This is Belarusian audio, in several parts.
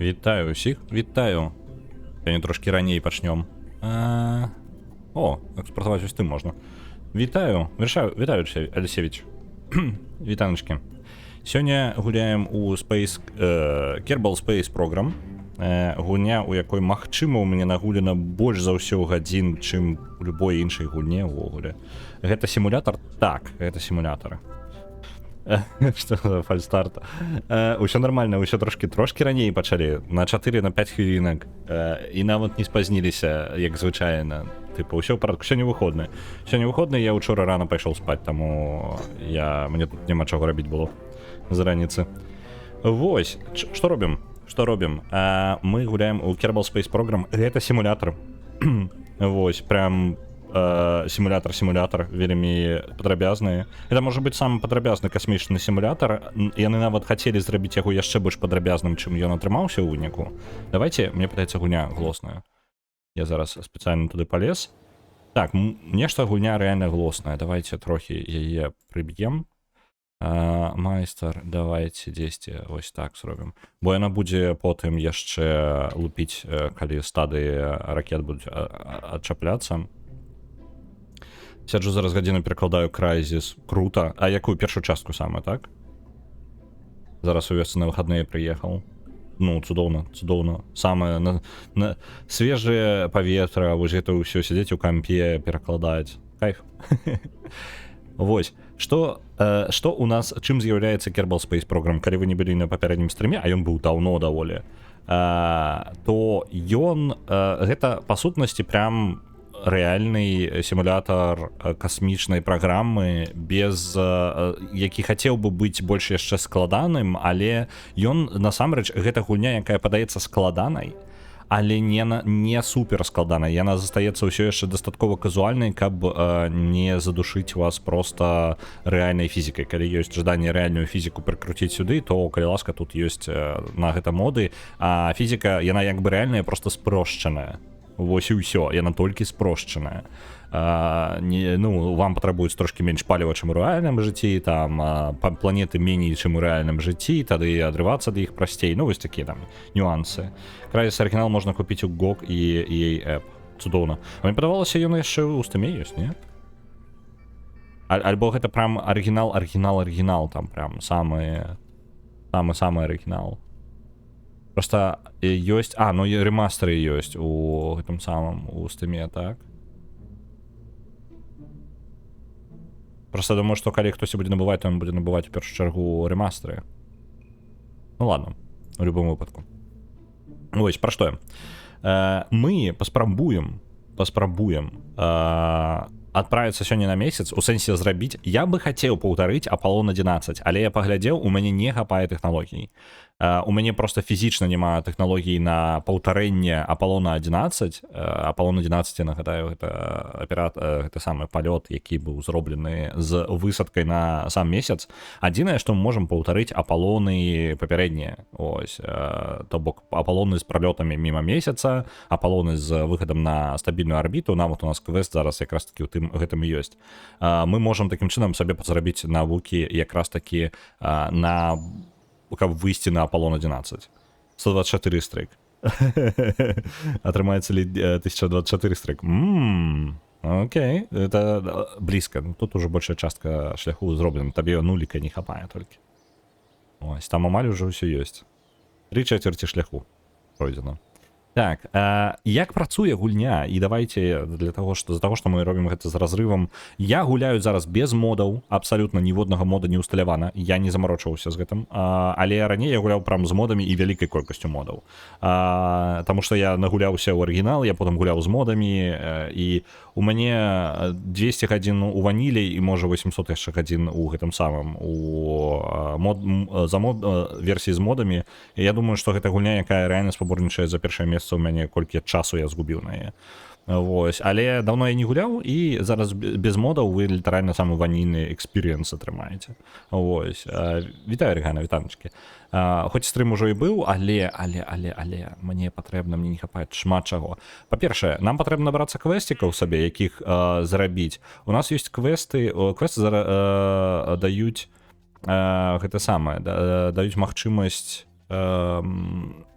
Вітаю усіх, вітаю. Сьогодні трошки раней пачнём. О, экспортаваць ось ты можна. Вітаю, вітаю, Алексеевич. Вітаночки. Сёння гуляем у Space, Kerbal Space Program. Гульня, у якой, магчыма, у мяне нагулена больш за ўсё гадзін, чым у любой іншай гульне ўвогуле. Гэта сімулятор? Так, гэта сімулятор. Что за фальстарт? Усё нормально, усё трошки раней пачалі, на 4-5 хвілінак, і нават не спазніліся, як звычайна. Типа, усё ў парадку, сёння выходны, я учора рано пайшоў спаць, таму мне тут няма чаго рабіць было з раніцы. Вось, што робім? Мы гуляем у Kerbal Space Program, гэта сімулятор. Вось, прям... сімулятор вельмі падрабязны. Это можа быць самы падрабязны касмічны сімулятор. Яны нават хацелі зрабіць яго яшчэ больш падрабязным, чым ён атрымаўся ў выніку. Давайте, мне пытаецца гульня глосная. Я зараз спецыяльна туды палез. Так, нешта гульня рэальна глосная. Давайте трохі яе прыб'ем. Майстар, давайте дзесьці вось так зробім. Бо яна будзе потым яшчэ лупіць, калі стадыі ракет будуць адчапляцца. Сяджу зараз гадзіну, перакладаю Crysis. Круто. А якую першую частку саме, так? Зараз у вёсцы на выхадныя прыехаў. Ну, цудоўна. Самае свежае паветра, вось гэта ўсё сядзець у кампе, перакладаць. Кайф. Вось. Што у нас, чым з'яўляецца Kerbal Space Program? Калі вы не былі на папярэднім стрыме, а ён быў даўно даволі, то ён, гэта па сутнасці прям рэальны сімулятар касмічнай праграмы, без які хацеў бы быць больш яшчэ складаным, але ён насамрэч, гэта гульня, якая падаецца складанай, але не супер складанай. Яна застаецца ўсё яшчэ дастаткова казуальнай, каб не задушыць вас просто рэальнай фізікай. Калі ёсць жаданне рэальную фізіку прыкруціць сюды, то, калі ласка, тут ёсць на гэта моды, а фізіка, яна як бы рэальная, просто спрошчаная. Вось і ўсё, яна толькі спрошчаная. Вам патрабуецца трошки менш паліва, чым у рэальным жыцці, там планеты меней, чым у рэальным жыцці, тады адрывацца да іх прасцей. Ну, вось такія там нюансы. Crysis арыгінал можна купіць у GOG і EA App. Цудоўна. А мне падавалася, ён яшчэ ў Steam ёсць, не? Альбо гэта прям арыгінал, там прям самы арыгінал. Просто ёсць... ремастеры ёсць у гэтым самым, у Steam, так? Просто думаю, што калі хтосьці будзе набываць, то ён будзе набываць у першую чаргу ремастеры. Ну ладно, у любым выпадку. Вось, пра што я? Мы паспрабуем адправіцца сёння на месяц, у сэнсе зрабіць. Я бы хацеў паўтарыць Аполлон 11, але я паглядзеў, у мяне не хапае тэхналогій. У мяне просто фізічна няма тэхналогій на паўтарэнне Аполлона 11. Аполлон 11, я нагадаю, гэта самы палёт, які быў зроблены з высадкай на сам месяц. Адзінае, што мы можам паўтарыць Аполлоны папярэднія. Ось, то бок Аполлоны з пралётамі міма месяца, Аполлоны з выхадам на стабільную арбіту. Нават у нас квест зараз якраз таки ў гэтым і ёсць. Мы можам такім чынам сабе зрабіць навукі якраз таки каб выйсці на Аполлон 11. 124 стрейк. Атрымаецца ли 1024 стрейк? Окей, это блізка. Тут уже большая частка шляху зроблена. Табе нуліка не хапае толькі. Ось, там амаль уже ўсё ёсць. 3/4 шляху пройдзена. Так, як працуе гульня? І давайте з-за таго, што мы робім гэта з разрывам. Я гуляю зараз без модаў, абсалютна ніводнага мода не усталявана. Я не замарочваўся з гэтым. Але раней я гуляў прям з модамі і вялікай колькасцю модаў. Таму што я нагуляўся ў арыгінал, я потым гуляў з модамі, і у мяне 200 гадзін у ванілі і можа 800 яшчэ гадзін у гэтым самым версіі з модамі. І я думаю, што гэта гульня, якая рэальна спаборнічае за першае месца у мяне, колькі часу я згубіў на яе. Вось, але даўно я не гуляў, і зараз без модаў вы літаральна самы ванільны экспірыенс атрымаеце. Вось, вітаю, Рыгана, вітаночкі. Хоць стрым ужо і быў, але мне патрэбна, мне не хапае шмат чаго. Па-першае, нам патрэбна набрацца квесцікаў сабе, якіх зрабіць. У нас ёсць квесты даюць гэта самае, даюць магчымасць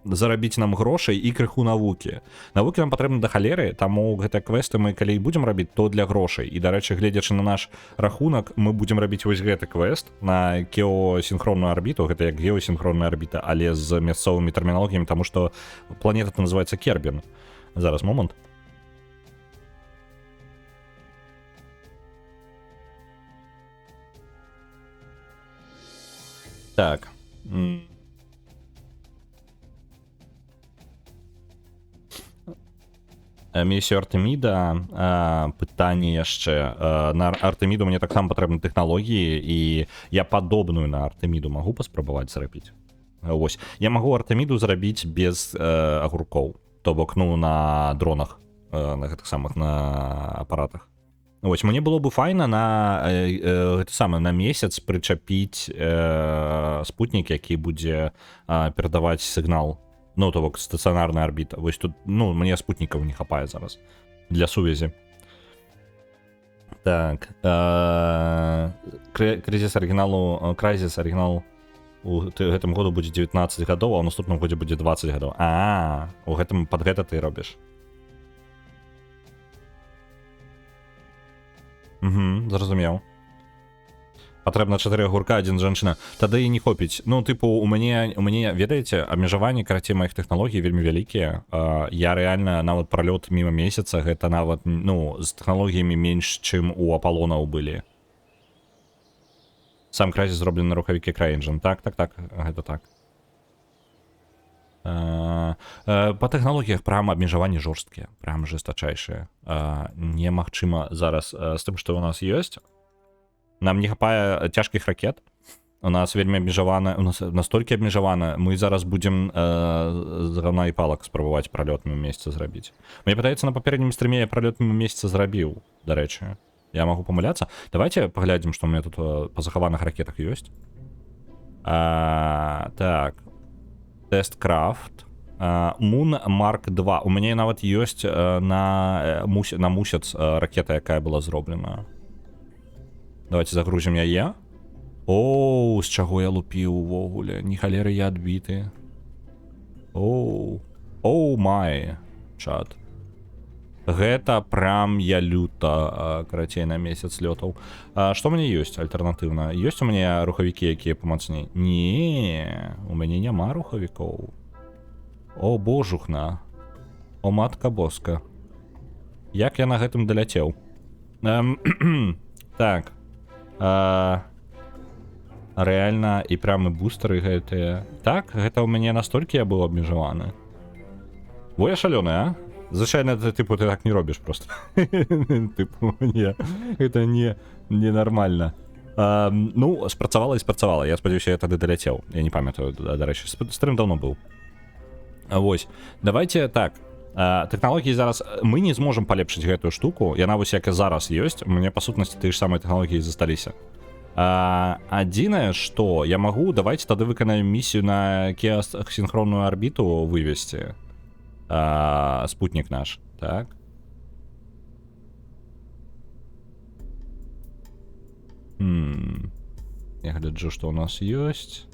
зарабіць нам грошай і крыху навукі. Навукі нам патрэбна да халеры, таму гэтыя квесты мы калі будзем рабіць, то для грошай. І, дарэчы, гледзячы на наш рахунак, мы будзем рабіць вось гэты квест на геосінхронную арбіту, гэта як геосінхронная арбіта, але з мясцовымі тэрміналогіямі, таму што планета называецца Кербін. Зараз, момант. Так. Місію Артеміда, пытанне яшчэ. На Артеміду мне таксама патрэбны тэхналогіі, і я падобную на Артеміду магу паспрабаваць зрабіць. Вось. Я магу Артеміду зрабіць без агуркоў. То бок, ну, на дронах, на гэтых самых, на апаратах. Вось, мне было бы файна на гэта самае, на месяц прычапіць спутнік, які будзе перадаваць сігнал. Ну, то бок, стационарная орбита. Вось тут, ну, мне спутников не хапае зараз для сувязі. Так. Кризис оригинал у гэтым году будзе 19 гадоў, а ў наступным годзе будзе 20 гадоў. У гэтым пад гэта ты робіш. Зразумеў. Патрэбна 4 гурка, 1 жанчына. Тады і не хопіць. Ну, тыпу, у мяне, ведаеце, абмежаванні, карацей, маіх тэхналогій вельмі вялікія. Я рэальна, нават пралёт міма месяца, гэта нават, ну, з тэхналогіямі менш, чым у Аполлонаў былі. Сам Crysis зроблены на рухавіке CryEngine. Так, гэта так. Па тэхналогіях прям абмежаванні жорсткія, прям жестачайшыя. Немагчыма зараз з тым, што у нас ёсць. Нам не хапае цяжкіх ракет. У нас вельмі абмежавана, у нас настолькі абмежавана. Мы зараз будзем з гаўна і палак спрабаваць пралёт міма месяца зрабіць. Мне падаецца, на папярэднім стрыме я пралёт міма месяца зрабіў, дарэчы. Я магу памыляцца. Давайте паглядзім, што ў мяне тут па захаваных ракетах ёсць. Так. Тесткрафт. Moon Mark 2. У мяне нават ёсць на мусяц ракета, якая была зроблена. Давайте загрузим яе. Оу, з чаго я лупіў увогуле? Ні халеры я адбіты. Оу май, чат. Гэта прям я люта, карацей, на месяц лётаў. Што мне ёсць альтэрнатыўна? Ёсць у мяне рухавікі, якія памацней? Не, у мяне няма рухавікоў. О, божухна. О, матка боска. Як я на гэтым даляцеў? Так. Рэальна, і прям і бустары гэтыя. Так, гэта ў мяне настолькі я быў абмежаваны. Во я шалёны, а? Звычайна, тыпу, ты так не робіш просто. Тыпу, не, гэта ненармальна. Ну, спрацавала і спрацавала. Я спадзяюся, я тады даляцеў. Я не памятаю, дарэчы, стрым даўно быў. Вось, давайте так. Тэхналогіі зараз, мы не зможам палепшыць гэтую штуку. Яна вось як і зараз ёсць. У мяне, па сутнасці, тыя ж самыя тэхналогіі засталіся. Адзінае, што я магу, давайте тады выканаем місію на геасінхронную арбіту вывесці. Спутнік наш, так? Я гляджу, што ў нас ёсць.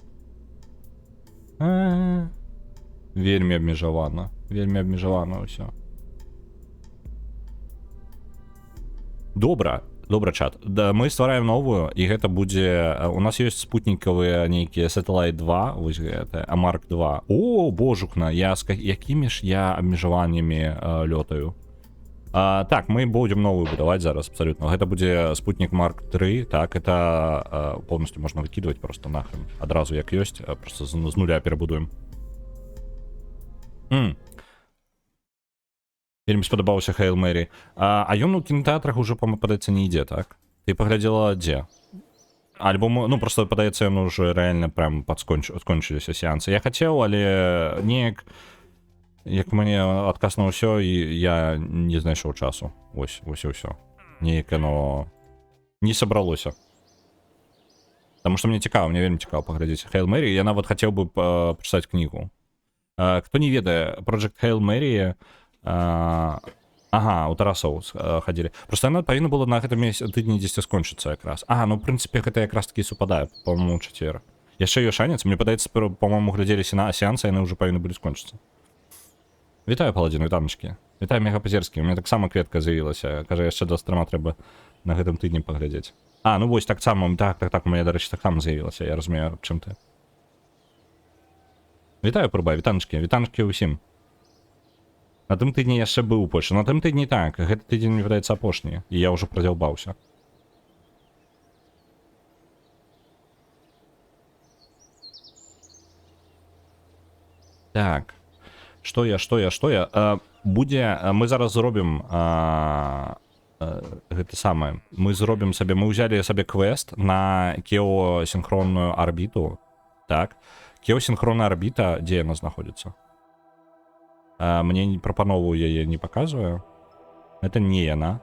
Вельмі абмежавана ўсё. Добра, чат. Да, мы ствараем новую, і гэта будзе... У нас ёсць спутнікавыя нейкія Satellite 2, вось гэта, Mark 2. О, божухна, якімі ж я абмежаваннямі лётаю. Так, мы будзем новую будаваць зараз, абсолютно. Гэта будзе спутнік Mark 3, так, это полностью можна выкидывать просто нахрен. Адразу як ёсць, просто з нуля перабудуем. Вельмі спадабаўся Hail Mary. А ён у кінотэатрах уже, по-моему, падаецца, не ідзе, так? Ты паглядзела дзе? Альбо, ну, просто падаецца, ён уже реально прям скончыліся сеансы. Я хацеў, але неяк, як мне адказ на ўсё, і я не знайшоў часу. Вось і ўсё. Неяк оно не сабралося. Таму што мне вельмі цікава паглядзець Hail Mary. Я нават хацеў бы пачытаць кнігу. Хто не ведае, Project Hail Mary... Ага, у Тарасоў хадзілі. Просто яна павінна была на гэтым тыдні дзесьці скончыцца якраз. Ну, в прынцыпе, гэта якраз такі супадае, па-моему, чацвер. Яшчэ ёсць шанец, мне падаецца, по-моему, глядзеліся на сеансы, яны ўжо павінны былі скончыцца. Вітаю, паладзін, вітаночкі. Вітаю, Мегапазерскі, у мяне таксама кветка з'явілася. Кажа, яшчэ да стрыма трэба на гэтым тыдні паглядзець. А, ну вось, так само, так, у мяне, дарэчы, так само з'явілася, я разумею, чым ты. Вітаю, Пурбай, вітаночкі, вітаночкі ўсім. На тым тыдні яшчэ быў у Польшы, на тым тыдні так, гэты тыдзень, мне выдаецца, апошні, і я ўжо прадзяўбаўся. Так, што я? Будзе, мы зараз зробім гэта самае, мы зробім сабе, мы ўзялі сабе квест на геосінхронную арбіту, так, геосінхронная арбіта, дзе яна знаходзіцца? Мне прапанову яе не паказвае, это не яна,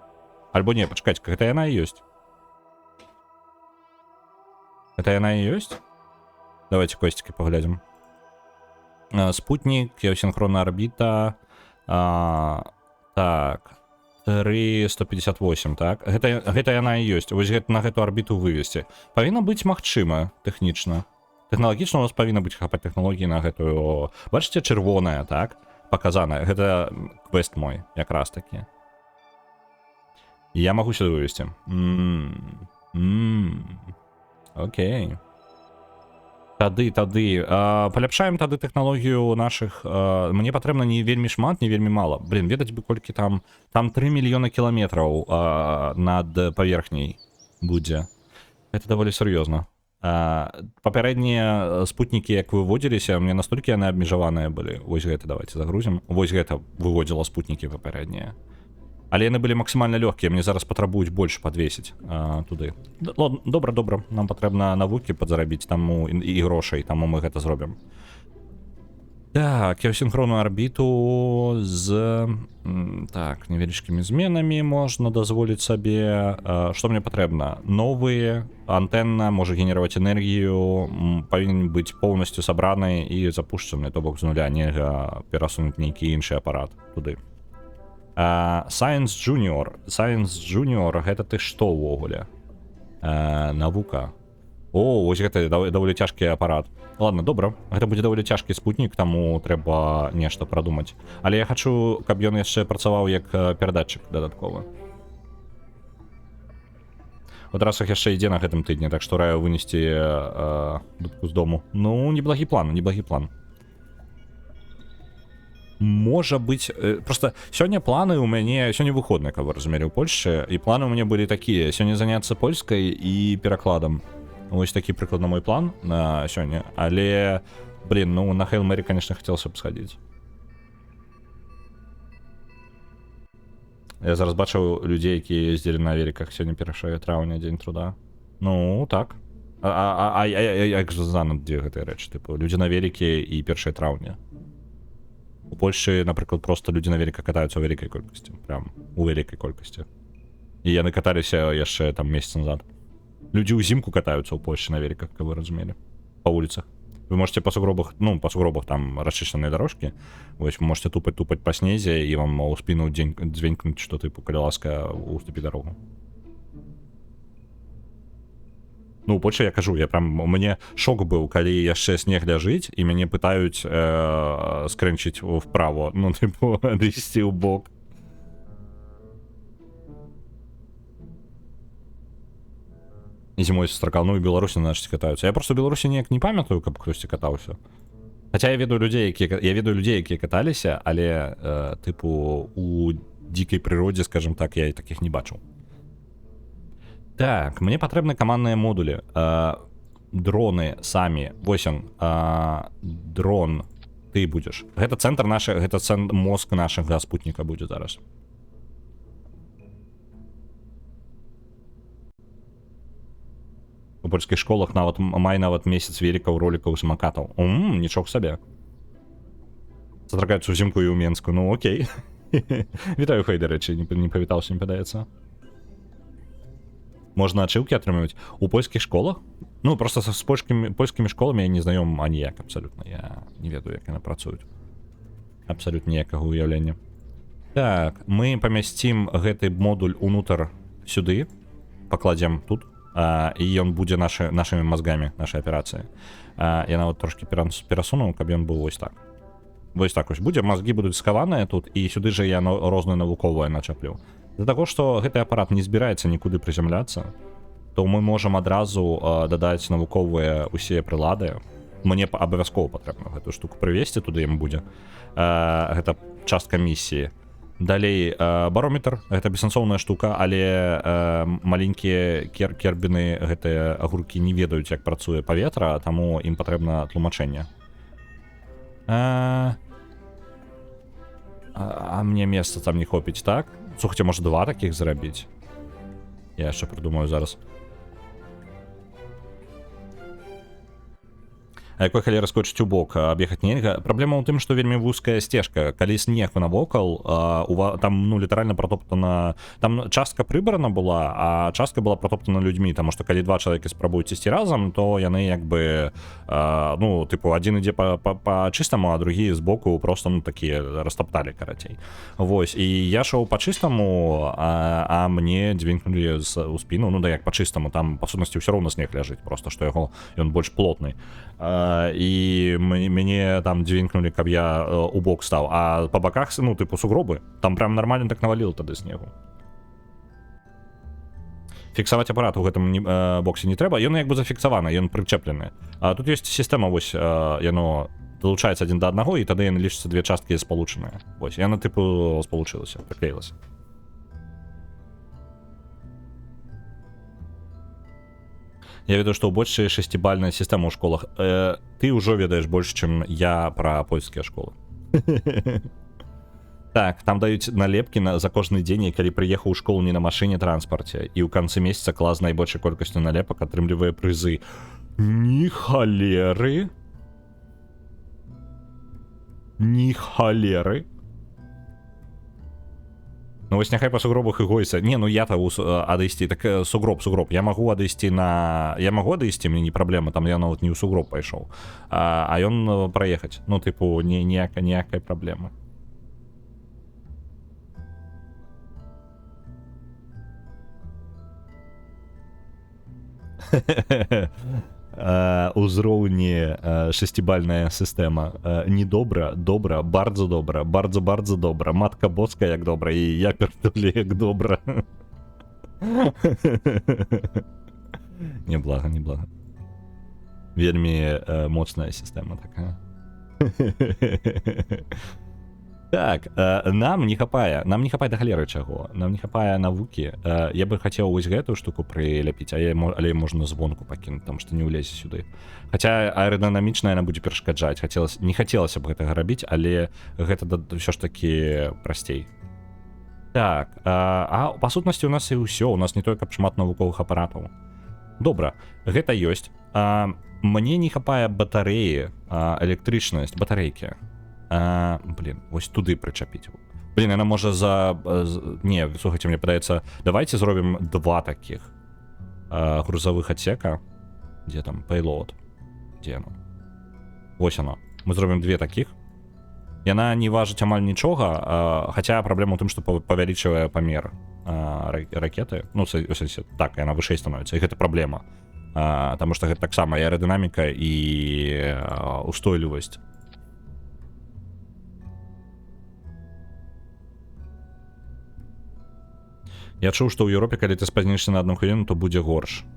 альбо не, пачакайце, гэта яна і ёсць. Это яна і ёсць? Давайте квестики паглядзім. Спутник, геосинхронная орбита, так, 3,158, так, гэта яна і ёсць, вось на гэту орбіту вывесці. Павінна быць магчыма тэхнічна. Тэхналагічна у нас павінна быць хапаць тэхналогіі на гэтую, бачыце, чырвоная, так, паказаная, гэта квест мой, якраз такі. Я магу сюды вывесці. Окей. Тады, паляпшаем тады тэхналогію нашых, мне патрэбна не вельмі шмат, не вельмі мала. Блин, ведаць бы колькі там 3 мільёны кіламетраў над паверхняй будзе. Это даволі сур'ёзна. Папярэднія спутнікі, як выводзіліся, мне настолькі яны абмежаваныя былі. Вось гэта давайте загрузім. Вось гэта выводзіла спутнікі папярэднія. Але яны былі максімальна лёгкія, мне зараз патрабуюць больш падвесіць туды. Добра, нам патрэбна навукі падзарабіць таму і грошай, таму мы гэта зробім. Так, геосінхронную арбіту з так, невялічкімі зменамі можна дазволіць сабе. Што мне патрэбна? Новыя, антэнна можа генерировать энергію, павінен быць поўнасцю сабраны і запушчаны, то бок з нуля, нельга перасунуць нейкі іншы апарат туды. Science Junior, гэта ты што ўвогуле? Навука. О, вось гэта даволі цяжкі апарат. Ладно, добра, гэта будзе даволі цяжкі спутнік, таму трэба нешта прадумаць. Але я хачу, каб ён яшчэ працаваў як перадатчык дадатковы. От раз іх яшчэ ідзе на гэтым тыдні, так што раю вынесці дудку з дому. Ну, неблагі план. Можа быць, просто сёння планы ў мяне, сёння выходны, каб вы разумелі, ў Польшчы, і планы ў мяне былі такія, сёння заняцца польскай і перакладам. Вось такі прыкладна мой план на сёння, але, блин, ну, на Hail Mary, конечно, хацелася б схадзіць. Я зараз бачыў людзей, якія ездзілі на веліках, сёння 1 траўня, дзень труда. Ну, так. Як же занад дзе гэтыя рэчы, тыпу, людзі на велікі і 1 траўня. У Польшчы, напрыклад, просто людзі на веліках катаюцца ў вялікай колькасці, прям у вялікай колькасці. І яны каталіся яшчэ там месяц назад. Людзі ўзімку катаюцца ў Польшчы на веліках, каб вы разумелі, па вуліцах. Вы можете па сугробах, ну, па сугробах там расчышчаныя дарожкі, вось вы можете тупаць па снезе, і вам у спіну дзвенькнуць, што тыпу, калі ласка, уступі дарогу. Ну, у Польшчы я кажу, у мяне шок быў, калі яшчэ снег ляжыць, і мяне пытаюць скрэнчыць вправо, ну, тыпу, адысці ў бок. І зімой стракал, ну і Беларусі, значыць, катаюцца. Я просто Беларусі неяк не памятаю, каб хтосьці катаўся. Хаця я ведаю людзей, якія каталіся, але, тыпу, у дзікай прыродзе, скажем так, я і такіх не бачыў. Так, мне патрэбны камандныя модулі. Дроны самі. Вось он. Дрон. Ты будзеш. Гэта цэнтр наша, гэта мозг нашага спутніка будзе зараз. У польскіх школах нават месяц велікаў ролікаў самакатаў. Нічога сабе. Затрагаюцца ўзімку і ў Менску. Ну, окей. Вітаю, Хэй, дарэчы, не павітаўся, не падаецца. Можна ачыўкі атрымліваць у польскіх школах. Ну, просто з польскімі школамі я не знаём аніяк абсалютна. Я не ведаю, як яны працуюць. Абсалютна ніякага ўяўлення. Так, мы памясцім гэты модуль унутр сюды. Пакладзем тут. і ён будзе нашымі мазгамі, нашай аперацыі. Я нават трошкі перасунуў, каб ён быў вось так. Вось так вось будзе, мазгі будуць схаваныя тут, і сюды жа я рознае навуковае начаплю. З-за таго, што гэты апарат не збіраецца нікуды прызямляцца, то мы можам адразу дадаць навуковыя усе прылады. Мне абавязкова патрэбна гэтую штуку прывесці, туды ім будзе. Гэта частка місіі. Далей, барометр, гэта бессэнсоўная штука, але маленькія кербіны, гэтыя агуркі не ведаюць, як працуе паветра, таму ім патрэбна тлумачэнне. А мне месца там не хопіць, так? Слухайте, можа 2 такіх зрабіць? Я яшчэ прыдумаю зараз. А якой халеры скочыць у бок, аб'ехаць нельга. Праблема ў тым, што вельмі вузкая сцежка. Калі снег навокал, там, ну, літаральна протоптана... Там частка прыбрана была, а частка была протоптана людзьмі, таму што калі 2 чалавекі спрабуюць ісці разам, то яны як бы, ну, тыпу, адзін ідзе па чыстаму, а другі з боку проста, ну, такія растапталі, карацей. Вось, і я шоў па чыстаму, а мне дзвінкнулі у спіну, ну, да як па чыстаму, там, па сутнасці, ўсё роўна снег ляжыць, проста, што ён больш плотны. І мяне там дзвінкнулі, каб я у бок стаў, а па баках, ну, тыпу, сугробы, там прям нармальна так наваліла тады снегу. Фіксаваць апарат у гэтым боксе не трэба, ён як бы зафіксаваны, ён прычэплены. А тут ёсць сістэма, вось, яно далучаецца адзін да аднаго, і тады яны лічацца 2 часткі спалучаныя. Вось, яна, тыпу, спалучылася, прыклеілася. Я ведаю, што ў больш 6-бальная сістэма ў школах. Ты ўжо ведаеш больш, чым я пра польскія школы. Так, там даюць налепкі за кожны дзень, і калі прыехаў у школу не на машыне транспарце, і ў канцы месяца клас з найбольшай колькасцю налепак атрымлівае прызы. Ні халеры. Ні халеры. Ну вось няхай па сугробах і гойся. Не, ну я-то адысці, так сугроб. Я магу адысці, мне не праблема, там я нават не ў сугроб пайшоў. А ён праехаць. Ну, тыпу, ніякай праблемы. Узроўні 6-бальная сістэма. Недобра, добра, bardzo добра, bardzo добра, матка боска як добра, і я пертулі як добра. Неблага. Вельмі моцная сістэма такая. Так, нам не хапае да халеры чаго, нам не хапае навукі. Я бы хацеў вось гэтую штуку прыляпіць, але можна звонку пакінуць, там што не ўлезе сюды. Хаця аэрадынамічна яна будзе перашкаджаць, не хацелася б гэтага рабіць, але гэта ўсё ж такі прасцей. Так, а па сутнасці у нас і ўсё, у нас не толькі шмат навуковых апаратаў. Добра, гэта ёсць. Мне не хапае батарэі, электрычнасць, батарэйкі. Блин, вось туды прычапіць. Блин, яна можа Не, слухайте, мне падаецца, давайте зробім 2 таких грузовых отсека. Где там? Payload. Где оно? Вось оно. Мы зробім 2 таких. Яна не важыць амаль нічога, хаця праблема ў тым, што павялічвае памер ракеты. Ну, так, яна вышэй становіцца, і гэта праблема. Таму што гэта таксама і аэрадынаміка, і устойлівасць. Я чуў, што ў Еўропе, калі ты спазнішся на 1 хвіліну, то будзе горш.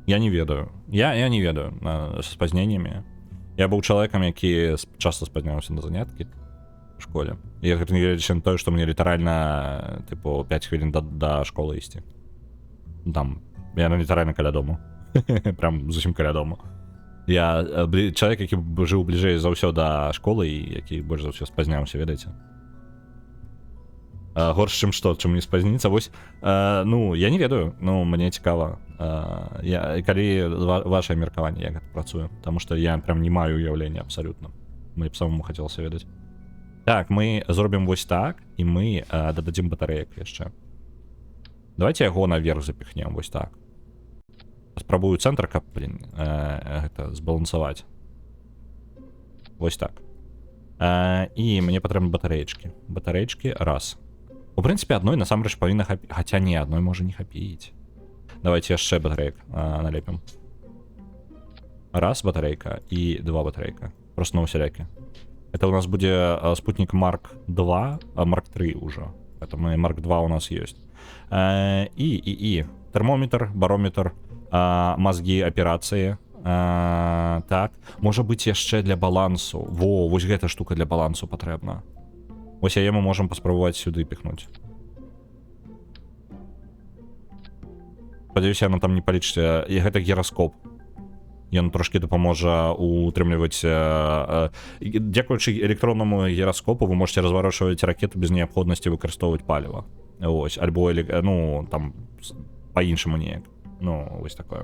Я не ведаю. Я не ведаю з спазненнямі. Я быў чалавекам, які часта спазняўся на заняткі ў школе. І гэта не гледзячы на тое, што мне літаральна, тыпу, 5 хвілін да школы ісці. Там, я літаральна каля дому. Прям зусім каля дому. Я чалавек, які жыў бліжэй за ўсё да школы і які больш за ўсё спазняўся, ведаеце? Горш, чым што, чым не спазніцца. Вось, ну, я не ведаю, ну, мне цікава. Калі вашае меркаванне, як гэта працуе, таму што я прям не маю уяўлення абсалютна. Мне б самому хацелася ведаць. Так, мы зробім вось так, і мы дададзім батарэек яшчэ. Давайте яго наверх запіхнем, вось так. Спрабую цэнтр, каб, блин, гэта збалансаваць. Вось так. І мне патрэбны батарэечкі. Батарэечкі, раз. У прынцыпе, адной насамрэч павінна хапіць, хаця не, адной можа не хапіць. Давайте яшчэ батареек налепім. Раз батарейка і два батарейка. Просто на усялякі. Это у нас будзе спутник Марк 2, Марк 3 уже. Поэтому Марк 2 у нас есть. И термометр, барометр, мозги операции. Так, можа быць яшчэ для балансу. Вось гэта штука для балансу патрэбна. Вось яе мы можам паспрабаваць сюды піхнуць. Спадзяюся, яно там не палічыцца. І гэта гіраскоп. Ён трошки дапаможа утрымліваць... Дзякуючы электроннаму гіраскопу вы можете разварочваць ракеты без неабходнасці выкарыстоўваць паліва. Ось, альбо, ну, там, па-іншаму неяк. Ну, вось такое.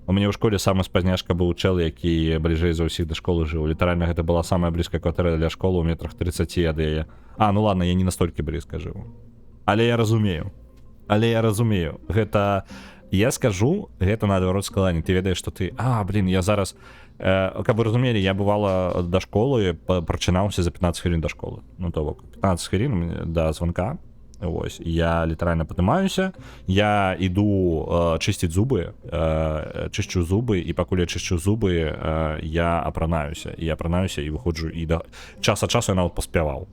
У мяне ў школе самы спазняшка быў чэл, які бліжэй за ўсіх да школы жыў. Літаральна гэта была самая блізкая кватэра для школы ў метрах 30 ад яе. Ну ладно, я не настолькі блізка жыў. Але я разумею. Гэта... Я скажу, гэта наадварот складанне. Ты ведаеш, што ты... блин, я зараз... Каб вы разумелі, я бывала да школы, прачынаўся за 15 хвілін да школы. Ну, то бок, 15 хвілін да званка. Вось, я літаральна падымаюся, я іду чысціць зубы, чышчу зубы, і пакуль я чышчу зубы, я апранаюся. І апранаюся, і выходжу, і да... час ад часу я нават паспяваў.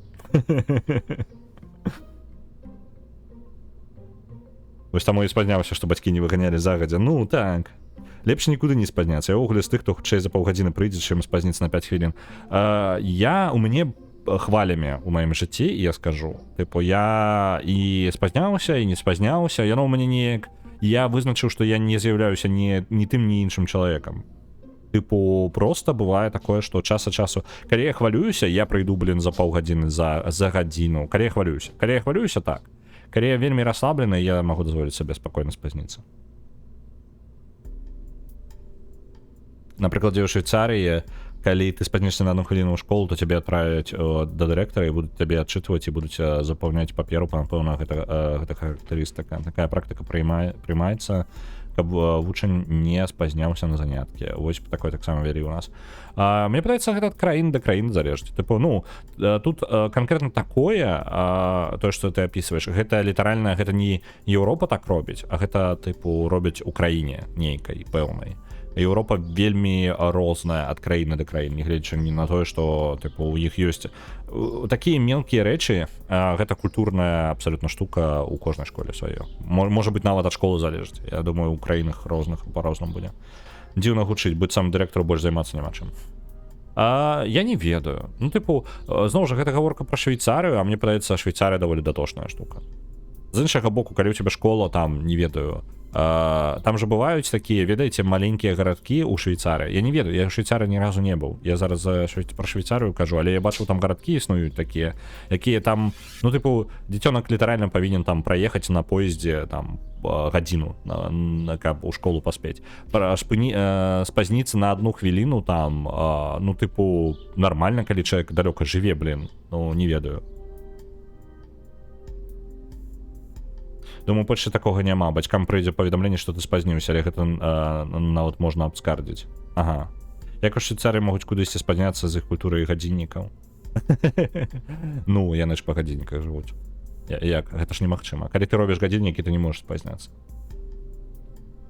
Вось таму і спазняўся, што бацькі не выганялі загадзя. Ну, так. Лепш нікуды не спазняцца. Я ўвогуле з тых, хто хутчэй за паўгадзіны прыйдзе, чым спазніцца на 5 хвілін. У мяне хвалямі ў маім жыцці, я скажу. Тыпу, я і спазняўся, і не спазняўся. Яно ў мяне неяк... Я вызначыў, што я не з'яўляюся ні тым, ні іншым чалавекам. Тыпу, просто бывае такое, што час ад часу... Калі я хвалююся, я прыйду, блин, за паўгадзіны, за гадзіну. Калі я хвалююся, так. Калі я вельмі расслаблены, я магу дазволіць сабе спакойна спазніцца. Напрыклад, у Швейцарыі, калі ты спазнішся на 1 хвіліну ў школу, то цябе адправяць да дырэктара і будуць табе адчытваць і будуць запаўняць паперу, напэўна, гэта характарыстыка. Такая практыка прымаецца, каб вучань не спазняўся на заняткі. Вось такое таксама вялі ў нас. Мне падаецца, гэта ад краін да краін залежыць. Тыпу, ну, тут канкрэтна такое, тое, што ты апісваеш, гэта літаральна, гэта не Еўропа так робіць, а гэта, тыпу, робяць у краіне нейкай, пэўнай. Еўропа вельмі розная ад краіны да краін, нягледзячы не на тое, што, тыпу, у іх ёсць такія мелкія рэчы, гэта культурная абсалютна штука ў кожнай школе сваё. Можа быць, нават ад школы залежыць. Я думаю, у краінах розных па-рознаму будзе. Дзіўна гучыць, быццам дырэктару больш займацца няма чым. Я не ведаю. Ну, тыпу, зноў жа, гэта гаворка пра Швейцарыю, а мне падаецца, Швейцарыя даволі датошная штука. З іншага боку, калі ў цябе школа, там, не ведаю, там же бываюць такія, ведаеце, маленькія гарадкі ў Швейцарыі. Я не ведаю, я ў Швейцарыі ні разу не быў. Я зараз пра Швейцарыю кажу, але я бачыў, там гарадкі існуюць такія, якія там, ну, тыпу, дзіцёнак літаральна павінен там праехаць на поездзе, там, гадзіну, каб у школу паспець. Спазніцца на 1 хвіліну там, ну, тыпу, нармальна, калі чалавек далёка жыве, блин, ну, не ведаю. Думаю, больше такога няма. Бацькам прыйдзе паведамленне, што ты спазніўся, але гэта нават можна абскардзіць. Ага. Як у Швейцарыі могуць кудысьці спазняцца з іх культурай гадзіннікаў? Ну, яны ж па гадзінніках жывуць. Як? Гэта ж немагчыма. Калі ты робіш гадзіннікі, ты не можаш спазняцца.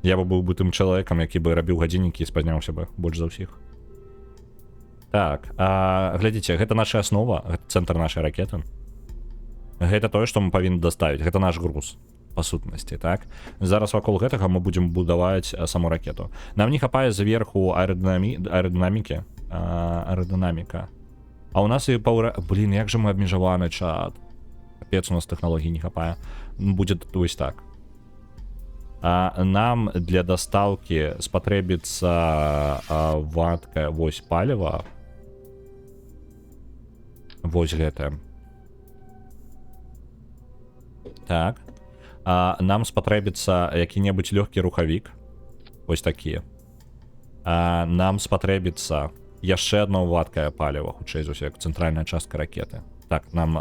Я быў бы тым чалавекам, які бы рабіў гадзіннікі і спазняўся бы больш за ўсіх. Так, глядзіце, гэта наша аснова, гэта цэнтр нашай ракеты. Гэта тое, што мы павінны даставіць. Гэта наш груз. Па сутнасці, так? Зараз вакол гэтага мы будзем будаваць саму ракету. Нам не хапае зверху аэрадынамікі. Аэрадынаміка. А у нас і Блін, як жа мы абмежаваны чат. Капец, у нас тэхналогій не хапае. Будзе вось так. Нам для дастаўкі спатрэбіцца вадкае вось паліва. Вось гэтае. Так. Нам спатрэбіцца які-небудзь лёгкі рухавік. Вось такія. Нам спатрэбіцца яшчэ одно вадкае паліва, хутчэй за ўсё, як цэнтральная частка ракеты. Так, нам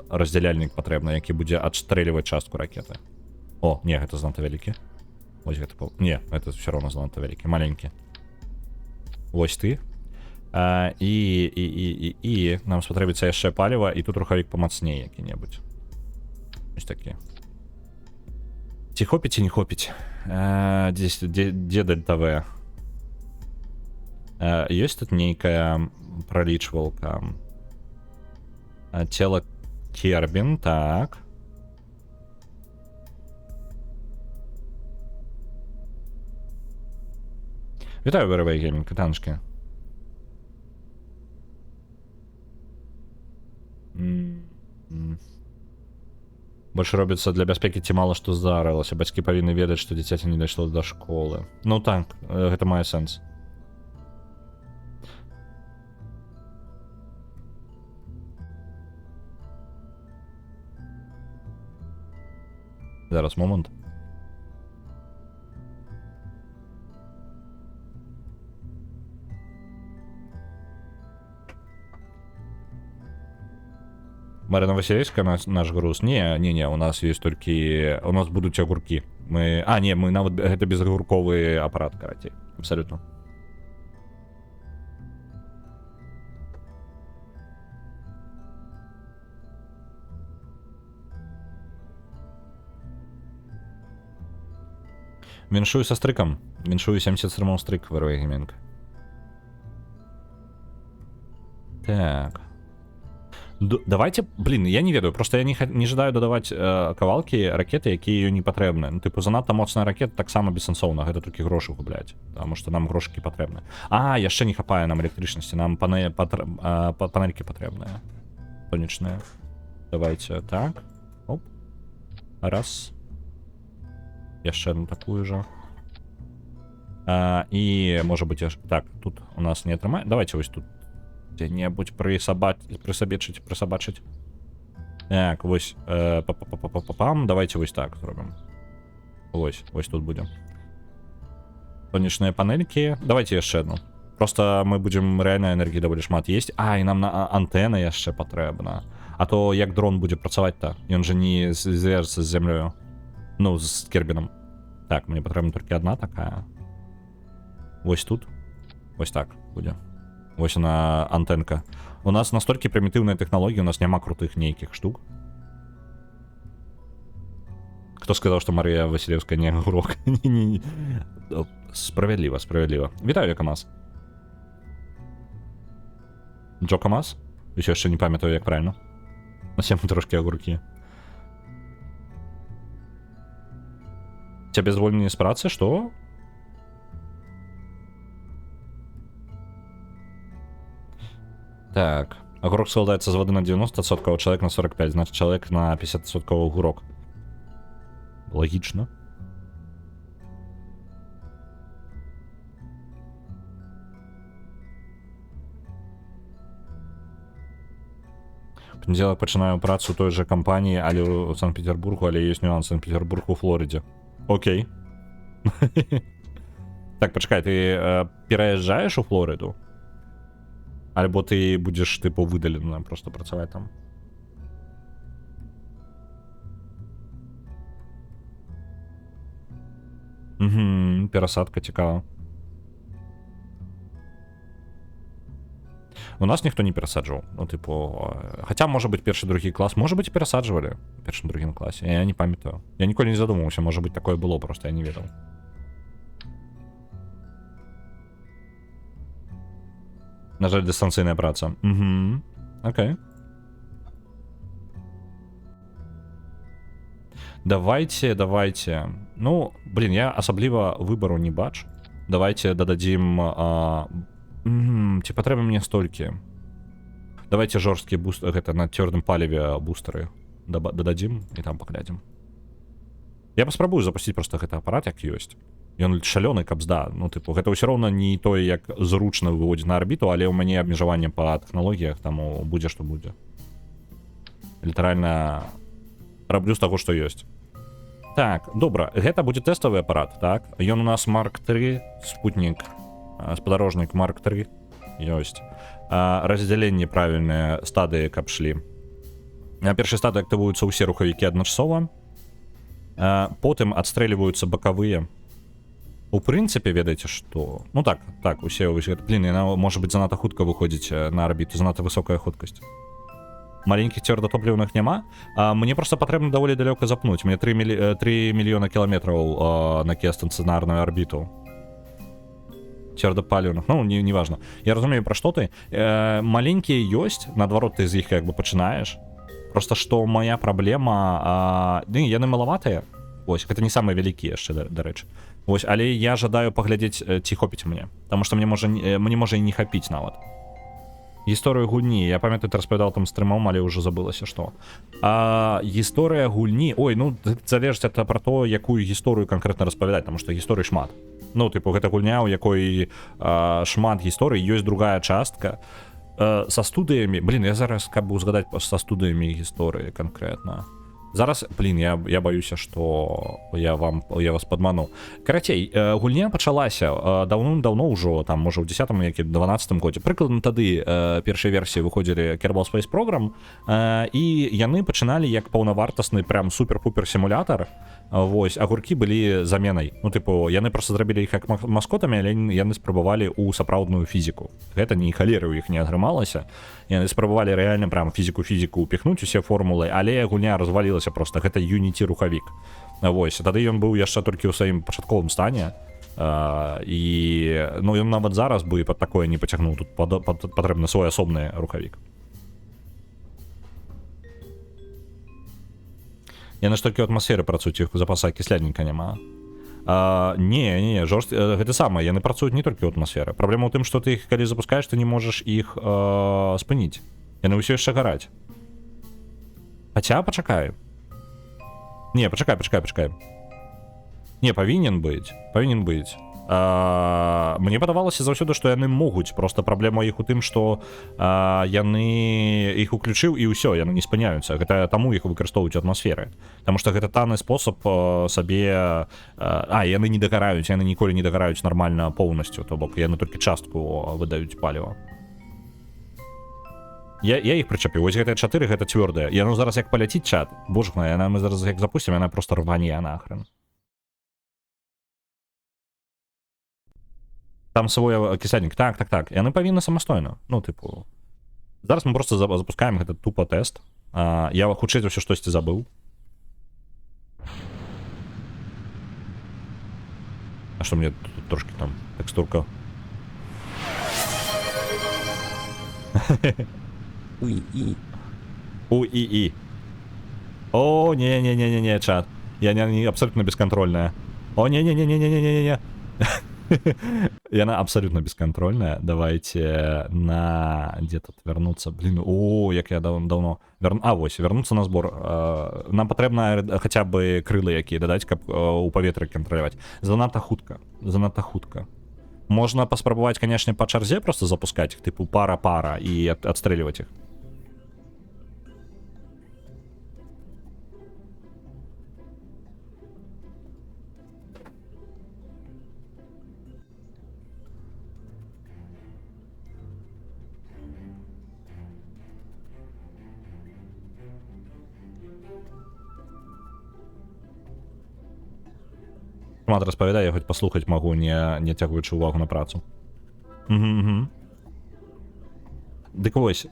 раздзяляльнік патрэбны, які будзе адстрэльваць частку ракеты. О, не, гэта занадта вялікі. Вось гэта... Не, гэта ўсё роўна занадта вялікі. Маленькі. Вось ты. І нам спатрэбіцца яшчэ паліва, і тут рухавік памацней які-небудзь. Ось такі. Ці хопіць ці не хопіць? Дзе Дельта В? Ёсць тут нейкая пролічвалка. Цела Кербін, так. Вітаю, ВРВ Геймінг, катаночки. Больше робіцца для бяспекі ці мала што здарылася. Бацькі павінны ведаць, што дзіцяці не дайшло да школы. Ну так, гэта мае сэнс. Зараз, момент. Марина Васильевська, наш груз. Не, у нас есть только... У нас будут огурки. Мы... не, мы нават... Это безагурковый аппарат, короче. Абсолютно. Віншую со стриком. Віншую 70 стримов стрик в РВ Геймінг. Так. Давайте, блин, я не ведаю, просто я не жадаю дадаваць кавалкі ракеты, якія ёй не патрэбны. Ну, типу, занадта моцная ракета таксама бессэнсоўна, гэта толькі грошы губляць, потому что нам грошыкі патрэбны. Яшчэ не хапае нам электрычнасці, нам панелькі патрэбныя. Сонечныя. Давайте так. Оп. Раз. Яшчэ одну такую же. І, можа быць, так, тут у нас не атрымае. Давайте вось тут где-нибудь присобачить. Так, вось, пам, давайте вось так зробим. Вось тут будем. Сонечные панельки. Давайте яшчэ одну. Просто мы будем реально энергии даволі шмат есть. І нам на антенна яшчэ патрэбна. А то як дрон будзе працаваць-то? Ён же не звяжется з зямлёю. Ну, з Кербіном. Так, мне патрэбна толькі одна такая. Вось тут. Вось так будзе. Вось она, антенка. У нас настолько примитивная технология, у нас няма крутых нейких штук. Кто сказал, что Мария Васильевская не урок? Справедливо. Вітаю, Якамас. Джо Камас? Еще не памятаю, як правильно. Насем трошки огурки. Тебе звольнені з праці? Что? Так. Огурок складається з води на 90%, а чоловік на 45%. Значить, чоловік на 50% огурок. Логічно. В понеділок починаю працю у той же компанії, але у Санкт-Петербургу, але є нюанс Санкт-Петербург у Флориді. Окей. Так, почекай, ти переїжджаєш у Флориду? Альбо ти будеш, типу, видалено просто працювати там? Угу, пересадка цікава. У нас ніхто не пересаджував. Ну, типу, хоча, може бути, перший, другий клас. Може бути, пересаджували в першому, другому класі. Я не пам'ятаю. Я ніколи не задумувався, може бути, такое було, просто я не ведав. На жаль, дистанційна праця. Угу. Окей. Давайте. Ну, блин, я особливо выбору не бачу. Давайте додадим... Типа, треба мне стольки. Давайте жорсткие бустеры, это на твердом палеве бустеры додадим и там поглядим. Я паспрабую запустить просто гэты аппарат, як ёсць. Ён шалёны капзда. Ну, типу, гэта ўсё роўна не тое, як зручна выводзіць на арбіту, але ў мяне абмежаванне па тэхналогіях, таму будзе што будзе. Літаральна раблю з таго, што ёсць. Так, добра, гэта будзе тэставы апарат, так? Ён у нас Марк 3, спутнік, спадарожнік Марк 3 ёсць. Раздзяленне правільныя стадыі, каб шлі. На першай стадыі актывуюцца ўсе рухавікі адначасова. Потым адстрэльваюцца бакавыя. У прынцыпе, ведаеце, што... Ну так, усе... Блин, яна можа быць занадта хутка выходзіць на арбіту, занадта высокая хуткасць. Маленьких цвёрдатоплівных няма. Мне просто патрэбна даволі далёка запнуць. Мне 3 мільёна кіламетраў на геастацыянарную арбіту. Цвёрдапаліўных, ну, не важно. Я разумею, пра што ты. Маленькія ёсць, наадварот, ты з іх як бы пачынаеш. Просто што моя праблема... яны малаватыя. Вось, гэта не самыя вялікія яшчэ, дарэчы. Вось, але я жадаю паглядзець, ці хопіць мне. Таму што мне можа і не хапіць нават. Гісторыю гульні, я памятаю, ты распавядаў там стрымом, але ўжо забылася, што. Гісторыя гульні, ой, ну, залежыць ад пра то, якую гісторыю канкрэтна распавядаць, таму што гісторый шмат. Ну, тыпу, гэта гульня, у якой шмат гісторый, ёсць другая частка. Са студыямі, я зараз каб узгадаць са студыямі гісторыі канкрэтна. Зараз, я баюся, што я вас падману. Карацей, гульня пачалася даўно ўжо, там, можа, ў 10-м, як і 12-м годзе. Прыкладна тады першыя версіі выходзілі Kerbal Space Program, і яны пачыналі як паўнавартасны прям супер-пупер сімулятар. Вось, агуркі былі заменай. Ну, тыпу, яны проста зрабілі іх як маскотамі, але яны спрабавалі ў сапраўдную фізіку. Гэта ні халеры ў іх не атрымалася. Яны спрабавалі рэальна прям фізіку ўпіхнуць усе формулы, але гульня развалілася просто. Гэта Unity рухавік. Вось, тады ён быў яшчэ толькі ў сваім пачатковым стане. І, ну, ён нават зараз бы пад такое не пацягнуў. Тут патрэбны свой асобны рухавік. Яны ж толькі ў атмасферы працуюць, іх запаса кісляненька няма. Не, гэта самае, яны працуюць не толькі ў атмасферы. Праблема ў тым, што ты іх, калі запускаеш, ты не можаш іх спыніць. Яны ўсё яшчэ гараць. Хаця, пачакай. Не, пачакай. Не, павінен быць. Мне падавалася заўсёды, што яны могуць, просто праблема іх у тым, што яны іх уключыў і ўсё, яны не спыняюцца. Гэта таму іх выкарыстоўваюць у атмасферы. Таму што гэта танны спосаб сабе... яны не дагараюць, яны ніколі не дагараюць нармальна поўнасцю, то бок яны толькі частку выдаюць паліва. Я іх прычапіў, вось гэтыя 4, гэта цвёрдыя. Яно зараз як паляціць чат, боже мой, мы зараз як запусцім, яна просто рване нахрен. Там свой кіслянік, так. Яны павінны самастойна. Ну, тыпу... Зараз мы просто запускаем гэта тупо тэст. Я хутчэй за ўсё штосьці забыў. А што мне тут трошки там тэкстурка? Уи. О, не, чат. Я не абсолютно бесконтрольная. О, не. Яна абсолютно бесконтрольная. Давайте где тут вернуться. Як я давно... Вось, вернуться на збор. Нам патрэбна хаця бы крылы якія дадаць, каб у паветры кантраляваць. Занадта хутка. Можна паспрабаваць, канешне, па чарзе просто запускаць іх, тыпу пара і адстрэльваць іх. Шмат распавядае, я хоць паслухаць магу, не цягваючы ўвагу на працу. Дык вось,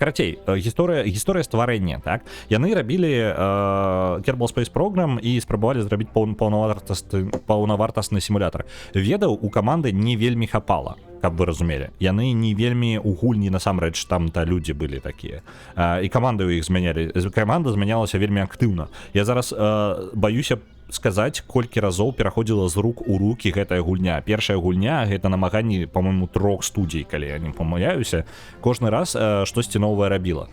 карацей, гісторыя стварэння, так? Яны рабілі Kerbal Space Program і спрабавалі зрабіць паўнавартасны сімулятар. Ведаў, у каманды не вельмі хапала, каб вы разумелі. Яны не вельмі у гульні, насамрэч, там-то людзі былі такія. І каманды ў іх змянялі. Каманда змянялася вельмі актыўна. Я зараз баюся сказаць, колькі разоў пераходзіла з рук у рукі гэтая гульня. Першая гульня, гэта намаганні, па-мойму, 3 студій, калі я не памыляюся, кожны раз штосьці новае рабіла.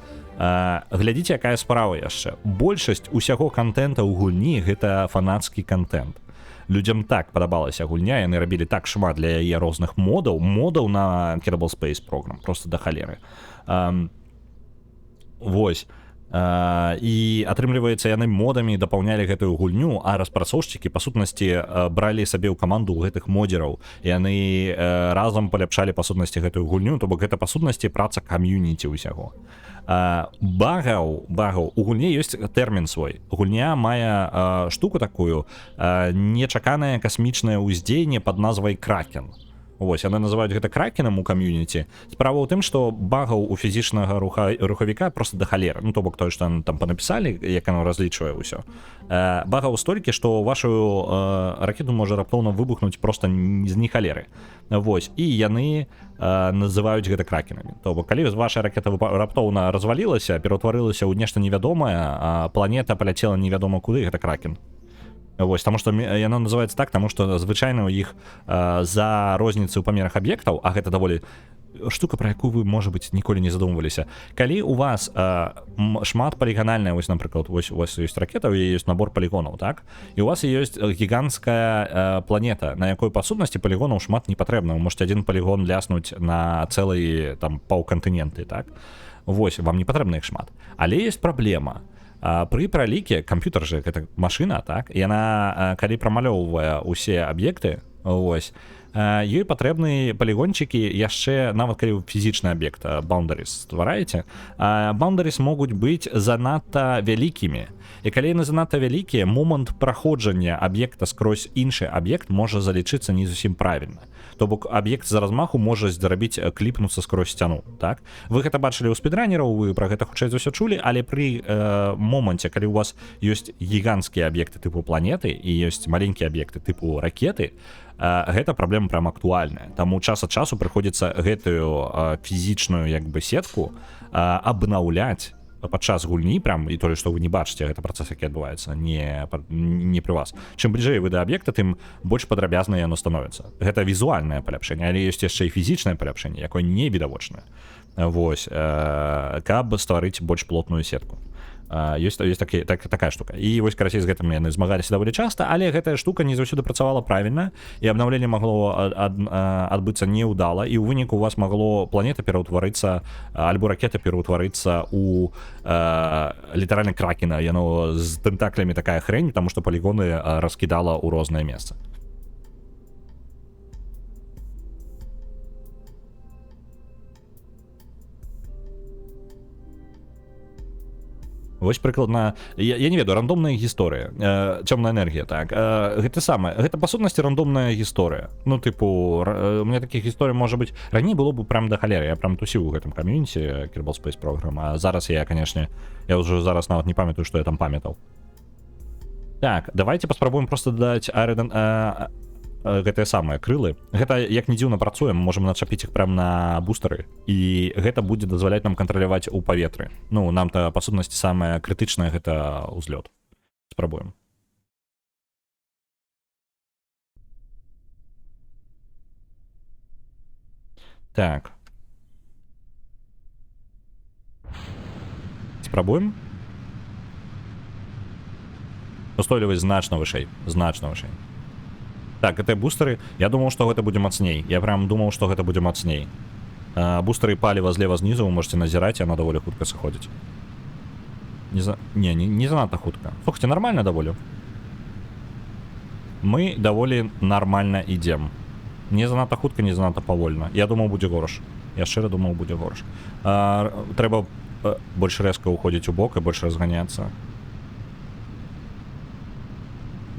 Глядзіце, якая справа яшчэ. Большасць усяго контента ў гульні гэта фанацкі контент. Людзям так падабалася гульня, яны рабілі так шмат для яе розных модаў на Kerbal Space Program, просто да халеры. Вось. І атрымліваецца, яны модамі дапаўнялі гэтую гульню, а распрацоўшчыкі па сутнасці бралі сабе ў каманду гэтых модзераў, яны разам паляпшалі па сутнасці гэтую гульню, то бок гэта па сутнасці праца кам'юніці ўсяго. Багаў у гульне ёсць тэрмін свой. Гульня мае штуку такую, нечаканае касмічнае ўздзеянне пад назвай Кракен. Вось, яны называюць гэта кракенам у кам'юніці. Справа ў тым, што багаў у фізічнага рухавіка просто да халеры. Ну, то бок тое, што там панапісалі, як яно разлічвае ўсё. Багаў столькі, што вашу ракету можа раптоўна выбухнуць просто з ні халеры. Вось, і яны называюць гэта кракенамі. То бок, калі ваша ракета раптоўна развалілася, пераўтварылася ў нешта невядомае, а планета паляцела невядома куды, гэта кракен. Вось, таму што яно называецца так, таму што звычайна ў іх за розніцы ў памерах аб'ектаў, а гэта даволі штука, пра якую вы, можа быць, ніколі не задумваліся. Калі у вас шмат паліганальная, вось, напрыклад, вось у вас ёсць ракета, у яе ёсць набор палігонаў, так? І у вас ёсць гіганцкая планета, на якой па сутнасці палігонаў шмат не патрэбна. Вы можете один палігон ляснуць на цэлы там паўкантыненты, так? Вось, вам не патрэбна іх шмат. Але ёсць праблема. Пры праліке камп'ютар же гэта машына, так, яна калі прамалёўвае усе аб'екты, вось, ёй патрэбны палігончыкі яшчэ, нават калі фізічны аб'ект boundaries ствараеце, boundaries могуць быць занадта вялікімі, і калі яны занадта вялікія, момант праходжання аб'екта скрозь іншы аб'ект можа залічыцца не зусім правільна. То бок аб'ект з размаху можа зрабіць кліпнуцца скрозь сцяну, так? Вы гэта бачылі ў спідранераў, вы пра гэта хутчэй за ўсё чулі, але пры моманце, калі у вас ёсць гіганцкія аб'екты тыпу планеты і ёсць маленькія аб'екты тыпу ракеты, гэта праблема прям актуальная. Таму час ад часу прыходзіцца гэтую фізічную як бы сетку абнаўляць падчас гульні, прям, і тое, што вы не бачыце, гэта працэс, які адбываецца не пры вас. Чым бліжэй вы да аб'екта, тым больш падрабязна яно становіцца. Гэта візуальнае паляпшэнне, але ёсць яшчэ і фізічнае паляпшэнне, якое не відавочнае. Вось, каб стварыць больш плотную сетку. Ёсць такая штука. І вось, карацей, з гэтым яны змагаліся даволі часта, але гэтая штука не заўсёды працавала правільна, і абнаўленне магло адбыцца неўдала, і ў выніку у вас магло планета пераўтварыцца, альбо ракета пераўтварыцца у літаральна кракена. Яно з тэнтаклямі такая хрень, таму што палігоны раскідала ў рознае месца. Вось прыкладна, я не ведаю, рандомная гісторыя, цёмная энергія, так, гэта самае, гэта па сутнасці рандомная гісторыя. Ну, тыпу, у меня такіх гісторый можа быць, раней было бы прям да халеры, я прям тусіў у гэтым кам'юніці Kerbal Space Program, а зараз я, канешне, я ўжо зараз нават не памятаю, што я там памятаў. Так, давайте паспрабуем просто дадаць гэтыя самыя крылы. Гэта, як не дзіўна, працуем, можам начапіць іх прям на бустары, і гэта будзе дазваляць нам кантраляваць у паветры. Ну, нам-то, па сутнасці, самае крытычнае гэта ўзлёт. Спрабуем. Так. Спрабуем. Устойлівасць значна вышэй, значна вышэй. Так, гэта бустеры. Я думаў, што гэта будзе мацней. Я прям думаў, што гэта будзе мацней. Бустеры паліва злева знізу, вы можете назіраць, яно даволі хутка сыходзіць. Не занадта хутка. Слухайте, нормально даволі. Мы даволі нармальна ідзем. Не занадта хутка, не занадта павольна. Я думаў, будзе горш. Я шчыра думаў, будзе горш. Трэба больш рэзка ўходзіць у бок і больш разганяцца.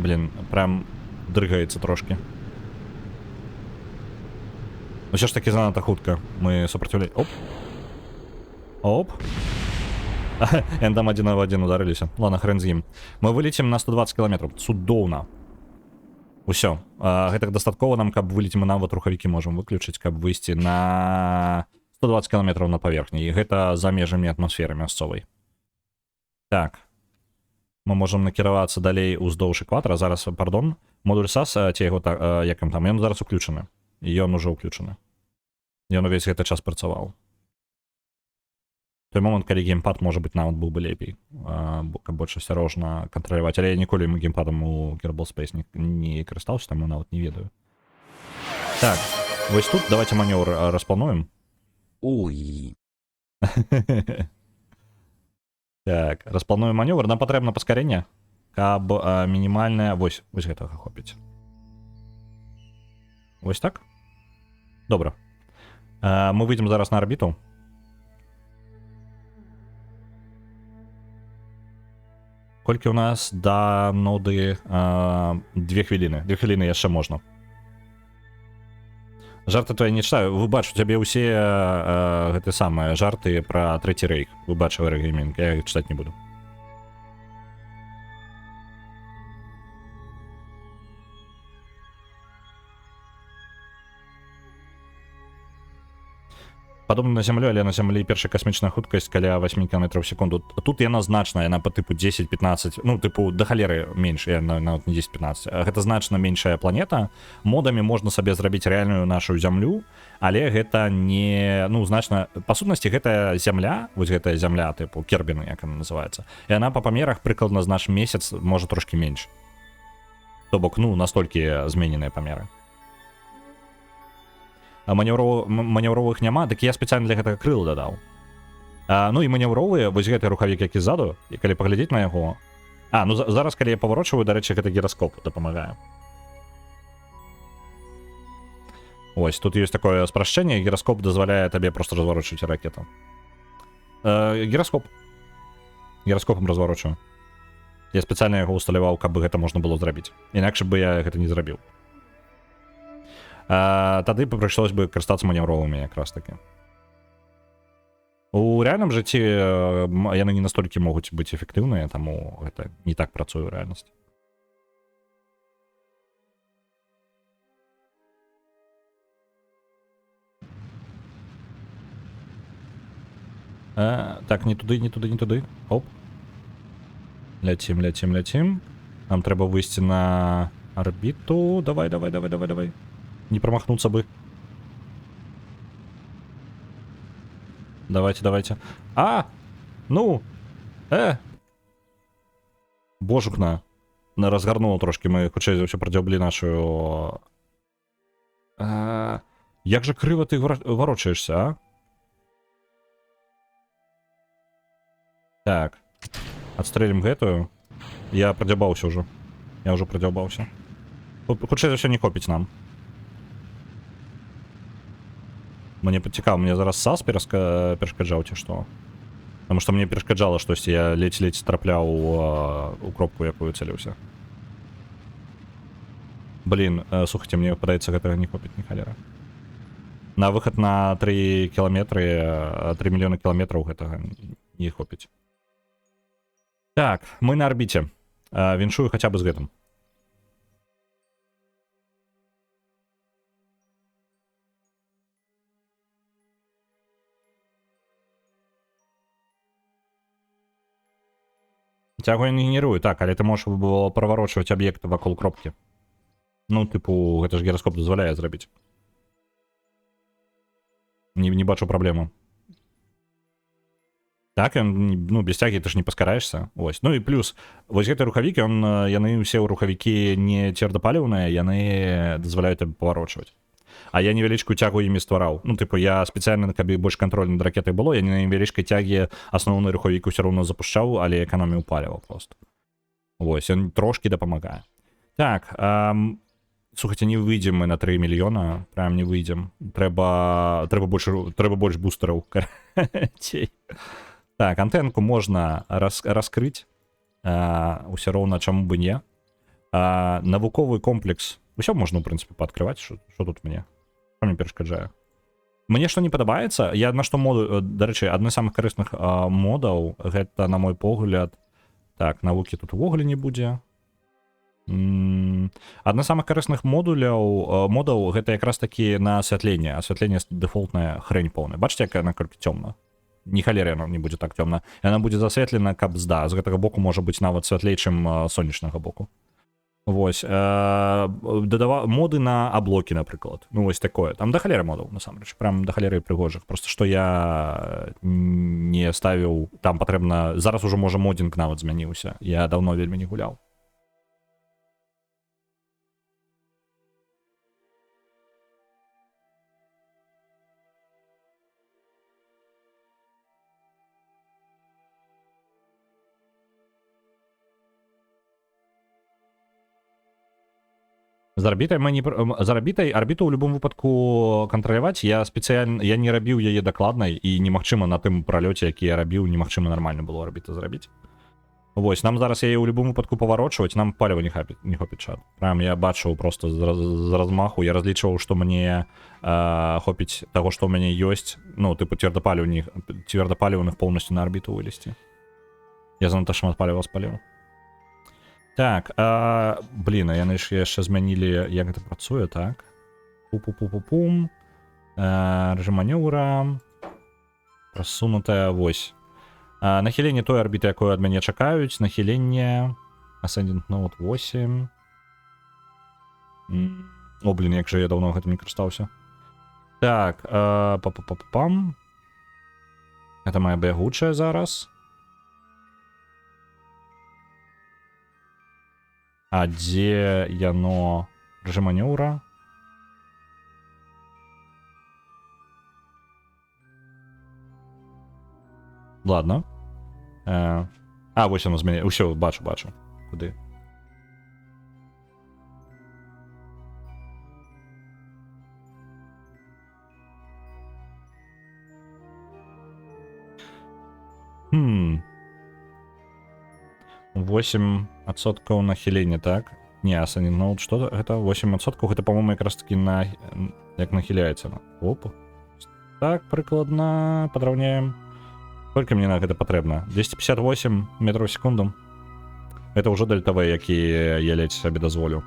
Блин, прям дрыгаецца трошки. Ну, все ж таки занадта хутка. Мы сопротивляем. Оп. Оп. Эндам 1 в 1 ударыліся. Ладно, хрен з ім. Мы вылетим на 120 километров. Цудоўна. Усё. Гэтых дастаткова нам, каб вылеці, мы нават рухавікі можам выключыць, каб выйсці на 120 километров на паверхні. І гэта за межамі атмасферы мясцовай. Так. Мы можам накіравацца далей уздоўж экватара. Зараз, пардон, модуль САС, ці яго, як там, ён зараз уключаны. Ён ужо уключаны. Ён увесь гэты час працаваў. Той момант, калі геймпад, можа быць, нават быў бы лепей. Каб больш асцярожна кантраляваць. Але я ніколі геймпадам у Kerbal Space не карыстаўся, таму нават не ведаю. Так, вось тут давайте маневр расплануем. Ой. Так, расплануем маневр. Нам патрэбна паскарэнне, каб мінімальная... Вось гэтага хопіць. Вось так? Добра. Мы выйдзем зараз на арбіту. Колькі у нас да ноды 2 хвіліны. 2 хвіліны яшчэ можна. Жарты твои не читаю. Вы бачу, у тебе усе гэты самыя жарты про Трэці рэйх. Вы бачу рэгеймінг, я іх чытаць не буду. Падобна на зямлю, але на зямлі першая касмічная хуткасць каля 8 км в секунду. Тут яна значная, яна по типу 10-15, ну типу да халеры менш, нават не 10-15. Гэта значна меншая планета. Модамі можна сабе зрабіць рэальную нашу зямлю, але гэта не, ну значна, па сутнасці гэтая зямля, вось гэтая зямля типу Кербіны, як она называецца. І яна па памерах прыкладна з наш месяц, можа трошки менш. То бок, ну настолькі змененыя памеры. Манеўровых няма, так я спецыяльна для гэтага крыл дадаў. Ну і манеўровыя, вось гэты рухавік, які ззаду, і калі паглядзець на яго... ну зараз, калі я паварочваю, дарэчы, гэта гіраскоп дапамагае. Ось, тут ёсць такое спрашчэнне, гіраскоп дазваляе табе проста разварочваць ракету. Гіраскоп. Гіраскопам разварочваю. Я спецыяльна яго усталяваў, каб гэта можна было зрабіць. Інакш бы я гэта не зрабіў. Тады прыйшлось бы карыстацца манеўровымі якраз такі. У рэальным жыцці яны не настолькі могуць быць эфектыўныя, таму гэта не так працуе ў рэальнасці. Так, не туды, не туды, не туды. Оп. Ляцім, ляцім, ляцім. Нам трэба выйсці на арбіту. Давай, давай, давай, давай, давай. Не промахнуться бы. Давайте, давайте. Ну! Божукна. Разгарнула трошки, мы хутчэй за ўсё прадзяблі нашу... Як же крыва ты варочаешься, а? Так. Отстрелим гэтую. Я прадзябаўся ўжо. Я ўжо прадзябаўся. Хутчэй за ўсё не копіць нам. Мне цікаво, мне зараз САС перашкаджаў ці што? Таму што мне перашкаджала штосьці, я ледзь-ледзь трапляў у кропку, якую цэліўся. Блін, слухайце, мне падаецца, гэтага не хопіць ні халера. На выхад на 3 кіламетры, 3 мільёны кіламетраў гэтага не хопіць. Так, мы на арбіце. Віншую хаця бы з гэтым. Цягу я не генерую, так, але ты можаш праварочваць аб'ект вакол кропкі. Ну, тыпу, гэта ж гіраскоп дазваляе зрабіць. Не бачу праблему. Так, ну, без цягі ты ж не паскараешься. Ось. Ну і плюс, вось гэты рухавік, яны ўсе рухавікі не цвердапаліўныя, яны дазваляюць табе паварочваць. А я невялічкую цягу імі ствараў. Ну, тыпу, я спецыяльна, каб больш кантроль над ракетай было, я на невялічкай цягі асноўны рухавік усё роўно запушчаў, але эканоміў паліва просто. Вось, ён трошкі дапамагае. Так, слухайце, не выйдзем мы на 3 мільёна, прям не выйдзем. Трэба больш бустараў. Так, антенку можна раскрыць. Усё роўна, чаму бы не. Навуковы комплекс. Усё можна, у прынцыпе, пааткрываць. Што тут мне? Што мне перашкаджае? Мне што не падабаецца, я на што моду, дарэчы, адны з самых карысных модаў, гэта, на мой погляд, так, навукі тут увогуле не будзе. Адна з самых карысных модаў, гэта якраз такі на асвятленне. Асвятленне дэфолтная хрень поўная. Бачыце, як яна колькі цёмна? Не халера яна не будзе так цёмна. Яна будзе засветлена, каб з гэтага боку можа быць нават святлей, чым сонечнага боку. Вось, моды на аблокі, напрыклад. Ну, вось такое. Там да халеры модаў, насамрэч. Прям да халеры прыгожых. Просто што я не ставіў, там патрэбна... Зараз ужо, можа, модінг нават змяніўся. Я даўно вельмі не гуляў. З арбітай арбіту ў любым выпадку кантраляваць. Я спецыяльна, я не рабіў яе дакладнай, і немагчыма на тым пралёце, які я рабіў, немагчыма нармальна было арбіту зрабіць. Вось, нам зараз яе ў любым выпадку паварочваць, нам паліва не хопіць чат. Прям я бачыў просто з размаху, я разлічваў, што мне хопіць таго, што ў мяне ёсць, ну, тыпу цвёрдапаліўных поўнасцю на арбіту вылезці. Я занадта шмат паліва спаліў. Так, блін, яны ж яшчэ змянілі, як гэта працуе, так? Пу-пу-пу-пу-пум. Рэжым манеўра. Прасунутая, вось. Нахіленне той арбіты, якую ад мяне чакаюць. Нахіленне... Ascendant Node 8. О, блін, як жа я даўно гэтым не карыстаўся. Так, па-па-па-пам. Гэта моя бягучая зараз. А дзе яно... Рэжым манеўра? Ладно. Вось оно змяняе. Усё, бачу. Куды? Хм. 8% нахілення, так? Не, Ascending Node, што гэта? 8%? Гэта, по-моему, якраз таки на... як нахіляецца. Оп. Так, прыкладна. Падраўняем. Колькі мне на гэта патрэбна? 258 метраў в секунду. Это ўжо дельтавыя, якія я ледзь сабе дазволю.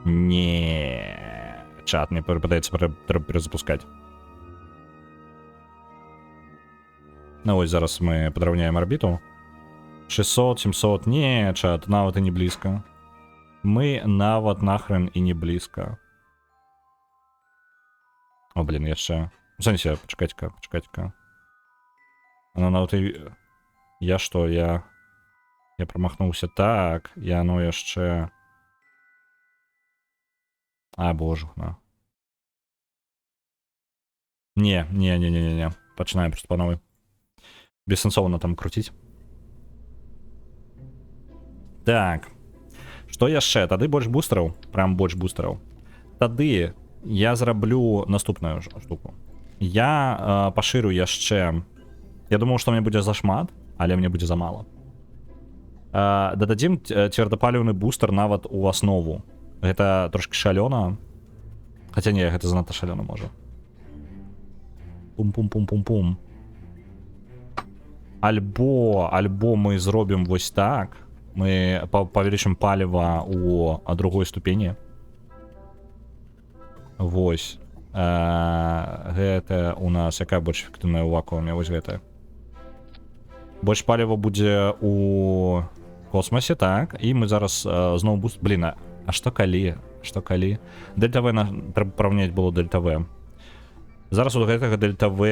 Не. Чат, мне падаецца, трэба перезапускаць. Ну вось зараз мы падраўняем арбіту. 600, 700, не, чат, нават і не блізка. Мы нават нахрен і не блізка. О, блін, яшчэ. В сэнсе, пачакайце-ка. Оно нават і... Я што, я прамахнуўся так, яно яшчэ... боже, на. Не. Пачынаем просто па новай. Бессэнсоўна там круціць. Так. Што яшчэ? Тады больш бустераў. Прям больш бустераў. Тады я зраблю наступную штуку. Я пашырю яшчэ... Я думаў, што мне будзе зашмат, але мне будзе замала. Дададзім цвёрдапаліўны бустер нават у аснову. Гэта трошки шалёна. Хаця не, гэта занадта шалёна можа. Пум-пум-пум-пум-пум. Альбо мы зробім вось так. Мы павялічым паліва у другой ступені. Вось. Гэта у нас якая больш эфектыўная ў вакууме, вось гэта. Больш паліва будзе у космосе, так, і мы зараз зноў буст... Блін, а што калі? Дельта-В трэба параўняць было Дельта-В. Зараз у гэтага Дельта-В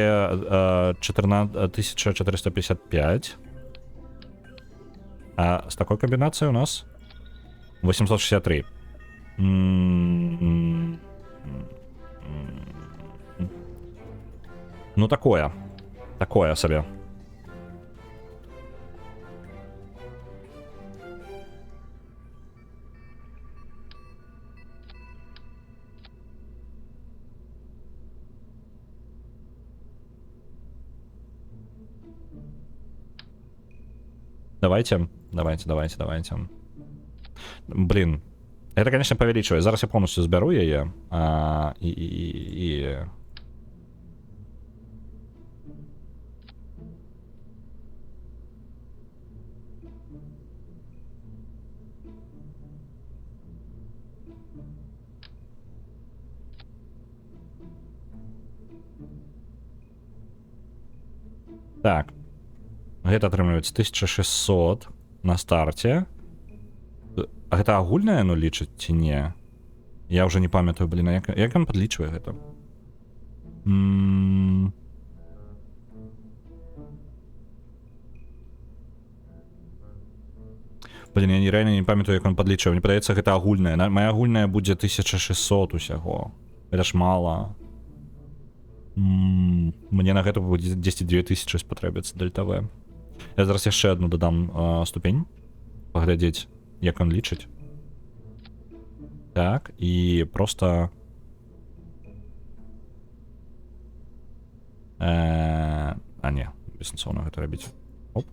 14455. А з такой камбінацыяй у нас 863. Ну такое сабе. Давайте. Блин. Это, конечно, повеличивает. Зараз я полностью сберу ее. Так. Гэта атрымліваецца 1600 на старте. А гэта агульнае, ну, лічыць ці не? Я уже не памятаю, блин, як ён падлічвае гэта? Блин, я реально не памятаю, як ён падлічвае. Мне падаецца, гэта агульнае. Моя агульная будзе 1600 усяго. Гэта ж мала. Мне на гэта будзе 10-2000 спатрэбіцца Дельта-В. Я зараз яшчэ одну дадам ступень. Паглядзець, як ён лічыць. Так, і просто... не, бессэнсоўна гэта рабіць. Оп.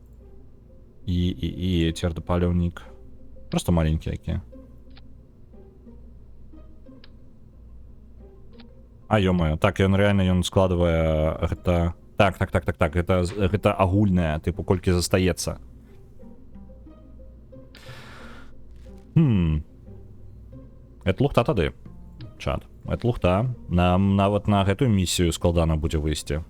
І цвердапаліўнік. Просто маленькія якія. А ё-моё, так ён рэальна ён складвае гэта. Так, гэта агульнае, тыпу, колькі застаецца. Это лухта тады, чат. Это лухта. Нам нават на гэтую місію складана будзе выйсці.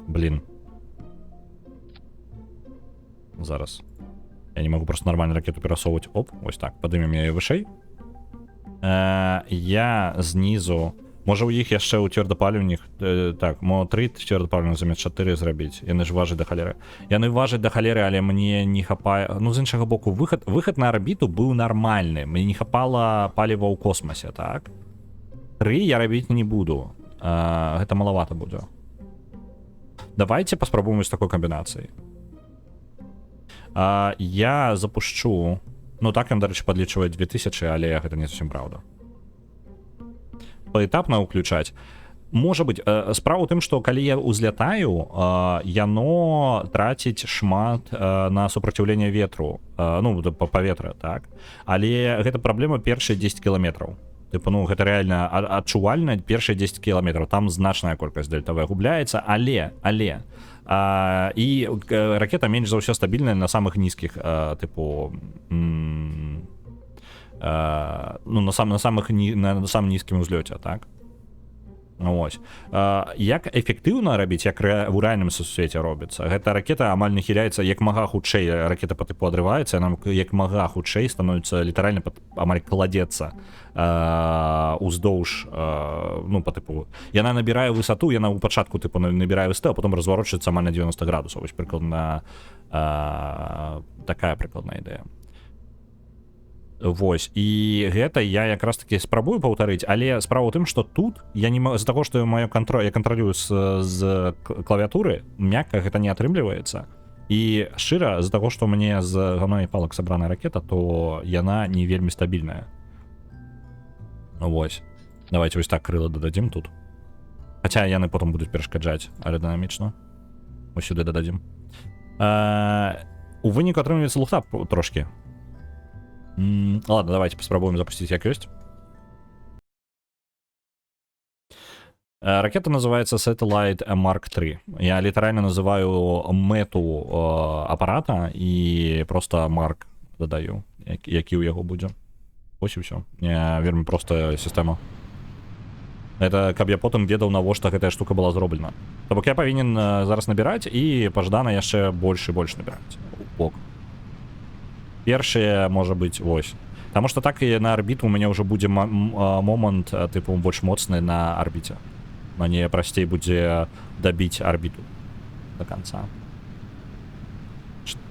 Блин. Зараз. Я не могу просто нормально ракету перасовывать. Оп, ось так. Падымем яе вышэй. Я знизу. Можа у іх яшчэ ў цвердапаліўніх. Так, мо 3 цвердапаліўных замест 4 зрабіць. Яны ж важаць да халеры. Яны важаць да халеры, але мне не хапае. Ну, з іншага боку, выхад на арбіту быў нармальны. Мне не хапала паліва ў космосе, так? 3 я рабіць не буду. Гэта малавата будзе. Давайте паспрабуем з такой камбінацыяй. Я запушчу. Ну так, ён, дарэчы, падлічвае 2000, але гэта не зусім праўда. Паэтапна ўключаць. Можа быць, справа ў тым, што калі я ўзлятаю, яно траціць шмат на супраціўленне ветру, ну, па паветра, так? Але гэта праблема першыя 10 кіламетраў. Тыпу, ну, гэта рэальна адчувальна першыя 10 кіламетраў. Там значная колькасць дельтавая губляецца, але і ракета менш за ўсё стабільная на самых нізкіх, тыпу, ну, на самым нізкім узлёце, так? Ось. Як эфектыўна рабіць, як у рэальным сусвеце робіцца? Гэта ракета амаль нахіляецца, як мага хутчэй, ракета па тыпу адрываецца, яна як мага хутчэй становіцца літаральна амаль кладзецца уздоўж, ну, па тыпу. Яна набірае высоту, яна ў пачатку тыпу набірае высоту, а потом разварочваецца амаль на 90 градусаў. Вось прыкладна такая прыкладная ідэя. Вось, і гэта я якраз таки спрабую паўтарыць, але справа ў тым, што тут я не з-за таго, што я кантролюю з клавіатуры, мякка гэта не атрымліваецца. І шчыра, з-за таго, што мне з ганой палак сабраная ракета, то яна не вельмі стабільная. Вось. Давайте вось так крыла дададзім тут. Хаця яны потым будуць перашкаджаць аэрадынамічна. Вось сюды дададзім. У выніку атрымліваецца лухта трошки. Ладно, давайте попробуем запустить як ёсць. Ракета называется Satellite Mark III. Я литерально называю мету аппарата и просто Mark додаю, які у яго будзе. Ось і все. Не, вельмі простая система. Это каб я потым ведаў, навошта гэтая штука была зроблена. То бок я павінен зараз набіраць і паждана яшчэ больш і больш набіраць. Бок. Першае можа быць вось. Таму што так і на арбіту у мяне ўжо будзе момант тыпу больш моцны на арбіце. Мне прасцей будзе дабіць арбіту до конца.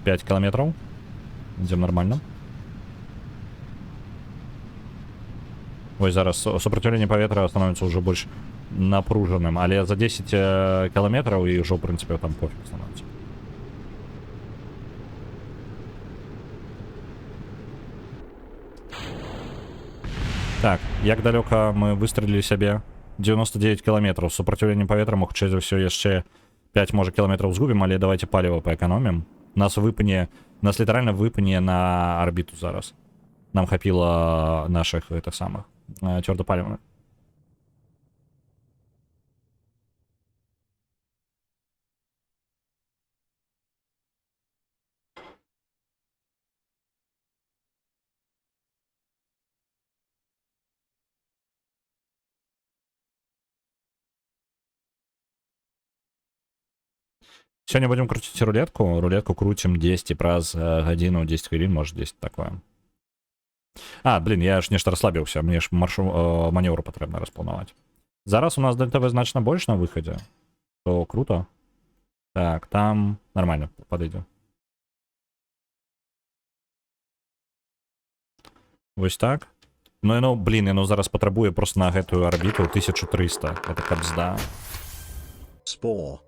5 кіламетраў. Ідзем нормально. Вось зараз супраціўленне паветра становіцца ўжо больш напружаным, але за 10 кіламетраў і ўжо, в прынцыпе, там пофіг становіцца. Так, як далёка мы выстрелілі сябе? 99 кіламетраў. Супраціўленне паветра мог хутчэй за ўсё яшчэ 5, можа, кіламетраў згубім, але давайте паліва паэканомім. Нас літаральна выпне на арбіту зараз. Нам хапіла наших гэтых самых цвёрдапаліўных. Сёння будем круціць рулетку. Рулетку крутим 10 праз гадзіну, 10 хвілін, может 10 такое. А, блин, я ж нешта расслабіўся. Мне ж маневр патрэбна распланаваць. Зараз у нас ДТВ значна больш на выхадзе. То круто. Так, там нормально падыдзе. Вось так. Ну, яно, блин, яно зараз патрабуе просто на гэтую арбіту 1300. Это кабзда. Спор.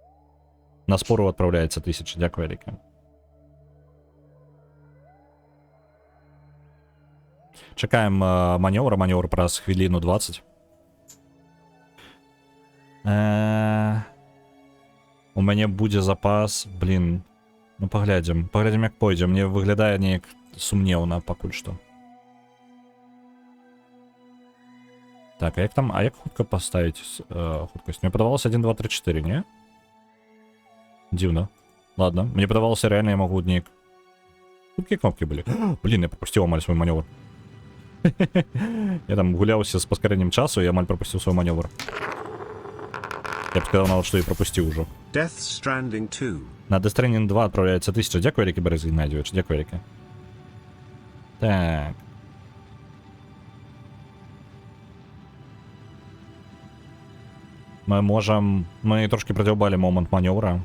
На спору отправляется 1000, дякую вяліке. Чекаем маневр праз хвіліну 20. У мяне будзе запас, блін. Ну паглядзім, як пойдзе. Мне выглядае неяк сумнеўна пакуль што. Так, а як хутка паставіць хуткасць? Мне падавалася 1, 2, 3, 4, не? Дзіўна. Ладно, мне падавалася реально я магу неяк... Хуткія кнопкі былі. Блін, я пропусціў амаль свой манёвр. Я там гуляўся з паскарэннем часу, і амаль пропусціў свой манёвр. Я б сказаў нават, што і пропусціў ужо. Death Stranding 2. На Death Stranding 2 адправляецца 1000. Дзякуй, вялікі, Борис Геннадьевич. Дзякуй, вялікі. Так. Мы можам... Мы трошки прадзяўбалі момант манёвра.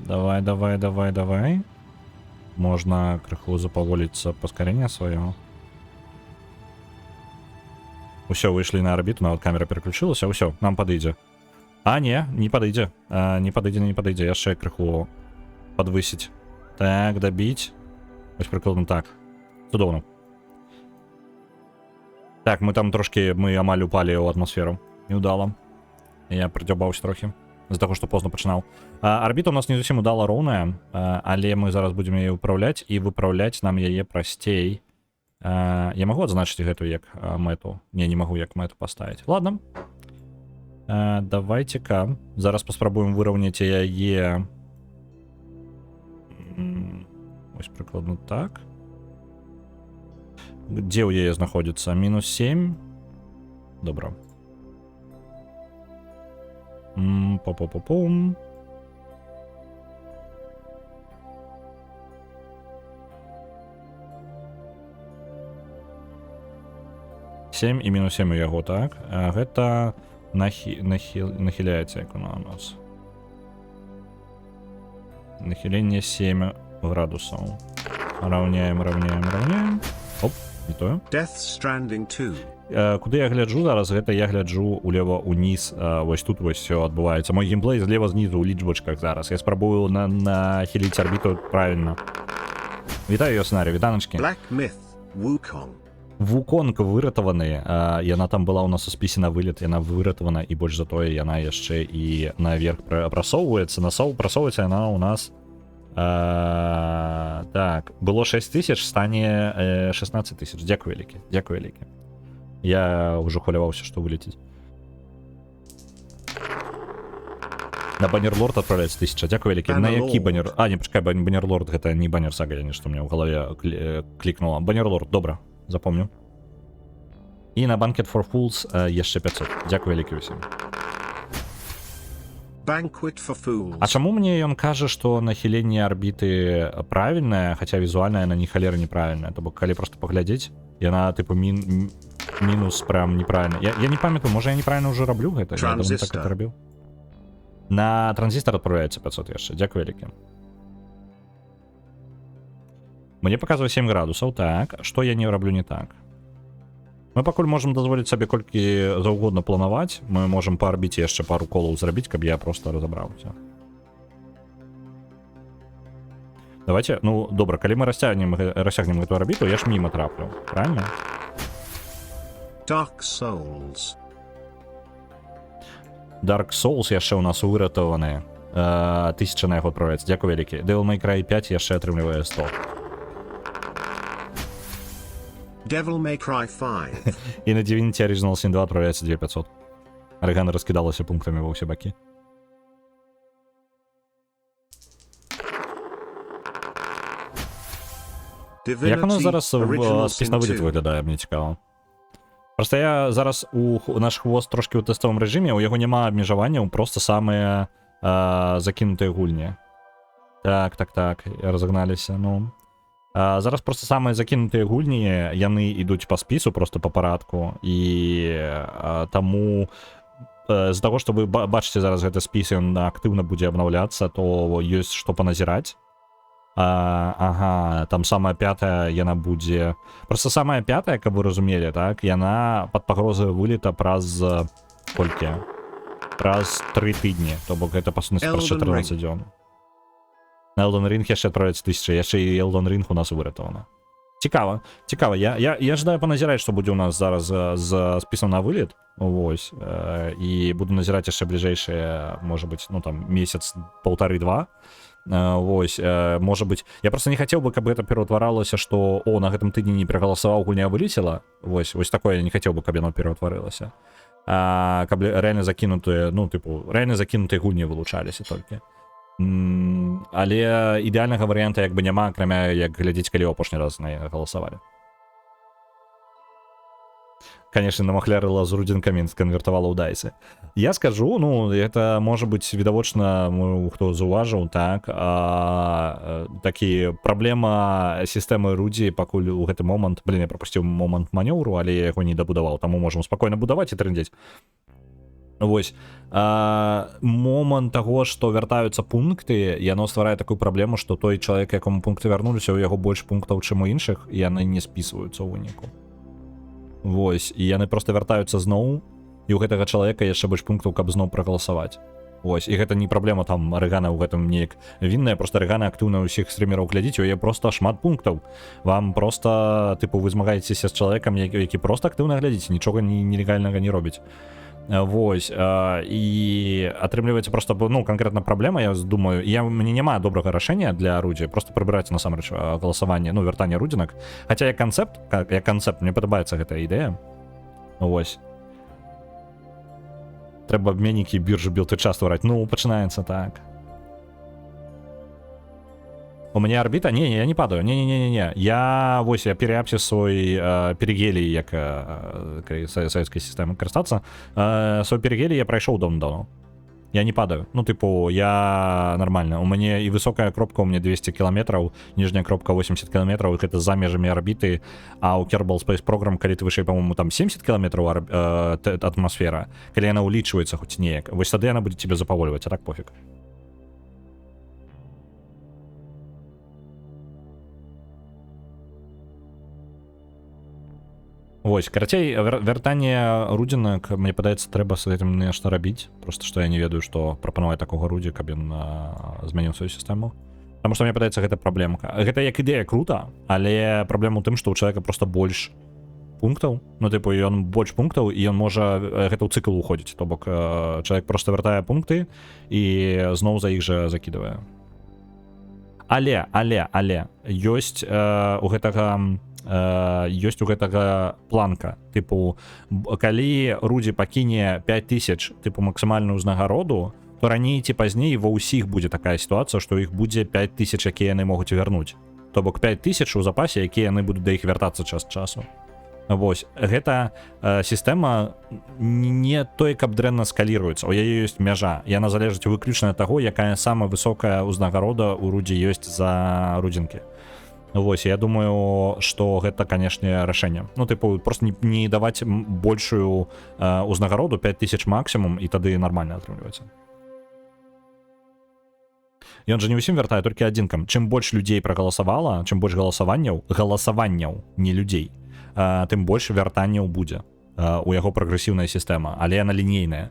Давай. Можна крыху запаволіцца паскарэнне сваё. Усё, выйшлі на арбіту, нават камера переключылася, ўсё, нам падыдзе. А, не падыдзе. Не падыдзе, яшчэ крыху падвысіць. Так, дабіць. Вось прыкладна так. Цудоўна. Так, мы там трошки, мы амаль упалі ў атмасферу. Неудала. Я прыдзябаўся трохі. З-за таго, што позна пачынаў. Арбіта у нас не зусім удала роўная, але мы зараз будзем яе ўпраўляць, і выпраўляць нам яе прасцей. Я магу адзначыць гэту як мэту? Не магу як мэту паставіць. Ладно. Давайце-ка. Зараз паспрабуем выраўняць яе... Ось прыкладна так. Дзе ў яе знаходзіцца? Мінус 7. Добра. Пу-пу-пу-пум. Сем і мінус 7 у яго, так? Гэта нахіляецца, як вона у нас. Нахіленне 7 градусаў. Раўняем. Оп, не тое. Death Stranding 2. Куды я гляджу зараз, гэта я гляджу улева уніз, вось тут вось все адбываецца. Мой геймплей злева знізу ў лічбачках зараз. Я спрабую нахіліць арбіту правільна. Вітаю, Йосынарі, вітаначкі. Black Myth Wukong. Вуконг выратаваны, яна там была ў нас у спісе на вылет, яна выратавана, і больш за тое яна яшчэ і наверх прасоўваецца. Прасоўваецца яна ў нас... Так, было 6000, стане 16000. Дзякуй вялікі, дзякуй вялікі. Я ўжо хваляваўся, што вылеціць. На Баннерлорд адправляецца 1000. Дзякуй вялікі. На які баннер... не, пачакай, Баннерлорд, гэта не баннер сага, нешта у меня ў галаве клікнула. Баннерлорд, добра, запомню. І на Banquet for Fools яшчэ 500. Дзякуй вялікі ўсім. Banquet for Fools. А чаму мне ён кажа, што нахіленне арбіты правільнае, хаця візуальна яна ні халеры неправільная. То бок, калі проста паглядзець, яна тыпу мінус прям неправільна. Я не памятаю, можа я неправільна ўжо раблю гэта? Я давно так это рабіў. На транзістор адправляецца 500 яшчэ. Дзякуй вялікі. Мне паказвае 7 градусаў, так. Што я не раблю не так? Мы пакуль можам дазволіць сабе колькі заўгодна планаваць. Мы можам па арбіце яшчэ пару колаў зрабіць, каб я проста разабраўся. Давайте, ну, добра, калі мы расцягнем гэту арбіту, я ж міма траплю, правильно? Dark Souls. Dark Souls яшчэ ў нас выратаваны. 1000 на яго адправляецца. Дзякуй вялікі. Devil May Cry 5 яшчэ атрымлівае 100. Devil May Cry 5. І на Divinity Original Sin 2 адправляецца 2500. Аргана раскідалася пунктамі ва ўсе бакі. Як воно зараз спіс на вылет выглядае, мне цікаво. Просто я зараз у наш хвост трошки ў тэставым рэжыме, у яго няма абмежаванняў, просто самыя закінутыя гульні. Так, разогналіся, ну. Зараз просто самыя закінутыя гульні, яны ідуць па спісу, просто па парадку, і таму з-за таго, што вы бачыце зараз гэты спіс, ён актыўна будзе абнаўляцца, то ёсць што паназіраць. Ага, там самая пятая, яна будзе... Просто самая пятая, каб вы разумелі, так, яна пад пагрозай вылета праз... Колькі? Праз 3 тыдні, то бок гэта па сутнасці праз 14 дзён. На Elden Ring яшчэ адправляць 1000, яшчэ і Elden Ring у нас выратавана. Цікава. Я жадаю паназіраць, што будзе у нас зараз з спісам на вылет. Вось. І буду назіраць яшчэ бліжэйшыя, можа быць, ну там месяц, паўтары-два. Вось, можа быць. Я просто не хацеў бы, каб гэта пераўтваралася, што на гэтым тыдні не перагаласаваў, гульня вылецела. Вось такое я не хацеў бы, каб яно пераўтварылася. Каб рэальна закінутыя, ну, тыпу, рэальна закінутыя гульні вылучаліся толькі. Але ідэальнага варыянта як бы няма, акрамя як глядзець, калі апошні раз на галасавалі. Конечно, намахлярыла з рудзінкамі, сканвертавала ў дайсы. Я скажу, ну, это можа быць відавочна, хто заўважыў, так, такі праблема сістэмы рудзі пакуль у гэты момант, я прапусціў момант манёўру, але я яго не дабудаваў, таму можам спакойна будаваць і трындзець. Вось, момант таго, што вяртаюцца пункты, яно стварае такую праблему, што той чалавек, якому пункты вярнуліся, у яго больш пунктаў, чым у іншых, і яны не спісваюцца ў выніку. Вось, і яны проста вяртаюцца зноў, і ў гэтага чалавека яшчэ больш пунктаў, каб зноў прагаласаваць. Вось, і гэта не праблема там Арыгана ў гэтым неяк вінная, проста Арыгана актыўна ўсіх стрімераў глядзіць, у яе проста шмат пунктаў. Вам проста, тыпу, вы змагаецеся з чалавекам, які проста актыўна глядзіць, нічога нелегальнага не робіць. Вось, і атрымліваецца просто, ну, канкрэтна праблема, я думаю, мне няма добрага рашэння для рудзі, просто прыбіраць насамрэч галасаванне, ну, вяртанне рудзінак. Хаця як канцэпт, мне падабаецца гэтая ідэя. Вось. Трэба абменнікі біржу білты час ствараць. Ну, пачынаецца так. У мяне арбіта? Не, я не падаю. Не. Я переапсе свой перегелій, як савецкай сістэмы карыстацца. Свой перегелій я прайшоў давно. Я не падаю. Ну, тыпу, я нормально. У мяне і высокая кропка, у мяне 200 кілометраў, ніжняя кропка 80 кілометраў, і гэта за межамі арбіты, а ў Kerbal Space Program, калі ты вышэй, па-моему, там 70 кілометраў атмасфера, калі яна ўлічваецца хоць неяк, вось тады яна будзе тебе запавольваць, а так пофіг. Вось, карацей, вяртанне рудзінак, мне падаецца, трэба з гэтым нешта рабіць, просто што я не ведаю, што прапанаваць такога рудзі, каб ён змяніў сваю сістэму. Таму што мне падаецца, гэта праблемка. Гэта як ідэя крута, але праблема ў тым, што ў чалавека проста больш пунктаў, ну, тыпу, ён больш пунктаў, і ён можа гэта ў цыкл уходзіць, то бок чалавек проста вяртае пункты і зноў за іх жа закідвае. Але ёсць у гэтага планка, тыпу, калі рудзі пакіне 5000, тыпу, максімальную ўзнагароду, то раней ці пазней ва ўсіх будзе такая сітуацыя, што іх будзе 5000, якія яны могуць вярнуць. То бок 5000 у запасе, якія яны будуць да іх вяртацца час часу. Вось, гэта сістэма не той, каб дрэнна скаліруецца, у яе ёсць мяжа. Яна залежыць выключна ад таго, якая самая высокая ўзнагарода ў рудзі ёсць за рудзінкі. Вось, я думаю, што гэта, канешне, рашэнне. Ну, тыпу, просто не даваць большую ўзнагароду, 5000 максімум, і тады нармальна атрымліваецца. Ён жа не ўсім вяртае, толькі адзінкам. Чым больш людзей прагаласавала, чым больш галасаванняў, не людзей, тым больш вяртанняў будзе. У яго прагрэсіўная сістэма, але яна лінейная.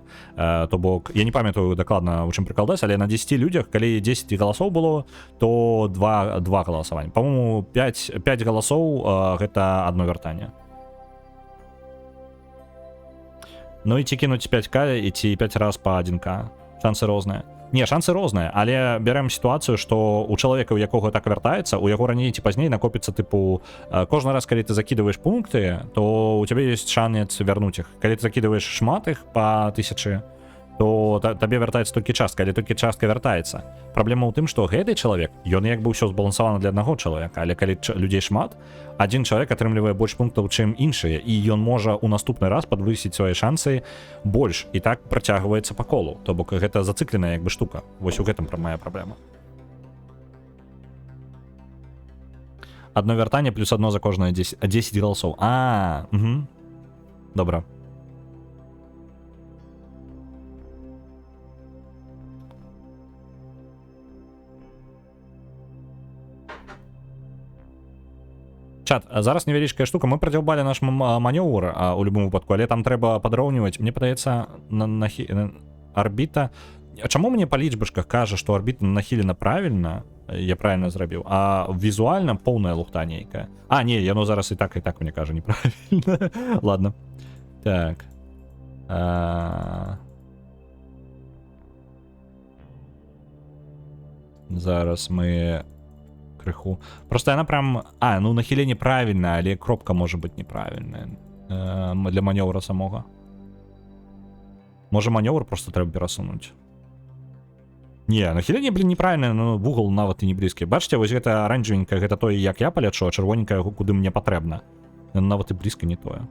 То бок, я не памятаю дакладна, у чым прыкладаць, але на 10 людзях, калі 10 галасоў было, то 2 галасавання. Па-моему, 5 галасоў гэта одно вяртанне. Ну і ці кінуць 5к, і ці 5 раз па 1к. Шансы розныя. Не, шансы розныя, але бярем сітуацыю, што у чалавека, у якога так вяртаецца, у яго раней ці пазней накопіцца, тыпу, кожны раз, калі ты закідываеш пункты, то у цябе ёсць шанец вярнуць іх. Калі ты закідываеш шмат іх па 1000, то табе вяртаецца толькі частка, але толькі частка вяртаецца. Праблема ў тым, што гэты чалавек, ён як бы ўсё збалансавана для аднаго чалавека, але калі людзей шмат, адзін чалавек атрымлівае больш пунктаў, чым іншыя, і ён можа ў наступны раз падвысіць свае шансы больш, і так працягваецца па колу. То бок гэта зацыкленая як бы штука. Вось у гэтым мая праблема. Одно вяртанне плюс одно за кожнае 10 галасоў. Добра. Чат, зараз невялічкая штука, мы прадзяўбалі наш манёўр у любым выпадку, але там трэба падроўніваць, мне падаецца, арбіта А чаму мне па лічбачках кажа, што арбіта нахілена правільна, я правильно зрабіў, а візуальна поўная лухта нейкая. А, не, яно зараз і так мне кажа неправільна. Ладно. Так. Зараз мы крыху. Просто яна прям... А, ну нахіленне правільна, але кропка можа быць неправільная. Для манёвра самога. Можа манёвр просто трэба перасунуць. Не, нахіленне, блин, неправільнае, но вугал нават і не блізкі. Бачыце, вось гэта аранжевенькае, гэта тое, як я палячу, а чырвоненькае, куды мне патрэбна. Яно нават і блізка не тое.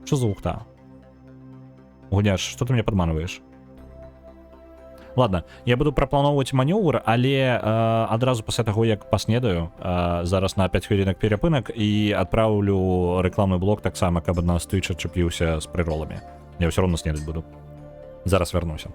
Што за лухта? Гуняш, што ты мне падманваеш? Ладно, я буду прапланоўваць манёвр, але адразу пасля таго, як паснедаю, зараз на 5 хвілінак перапынак і адпраўлю рэкламны блок таксама, каб на стыч адчапіўся з прыроламі. Я ўсё роўно снедаць буду. Зараз вярнуся.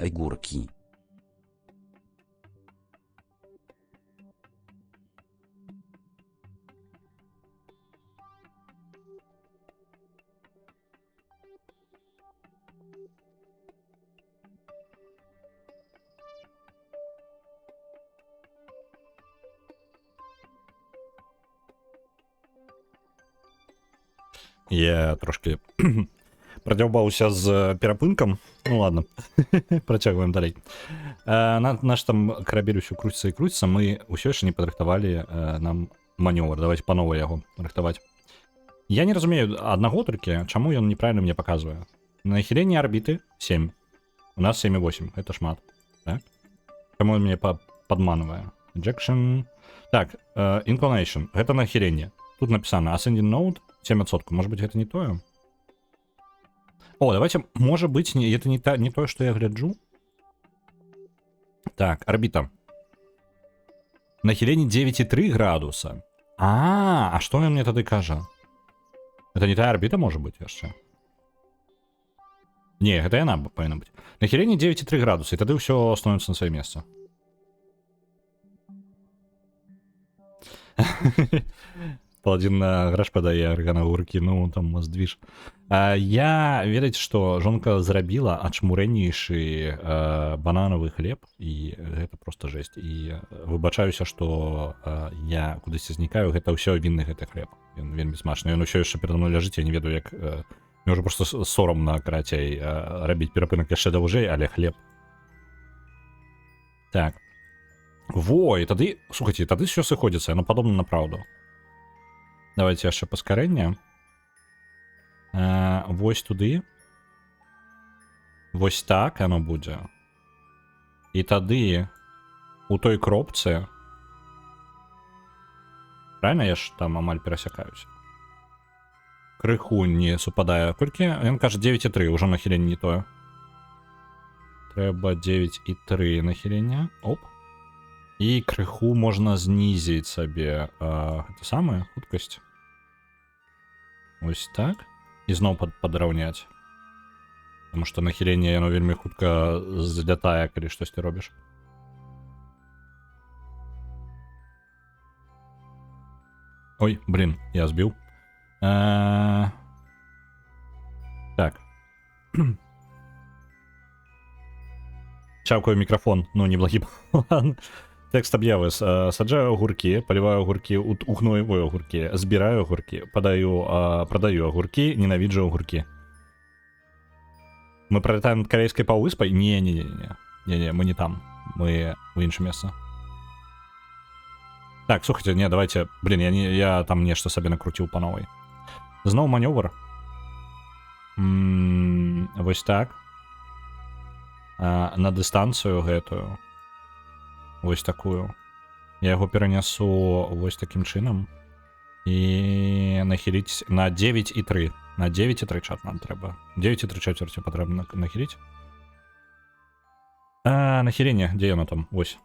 Огурки. Я трошки продзяўбаўся з перапынкам. Ну ладно, працягваем далей. Наш там карабель усё круціцца і круціцца, мы ўсё яшчэ не падрыхтавалі нам манёвр. Давайте па новой яго рыхтаваць. Я не разумею аднаго толькі, чаму ён неправільна мне паказвае. Нахіленне арбіты 7. У нас 7,8. Это шмат. Так? Чаму ён мне падманвае? Ejection. Так, inclination. Гэта нахіленне. Тут написано ascending node 7%. Может быть, гэта не тое? О, давайте, может быть, это не то, что я гляджу. Так, орбита. Нахиление 9,3 градуса. А что он мне тогда кажа? Это не та орбита, может быть, яшчэ? Не, это яна повинна быть. Нахиление 9,3 градуса, и тогда все становится на свое место. Паладин на граш падае арганагуркі, ну там здвиж. Я ведаеце, што жонка зрабіла ачмурэннейшы бананавы хлеб, і гэта просто жесть. І выбачаюся, што я кудысьці знікаю, гэта ўсё вінны гэты хлеб. Ён вельмі смачны, ён усё яшчэ перада мной ляжыць, я не ведаю, як мне ўжо просто сорамна, карацей, рабіць перапынак яшчэ даўжэй, але хлеб. Так. Во, і тады, слухайце, тады ўсё сыходзіцца, яно падобна на праўду. Давайте яшчэ паскарэнне. Вось туды. Вось так оно будзе. І тады у той кропцы. Правильно, я ж там амаль перасякаюся. Крыху не супадае. Колькі? Ён кажа 9,3, ўжо нахіленне не тое. Трэба 9,3 нахілення. Оп. І крыху можна знізіць сабе гэта самае, хуткасць. Ось так. І зноў падраўняць. Таму што нахіленне яно вельмі хутка злятае, калі штось ты робіш. Ой, блин, я збіў. Так. Чаўкаю мікрафон, ну неблагі план. Текст объявы. Саджаю огурки, поливаю огурки, ухною огурки, сбираю огурки, продаю огурки, ненавиджу огурки. Мы пролетаем над корейской полуыспой? Не-не-не, мы не там. Мы в іншое место. Так, слухайте, не, давайте, блин, я там нечто себе накрутил по новой. Знову маневр. Вось так. На дистанцию гэтую. Вось такую. Я яго перанясу вось таким чынам. І нахіліць на 9,3. На 9,3 чат нам трэба. 9,3 чвэрці патрэбна нахіліць. Нахіленне, дзе яно там? Вось.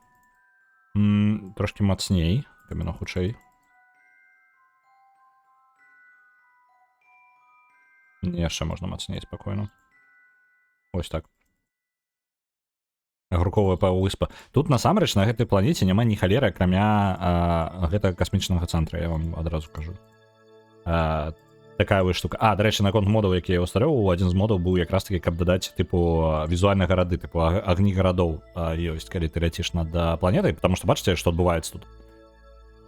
Трошки мацней. Камена хутчэй. Не, яшчэ можна мацней спакойна. Вось так. Агурковая паўвыспа. Тут насамрэч на гэтай планеце няма ні халеры, акрамя гэтага касмічнага цэнтра, я вам адразу кажу. Такая вось штука. До рэчы, наконт модаў, які я ўсталёўваў, адзін з модаў быў якраз такі, каб дадаць тыпу візуальныя гарады, тыпу агні гарадоў ёсць, калі ты ляціш над планетай, потому што бачыце, што адбываецца тут.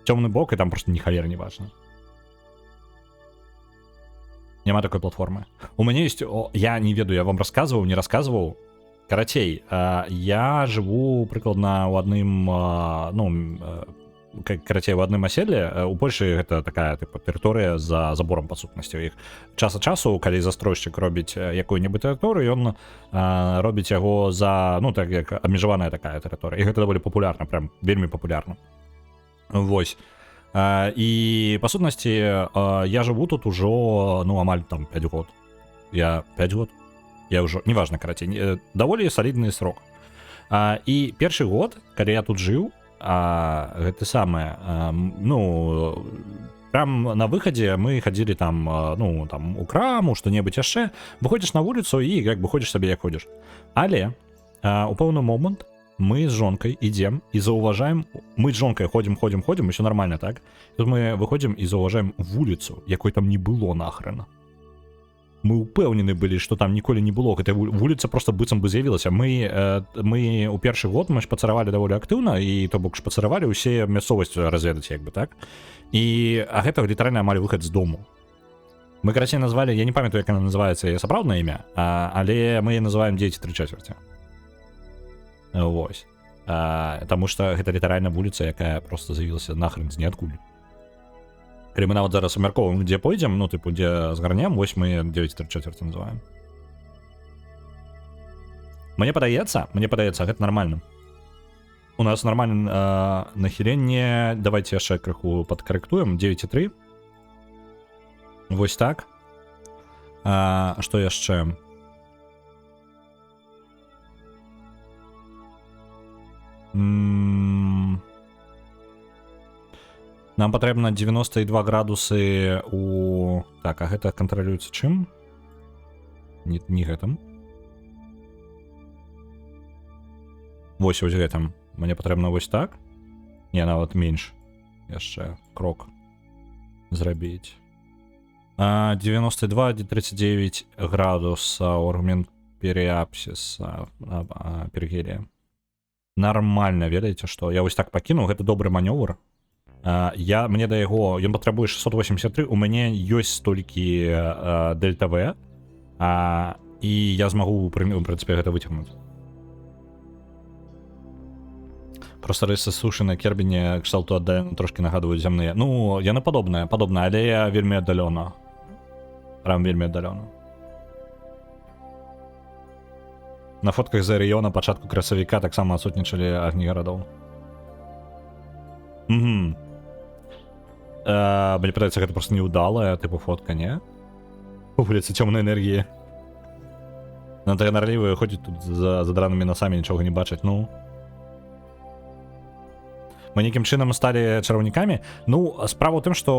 Цёмны бок, і там просто ні халеры не бачна. Няма такой платформы. У мяне ёсць, я не ведаю, я вам рассказываў, не рассказываў. Карацей, я жыву прыкладна ў адным, карацей, у адным аселле. У Польшы гэта такая тыпу тэрыторыя за заборам, па сутнасці. Іх час ад часу, калі застройшчык робіць якую-небудзь тэрыторыю, ён робіць яго за, ну, так як абмежаваная такая тэрыторыя. І гэта даволі папулярна, прям вельмі папулярна. Вось. І па сутнасці я жыву тут ужо, ну, амаль там 5 год. 5 год? Я ўжо, неважна, карацей, даволі салідны срок. І першы год, калі я тут жыў, гэта самае, ну, прям на выхадзе мы хадзілі там, ну, там, у краму, што-небудзь яшчэ, выходзіш на вуліцу і як бы ходзіш сабе, як ходзіш. Але у пэўны момант мы з жонкай ідзем і заўважаем, мы з жонкай ходзім, усё нормально, так? Тут мы выходзім і заўважаем вуліцу, якой там не было нахрен. Мы ўпэўнены былі, што там ніколі не было, гэта вуліца просто быццам бы з'явілася. Мы у першы год мы шпацаравалі даволі актыўна, і то бок шпацаравалі ўсе мясцовасць разведаць, як бы, так? А гэта літаральна амаль выхад з дому. Мы, карацей, назвалі, я не памятаю, як яна называецца, яе сапраўднае імя, але мы яе называем 9,3. Вось. Таму што гэта літаральна вуліца, якая просто з'явілася нахрен з ніадкуль. Калі мы нават зараз абмяркоўваем, дзе пойдзем, ну, тыпу, дзе згарнем, вось мы 9,3 называем. Мне падаецца, гэта нормально. У нас нормальное нахіленне, давайте яшчэ крыху падкарэктуем, 9,3. Вось так. Што яшчэ? Нам патрэбна 92 градусы у... Так, а гэта кантралюецца чым? Не гэтым. Вось гэтым. Мне патрэбна вось так. Не, нават менш. Яшчэ крок зрабіць. 92, 39 градуса аргумент перыапсіса пергелія. Нормально, ведаеце, што я вось так пакінуў, гэта добры манёвр. Мне да яго, ён патрабуе 683, у мяне ёсць столькі Дельта В, і я змагу, у прынцыпе, гэта выцягнуць. Просто рысы сушы на Кербіне кшталту трошки нагадваюць зямныя. Ну, яны падобныя, але вельмі аддалёна. Прям вельмі аддалёна. На фотках з Арыёна пачатку красавіка таксама адсутнічалі агні гарадоў. Мне падаецца, гэта просто неудалая тыпу фотка, не? Вуліцы цёмнай энергіі. Натаганарлівыя ходзяць тут за задранымі насамі, нічога не бачаць, ну. Мы нейкім чынам сталі чараўнікамі. Ну, справа ў тым, што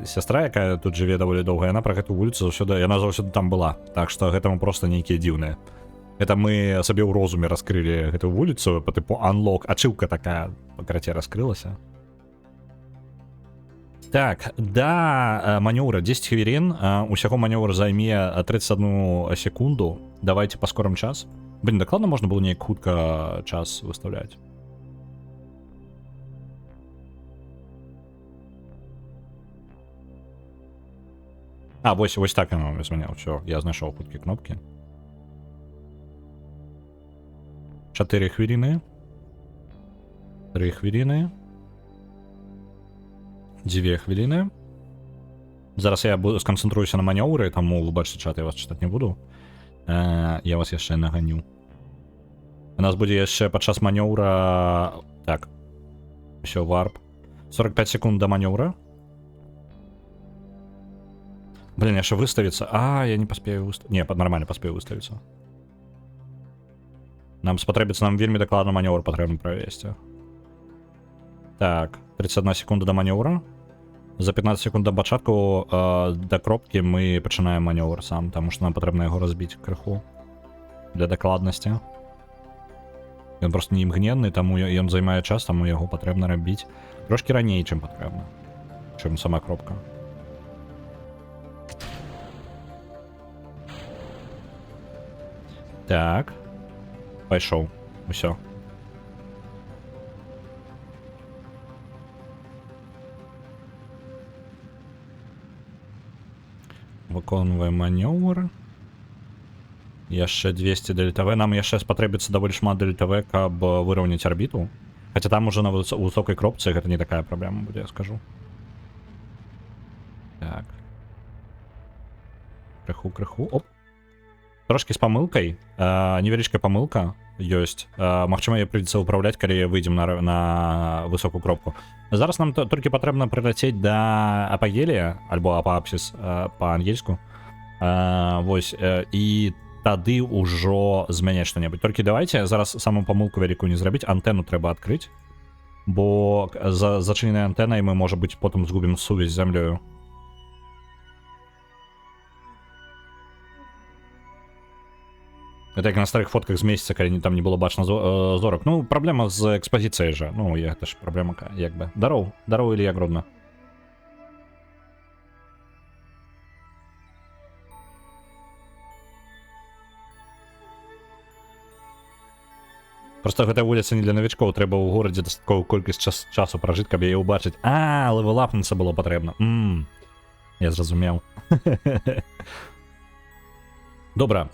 сястра, якая тут жыве даволі доўга, яна пра гэту вуліцу яна заўсёды там была. Так што гэта мы проста нейкія дзіўныя. Это мы сабе ў розуме раскрылі гэту вуліцу по тыпу unlock, ачыўка такая па краце раскрылася. Так, да манёўра 10 хвілін, усяго манёвр займе 31 секунду. Давайте паскорым час. Блин, дакладна можна было неяк хутка час выставляць. Вось так яно змяняў, усё, я знайшоў хуткія кнопкі. 4 хвіліны. 3 хвіліны. 2 хвіліны. Зараз я сканцэнтруюся на манёўры, таму вы бачыце чат, я вас чытаць не буду. Я вас яшчэ наганю. У нас будзе яшчэ падчас манёўра... Так. Усё, варп. 45 секунд да манёўра. Блин, яшчэ выставіцца. Я не паспею выставіцца. Не, нормально паспею выставіцца. Нам спатрэбіцца, нам вельмі дакладна манёвр патрэбна правесці. Так, 31 секунда да манёвра. За 15 секунд да пачатку да кропкі мы пачынаем манёвр сам, таму што нам патрэбна яго разбіць крыху. Для дакладнасці. Ён просто не імгненны, таму ён займае час, таму яго патрэбна рабіць трошкі раней, чым патрэбна. чим сама кропка. Так. Пайшов. Усё. Выконваем манёвр. Яшчэ 200 до ЛТВ. Нам яшчэ спатрэбіцца даволі шмат до ЛТВ, каб выраўняць арбіту. Хаця там уже на высокай кропцы гэта не такая праблема будзе, я скажу. Так. Крыху. Оп. Трошки з памылкай. Невялічкая памылка ёсць. Магчыма, яе прыйдзецца ўпраўляць, калі выйдзем на высокую кропку. Зараз нам толькі патрэбна прыляцець да апагелія, альбо апапсіс па-ангельску. Вось. І тады ўжо змяняць што-небудзь. Толькі давайте зараз саму памылку вялікую не зрабіць. Антэну трэба адкрыць. Бо за зачыненай антэнай мы, можа быць, потым згубім сувязь з зямлёю. Это як на старых фотках з месяца, калі там не было бачна зорак. Ну, праблема з экспазіцыяй жа. Ну, гэта ж праблема, як бы. Дароў, Ілля Гродна. Просто гэта вуліца не для навічкоў, трэба ў горадзе дастатковую колькасць часу пражыць, каб яе ўбачыць. Левелапнуцца было патрэбна. Я зразумеў. Добра,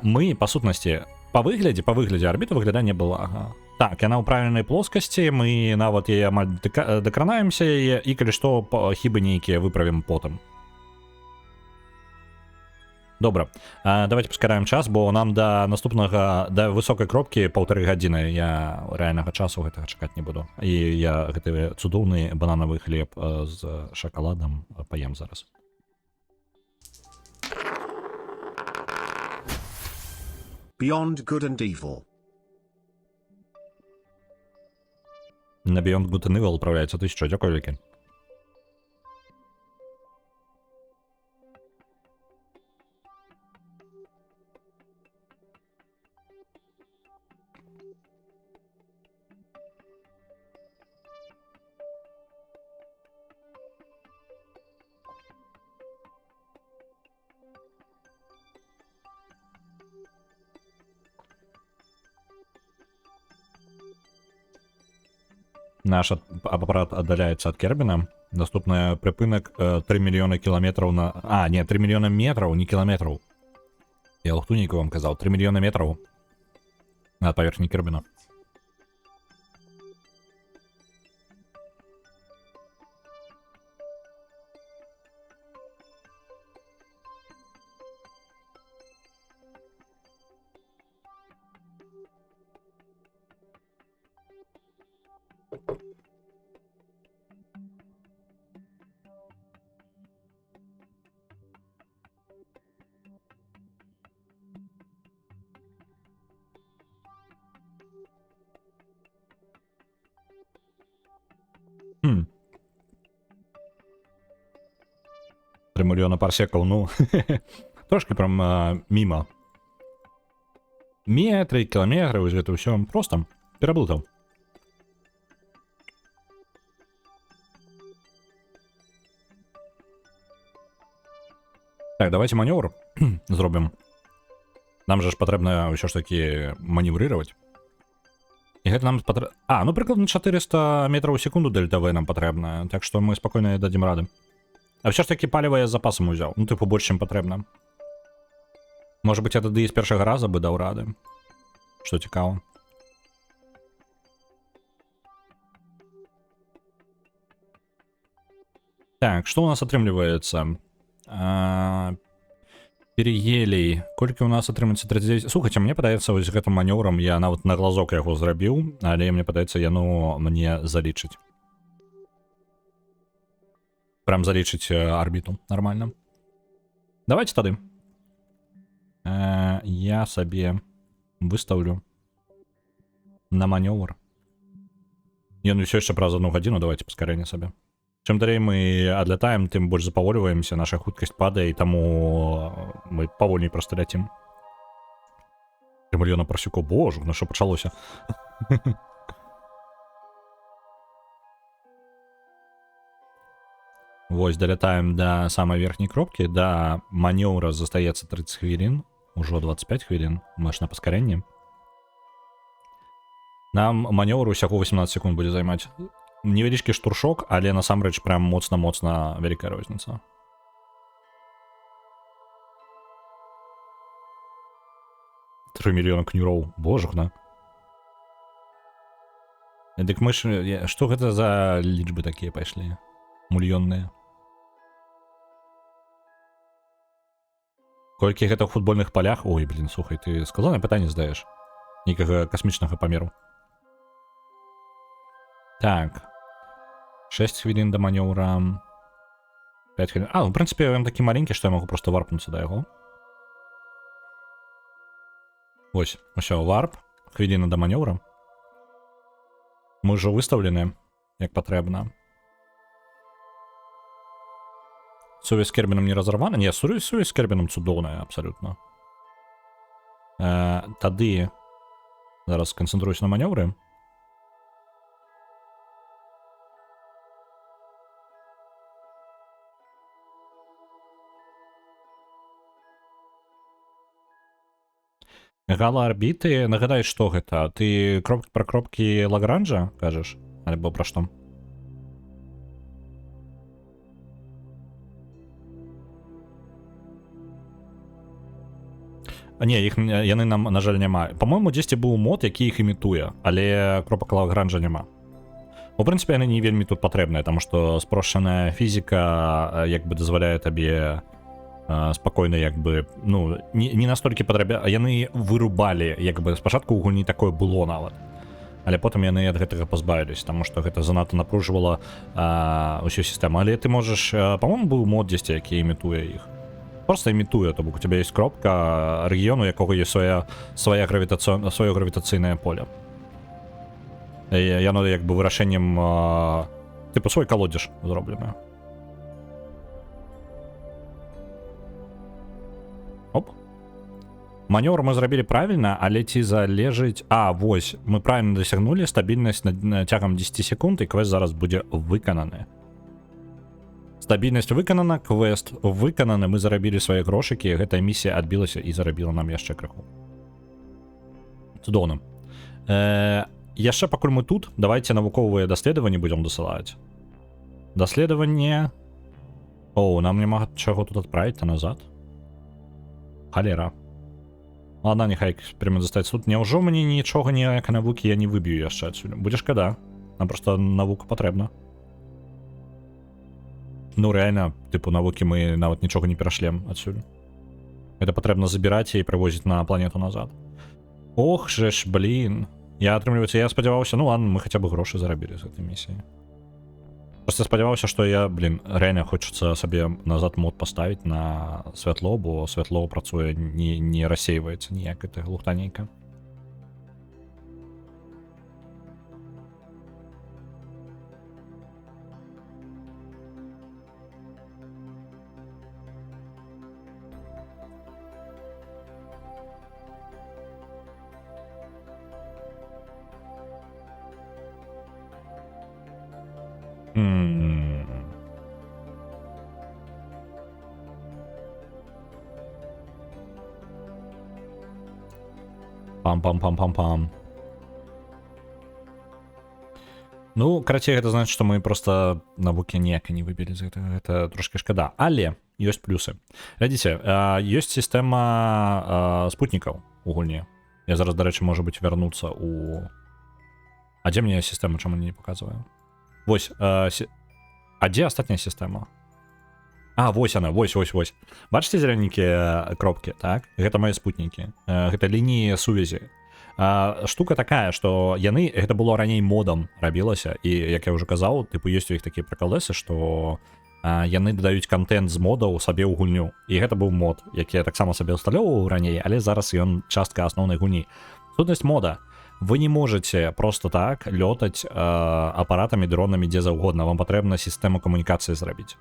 мы, па сутнасці, па выглядзе арбіта выглядае неблага. Так, яна ў правільнай плоскасці, мы нават яе амаль дакранаемся яе, і калі што, хібы нейкія выправім потым. Добра, давайте паскараем час, бо нам да наступнага, да высокай кропкі 1,5 гадзіны. Я рэальнага часу гэтага чакаць не буду. І я гэты цудоўны бананавы хлеб з шакаладам паем зараз. Beyond Good and Evil. На Beyond Good and Evil управляецца 1000. Дзякую, вялікі. Наш апарат аддаляецца ад Кербіна. Наступны прыпынак 3 мільёны кіламетраў на... 3 мільёны метраў, не кіламетраў. Я лухтунейку вам казаў. 3 мільёны метраў на паверхні Кербіна. Мільйона парсекаў, ну, трошки прям міма. Метры, кіламетры, вось гэта ўсё просто пераблытаў. Так, давайте маневр зробім. Нам же ж патрэбна ўсё ж таки маневрировать. І гэта нам патрэбна... ну прыкладна 400 метраў у секунду ДЛТВ нам патрэбна, так што мы спакойна дадзім рады. А все ж таки паліва я з запасам узяў. Ну, типу, больш, чым патрэбна. Можа быць, я тады і з першага раза бы даў рады. Што цікава. Так, што у нас атрымліваецца? Переелей. Колькі у нас атрымаецца 39... Слухайце, мне падаецца, вось гэтым манёврам я нават на глазок яго зрабіў, але мне падаецца, яно мне залічыць. Прям залічыць арбіту нормально. Давайте тады. Я сабе выстаўлю на манёвр. Ён ўсё яшчэ праз 1 гадзіну, давайте паскарэнне сабе. Чым далей мы адлятаем, тым больш запавольваемся, наша хуткасць падае, і таму мы павольней проста ляцім. 3 мільёна парсекаў, божу, на што пачалося? Вось, долетаем до самой верхней кропки. До маневра застаецца 30 хвілін. Ужо 25 хвілін. Мы ж на паскарэнні. Нам маневр усяго 18 секунд будзе займаць. Невялічкі штуршок, але насамрэч прям моцна-моцна вялікая розніца. $3 мільёна кнюроў. Божухна. Дык мы ж... Што гэта за лічбы такія пайшлі? Мільённыя. Колькі гэта ў футбольных палях? Ой, блин, слухай, ты складанае пытанне задаеш. Нейкага касмічнага памеру. Так. 6 хвілін да манеўра. 5 хвілін. А, в прынцыпе, ён такі маленькі, што я магу проста варпнуцца да яго. Вось, усё, варп. Хвіліна да манеўра. Мы ўжо выстаўлены, як патрэбна. Сувязь з Кербіном не разорвана? Не, сувязь з Кербіном цудоўная, абсолютно. Тады... Зараз сканцэнтруюсь на манеўры. Гала арбіты, нагадай, што гэта? Ты пра кропкі Лагранжа кажаш? Альбо пра што? Не, іх яны нам, на жаль, няма. Па-мойму, дзесьці быў мод, які іх імітуе, але кропак Лагранжа няма. У прынцыпе, яны не вельмі тут патрэбныя, таму што спрошчаная фізіка як бы дазваляе табе спакойна, як бы, ну, не настолькі падрабя... Яны вырубалі, як бы, спачатку ў гульні такое было нават. Але потым яны ад гэтага пазбавіліся, таму што гэта занадта напружвала ўсю сістэму. Але ты можаш, па-моему, быў мод дзесьці, які імітуе іх. Просто імітуе, то бок у тебя есть кропка рэгіёну, якога ёсць сваё гравітацыйнае поле. Яно як бы вырашэннем тыпу свой калодзеж зробленае. Оп. Манёвр мы зрабілі правільна, але ці залежыць... А, вось, мы правільна дасягнулі стабільнасць цягам 10 секунд, і квест зараз будзе выкананы. Стабільнасць выканана, квест выкананы, мы зарабілі свае грошыкі, гэтая місія адбілася і зарабіла нам яшчэ крыху. Цудоўна. Яшчэ пакуль мы тут, давайте навуковыя даследаванні будзем дасылаць. Даследаванне... О, нам няма чаго тут адправіць-то назад. Халера. Ладно, нехай эксперимент застаецца тут. Няўжо мне нічога ніякай навукі я не выб'ю яшчэ адсюль? Будзе шкада. Нам проста навука патрэбна. Ну, реально, типу, навукі мы нават нічога не перашлем адсюль. Это патрэбна забіраць і прывозіць на планету назад. Ох же ж, блин. Я, атрымліваецца, я спадзяваўся, ну ладно, мы хаця бы грошы зарабілі з гэтай місіі. Просто спадзяваўся, што я, блин, реально хочацца сабе назад мод паставіць на святло, бо святло працуе, не рассейваецца ніяк, гэта глухтанейка. Пам-пам-пам-пам-пам. Ну, карацей, гэта значыць, што мы проста навукі ніякай не выбілі з гэтага. Гэта трошки шкада. Але ёсць плюсы. Глядзіце, ёсць сістэма спутнікаў у гульні. Я зараз, дарэчы, можа быць, вярнуцца у... А дзе мне сістэма, чаму не паказваю? Вось, а дзе астатняя сістэма? А, вось она, вось. Бачыце зелененькія кропкі, так? Гэта мае спутнікі. Гэта лініі сувязі. Штука такая, што яны, гэта было раней модам рабілася, і, як я ўжо казаў, тыпу, ёсць у іх такія прыкалэсы, што яны дадаюць контент з модаў сабе ў гульню. І гэта быў мод, які я таксама сабе ўсталёўваў раней, але зараз ён частка асноўнай гульні. Сутнасць мода. Вы не можете просто так лётаць апаратамі, дронамі, дзе заўгодна. Вам патрэбна сістэму камунікацыі зрабіць.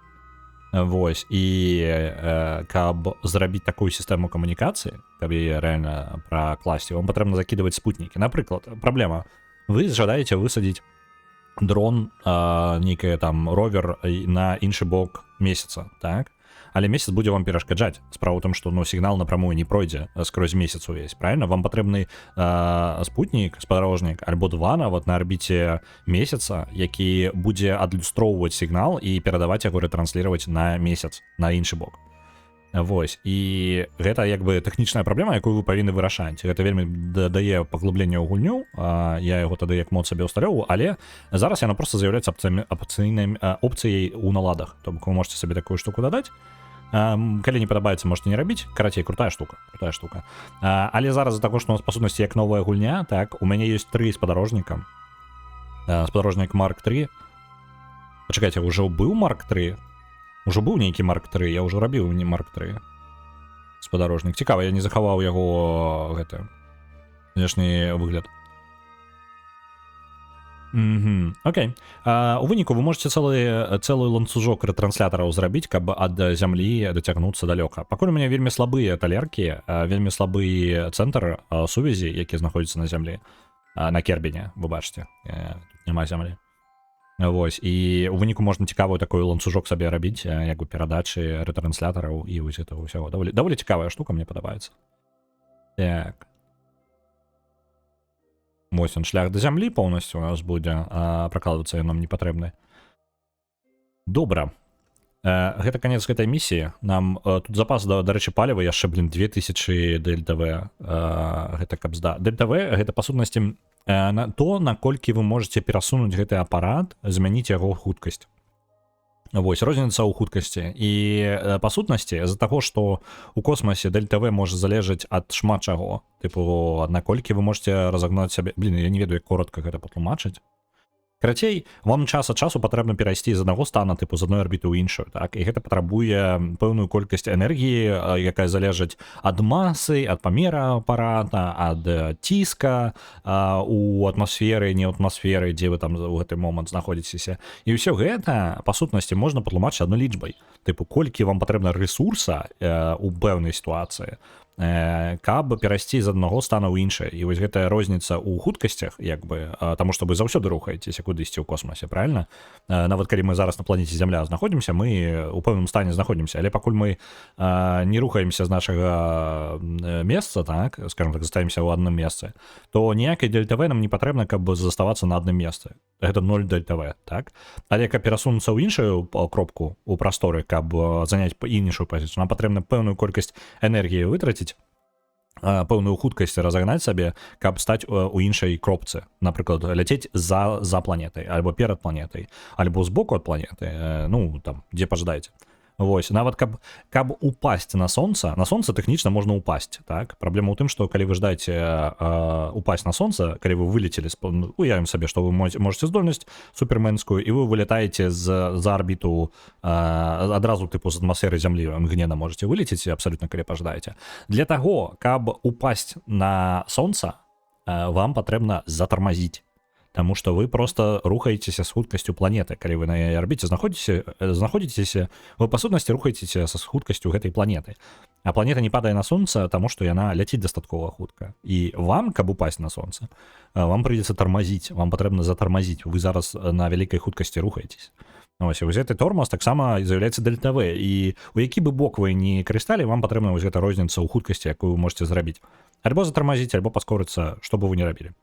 Вось, і каб зрабіць такую сістэму камунікацыі, каб яе рэальна пракласці, вам патрэбна закідваць спутнікі. Напрыклад, праблема. Вы жадаеце высадзіць дрон, нейкая там ровер на іншы бок месяца, так? Але месяц будзе вам перашкаджаць. Справа ў том, што ну, сігнал напрамую не пройдзе скрозь месяц увесь, правильно? Вам патрэбны спутнік, спадарожнік, альбо два нават на арбіце месяца, які будзе адлюстроўваць сігнал і перадаваць яго ретрансліраваць на месяц, на іншы бок. Вось, і гэта як бы тэхнічная праблема, якую вы павінны вырашаць. Гэта вельмі дае паглыбленне ў гульню, я яго тады як мод сабе ўсталёўваю, але зараз яно проста з'яўляецца опцыяй у наладах. То бок вы можете сабе такую штуку дадаць. Калі не падабаецца, можете не рабіць. Карацей, крутая штука. Але зараз з-за таго, што у нас па сутнасці як новая гульня, так, у мяне ёсць 3 спадарожніка. Спадарожнік Марк 3. Пачакайце, ўжо быў Марк 3? Ужо быў нейкі Марк 3, я ўжо рабіў не Марк 3. Спадарожнік. Цікава, я не захаваў яго гэта знешні выгляд. Окей. У выніку вы можете цэлы ланцужок ретранслятараў зрабіць, каб ад зямлі дацягнуцца далёка. Пакуль у мяне вельмі слабыя талеркі, вельмі слабы цэнтр сувязі, які знаходзіцца на зямлі. На Кербіне, вы бачыце. Тут няма зямлі. Вось, і у выніку можна цікавую такой ланцужок сабе рабіць, як бы перадачы ретранслятараў і вось этого ўсяго. Даволі цікавая штука, мне падабаецца. Так. Вось он, шлях да зямлі поўнасцю у нас будзе, пракладвацца ён нам не патрэбны. Добра. Гэта канец гэтай місіі. Нам тут запас, дарэчы, паліва яшчэ, 2000 ДЛТВ. Гэта кабзда. ДЛТВ, гэта па сутнасці на то, наколькі вы можете перасунуць гэты апарат, змяніць яго хуткасць. Вось, розніца ў хуткасці. І па сутнасці, з-за таго, што у космасе ДЛТВ можа залежаць ад шмат чаго. Тыпу, наколькі вы можете разагнаць сябе... Я не ведаю, як коротка гэта патлумачыць. Карацей, вам час ад часу патрэбна перайсці з аднаго стана, тыпу, з адной арбіты ў іншую, так? І гэта патрабуе пэўную колькасць энергіі, якая залежыць ад масы, ад памера апарата, ад ціска у атмасферы, не ў атмасферы, дзе вы там у гэты момант знаходзіцеся. І ўсё гэта, па сутнасці, можна патлумачыць адной лічбай. Тыпу, колькі вам патрэбна рэсурса у пэўнай сітуацыі, каб перайсці з аднаго стана ў іншае. І вось гэтая розніца ў хуткасцях, як бы, таму што вы заўсёды рухаецеся кудысьці ў космасе, правильно? Нават калі мы зараз на планеце Зямля знаходзімся, мы у пэўным стане знаходзімся, але пакуль мы не рухаемся з нашага месца, так, скажем так, застаемся ў адным месцы, то ніякай ДЛТВ нам не патрэбна, каб заставацца на адным месцы. Гэта 0 ДЛТВ, так? Але каб перасунуцца ў іншую кропку ў прасторы, каб заняць іншую пазіцыю, нам патрэбна пэўную колькасць энергіі вытраціць, пэўную хуткасць разагнаць сабе, каб стаць у іншай кропцы. Напрыклад, ляцець за планетай, альбо перад планетай, альбо збоку ад планеты, ну, там, дзе пажадаеце. Вось, нават каб упасць на сонца тэхнічна можна упасць, так? Праблема ў тым, што калі вы ждаеце упасць на сонца, калі вы вылецелі, уявім сабе, што вы можете здольнасць суперменскую, і вы вылетаеце за арбіту адразу тыпу з атмасферы зямлі, мгненна можете вылецець абсалютна, калі пажадаеце. Для таго, каб упасць на сонца, вам патрэбна затармазіць. Таму што вы просто рухаецеся з хуткасцю планеты. Калі вы на яе арбіце знаходзіцеся, вы па сутнасці рухаецеся з хуткасцю гэтай планеты. А планета не падае на сонца, таму што яна ляціць дастаткова хутка. І вам, каб упасць на сонца, вам прыйдзецца тармазіць, вам патрэбна затармазіць. Вы зараз на вялікай хуткасці рухаецеся. Вось, вось гэты тормоз таксама з'яўляецца ДЛТВ. І у які бы бок вы не карысталі, вам патрэбна вось гэта розніца ў хуткасці, якую вы можете зрабіць. Альбо затармазіць, альбо паскорыцца, што бы вы не рабілі.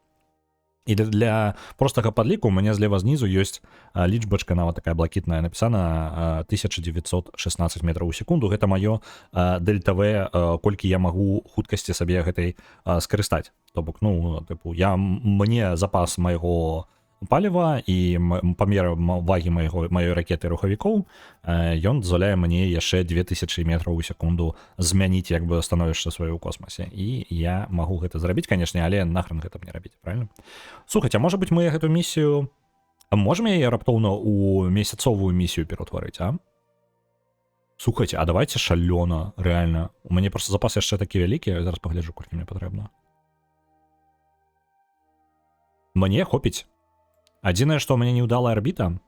І для простага падліку у мяне злева знізу ёсць лічбачка, нават такая блакітная, напісана 1916 метраў у секунду. Гэта маё ДЛТВ, колькі я магу хуткасці сабе гэтай скарыстаць. То бок, ну, тыпу, мне запас майго паліва і памер вагі маёй ракеты рухавікоў, ён дазваляе мне яшчэ 2000 метраў у секунду змяніць, як бы, становішча сваё ў космасе. І я магу гэта зрабіць, канешне, але нахрен гэта мне рабіць, правильно? Слухайце, а можа быць, мы гэту місію... Можем яе раптоўна ў месяцовую місію пераўтварыць, а? Слухайце, а давайте шалёна, рэальна. У мяне просто запас яшчэ такі вялікі, я зараз пагляджу, колькі мне патрэбна. Мне хопіць. Адзінае, што ў мяне неўдалая арбіта,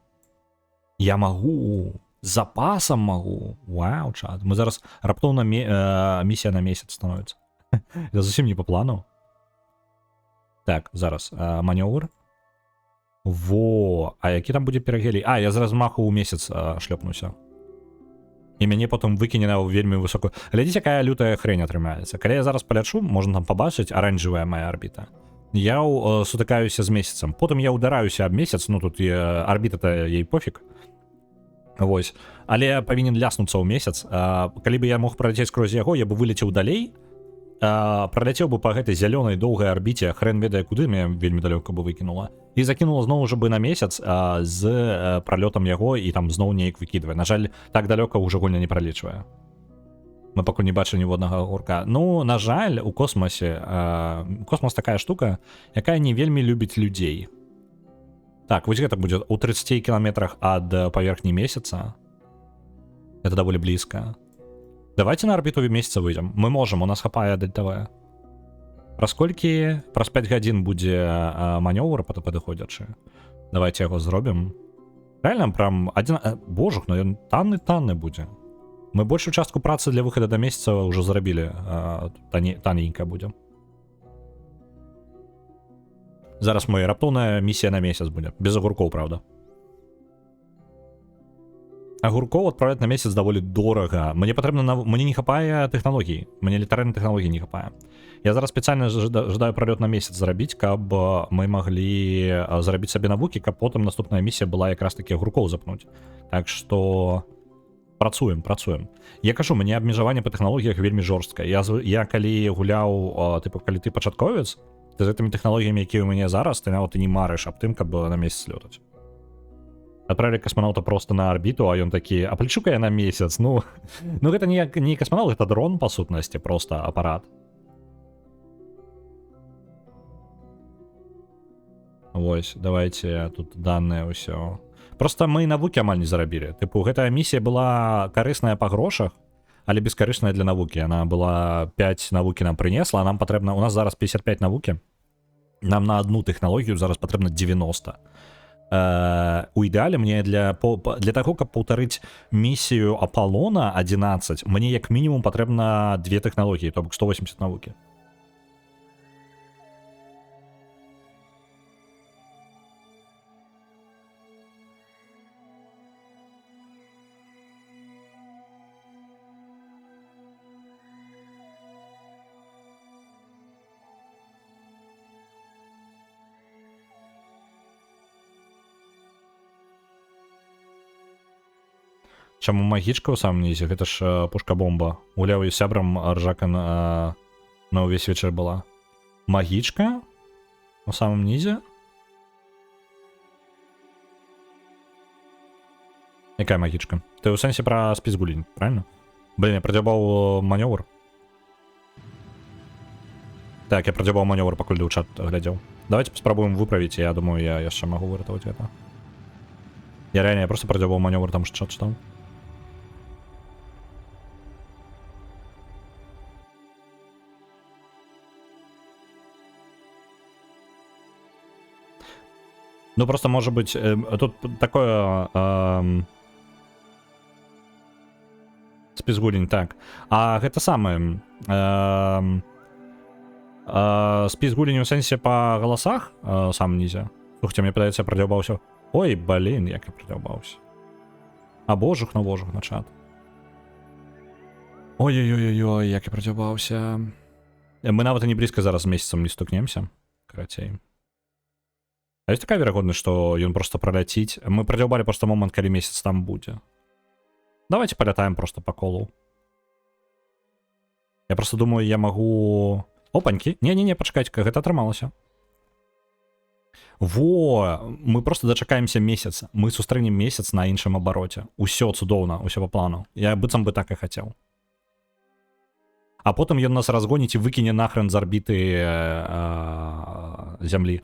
я магу, запасам магу. Вау, чат. Мы зараз раптоўна місія на месяц становіцца. Это зусім не по плану. Так, зараз, манёвр. Во, а які там будзе перагелій? А, я з размаху ў месяц шлёпнуся. І мяне потым выкіне на вельмі высокую. Глядзіце, якая лютая хрень атрымаецца. Калі я зараз палячу, можна там пабачыць аранжевая моя арбіта. Я сутыкаюся з месяцам. Потым я удараюся аб месяц, ну тут арбіта-то ей пофіг. Вось. Але я павінен ляснуцца ў месяц. Калі бы я мог праляцець скрозь яго, я бы вылецеў далей. Праляцеў бы па гэтай зялёнай доўгай арбіце, хрен ведае куды, мяне вельмі далёка бы выкінула. І закінула зноў уже бы на месяц з пралётам яго і там зноў неяк выкідвае. На жаль, так далёка ўжо гульня не пралічвае. Мы пакуль не бачылі ніводнага гурка. Ну, на жаль, у космосе космос такая штука, якая не вельмі любіць людзей. Так, вось гэта будзе у 30 кіламетрах ад паверхні месяца. Это даволі блізка. Давайте на арбіту месяца выйдзем. Мы можам, у нас хапае дельтавая. Праз колькі? Праз 5 гадзін будзе манёвр падыходзячы. Давайте яго зробім. Реально, прям один... Божух, ну ён танны будзе. Мы большую частку працы для выхада да месяца ўжо зрабілі. Танненька будзе. Зараз моя раптоўная місія на месяц будзе. Без агуркоў, правда. Агуркоў адправляць на месяц даволі дорага. Мне патрэбна мне не хапае тэхналогій. Мне літаральна тэхналогій не хапае. Я зараз спецыяльна жадаю пралёт на месяц зрабіць, каб мы маглі зарабіць сабе навукі, каб потым наступная місія была якраз такі агуркоў запнуць. Так што працуем. Я кажу, мне абмежаванне па тэхналогіях вельмі жорсткае. Я калі гуляў, калі ты пачатковец, ты з гэтымі тэхналогіямі, якія ў мяне зараз, ты нават і не марыш аб тым, каб на месяц лётаць. Отправили космонавта просто на орбиту, а ён такі, а полечу-ка я на месяц. Ну гэта не космонавт, это дрон, по сутнасці, просто аппарат. Вось, давайте тут данные ўсё. Просто мы навукі амаль не зарабілі. Тыпу, гэтая місія была карысная па грошах, але бескарысная для навукі. Она была 5 навукі нам прынесла, а нам патрэбна... У нас зараз 55 навукі. Нам на одну тэхналогію зараз патрэбна 90. У ідэале мне для таго, каб паўтарыць місію Аполлона 11, мне як мінімум патрэбна 2 тэхналогіі, то бок 180 навукі. Чаму магічка ў самым нізе? Гэта ж пушка-бомба. Гуляў і сябрам ржака на ўвесь вечар была. Магічка? У самым нізе? Якая магічка? Ты ў сэнсе пра спіс гулень, правильно? Блин, я прадзябаў манёвр. Так, я прадзябаў манёвр, пакуль да ў чат глядзеў. Давайте паспрабуем выправіць, я думаю, я яшчэ магу выратаваць гэта. Я реально, я просто прадзябаў манёвр, там чат чытаў. Ну, просто, может быть, тут такое... Спізгулень, так. А гэта самае... Спізгулень у сэнсе па галасах сам нізе. Слухайте, мне падаецца, я прадзяўбаўся. Ой, блин, як я прадзяўбаўся. А божух на чат. Ой-ой-ой-ой, як я прадзяўбаўся. Мы нават і не блізка зараз з месяцам не стукнемся. Карацей. А есть такая верагоднасць, што ён просто праляціць. Мы прадзяўбалі просто момант, калі месяц там будзе. Давайте полетаем просто по колу. Я просто думаю, я могу... Опаньки. Не-не-не, пачакайце-ка, гэта атрымалася. Во, мы просто дачакаемся месяц. Мы сустрэнем месяц на іншым абароце. Усё цудоўна, усё по плану. Я быццам бы так і хацеў. А потым ён нас разгоніць і выкіне нахрен з арбіты зямлі.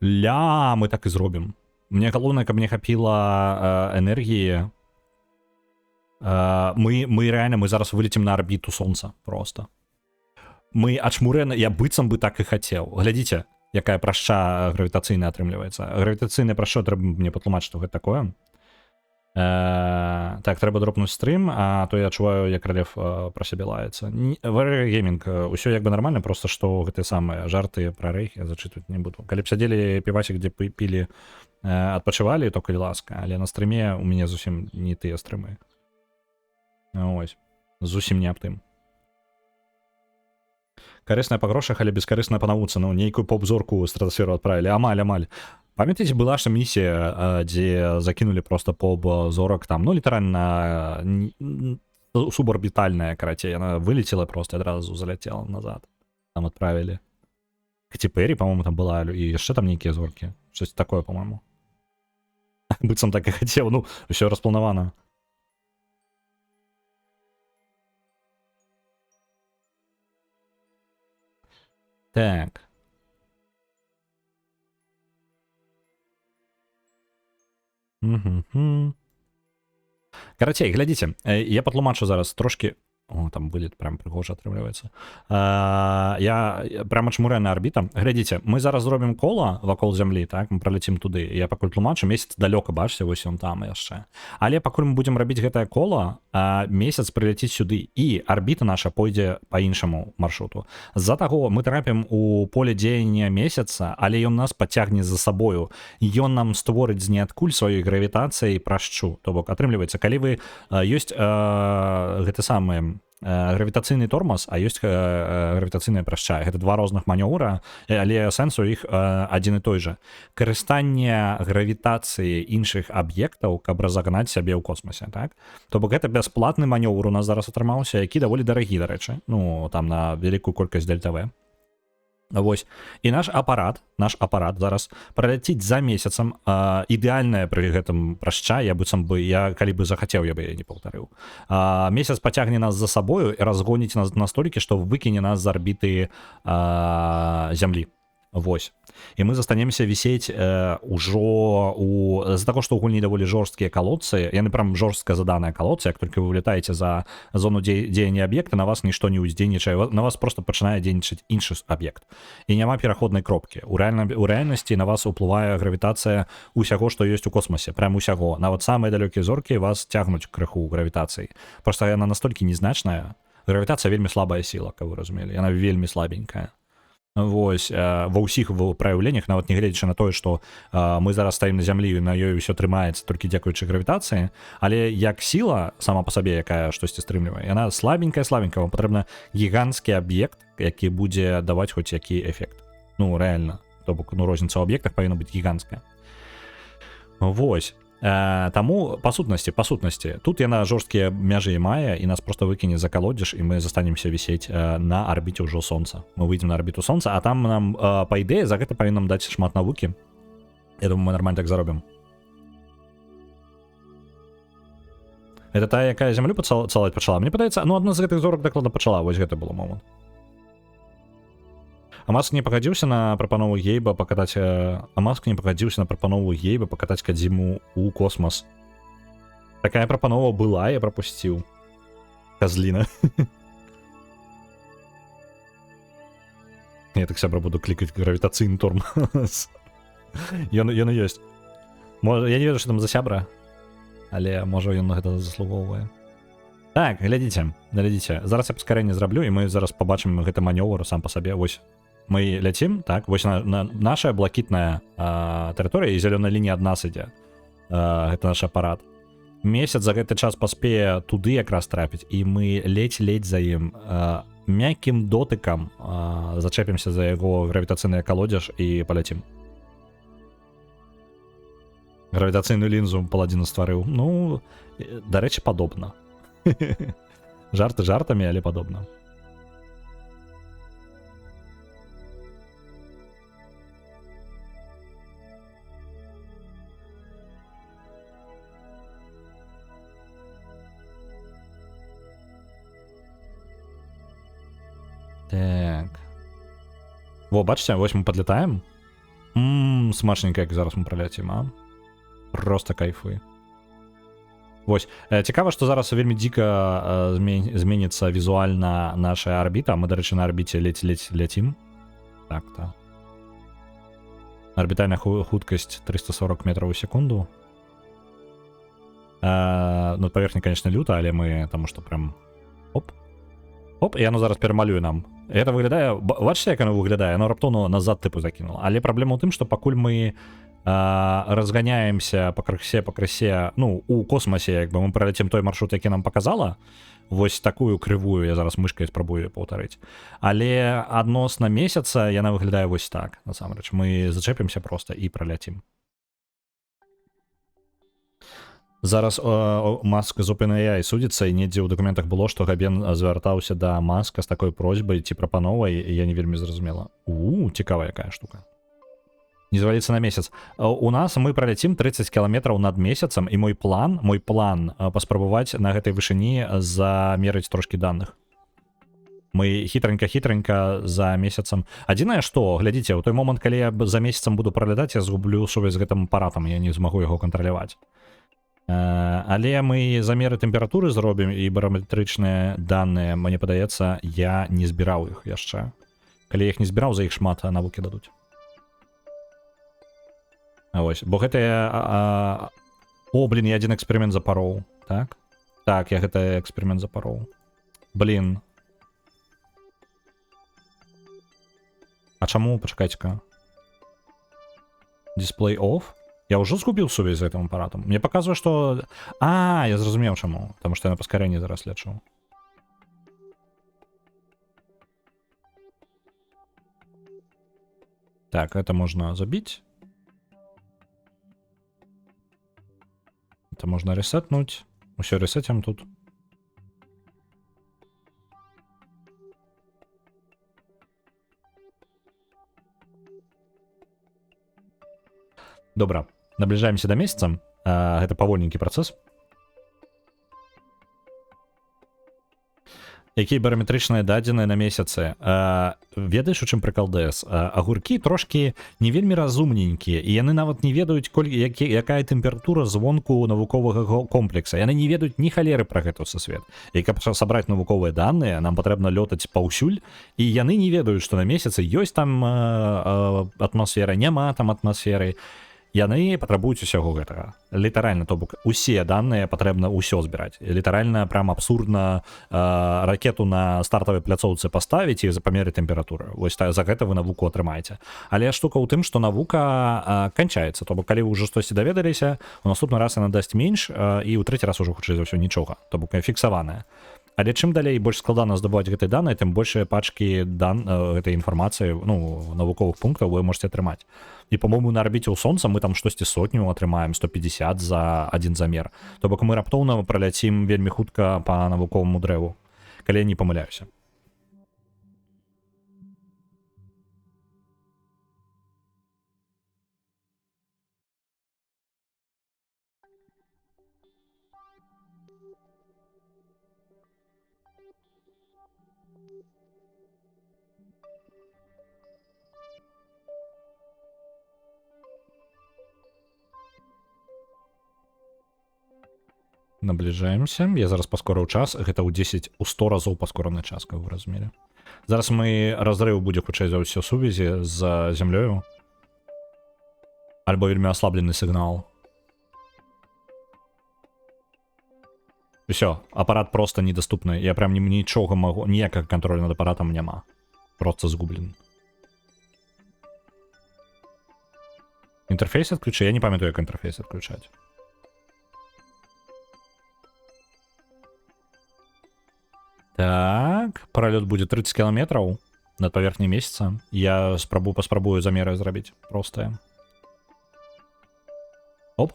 Ля, мы так і зробім. Мне галоўнае, каб мне хапіла энергіі. Мы реально, мы зараз вылетим на арбіту сонца просто. Мы ачмурэна, я быццам бы так і хацеў. Глядзіце, якая прашча гравітацыйная атрымліваецца. Гравітацыйная прашча, трэба мне патлумачыць, што гэта такое. Так, трэба дропнуць стрым, а то я адчуваю, як рэлеф пра сябе лаецца. Геймінг, усё як бы нармальна, просто што гэтыя самыя жарты пра рэйхі я зачытваць не буду. Калі б сядзелі півасік, дзе пілі, адпачывалі, то калі ласка, але на стрыме у мяне зусім не тыя стрымы. Ось, зусім не аб тым. Карысная па грошах, але бескарысная па навуцы. Ну, нейкую поп-зорку ў стратасферу адправілі. Амаль. Памятаеце, была ж місія, дзе закінулі просто поп-зорак там, ну, літаральна субарбітальная, карацей, яна вылетела просто адразу заляцела назад. Там адправілі. Кэці Пэрі, по-моему, там была, і яшчэ там нейкія зоркі. Щось такое, по-моему. Быццам так і хацеў, ну, ўсё распланавана. Так. Карацей, глядзіце, я патлумачу зараз трошки. О, там вылет прям прыгожа атрымліваецца. Я прямо чмурэ на арбіта. Глядзіце, мы зараз зробім кола вакол зямлі, так, мы праляцім туды. Я пакуль тлумачу, месяц далёка, бачыце, вось ён там яшчэ. Але пакуль мы будзем рабіць гэтае кола, месяц прыляціць сюды, і арбіта наша пойдзе па іншаму маршруту. З-за таго мы трапім у поле дзеяння месяца, але ён нас пацягне за сабою. Ён нам створыць з ніадкуль сваёй гравітацыяй прашчу. То бок, атрымліваецца, калі вы ёсць гэты самы гравітацыйны тормоз, а ёсць гравітацыйная прашча. Гэта два розных манёўра, але сэнс у іх адзін і той жа. Карыстанне гравітацыі іншых аб'ектаў, каб разагнаць сябе ў космосе, так? То бок гэта бясплатны манёўр у нас зараз атрымаўся, які даволі дарагі, дарэчы. Ну, там на вялікую колькасць Дельта-В. Вось. І наш апарат зараз праляціць за месяцам, ідэальная пры гэтым прашча, я калі бы захацеў, я бы яе не паўтарыў. Месяц пацягне нас за сабою і разгоніць нас настолькі, што выкіне нас з арбіты зямлі. Вось. І мы застанемся вісець ужо з-за таго, што ў гульні даволі жорсткія калодцы, яны прям жорстка заданыя калодцы, як толькі вы вылетаеце за зону дзеяння аб'екта, на вас нішто не ўздзейнічае, на вас просто пачынае дзейнічаць іншы аб'ект. І няма пераходнай кропкі. У рэальнасці на вас уплывае гравітацыя усяго, што ёсць у космосе, прям усяго. Нават самыя далёкія зоркі вас цягнуць крыху гравітацыяй. Проста яна настолькі незначная. Гравітацыя вельмі слабая сіла, каб вы разумелі. Яна вельмі слабенькая. Вось, ва ўсіх праяўленнях, нават не гледзячы на тое, што мы зараз стаім на зямлі, на ёй ўсё трымаецца толькі дзякуючы гравітацыі, але як сіла сама па сабе, якая штосьці стрымлівае, яна слабенькая, вам патрэбна гіганцкі аб'ект, які будзе даваць хоць які эфект. Ну, рэальна. То бок, ну, розніца ў аб'ектах павінна быць гіганцкая. Вось. Таму па сутнасці, тут яна жорсткія мяжы мае, і нас просто выкіне за калодзеж, і мы застанемся вісець на арбіце ўжо сонца. Мы выйдзем на арбіту сонца, а там нам, па ідэі, за гэта павінна даць шмат навукі. Я думаю, мы нормально так заробім. Это тая, якая зямлю цалаваць пачала. Мне падаецца, ну, адна з гэтых зорак дакладна пачала, вось гэта было момант. А Маск не пагадзіўся на прапанову Гейба пакатаць Кадзіму ў космос. Такая прапанова была, я прапусціў. Казліна. Я так сябра буду клікаць гравітацыйны тормоз. Ён і ёсць. Я не ведаю, што там за сябра, але можа ён на гэта заслугоўвае. Так, глядзіце. Зараз я паскарэнне зраблю, і мы зараз пабачым гэты манёвр сам па сабе. Вось. Мы ляцім, так, вось наша блакітная тэрыторыя, і зялёная лінія ад нас ідзе. Гэта наш апарат. Месяц за гэты час паспее туды якраз трапіць, і мы ледзь за ім мяккім дотыкам зачэпімся за яго гравітацыйны калодзеж і паляцім. Гравітацыйную лінзу паладзін стварыў. Ну, дарэчы, падобна. Жарты жартамі, але падобна. Так. Во, бачыце, вось мы падлетаем. Смачненька, як зараз мы праляцім, а? Просто кайфуй. Вось. Цікава, што зараз вельмі дзіка зменіцца візуальна наша арбіта. Мы, дарэчы, на арбіце ледзь ляцім. Так-то. Арбітальная хуткасць 340 метраў у секунду. Над паверхні, конечно, люто, але ми тому що прям оп. Оп, і воно зараз перемалює нам. І це виглядає, бачите, як воно виглядає? Воно раптово назад типу закинуло. Але проблема в тим, що покуль ми розганяємося по красе, ну, у космосі, якби ми пролетим той маршрут, який нам показала, ось таку кривую, я зараз мишкою спробую повторити. Але односно місяця яна виглядає ось так, насамрэч. Ми зачепимося просто і пролетим. Зараз Маск з OpenAI судзіцца, і недзе ў дакументах было, што Габен звяртаўся да Маска з такой просьбай ці прапановай, і я не вельмі зразумела. Цікавая якая штука. Не зваліцца на месяц. У нас мы праляцім 30 кіламетраў над месяцам, і мой план паспрабаваць на гэтай вышыні замерыць трошкі даных. Мы хітранька за месяцам. Адзінае што, глядзіце, у той момант, калі я за месяцам буду пралятаць, я згублю сувязь з гэтым апаратам, я не змагу яго кантраляваць. Але мы замеры тэмпературы зробім, і барометрычныя даныя, мне падаецца, я не збіраў іх яшчэ. Калі я іх не збіраў, за іх шмат навукі дадуць. Ось, бо гэтыя... блін, я адзін эксперымент запароў, так? Так, я гэты эксперымент запароў. Блін. А чаму? Пачакайце-ка. Display off? Я ўжо згубіў сувязь з гэтым апаратам. Мне паказвае, што... я зразумеў чаму. Таму што я на паскарэнні зараз лечу. Так, это можна забіць. Это можна ресетнуть. Усё ресетим тут. Добра. Наближаемся до месяца. Гэта павольненькі працэс. Якія барометрычныя дадзеныя на месяцы. Ведаеш, у чым прыкал ДС? Агуркі трошкі не вельмі разумненькія, і яны нават не ведаюць, якая тэмпература звонку навуковага комплекса. Яны не ведаюць ні халеры пра гэта ўсесвет. І каб сабраць навуковыя даныя, нам патрэбна лётаць паўсюль, і яны не ведаюць, што на месяцы ёсць там атмасфера, няма там атмасферы. Яны патрабуюць усяго гэтага. Літаральна, то бок, усе даныя патрэбна ўсё збіраць. Літаральна, прям абсурдна ракету на стартавай пляцоўцы паставіць і памеры тэмпературы. Вось за гэта вы навуку атрымаеце. Але штука ў тым, што навука канчаецца. То бок, калі вы ўжо штосьці даведаліся, у наступны раз яна дасць менш, і ў трэці раз ужо, хутчэй за ўсё, нічога. То бок, фіксаваная. Але чым далей больш складана здабываць гэтыя даныя, тым большыя пачкі гэтай інфармацыі, ну, навуковых пунктаў вы можете атрымаць. І, па-моему, на арбіце ў сонца мы там штосьці сотню атрымаем, 150 за адзін замер. То бок мы раптоўна праляцім вельмі хутка па навуковаму дрэву, калі я не памыляюся. Наближаемся. Я зараз паскорыў час. Гэта ў 10, у 100 разоў паскораны час, каб вы разумелі. Зараз мы разрыў будзе хутчэй за ўсё сувязі з зямлёю. Альбо вельмі аслаблены сігнал. Усё, апарат просто недаступны. Я прям нічога магу, ніякага кантролю над апаратам няма. Просто згублен. Інтэрфейс адключы? Я не памятаю, як інтэрфейс адключаць. Так, пролет будет 30 километров над паверхняй месяца. Я паспрабую замеры зрабіць простыя. Оп,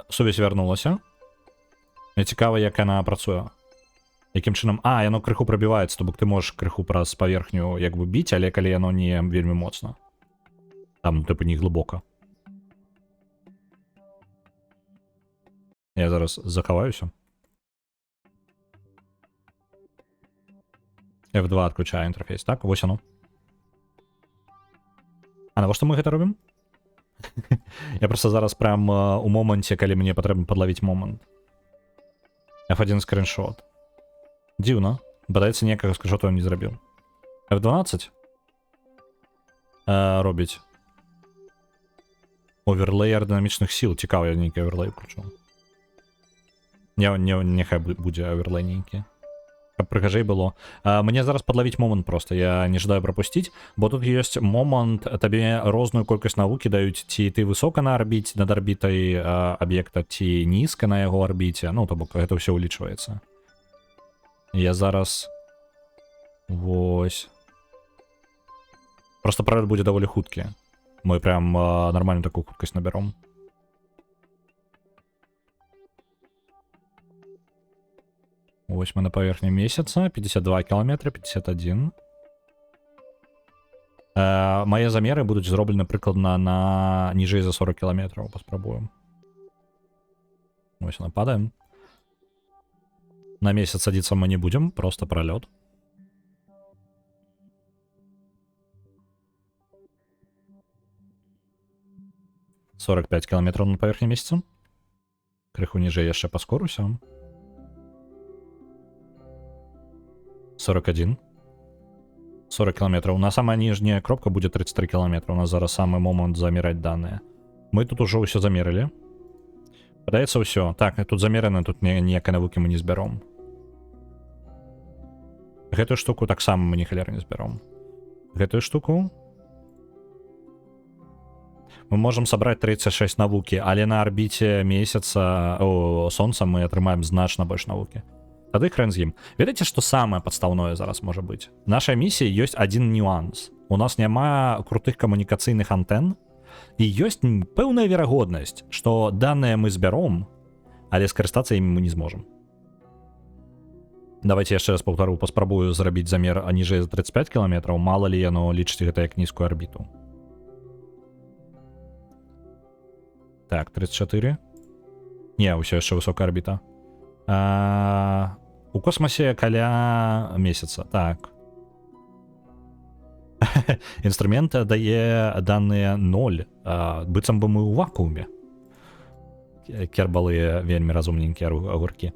сувязь вярнулася. Мне цікава, як яна працуе. Якім чынам? Яно крыху прабіваецца, то бок ты можаш крыху праз паверхню як бы біць, але калі яно не вельмі моцна. Там, типу, не глыбока. Я зараз захаваюся. F2 отключаю інтерфейс, так? Вось оно. Навошта мы гэта робім? Я просто зараз прям у моменте, калі мне патрэбна подловіць момент. F1 скриншот. Дзіўна. Бадаецца, ніякага скриншоту не зрабіў. F12 робіць. Оверлей аэрадынамічных сіл. Цікава, я нейкі оверлей включу. Нехай будзе оверлей нейкі. Каб прыгажэй было. Мне зараз падлавіць момант просто, я не жадаю прапусціць, бо тут ёсць момант, табе розную колькасць навукі даюць, ці ты высока на арбіце над арбітай аб'екта, ці нізка на яго арбіце, ну, то бок гэта ўсё ўлічваецца. Я зараз... Вось. Просто пролет будзе даволі хуткі. Мы прям нормальную такую хуткасць набяром. Вось мы на паверхні месяца, 52 километра, 51. Мае замеры будуць зроблены прыкладна на ніжэй за 40 километраў, паспрабуем. Вось нападаем. На месяц садиться мы не будем, просто пролет. — 45 километров на паверхні месяца. Крыху ніжэй яшчэ паскоруся. 41. 40 километров. На самая нижняя кропка будет 33 километра. У нас зараз самый момент замерять данные. Мы тут уже все замерили. Подається все. Так, тут замерено, тут ніякай навуки мы не зберем. Гэтую штуку так само мы ні халеры не зберем. Гэтую штуку мы можем собрать 36 навуки, але на орбите месяца, солнца мы атрымаем значна больш навуки. Тады хрен з ім. Ведаеце, што самае падстаўное зараз можа быць? Нашай місіі ёсць адзін нюанс. У нас няма крутых камунікацыйных антэн, і ёсць пэўная верагоднасць, што даныя мы збяром, але скарыстацца імі мы не зможам. Давайте яшчэ раз паўтару, паспрабую зрабіць замер ніжэй за 35 километраў, мала ли яно лічыць гэта як нізкую арбіту. Так, 34. Не, ўсё яшчэ высокая арбіта. У космосе каля месяца. Так. Інструмент дае даныя 0. Быццам бы мы ў вакууме. Кербалы вельмі разумненькія агуркі.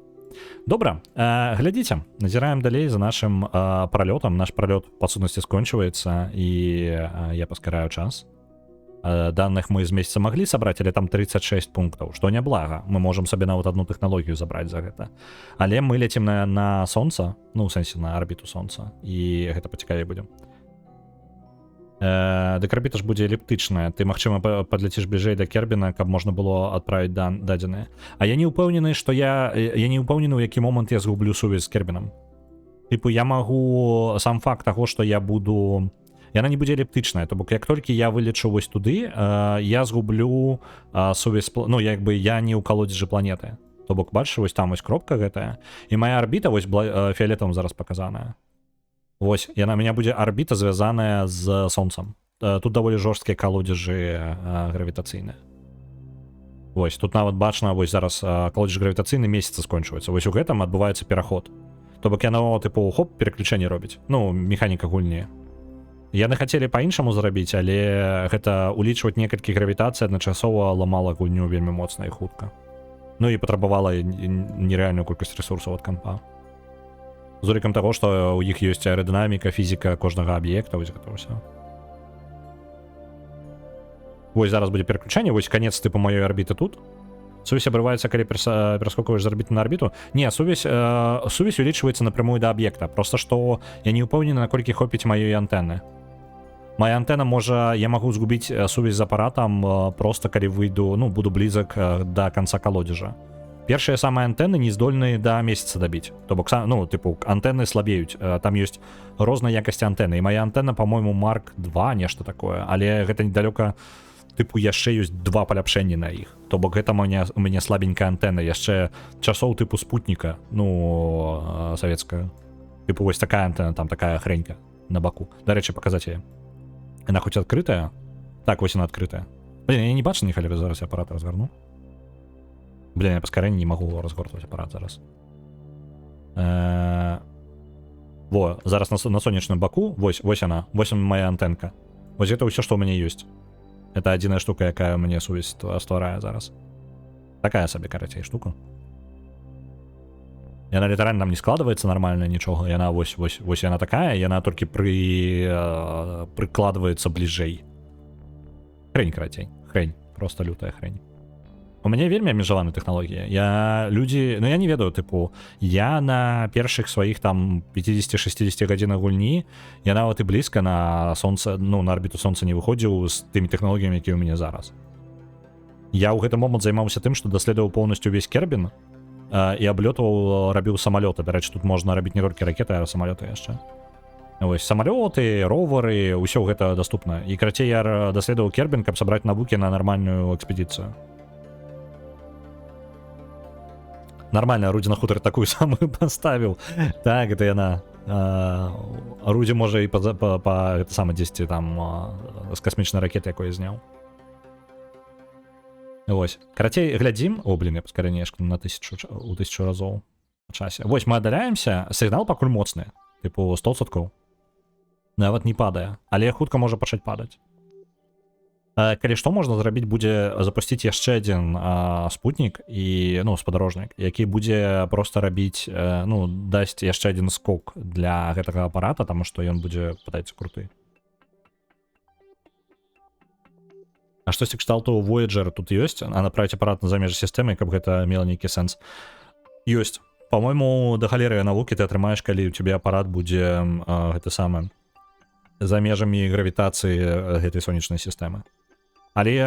Добра, глядзіце, назіраем далей за нашым пролётам. Наш пролёт па сутнасці скончваецца, і я паскараю час. Данных мы з месяца маглі сабраць, але там 36 пунктаў, што няблага. Мы можам сабе нават одну тэхналогію забраць за гэта. Але мы лецім на сонца, ну, у сэнсе на арбіту сонца, і гэта пацікавей будзе. Дык арбіта ж будзе эліптычная. Ты, магчыма, падляціш бліжэй да Кербіна, каб можна было адправіць дадзеныя. А я не ўпэўнены, што я не ўпэўнены, у які момант я згублю сувязь з Кербінам. Тыпу, я магу... Сам факт таго, што я буду... Яна не будзе эліптычная, то бок як толькі я вылечу вось туды, я згублю сувязь, ну як бы я не ў калодзежы планеты. То бок бачыш, вось там вось кропка гэтая, і моя арбіта вось фіолетавым зараз паказаная. Вось, яна у меня будзе арбіта звязаная з сонцам. Тут даволі жорсткія калодзежы гравітацыйныя. Вось, тут нават бачна, вось зараз калодзеж гравітацыйны месяца скончваецца. Вось у гэтым адбываецца пераход. То бок яно тыпу хоп, пераключэнне робіць. Ну, механіка гульні. Яны хацелі па-іншаму зрабіць, але гэта улічваць некалькі гравітацый адначасова ламала гульню вельмі моцна і хутка. Ну і патрабавала нерэальную колькасць рэсурсаў ад кампа. З улікам таго, што ў іх ёсць аэрадынаміка, фізіка кожнага аб'екта, вось гэта ўсё. Вось зараз будзе пераключэнне, вось канец тыпу маёй арбіты тут. Сувязь абрываецца, калі пераскокваеш з арбіты на арбіту. Не, сувязь улічваецца напрямую да аб'екта. Проста што я не ўпэўнены, наколькі хопіць маёй антэны. Моя антенна можа, я магу згубіць сувязь з апаратам просто калі выйду, ну, буду блізак да канца калодзежа. Першыя самыя антэны не здольны да месяца дабіць. То бок, ну, тыпу, антэны слабеюць. Там ёсць розныя якасці антэны. І моя антэна, па-мойму, Марк 2, нешта такое. Але гэта недалёка, тыпу, яшчэ ёсць 2 паляпшэнні на іх. То бок, гэта у мяне слабенькая антэна. Яшчэ часоў тыпу спутніка, ну, савецкая. Тыпу, вось такая антэна, там такая хренька на баку. Дарэчы, паказаць яе. Яна хоць адкрытая? Так, вось яна адкрытая. Блин, я не бачу, ніхалі зараз я апарат разгарну. Блин, я паскарэнне не магу разгортваць апарат зараз. Во, зараз на сонечным баку, вось яна, вось моя антенка. Вось гэта ўсё, што ў мяне ёсць. Это адзіная штука, якая мне сувязь стварае зараз. Такая сабе, карацей, штука. Яна літаральна нам не складваецца нармальна нічога. Яна вось яна такая, яна толькі прыкладваецца бліжэй. Хрень, карацей, хрень, просто лютая хрень. У У мяне вельмі абмежаваны тэхналогіі. Я не ведаю, тыпу, я на першых сваіх там 50-60 гадзінах гульні, я нават і блізка на сонца, ну, на арбіту сонца не выходзіў з тымі тэхналогіямі, якія ў мяне зараз. Я ў гэты момант займаўся тым, што даследаваў поўнасцю увесь Кербін і аблётваў, рабіў самалёты. Дарэчы, тут можна рабіць не толькі ракеты, а самалёты яшчэ. Вось, самалёты, ровары, ўсё гэта даступна. І карацей, я даследаваў Кербін, каб сабраць навукі на нармальную экспедыцыю. Нормально, Руді на хутар такую самую поставіў. Так, гэта яна. Руді можа і гэта саме 10 там з касмічнай ракеты, якой зняў. Вось. Карацей, глядзім. О, блин, я паскарэней на 1000 разоў у часе. Вось, мы аддаляемся. Сігнал пакуль моцны. Тыпу 100%. Нават не падае. Але хутка можа пачаць падаць. Калі што можна зрабіць, будзе запусціць яшчэ адзін спутнік і, ну, спадарожнік, які будзе проста рабіць, ну, дасць яшчэ адзін скок для гэтага апарата, таму што ён будзе, падаецца, круты. А штосьці кшталту Voyager тут ёсць, а направіць апарат на замежы сістэмы, каб гэта мела нейкі сэнс. Ёсць. Па-мойму, да халеры навукі ты атрымаеш, калі у цябе апарат будзе гэта самае за межамі гравітацыі гэтай сонечнай сістэмы. Але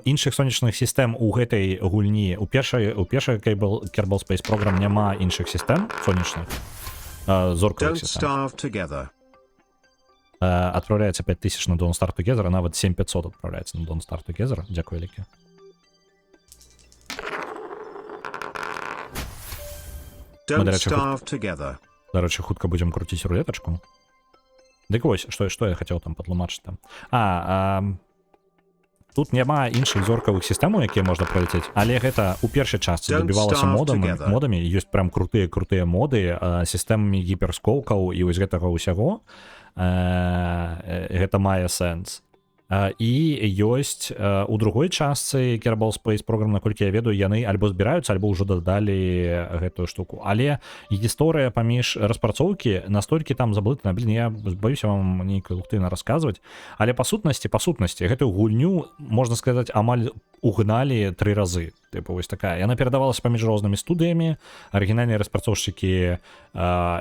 іншых сонечных сістэм у гэтай гульні, у першай Kerbal Space Program няма іншых сістэм сонечных, зоркавых сістэм. Отправляется 5000 на Don't Start Together, а нават 7500 отправляется на Don't Start Together. Дякую вялікі. Дарэчы, хутка будзем круціць рулетачку. Дык вось, што я хацеў там падлумачыць там. Тут няма іншых зоркавых сістэмаў, якія можна праляцець, але гэта ў першай частцы дабівалася модамі, ёсць прям крутыя моды, сістэмамі гіперскокаў і вось гэтага ўсяго. Гэта мае сэнс. І ёсць у другой частцы Kerbal Space Program, наколькі я ведаю, яны альбо збіраюцца, альбо ўжо дадалі гэтую штуку. Але гісторыя паміж распрацоўкі настолькі там заблытана, блин, я баюся вам нейкую лухтына расказваць, але па сутнасці гэтую гульню, можна сказаць, амаль угналі 3 разы. Типу, вось такая. Яна перадавалася паміж рознымі студыямі, арыгінальныя распрацоўшчыкі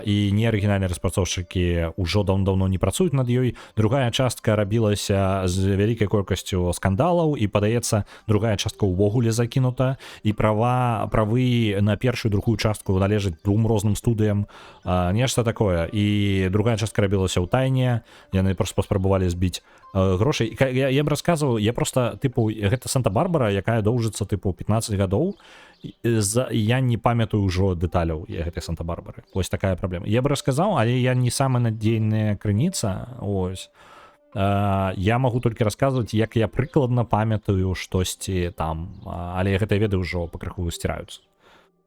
і неарыгінальныя распрацоўшчыкі ўжо даўно не працуюць над ёй. Другая частка рабілася з вялікай колькасцю скандалаў, і, падаецца, другая частка ўвогуле закінута, і правы на першую і другую частку належаць 2 розным студыям. Нешта такое. І другая частка рабілася ў тайне, яны проста паспрабавалі збіць грошай. Я б расказваў, я проста, тыпу, гэта Санта-Барбара, якая доўжыцца, тыпу, 15 гадоў, я не памятаю ўжо дэталяў гэтай Санта-Барбары. Вось такая праблема. Я б расказаў, але я не самая надзейная крыніца. Ось. Я магу толькі расказваць, як я прыкладна памятаю штосьці там, але гэтыя веды ўжо пакрыху сціраюцца.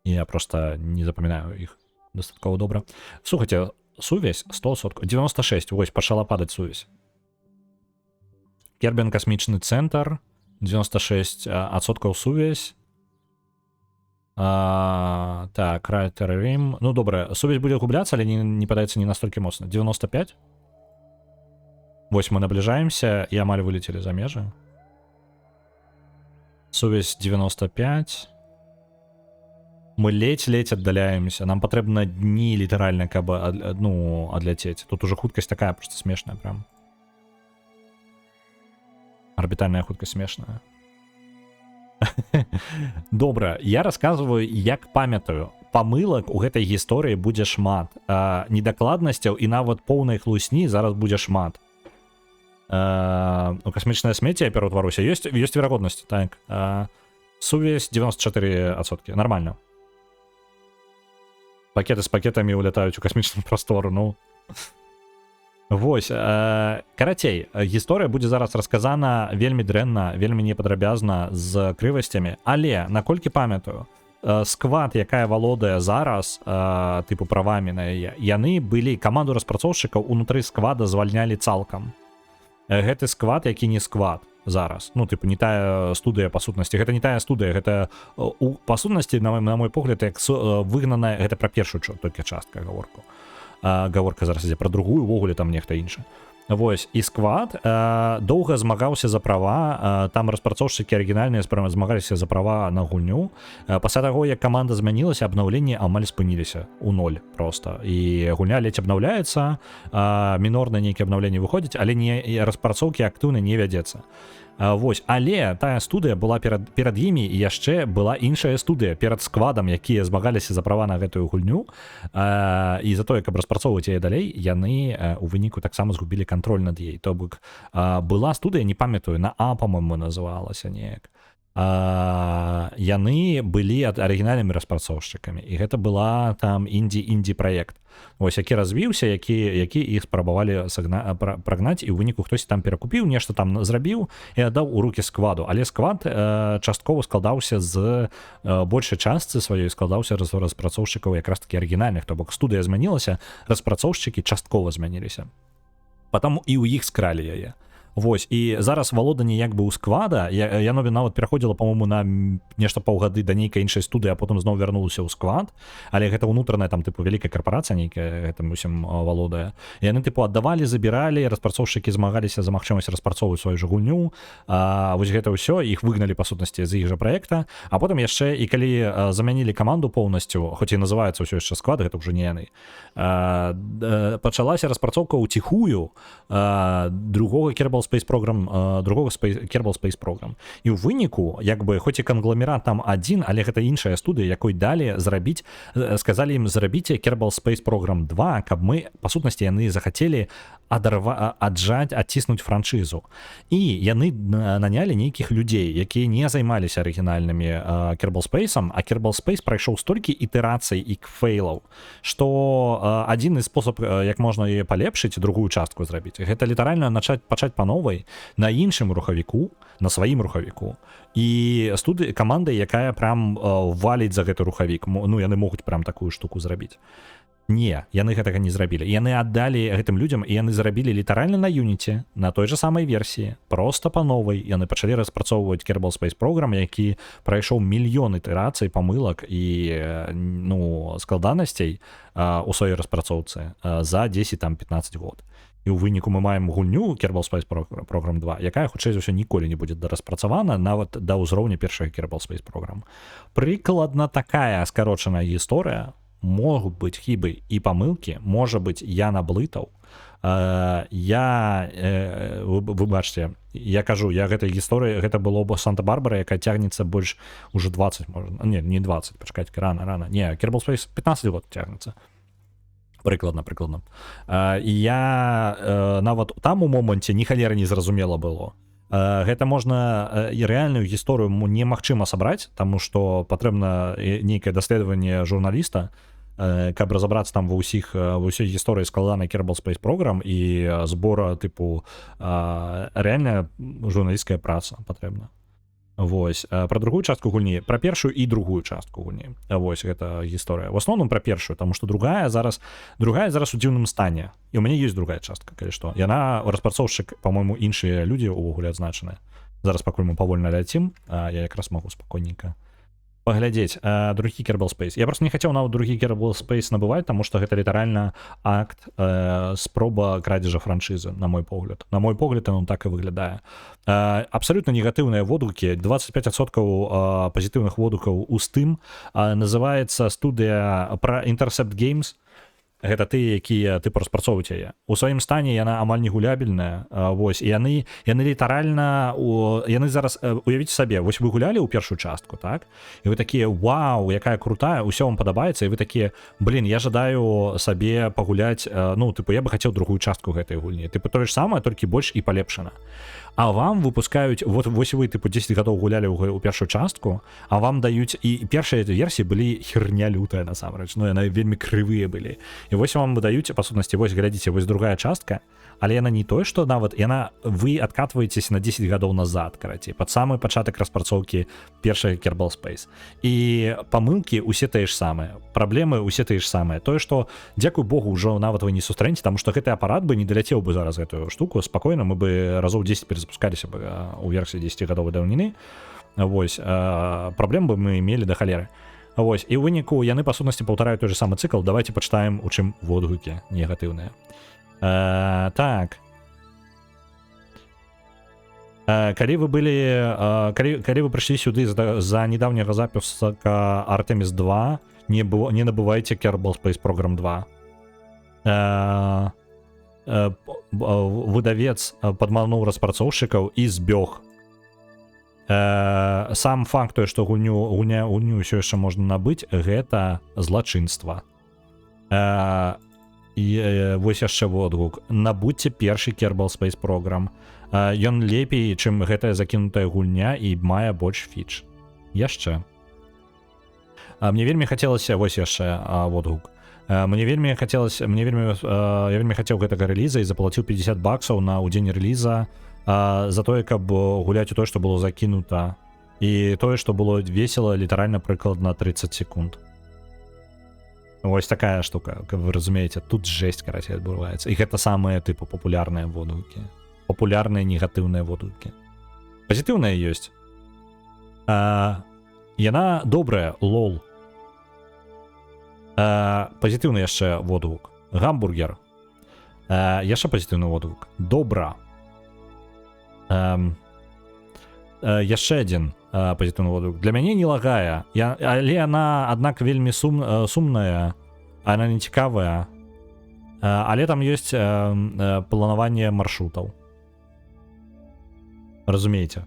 Я проста не запамінаю іх дастаткова добра. Слухайце, сувязь 100%, 96, вось, пачала падаць сувязь. Кербін касмічны цэнтр, 96% сувязь. Так, Райтер Рим. Ну, добра, сувязь будзе губляцца, але не падаецца не настолькі моцна. 95. Вось мы наближаемся, і амаль вылетели за межы. Сувязь 95. Мы ледь аддаляемся. Нам патрэбна дні літаральна, каб адляцець. Тут уже хуткасць такая просто смешная прям. Арбітальная хуткасць смешная. Добра, я расказваю, як памятаю. Памылак у гэтай гісторыі будзе шмат. Недакладнасцяў і нават поўнай хлусні зараз будзе шмат. У касмічнае смецце я пераўтваруся. Ёсць верагоднасць, так. Сувязь 94%. Нормально. Пакеты з пакетамі улятаюць у касмічную прастору, ну. Вось, карацей, гісторыя будзе зараз расказана вельмі дрэнна, вельмі непадрабязна, з крывасцямі, але, наколькі памятаю, сквад, якая валодае зараз, тыпу правамі на яе, яны былі, каманду распрацоўшчыкаў унутры сквада звальнялі цалкам. Гэты сквад, які не сквад зараз, ну, тыпу, не тая студыя па сутнасці, гэта не тая студыя, гэта па сутнасці, на мой погляд, як выгнаная, гэта пра першую толькі частка гаворка зараз ідзе, пра другую, увогуле там нехта іншы. Вось і сквад доўга змагаўся за права, там распрацоўшчыкі арыгінальныя змагаліся за права на гульню. Пасля таго як каманда змянілася, абнаўленні амаль спыніліся у ноль просто, і гульня ледзь абнаўляецца, мінорныя нейкія абнаўленні выходзяць, але не распрацоўкі актыўна не вядзецца. Вось, але тая студыя была перад імі, і яшчэ была іншая студыя перад сквадам, якія змагаліся за права на гэтую гульню, і за тое, каб распрацоўваць яе далей, яны у выніку таксама згубілі кантроль над ей. То бок была студыя, не памятаю, на А, по-моему, называлася неяк. Яны былі арыгінальнымі распрацоўшчыкамі, і гэта была там інді праект. Вось, які развіўся, які іх спрабавалі прагнаць, і ў выніку хтось там перакупіў, нешта там зрабіў і аддаў у рукі скваду. Але сквад часткова складаўся з большай частцы сваёй складаўся з распрацоўшчыкаў якраз такі арыгінальных, то бок студыя змянілася, распрацоўшчыкі часткова змяніліся. Потом і ў іх скралі яе. Вось, і зараз валоданне як бы ў сквада, яно нават пераходзіла, по-моему, на нешта паўгады да нейкай іншай студыі, а потым зноў вярнулася ў сквад, але гэта ўнутраная там тыпу вялікая карпорацыя нейкая гэтым усім валодае. Яны тыпу аддавалі, забіралі, распрацоўшчыкі змагаліся за магчымасць распрацоўваць сваю ж гульню. Вось гэта ўсё, іх выгналі па сутнасці з іх жа праекта, а потым яшчэ і калі замянілі каманду поўнасцю, хоць і называецца ўсё яшчэ сквад, гэта ўжо не яны, пачалася распрацоўка ўціхую другога Kerbal Space Program, другого Kerbal Space Program. І ў выніку, як бы, хоць і кангламерат там адзін, але гэта іншая студыя, якой далі зрабіць, сказалі ім, зрабіце Kerbal Space Program 2, каб мы, па сутнасці, яны захацелі адціснуць франшызу. І яны нанялі нейкіх людзей, якія не займаліся арыгінальнымі Kerbal Space'ам, а Kerbal Space прайшоў столькі ітэрацый і фейлаў, што адзіны спосаб, як можна яе палепшыць, другую частку зрабіць, гэта літаральна пачаць па новай на іншым рухавіку, на сваім рухавіку, і камандай, якая прям валіць за гэты рухавік. Ну, яны могуць прям такую штуку зрабіць. Не, яны гэтага не зрабілі. Яны аддалі гэтым людзям, і яны зрабілі літаральна на Unity, на той же самай версіі, просто па новай. Яны пачалі распрацоўваць Kerbal Space Program, які прайшоў мільён ітэрацый, памылак і складанасцей у сваёй распрацоўцы за 10-15 год. І ў выніку мы маем гульню Kerbal Space Program 2, якая, хутчэй за ўсё, ніколі не будзе распрацавана нават да ўзроўня першага Kerbal Space Program. Прыкладна такая скарочаная гісторыя. Могут быть хибы и помылки, может быть, я наблытаў. Вы бачыце, я кажу, я гэтай гісторыі, гэта было бы Санта-Барбара, якая цягнецца больш уже 20, можна, не 20, пачакайце, рана. Не, Kerbal Space 15 год цягнецца. Прыкладна. І я нават там у моманце ні халера не зразумела было. Гэта можна і рэальную гісторыю немагчыма сабраць, таму што патрэбна нейкае даследаванне журналіста, каб разабрацца там ва ўсёй гісторыі складанай Kerbal Space Program і збора тыпу рэальная журналісцкая праца патрэбна. Вось, пра другую частку гульні, пра першую і другую частку гульні. Вось гэта гісторыя. В асноўным пра першую, таму што другая зараз у дзіўным стане. І ў мяне ёсць другая частка, калі што. Яна распрацоўшчык, па-мойму, іншыя людзі ўвогуле адзначаныя. Зараз пакуль мы павольна ляцім, я якраз магу спакойненька паглядзець другі Kerbal Space. Я просто не хацеў нават другі Kerbal Space набываць, таму што гэта літаральна акт спроба крадзежа франшызы, на мой погляд. На мой погляд, он так і выглядае. Абсалютна негатыўныя водгукі, 25% пазітыўных водгукаў у Steam, называецца студыя пра Intercept Games. Гэта тыя, якія тыпу распрацоўваюць яе. У сваім стане яна амаль не гулябельная. Вось, і яны літаральна, яны зараз, уявіце сабе, вось вы гулялі ў першую частку, так? І вы такія, вау, якая крутая, усё вам падабаецца, і вы такія, я жадаю сабе пагуляць, ну, тыпу, я бы хацеў другую частку гэтай гульні. Тыпу, тое ж самае, толькі больш і палепшана. А вам выпускаюць, вось вы, тыпу, 10 гадоў гулялі ў першую частку, а вам даюць, і першыя версіі былі херня лютая, насамрэч, ну, яны вельмі крывыя былі. І вось вам даюць, па сутнасці, вось, глядзіце, вось другая частка, але яна не тое, што нават, вы адкатваецеся на 10 гадоў назад, карацей, пад самы пачатак распрацоўкі першага Kerbal Space. І памылкі усе тыя ж самыя, праблемы усе тыя ж самыя. Тое, што, дзякуй Богу, ўжо нават вы не сустрэнеце, таму што гэты апарат бы не даляцеў бы зараз гэтую штуку, спакойна, мы бы разоў 10 перезапускаліся бы у версіі 10-гадовай даўніны. Вось, праблем бы мы мелі да халеры. Вось, і ў выніку яны, па сутнасці, паўтараюць той же самы цыкл. Давайте пачытаем, у чым водгукі негатыўныя. Так, Калі вы былі калі вы прыйшлі сюды за недавняга запуска Artemis 2, не набывайце Kerbal Space Program 2. Выдавец падмануў распрацоўшчыкаў і збёг. Сам факт той, што гульню ўсё яшчэ можна набыць, гэта злачынства. Вось яшчэ водгук. Набудьце першы Kerbal Space Program. Ён лепей, чым гэтая закінутая гульня і мае больш фіч. Яшчэ. Мне вельмі хацелася, вось яшчэ водгук. Я вельмі хацеў гэтага рэліза і заплаціў $50 на ўдзень рэліза за тое, каб гуляць у тое, што было закінута. І тое, што было весела, літаральна прыкладна 30 секунд. Вось такая штука, каб вы разумееце, тут жесть, карацей, адбываецца. І гэта самыя тыпу папулярныя водгукі. Папулярныя негатыўныя водгукі. Пазітыўная ёсць. Яна добрая, лол. Пазітыўны яшчэ водгук. Гамбургер. Яшчэ пазітыўны водгук. Добра. Яшчэ адзін пазітыўны водгук. Для мяне не лагае. Але яна, аднак, вельмі сумная. Она не цікавая. Але там ёсць планаванне маршрутаў. Разумееце,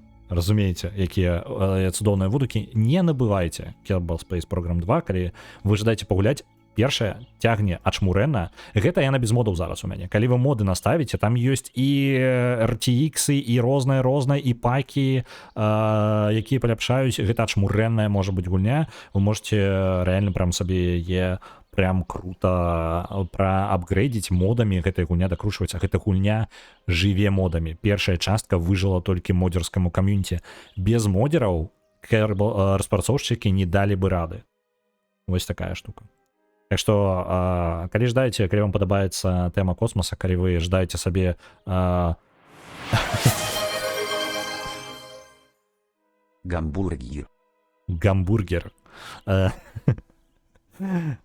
якія цудоўныя водгукі. Не набывайце Kerbal Space Program 2, калі вы жадаеце пагуляць. Першае цягне ачмурэнна. Гэта яна без модаў зараз у мяне. Калі вы моды наставіце, там ёсць і RTX, і рознае, і пакі, якія паляпшаюць. Гэта ачмурэнная можа быць гульня. Вы можете рэальна прям сабе яе прям круто праапгрэйдзіць модамі. Гэтая гульня дакручваецца. Гэта гульня жыве модамі. Першая частка выжыла толькі модзерскаму камьюніці. Без модераў распрацоўшчыкі не далі бы рады. Вось такая штука. Так што, калі ждаеце, калі вам падабаецца тэма космоса, калі вы ждаеце сабе... Гамбургер. Гамбургер.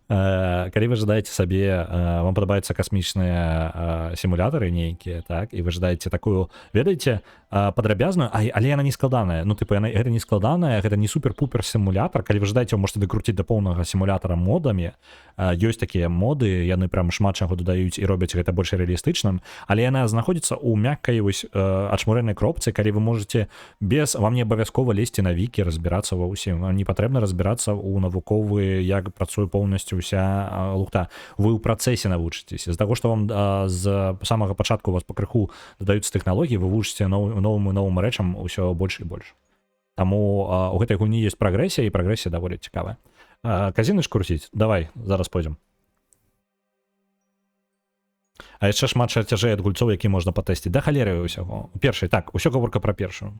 Калі вы жадаеце сабе, вам падабаюцца касмічныя сімулятары нейкія, так, і вы жадаеце такую, ведаеце, падрабязную, але яна не складаная. Ну, тыпу, гэта не складаная, гэта не супер-пупер сімулятар. Калі вы жадаеце, вы можете дакруціць да поўнага сімулятара модамі. Ёсць такія моды, яны прям шмат чаго дадаюць і робяць гэта больш рэалістычным, але яна знаходзіцца ў мяккай вось ачмурэннай кропцы, калі вы можете без, вам не абавязкова лезці на вікі, разбірацца ва ўсім. Вам не патрэбна разбірацца ў навуковы, як працуе поўнасцю ўся лухта. Вы ў працэсе навучыцеся. З таго, што вам з самага пачатку у вас пакрыху дадаюцца тэхналогіі, вы вучыце новым рэчам ўсё больш і больш. Таму у гэтай гульні ёсць прагрэсія, і прагрэсія даволі цікавая. Казіны ж круціць? Давай, зараз пойдзем. А яшчэ шмат чарцяжэй ад гульцоў, які можна патэсціць. Да халеры ўсяго. Першай, так, усё гаворка пра першую.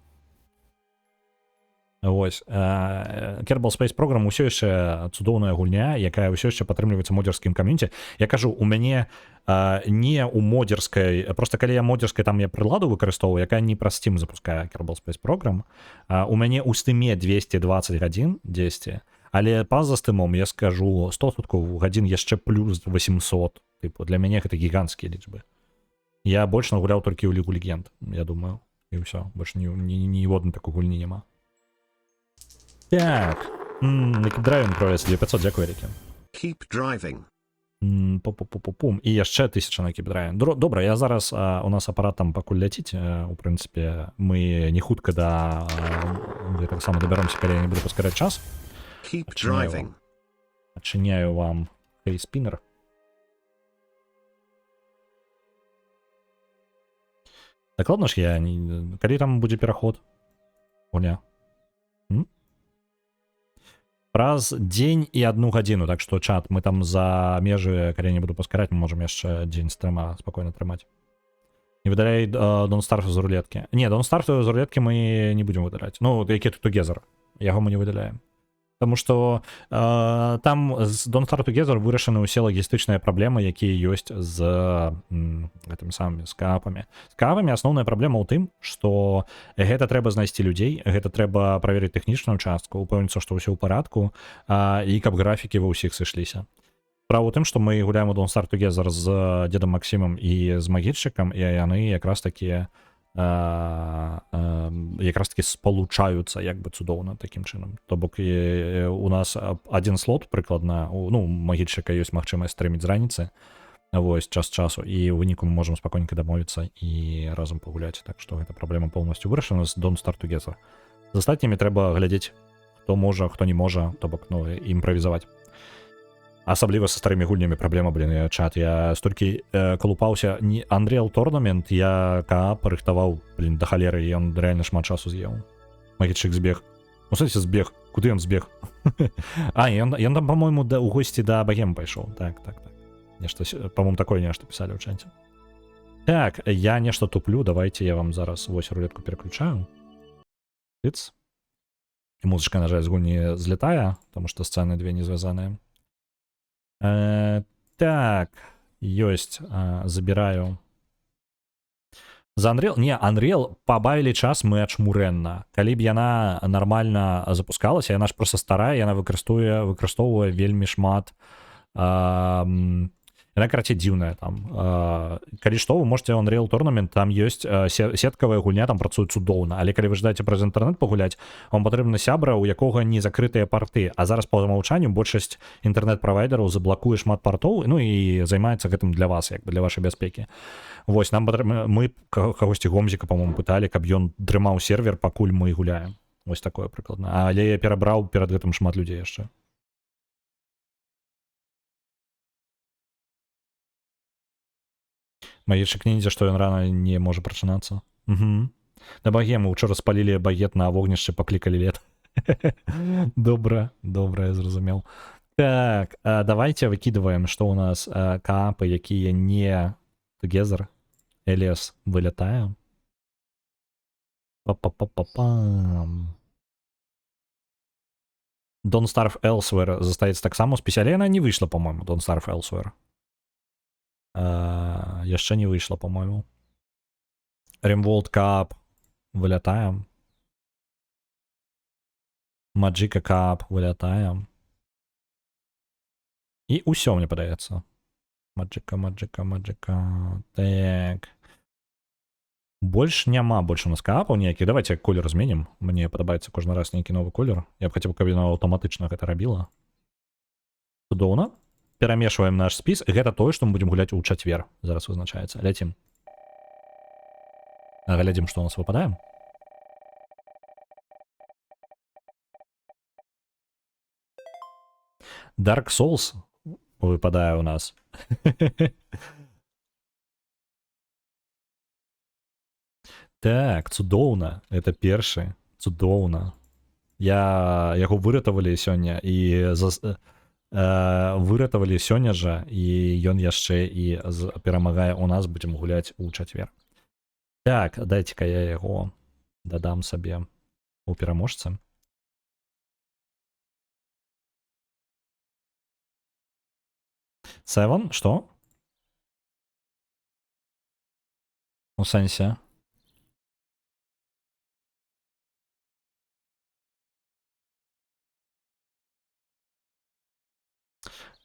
Вось. Kerbal Space Program ўсё яшчэ цудоўная гульня, якая ўсё яшчэ падтрымліваецца модзерскім камьюніці. Я кажу, у мяне не ў модзерскай, просто калі я модзерскай, там я прыладу выкарыстоўваю, якая не праз Steam запускае Kerbal Space Program. У мяне ў Steam 220 гадзін 10, але па-за Steam'ом я скажу 100% гадзін яшчэ плюс 800. Тыпу, для мяне гэта гіганцкія лічбы. Я больш нагуляў толькі ў Лігу Легенд, я думаю, і ўсё, больш ніводнай такой гульні няма. Так, драйвін провес 2500, дзякуй вялікі. Keep driving. Пум. І яшчэ 1000 на кіпдрайвін. Добра, я зараз, у нас апарат там пакуль ляціць, у прынцыпе, мы не хутка да гэтага сама дабяромся, калі я не буду паскараць час. Keep driving. Адчыняю вам хейспінер. Дакладна ж я, калі там будзе пераход? Гуня. Праз дзень і 1 гадзіну, так што чат, мы там за межы, калі не буду паскараць, мы можам яшчэ дзень стрэма спакойна трымаць. Не выдаляй Don't Starve з рулеткі. Не, Don't Starve з рулеткі мы не будзем выдаляць. Ну, які тут Together, яго мы не выдаляем. Таму што там з Don't Starve Together вырашаны ўсе лагістычныя праблемы, якія ёсць з гэтымі самымі скаапамі. Скаапамі асноўная праблема ў тым, што гэта трэба знайсці людзей, гэта трэба праверыць тэхнічную частку, упэўніцца, што ўсё ў парадку, і каб графікі ва ўсіх сышліся. Справа ў тым, што мы гуляем у Don't Starve Together з дзедам Максімам і з магільшчыкам, і яны якраз такія якраз таки сполучаюцца як бы цудоўна такім чынам. То бок у нас один слот прыкладна, ну, магічыка ёсць магчымасць стрыміць з раніцы, вось, час часу, і ў выніку мы можам спакойненька дамовіцца і разам пагуляць, так што гэта праблема полностью вырашана з Don't Start Together. З астатнімі трэба глядзець, хто можа, хто не можа, то бок, ну, імправізаваць. Асабліва са старымі гульнямі праблема, блін, чат. Я столькі калупаўся. Не Unreal Tournament, я каап рыхтаваў, блін, да халеры, і ён рэальна шмат часу з'еў. Магічык збег. Ну, сэнсе, збег. Куды ён збег? Ён там, па-мойму, у госці да Багем пайшоў. Так. Нешта, па-мойму, такое нешта пісалі ў чаце. Так, я нешта туплю. Давайте я вам зараз вось рулетку переключаю. Тыц. І музычка, на жаль, з гульні злетае, таму што сцэны две не звязаныя. Так, ёсць, забіраю. За Unreal, не, Unreal пабавілі час мы ачмурэнна. Калі б яна нармальна запускалася, яна ж проста старая, яна выкарыстоўвае вельмі шмат. Яна, карацей, дзіўная там. Калі што, вы можете Unreal Tournament, там ёсць сеткавая гульня, там працуе цудоўна. Але калі вы жадаеце праз інтэрнэт пагуляць, вам патрэбна сябра, у якога не закрытыя парты. А зараз па умаўчанню большасць інтэрнэт-правайдераў заблакуе шмат партоў, ну і займаецца гэтым для вас, як бы для вашай бяспекі. Вось, нам патрэбна, мы кагосьці гомзіка, па-моему, пыталі, каб ён дрымаў сервер, пакуль мы гуляем. Вось такое прыкладна. Але я перабраў перад гэтым шмат людзей яшчэ. Магічык ниндзя, што ён рана не можа прачынацца. Угу. Да баге мы учора спалілі багет на вогнішчы, паклікалі лет. Добра, я зразумеў. Так, давайте выкидываем, што ў нас каапы, якія не Together. Эліас вылятае. Па-па-па-па-пам. Don't Starve Elsewhere застаецца таксама ў спецыяле. Яна не выйшла, па-мойму, Don't Starve Elsewhere. Яшчэ не выйшла, по-моему. Rimworld Cup вылятаем. Magicka Cup вылятаем. І ўсё, мне падаецца. Magicka. Так. Больш няма больш у нас каапаў ніякіх. Давайте колер зменім. Мне падабаецца кожны раз нейкі новы колер. Я б хацеў, каб яна аўтаматычна гэта рабіла. Цудоўна. Перамешваем наш спіс. Гэта тое, што мы будзем гуляць у чацвер. Зараз вызначаецца. Ляцім. Глядзім, што у нас выпадае. Dark Souls выпадае у нас. Так, цудоўна. Это першы. Цудоўна. Яго выратавалі сёння і выратавалі сёння жа, і ён яшчэ і перамагае у нас, будзем гуляць у чацвер. Так, дайце-ка я яго дадам сабе у пераможцы. Севен, што? У сэнсе?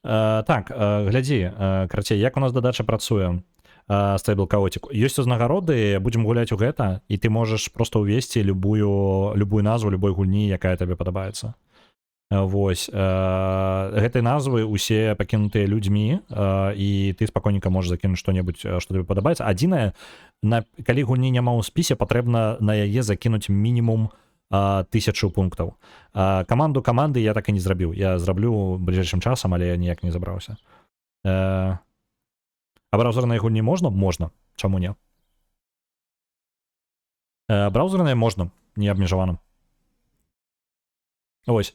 Так, глядзі, карацей, як у нас дадача працуе Stable Chaotic. Ёсць узнагароды, будзем гуляць у гэта, і ты можаш проста ўвесці любую назву любой гульні, якая табе падабаецца. Вось, гэтай назвы усе пакінутыя людзьмі, і ты спакойненька можаш закінуць што-небудзь, што табе падабаецца. Адзінае, калі гульні няма ў спісе, патрэбна на яе закінуць мінімум 1000 пунктаў. Каманды я так і не зрабіў. Я зраблю бліжэйшым часам, але я ніяк не забраўся. А браузерныя гульні можна? Можна. Чаму не? Браузерныя можна, не абмежавана. Вось.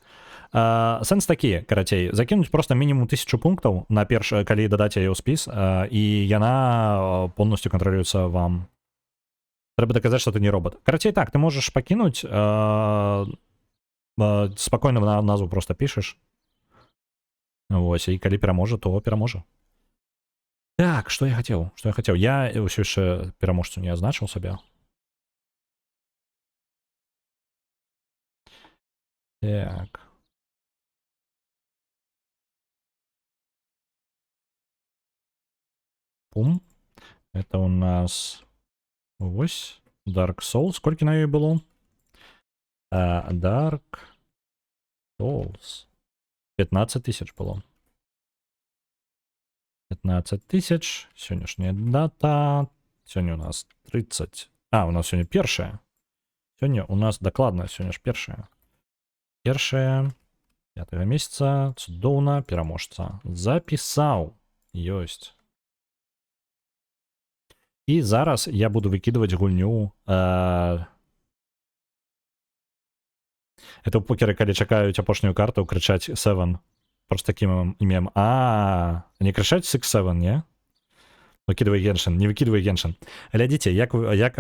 Сэнс такі, карацей, закінуць проста мінімум 1000 пунктаў на першы, калі дадаць яе ў спіс, і яна полностью кантралюецца вам. Трэба даказаць, што ты не робот. Карацей, так, ты можаш пакінуць, спакойна назву проста пішаш. Вось, і калі пераможа, то пераможа. Так, што я хацеў? Я ўсё яшчэ пераможцу не азначыў сабе. Так. Пум. Это у нас... Вось. Dark Souls. Скільки на її було? Dark Souls. 15 тисяч було. 15 тисяч. Сьогоднішня дата. Сьогодні у нас 30. У нас сьогодні перше. Сьогодні у нас докладно, сьогодні ж перше. Перше 5 місяця. Цудовна переможця. Записав. Йость. І зараз я буду викидувати гульню. Это покеры, коли чекають опошню карту, кричать 7. Просто таким ім'ям. Не кричать 6-7, не? Викидывай Геншин, не викидывай Геншин. Глядите, як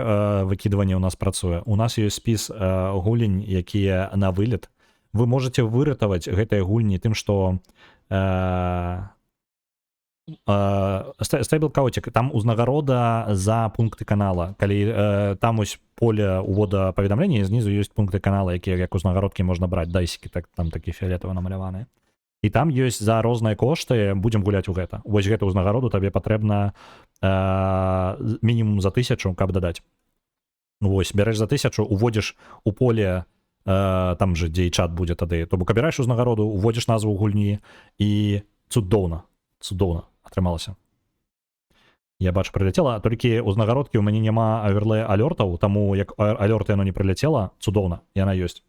викидування у нас працює. У нас є спіс гулень, які на виліт. Ви можете виратувати гэтыя гульні тим, що Stable Chaotic, там узнагарода за пункты канала. Калі там ось поле увода паведамлення, і знизу ёсць пункты канала, якія як узнагародкі можна браць, дайсікі, так, там такі фіолетово намаляваныя. І там ёсць за розныя кошты, будзем гуляць у гэта. Вось гэту узнагароду табе патрэбна мінімум за 1000, каб дадаць. Вось, бярэш за 1000, уводзіш у поле, там же, дзе і чат будзе тады, то бок абіраеш узнагароду, уводзіш назву гульні, і цудоўна атрымалася. Я бачу, прыляцела, толькі узнагародкі ў мяне няма аверлея алёртаў, таму як алёрты яно не прыляцела, цудоўна, яна ёсць.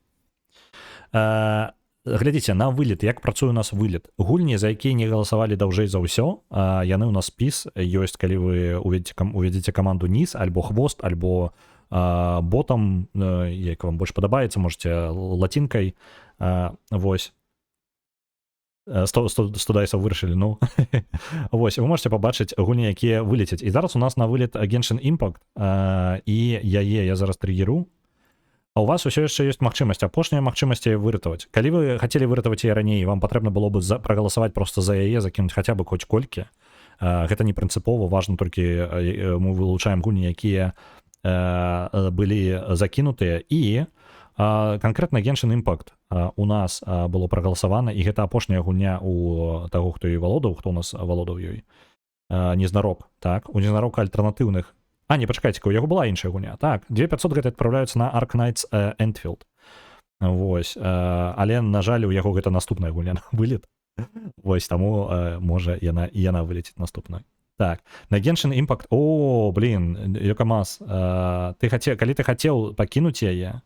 Глядзіце, на вылет, як працуе у нас вылет. Гульні, за якія не галасавалі даўжэй за ўсё, яны ў нас спіс ёсць, калі вы уведзеце каманду низ, альбо хвост, альбо ботам, як вам больш падабаецца, можете лацінкай, вось. 100 дайсаў вырашылі, ну. Вось, вы можете пабачыць гульні, якія вылецяць. І зараз у нас на вылет Genshin Impact, і я зараз триггеру. А у вас усё яшчэ ёсць магчымасць, апошняя магчымасць выратаваць. Калі вы хацелі выратаваць яе раней, вам патрэбна было бы прагаласаваць проста за яе, закінуць хаця бы хоць колькі. Гэта не прынцыпова, важна толькі мы вылучаем гульні, якія былі закінутыя, і канкрэтна Genshin Impact у нас было прагаласавана, і гэта апошняя гульня у таго, хто ёй валодаў, хто у нас валодаў ёй. Незнарок, так? У Незнарок альтэрнатыўных. Не, пачакайце, у яго была іншая гульня. Так, 2500 гэта адпраўляюцца на Arknights Endfield. Вось, але, на жаль, у яго гэта наступная гульня на вылет. Вось, таму, можа, яна вылеціць наступная. Так, на Genshin Impact, Йокамас, калі ты хацеў пакінуць яе,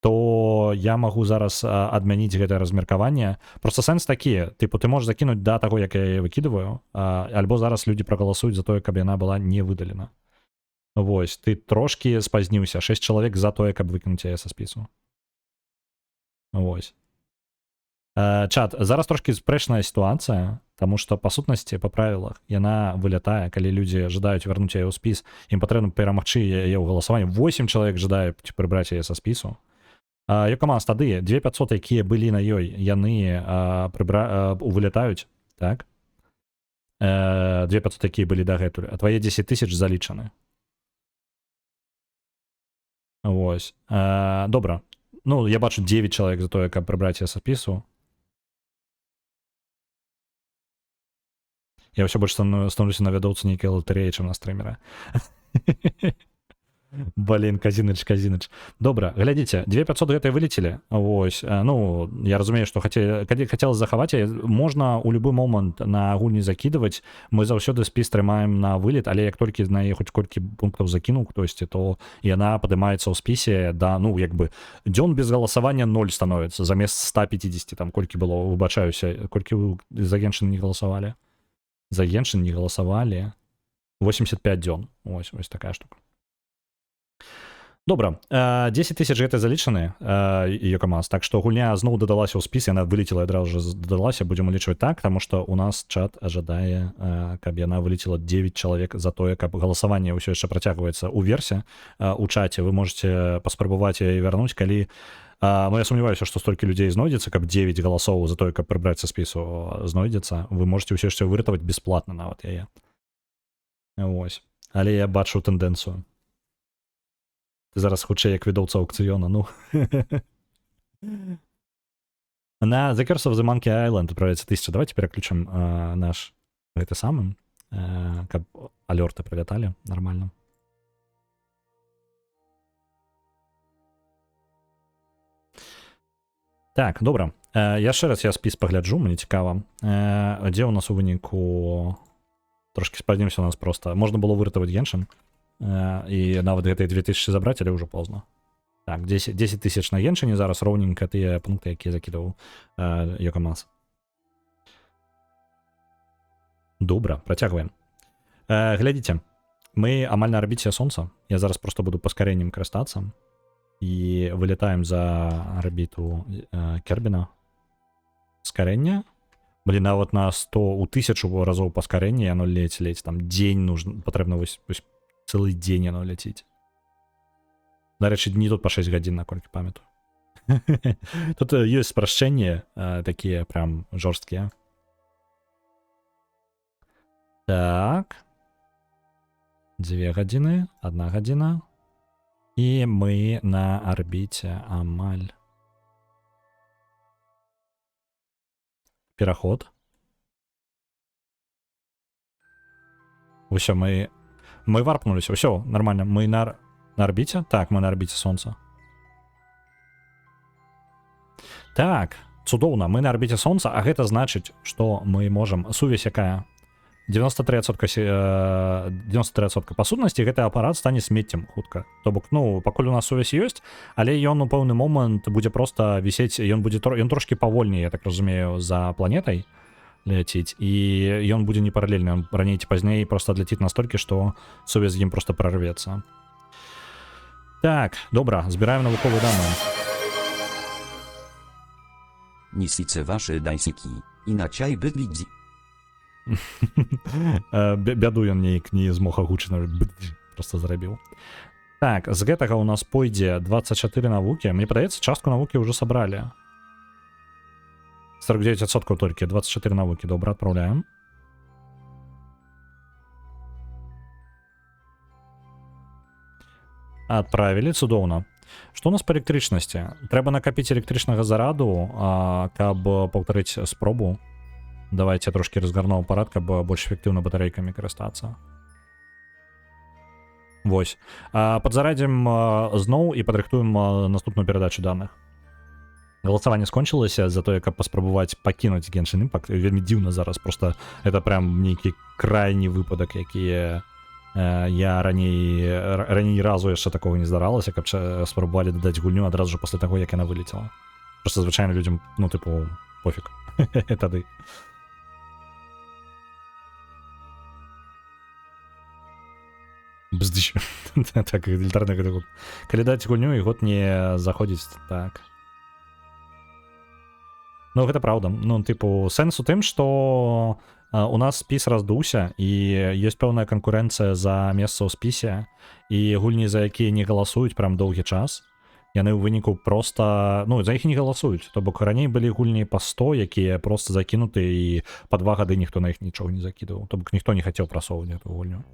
то я магу зараз адмяніць гэтае размеркаванне. Просто сэнс такі, тыпу, ты можаш закінуць да таго, як я яе выкідываю, альбо зараз людзі прагаласуюць за тое, каб яна была не выдалена. Вось, ты трошкі спазніўся, 6 чалавек за тое, каб выкінуць яе са спісу. Вось. Чат, зараз трошкі спрэчная сітуацыя, таму што па сутнасці, па правілах, яна вылятае, калі людзі жадаюць вярнуць яе ў спіс, ім патрэбна перамагчы яе ў галасаванні. 8 чалавек жадае прыбраць яе са спісу. Йокамас, тады 2500, якія былі на ёй, яны вылятаюць, так? 2500, якія былі дагэтуль, а твае 10 000 залічаны. Вось. Добра. Ну, я бачу 9 чалавек за тое, каб прыбраць яе са спісу. Я ўсё больш становлюся на вядоўцы нейкай латарэі, чым на стрымера. Блин, казіныч. Добра, глядзіце, 2500 гэтыя вылецелі. Вось, ну, я разумею, што хацела захаваць, можна ў любы момант на гульні закідваць. Мы заўсёды спіс трымаем на вылет, але як толькі на яе хоць колькі пунктаў закінуў хтосьці, то яна падымаецца ў спісе да, ну, як бы, дзён без галасавання 0 становіцца, замест 150, там, колькі было, выбачаюся, колькі вы за Genshin не галасавалі? За Genshin не галасавалі 85 дзён. Ось такая штука. Добра, 10 000 гэта залічаны, Йокамас, так што гульня зноў дадалася ў спіс, яна вылецела адразу ж дадалася, будзем улічваць так, таму што у нас чат жадае, каб яна вылецела 9 чалавек за тое, каб галасаванне ўсё яшчэ працягваецца ў версе, у чаце, вы можете паспрабаваць яе вярнуць, калі, ну я сумняваюся, што столькі людзей знойдзецца, каб 9 галасоў за тое, каб прыбраць са спісу знойдзецца, вы можете ўсё яшчэ выратаваць бясплатна нават яе. Вось, але я бачу тэндэнцыю. Ты зараз хутчэй як відоўца аукцыёна, ну. На The Curse of the Monkey Island отправляется 1000. Давайте переключим наш это самым, каб алёрты прилетали нормально. Так, добра. Яшчэ раз я спіс пагляджу, мне цікава. Дзе ў нас у выніку... Трошки спадзімся, у нас просто... Можна было выратаваць Геншин. І нават гэтыя 2000 забраць, але ўжо позна. Так, 10 тысяч на Геншине зараз роўненька тыя пункты, якія закідаў Йокамас. Добра, працягваем. Глядзіце, мы амаль на арбіце сонца. Я зараз просто буду паскарэннем карыстацца. І вылетаем за арбіту Кербіна. Скарэнне. Блин, нават на 100, у 1000 разоў паскарэнне яно ледзь, там дзень нужно, патрэбна вось цэлы дзень яно ляціць. Дарэчы, дні тут па 6 гадзін, наколькі памятаю. Тут ёсць спрашчэнні, такія прям жорсткія. Так. 2 гадзіны, 1 гадзіна. І мы на арбіце амаль. Пераход. Усё, мы варпнуліся. Усё, нормально. Мы на арбіце? Так, мы на арбіце сонца. Так, цудоўна, мы на арбіце сонца, а гэта значыць, што мы можам... Сувязь якая? 93%, 93%. Па сутнасці, гэты апарат стане смеццем хутка. То бок, ну, пакуль у нас сувязь ёсць, але ён у пэўны момант будзе проста вісець, ён трошки павольней, я так разумею, за планетай ляціць, і ён будзе не паралельны, ён раней ці пазней проста адляціць настолькі, што сувязь з ім проста прарвецца. Так, добра, збіраем навуковыя даныя. Несіце ваши дайсікі, іначай быдлідзі. Бяду ён неяк не змог агучана, просто зрабіў. Так, з гэтага у нас пойдзе 24 навукі. Мне падаецца, частку навукі ўжо сабралі. 49% толькі, 24 навукі. Добра, адпраўляем. Адправілі, цудоўна. Што у нас па электрычнасці? Трэба накапіць электрычнага зараду, каб паўтарыць спробу. Давайте трошки разгарну апарат, каб больш эфектыўна батарэйкамі карыстацца. Вось. Падзарадзім зноў і падрыхтуем наступную перадачу даных. Галасаванне скончылася за тое, каб паспрабаваць пакінуць Genshin Impact. Вельмі дзіўна зараз, просто это прям нейкі крайні выпадак, які я раней разу яшчэ такого не здаралася, каб спрабавалі дадаць гульню адразу ж пасля таго, як яна вылецела. Просто звычайна людзям, ну, тыпу, пофіг. Тады. Бздыч. Так, элітарны год. Калі даць гульню, і год не заходзіць, так. Ну, гэта праўда. Ну, тыпу, сэнс у тым, што у нас спіс раздуўся, і ёсць пэўная канкурэнцыя за месца ў спісе, і гульні, за якія не галасуюць прям доўгі час, яны ў выніку проста, ну, за іх не галасуюць. То бок раней былі гульні па 100, якія проста закінуты, і па 2 гады ніхто на іх нічога не закідаў. То бок ніхто не хацеў прасоўваць эту гульню.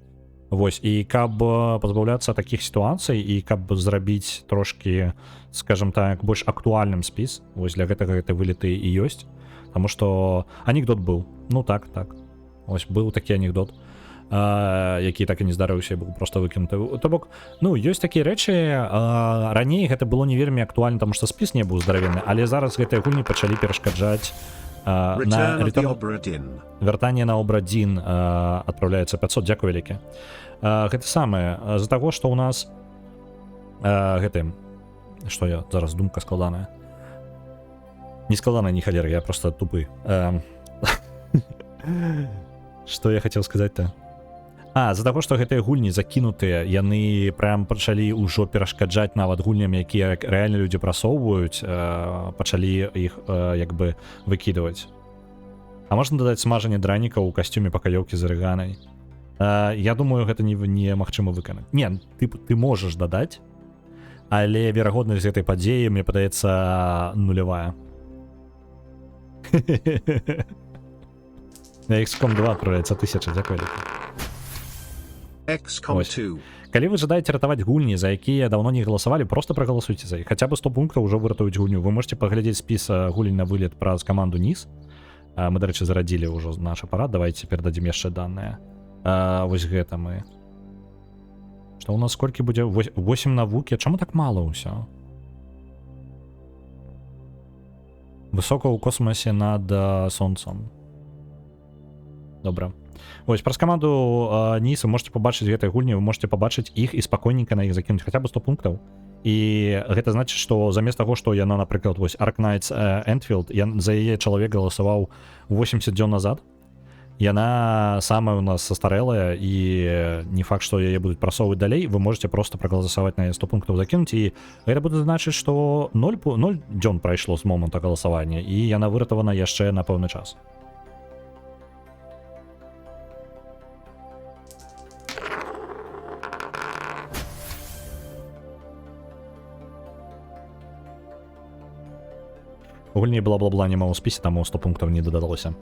Вось, і каб пазбаўляцца такіх сітуацый, і каб зрабіць трошки, скажем так, больш актуальным спіс, вось для гэтага гэты вылеты і ёсць, таму што анекдот быў. Ну так. Вось быў такі анекдот, які так і не здарыўся, быў проста выкінуты. То бок, ну, ёсць такія рэчы, раней гэта было не вельмі актуальна, таму што спіс не быў здаравенны, але зараз гэтыя гульні пачалі перашкаджаць. Вяртанне на Обрадзін адпраўляецца 500, дзякую вялікі. Гэта самае, з-за таго, што ў нас гэты, што я, зараз думка складаная. Не складаная, не халера, я просто тупы. Што я хацеў сказаць-то? З-за таго, што гэтыя гульні закінутыя, яны прям пачалі ўжо перашкаджаць нават гульням, якія рэальна людзі прасоўваюць, пачалі іх як бы выкідваць. А можна дадаць смажанне дранікаў у касцюме пакаёўкі з арыганай? Я думаю, гэта немагчыма выканаць. Не, ты можаш дадаць, але верагоднасць гэтай падзеі, мне падаецца, нулявая. На XCOM 2 адправляецца 1000, дзякую вялікі. XCOM 2. Калі вы жадаеце ратаваць гульні, за якія даўно не галасавалі, просто прагаласуйце за іх. Хаця бы 100 пунктаў ўжо выратуюць гульню. Вы можете паглядзець спіс гульні на вылет праз каманду НИС. Мы, дарэчы, зарадзілі ўжо наш апарат. Давайте перададзім яшчэ даныя. Вось гэта мы. Што ў нас колькі будзе? 8 навукі. Чаму так мала ўсё? Высоко ў космосе над сонцам. Добра. Вось праз каманду НИС вы можете пабачыць гэтай гульні, вы можете пабачыць іх і спакойненька на іх закінуць хаця бы 100 пунктаў. І гэта значыць, што замест таго, што яна, напрыклад, вось Arknights Endfield, за яе чалавек галасаваў 80 дзён назад. Яна самая у нас састарэлая, і не факт, што яе будуць прасоўваць далей, вы можете просто прагаласаваць на 100 пунктаў закінуць, і гэта будзе значыць, што 0 дзён прайшло з моманту галасавання, і яна выратавана яшчэ на пэўны час. У гульні бла-бла-бла няма ў спісе, таму 100 пунктаў не дадалося.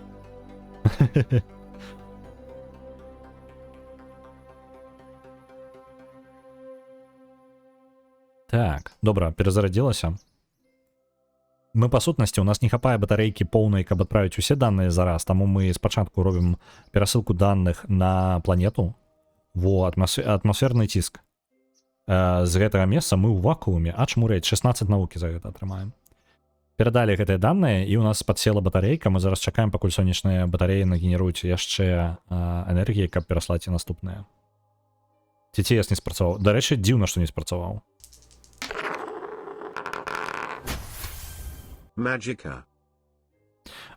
Так, добра, перазарадзілася. Мы, па сутнасці, у нас не хапае батарэйкі поўнай, каб адправіць усе даныя зараз, таму мы спачатку робім перасылку даных на планету. Во, атмасферны ціск. З гэтага месца мы ў вакууме, а чмурэць, 16 навукі за гэта атрымаем. Перадалі гэтыя даныя, і у нас падсела батарэйка, мы зараз чакаем, пакуль сонечныя батарэі нагенеруюць яшчэ энергіі, каб пераслаць і наступныя. TTS не спрацаваў. Дарэчы, дзіўна, што не спрацаваў. Magica.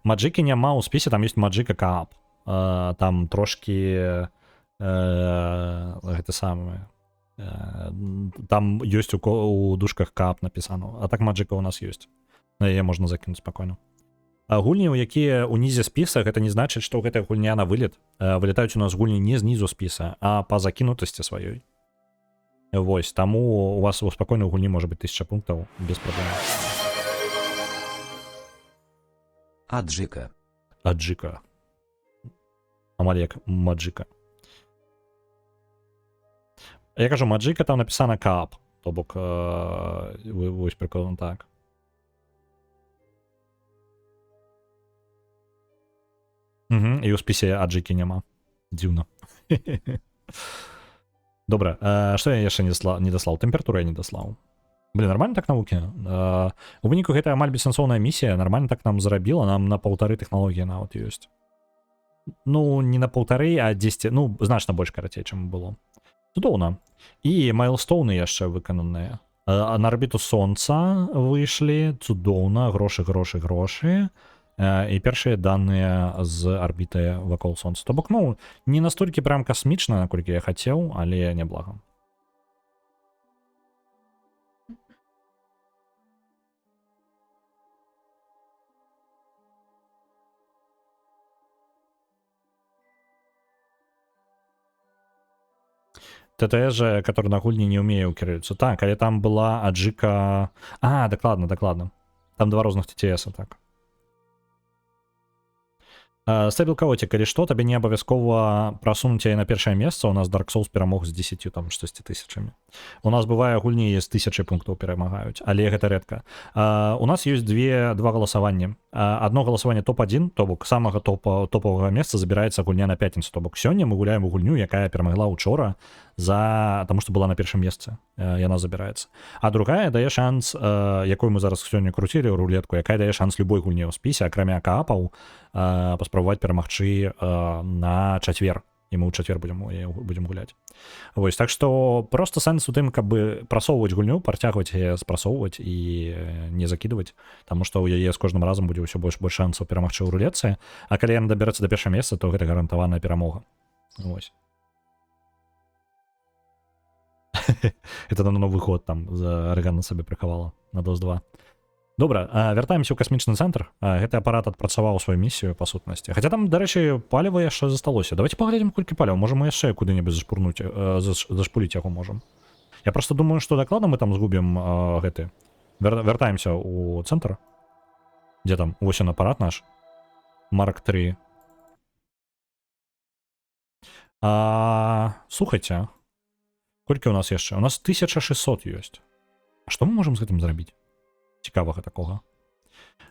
Маджыкі няма ў спісе, там ёсць Маджыка Каап. Там трошкі гэта самае. Там ёсць у дужках Каап напісана, а так Маджыка у нас ёсць. На яе можна закінуць спакойна. А гульні, якія ўнізе спіса, гэта не значыць, што гэтая гульня на вылет. Вылетаюць у нас гульні не знізу спіса, а па закінутасці сваёй. Вось, таму у вас у спакойнай гульні можа быць 1000 пунктаў без праблем. Аджика. Аджика. Амаль як Маджика. Я кажу, Маджика, там напісана Каап. То бок, вось прикладно так. Угу, і ў спісе Аджики няма. Дзіўна. Добра, што я яшчэ не даслаў? Тэмпературу я не даслаў. Блин, нормально так навукі? У выніку гэта амаль бессэнсоўная місія, нормально так нам зарабіла, нам на 1,5 тэхналогіі нават ёсць. Ну, не на 1,5, а 10, ну, значна больш карацей, чым было. Цудоўна. І майлстоуны яшчэ выкананыя. На арбіту сонца выйшлі, цудоўна, грошы. І першыя даныя з арбіты вакол сонца. То бок, ну, не настолькі прям касмічна, наколькі я хацеў, але няблага. ТТС же, который на гульні не умее укерыцца. Так, але там была Аджика... А, дакладна. Там два розных TTS, так. Стабіл Каотик, калі што, табе не абавязкова прасунуць яе на першае месца. У нас Dark Souls перамог з 10 там 6 тысячамі. У нас бывае гульні з 1000 пунктаў перамагаюць, але гэта рэдка. У нас ёсць два галасаванні. Одно галасаванне топ-1, то бок самага топавага месца забіраецца гульня на пятніцу. То бок сёння мы гуляем у гульню, якая перамагла учора таму што была на першым месцы. Яна забіраецца. А другая дае шанс, якой мы зараз сёння круцілі рулетку, якая дае шанс любой гульні ў спісе, акрамя Каапаў, паспрабаваць перамагчы на чацвер. І мы ў чацвер будем гуляць. Вось, так што просто сэнс у тым, каб бы прасоўваць гульню, працягваць яе спрасоўваць і не закідваць, таму што ў яе з кожным разам будзе ўсё больш шансаў перамагчы ў рулетцы, а калі яна дабярэцца да першага месца, то гэта гарантаваная перамога. Вось. Это на новый год там Арыгана сабе прыхавала на DOS 2. Добра, вяртаемся ў касмічны цэнтр. Гэты апарат адпрацаваў сваю місію па сутнасці. Хаця там, дарэчы, паліва яшчэ засталося. Давайте паглядзім, колькі паліва. Можа, мы яшчэ куды-небудзь зашпуліць яго можам. Я просто думаю, што дакладна мы там згубім гэты. Вяртаемся ў цэнтр. Дзе там? Вось ён апарат наш. Марк 3. Слухайце, колькі у нас яшчэ? У нас 1600 ёсць. А што мы можам з гэтым зрабіць? Цікавага такога.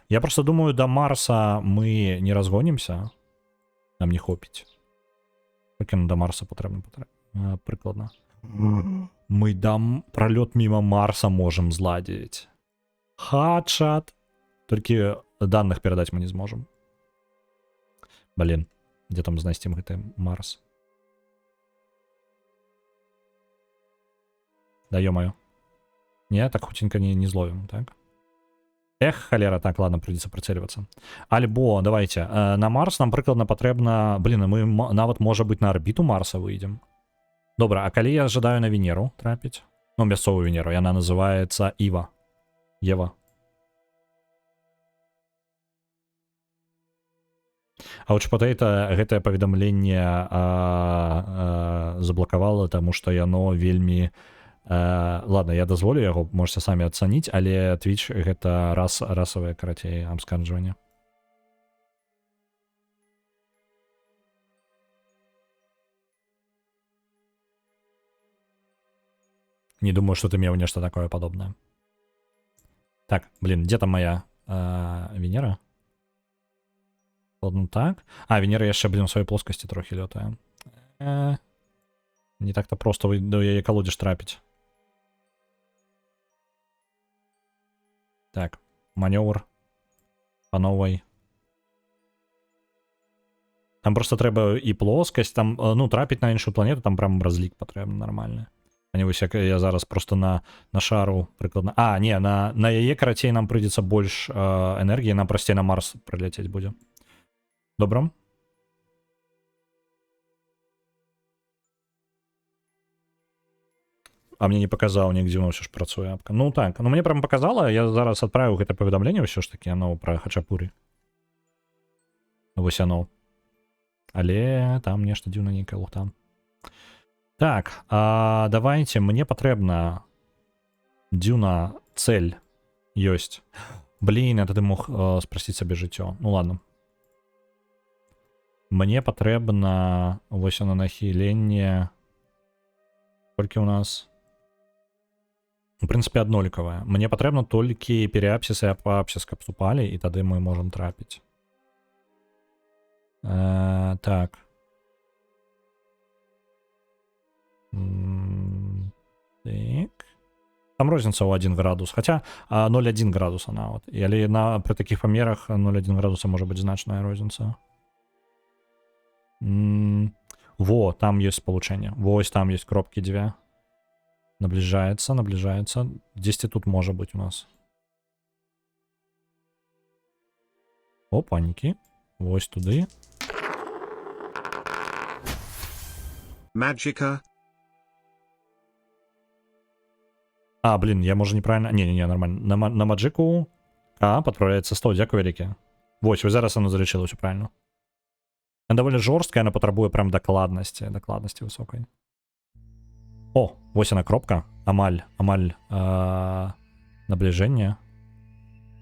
Я просто думаю, до Марса мы не разгонимся. Нам не хопіць. Колькі нам до Марса патрэбна? Прыкладна. Мы пролёт мимо Марса можем зладзіць. Хатшат. Толькі данных перадаць мы не зможам. Блин, дзе там знайсці гэты Марс? Да ё-моё. Не, так хутенько не зловім, так? Эх, холера, так, ладно, придется прицеливаться. Альбо, давайте, на Марс нам прыкладна патрэбна... Блин, мы нават, можа быть, на орбиту Марса выйдем. Добра, а калі я ожидаю на Венеру трапіць? Ну, мясцовую Венеру, яна называется Іва. Ева. А у Чпотэйта гэтае паведамленне заблакавала, таму што яно вельмі... Ладно, я дазволю яго, можете самі ацаніць, але Twitch гэта расавае, карацей, абскарджванне. Не думаю, что ты меў нешта такое падобнае. Так, блин, где там моя Венера? Ладно, так. А, Венера яшчэ, блин, у сваёй плоскасці трохі лётае. Не так-то просто до яе калодзеш трапіць. Так, манёвр по новой. Там просто трэба і плоскасць, там, ну, трапіць на іншую планету, там прям разлік патрэбны нармальны. А не вось як я зараз просто на шару прыкладна. А, не, на яе, карацей, нам прыйдзецца больш энергіі, нам прасцей на Марс прыляцець будзе. Добра. А мне не показал, нигде у нас ж працуе апка. Ну так, ну мне прям показала, я зараз адправіў гэта паведамленне ўсё ж таки, оно про Хачапурі. Вось оно. Але там нешта дзіўна нейкая лухта. Так, давайте, мне патрэбна дзіўна цель ёсць. Блин, я тады мог спросіць сабе жыццё. Ну ладно. Мне патрэбна вось оно нахіленне. Колькі у нас? В принципе, аднолькавая. Мне патрэбна толькі перыапсіс і апапсіс, каб супалі, і тады мы можам трапіць. Так. Так. Там розніца ў 1 градус. Хаця 0,1 градуса нават. Але пры такіх памерах 0,1 градуса можа быць значная розніца. Во, там есть сполучение. Вось там есть кропки 2. Наближается, наближается. 10 тут может быть у нас. Опаньки. Вось туды. Magica. А, блин, я, может, неправильно... Не-не-не, нормально. На маджику... подправляется 100. Дякую велике. Вось, вы зараз оно залечило все правильно. Она довольно жорсткая, она потребує прям докладности высокой. О, вось она кропка. Амаль наближение.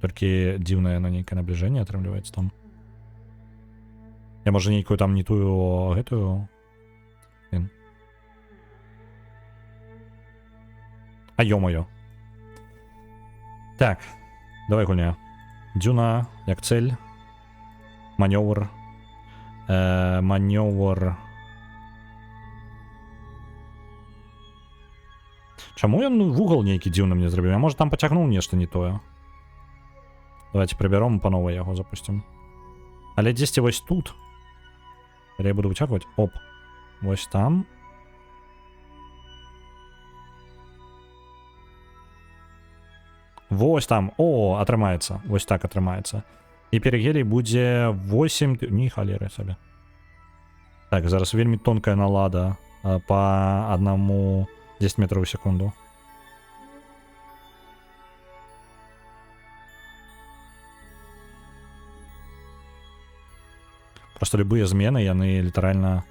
Толькі дзіўнае на нейкае наближение атрымліваецца там. Я, можа, нейкую там не тую гэтую... А ё-моё. Так, давай гульня. Дзюна, як цель. Манёвр. Манёвр. Чаму ён вугал нейкі дзіўны мне зрабіў? Я, можа, там пацягнуў нешта не тое. Давайте прыбяром па новай яго запусцім. Але дзесьці вось тут. Я буду выцягваць. Оп. Вось там. Вось там. О, атрымаецца. Вось так атрымаецца. І перегелій будзе 8... Не, халеры сабе. Так, зараз вельмі тонкая налада по одному 10 метров в секунду. Просто любые змены, яны літаральна...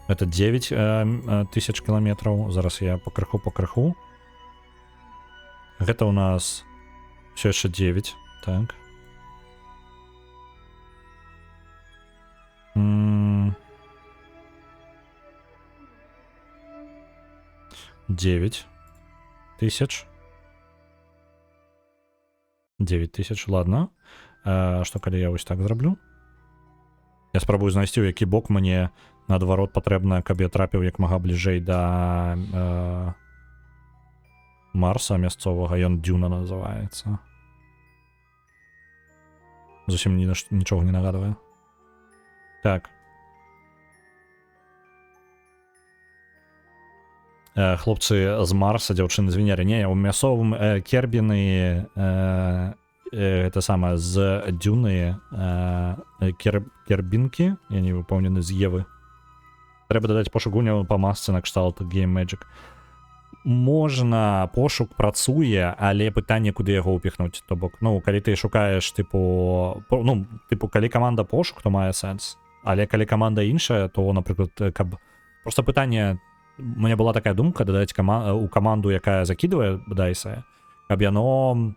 Это 9 тысяч километров. Зараз я по крыху. Гэта у нас все еще 9. Так. Девять тысяч. 9 тысяч, ладно. Что, калі я вось так зраблю? Я спрабую знайсці, у які бок мне наадварот патрэбна, каб я трапіў як мага бліжэй да Марса мясцовага, ён Дюна называецца. Зусім нічога не нагадвае. Так. Хлопцы з Марса, дзяўчыны з Венеры. Не, у мясцовым Кербіны это самае з Дюны кербінкі, я не выпаўнены з Евы. Трэба дадаць пошук гуняў па масцы на кшталт Game Magic. Можна, пошук працуе, але пытанне, куды яго ўпіхнуць. То бок, ну, калі ты шукаеш, калі каманда пошук, то мае сэнс. Але калі каманда іншая, то, напрыклад, каб... Просто пытанне... У меня была такая думка дадаць у каманду, якая закидывае дайсы, каб яно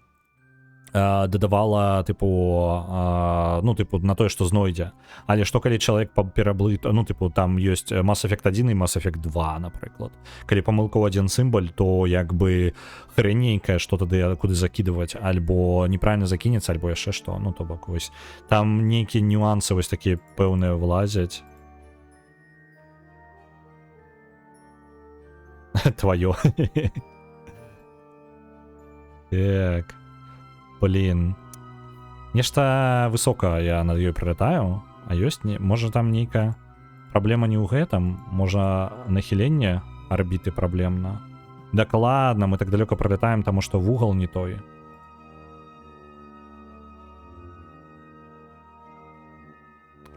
дадавала, на тое, што знойдзе. Але што калі чалавек пераблыт, там ёсць Mass Effect 1 і Mass Effect 2, напрыклад. Калі памылка ў адзін сімбаль, то як бы хрэнейкае, што тады куды закидываць, альбо неправільна закінецца, альбо яшчэ што. Ну, то бок, вось. Там нейкія нюансы вось такія пэўныя вылазяць. Твоё. Так. Блин. Нешта высока я над ёй прылятаю, а ёсць можа там нейкая праблема не ў гэтым, можа нахіленне арбіты праблемна. Дакладна, мы так далёка прылятаем, таму што вугал не той.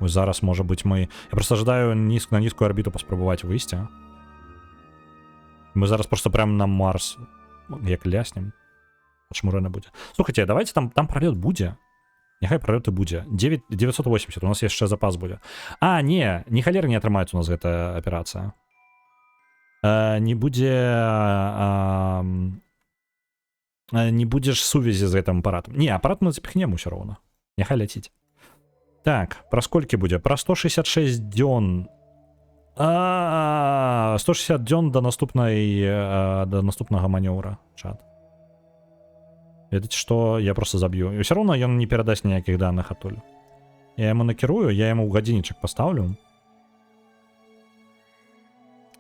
Вось зараз можа быць мы... Я просто жадаю на нізкую арбіту паспрабаваць выйсці. Мы зараз просто прям на Марс як ляснем. Чмурена будзе. Слухайте, давайте там пролет будзе. Няхай пролет і будзе. 980, у нас яшчэ запас будзе. А, не халер не атрымаецца у нас гэта аперацыя. Не будзе... Не будзеш сувязі з гэтым апаратам. Не, апарат мы запіхнем усё роўна. Няхай ляціць. Так, пра сколькі будзе? Пра 166 дзён. 160 дзён до наступнага манёўра, чат. Ведаце што, я просто заб'ю. І ўсё роўна ён не перадасць ніякіх даных адтуль. Я яму накірую, я яму гадзіннічак пастаўлю.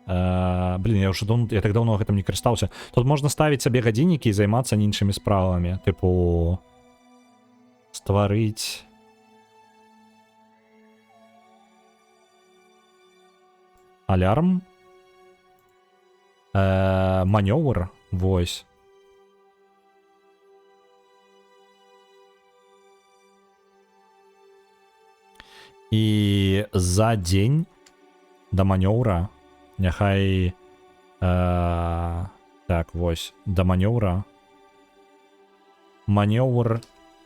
Блин, я так даўно гэтым не карыстаўся. Тут можна ставіць сабе гадзіннікі і займацца іншымі справамі. Тыпу... стварыць... алярм, манёвр, вось. І за дзень да манёвра, няхай, так, вось, да манёвра, манёвр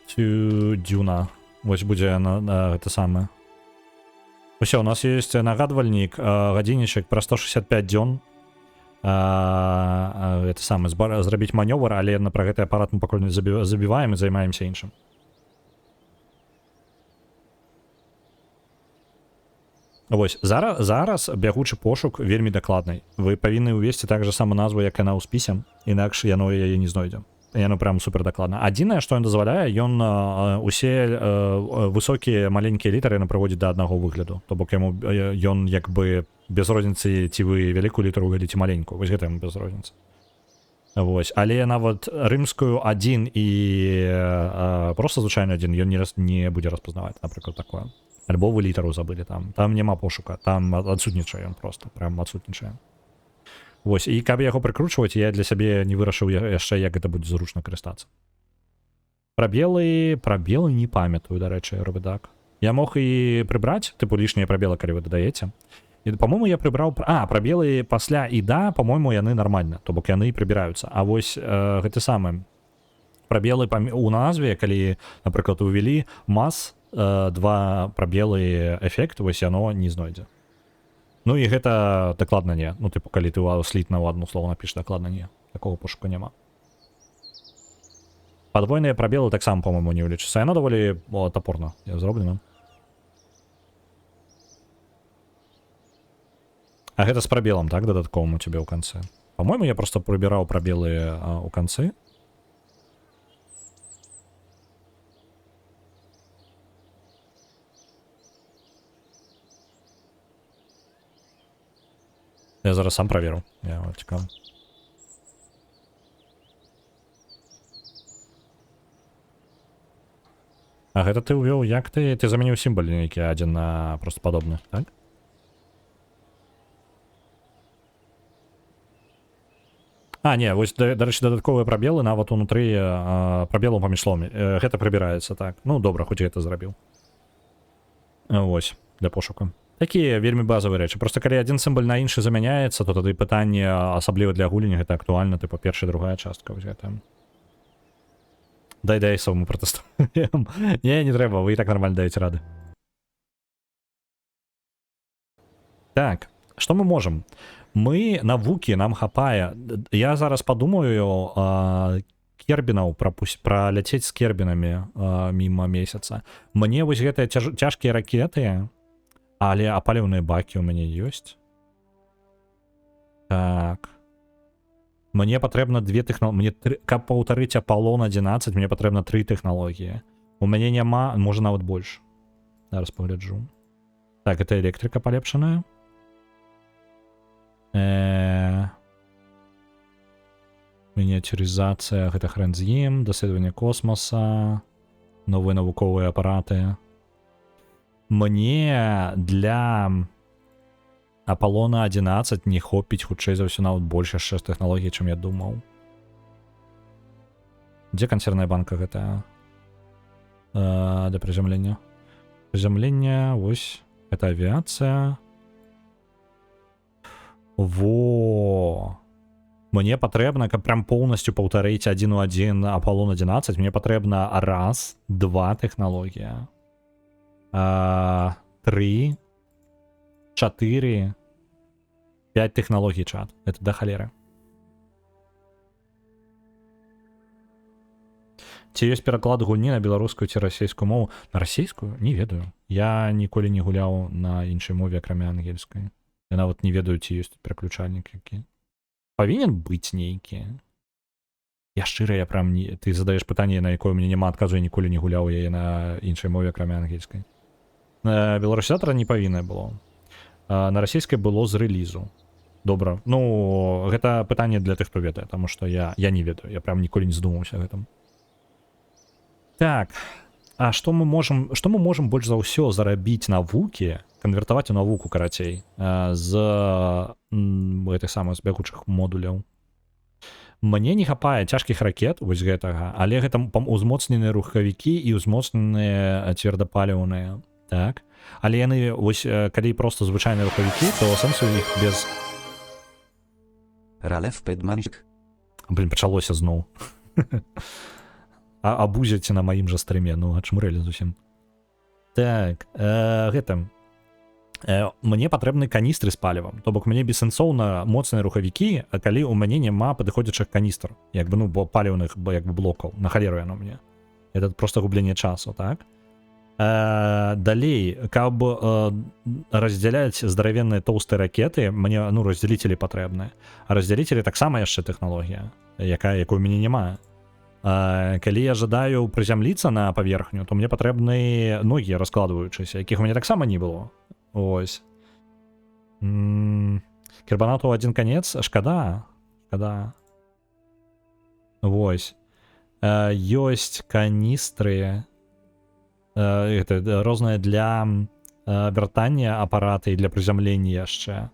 to Дюна, вось будзе гэта самае. Усё, у нас есть нагадвальнік, гадзіннічак пра 165 дзён. Это самае, зрабіць манёвр, але пра гэты апарат мы пакуль не забіваем і займаемся іншым. Вось, зараз бягучы пошук вельмі дакладны. Вы павінны ўвесці так жа сама назву, як яна ў спісе, інакш яно яе не знойдзе. Яно прям супер дакладна. Адзінае, што ён дазваляе, ён усе высокія маленькія літары ён прыводзіць да аднаго выгляду. То бок ён як бы без розніцы, ці вы вялікую літару глядзіце маленькую. Вось гэта яму без розніцы. Вось. Але нават рымскую 1 і просто звычайную 1 ён не будзе распазнаваць, напрыклад, такое. Альбо вы літару забылі там. Там няма пошука, там адсутнічае ён просто, прям адсутнічае. Вось, і каб яго прыкручваць, я для сябе не вырашыў яшчэ, як гэта будзе зручна карыстацца. Прабелы не памятаю, дарэчы, робыдак. Я мог і прыбраць, тыпу лішнія прабелы, калі вы дадаеце. І, па-мойму, я прыбраў... прабелы пасля і да, па-мойму, яны нармальна, то бок яны прыбіраюцца. А вось гэты самы прабелы у назве, калі, напрыклад, увялі мас, 2 прабелы эфект, вось яно не знойдзе. Ну і гэта дакладна не. Ну, тыпу, калі ты слід на адну слово напіш, дакладна не. Такого пошуку няма. Падвойныя прабелы таксама, по-моему, не ўлічыцца. Яно даволі топорна зроблена. А гэта з прабелам, так, дадатковым у цябе ў канцы? По-моему, я просто прыбіраў прабелы ў канцы. Я зараз сам праверу. Я цікав. А гэта ты ўвёў, як ты замяніў сімбал нейкі адзін на просто падобны, так? А, не, вось, дарэчы, дадатковыя прабелы нават унутры прабелаў паміж словамі. Гэта прыбіраецца, так. Ну, добра, хоць гэта зрабіў. Вось, для пошуку. Такія вельмі базавыя рэчы. Просто калі адзін сімбаль на іншы замяняецца, то тады пытанне, асабліва для гульні, гэта актуальна, типа, першая, другая частка. Вось гэта. Дай сам мы пратэстуем. Не трэба, вы і так нармальна даеце рады. Так, што мы можам? Мы навукі, нам хапае. Я зараз падумаю кербінаў праляцець з кербінамі міма месяца. Мне вось гэтыя цяжкія ракеты, але апаліўныя бакі ў мяне ёсць. Так. Мне патрэбна 2 тэхналогіі. Каб паўтарыць Аполлон 11, мне патрэбна 3 тэхналогіі. У мяне няма, можа нават больш. Зараз пагляджу. Так, гэта электрыка палепшаная. Мініатюрызацыя, гэта хрэн з ім, даследаванне космоса, новыя навуковыя апараты. Мне для Аполлона 11 не хопіць, хутчэй за ўсё, нават больш яшчэ тэхналогій, чым я думаў. Дзе кансервная банка гэтая? Для прызямлення. Прызямлення, вось, гэта авіацыя. Во! Мне патрэбна, каб прям поўнасцю паўтарыць 1 у 1 Аполлон 11, мне патрэбна раз, 2 тэхналогія. 3, 4, 5 тэхналогій, чат. Это да халеры. Ці ёсць пераклад гульні на беларускую ці расейскую мову? На расейскую? Не ведаю. Я ніколі не гуляў на іншай мове, акрамя ангельскай. Я нават не ведаю, ці ёсць тут пераключальнік які. Павінен быць нейкі. Я шчыра, я прям не... Ты задаеш пытанне, на якое мне няма адказу, я ніколі не гуляў яе на іншай мове, акрамя ангельскай. На беларусізатара не павінна было. На расійскай было з рэлізу. Добра. Ну, гэта пытанне для тых, хто ведае, таму што я не ведаю. Я прям ніколі не задумаўся гэтым. Так. А што мы можам больш за ўсё зарабіць навукі, канвертаваць у навуку, карацей, з гэтых самых бягучых модуляў? Мне не хапае цяжкіх ракет, вось гэтага, але гэта узмоцненыя рухавікі і узмоцненыя цвердапаліўныя. Так. Але яны, вось, калі проста звычайныя рухавікі, то сэнсу іх без... Ралеф Пэдманчик. Блін, пачалося зноў. Абузяце на маім жа стрыме, ну, ачмурэлі зусім. Так, гэта... Мне патрэбны каністры з палівам. То бок, мне бессэнсоўна моцныя рухавікі, а калі ў мяне няма падыходзячых каністр, як бы, ну, паліўных, як бы, блокаў. На халеру яно мне. Это просто губленне часу, так? Далей, каб раздзяляць здаравенныя тоўстыя ракеты, мне, ну, раздзяліцелі патрэбныя. А раздзяліцелі таксама яшчэ тэхналогія, якой у мяне няма. Калі я жадаю прызямліцца на паверхню, то мне патрэбны ногі раскладваючыся, якіх у мяне таксама не было. Ось. Кербанату адзін канец, шкада. Вось. Ёсць каністры, розныя для вяртання апараты і для прызямлення яшчэ.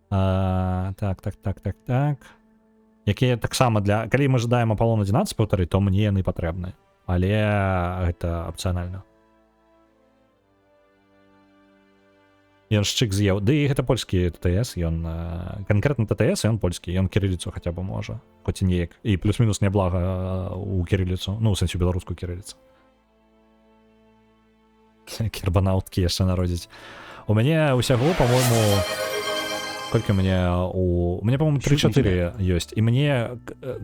Так. Якія таксама для... Калі мы жадаем Аполлон 11 паўтары, то мне яны патрэбны. Але гэта апцыянальна. Ён шчык з'еў. Ды і гэта польскі ТТС, ён... Канкрэтна ТТС, ён польскі, ён кірыліцу хаця бы можа. Хоць і неяк. І плюс-мінус няблага у кірыліцу. Ну, у сэнсі беларускую кірыліцу. Кербанауткі яшчэ народзіць. У мяне ўсяго, па-мойму... Колькі мне у мяне, па-моему, 3-4 ёсць. І мне,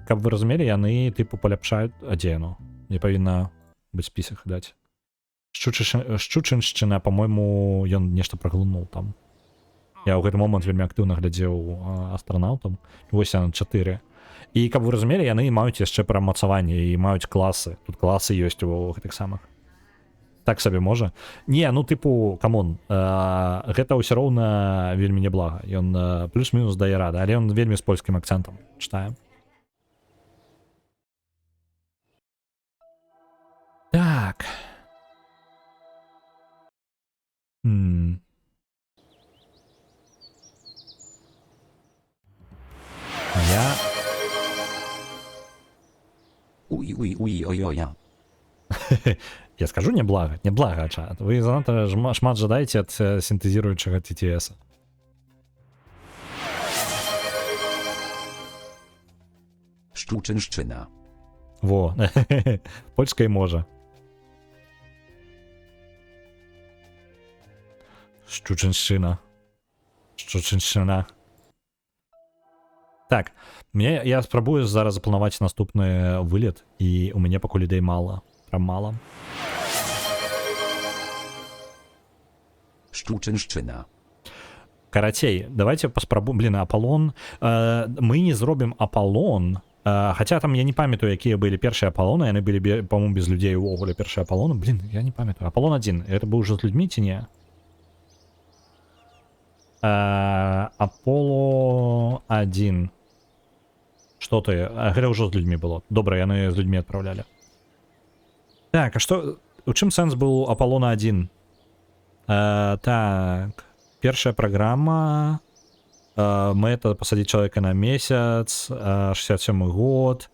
каб вы разумелі, яны тыпу паляпшаюць адзену. Не павінна быць спісах даць. Шчучыншчына, па-мойму, ён нешта праглынуў там. Я ў гэты момант вельмі актыўна глядзеў астранаўтам. Вось яны 4. І каб вы разумелі, яны маюць яшчэ прамацаванне і маюць класы. Тут класы ёсць у гэтых самых. Так сабе можа. Не, ну тыпу, камон, гэта ўсё роўна вельмі няблага. Ён плюс-мінус дае рада, але ён вельмі з польскім акцэнтам чытае. Так. М. Я... Уй-уй-уй-ой-ой-я. Я скажу неблаго, чат. Ви занадто шмат жадаєте від синтезуючого TTS. Szczuczynszczyna. Во. Польська й може. Щучинщина. Щучинщина. Так, я спробую зараз запланувати наступний виліт, і у мене поки людей мало. Прям мало. Szczuczynszczyna. Каратей, давайте поспробуем. Блин, Аполлон. Мы не зробим Аполлон. Хотя там я не памятаю, какие были першие Аполлоны. Они были, по-моему, без людей уволили першие Аполлоны. Блин, я не памятаю. Аполлон 1. Это был уже с людьми, чи не? Аполло 1. Что ты? Говоря, уже с людьми было. Добре, они с людьми отправляли. Так, а что... У чым сенс был Аполлона 1? Так... Первая программа. Мэта посадить человека на месяц. 67 год.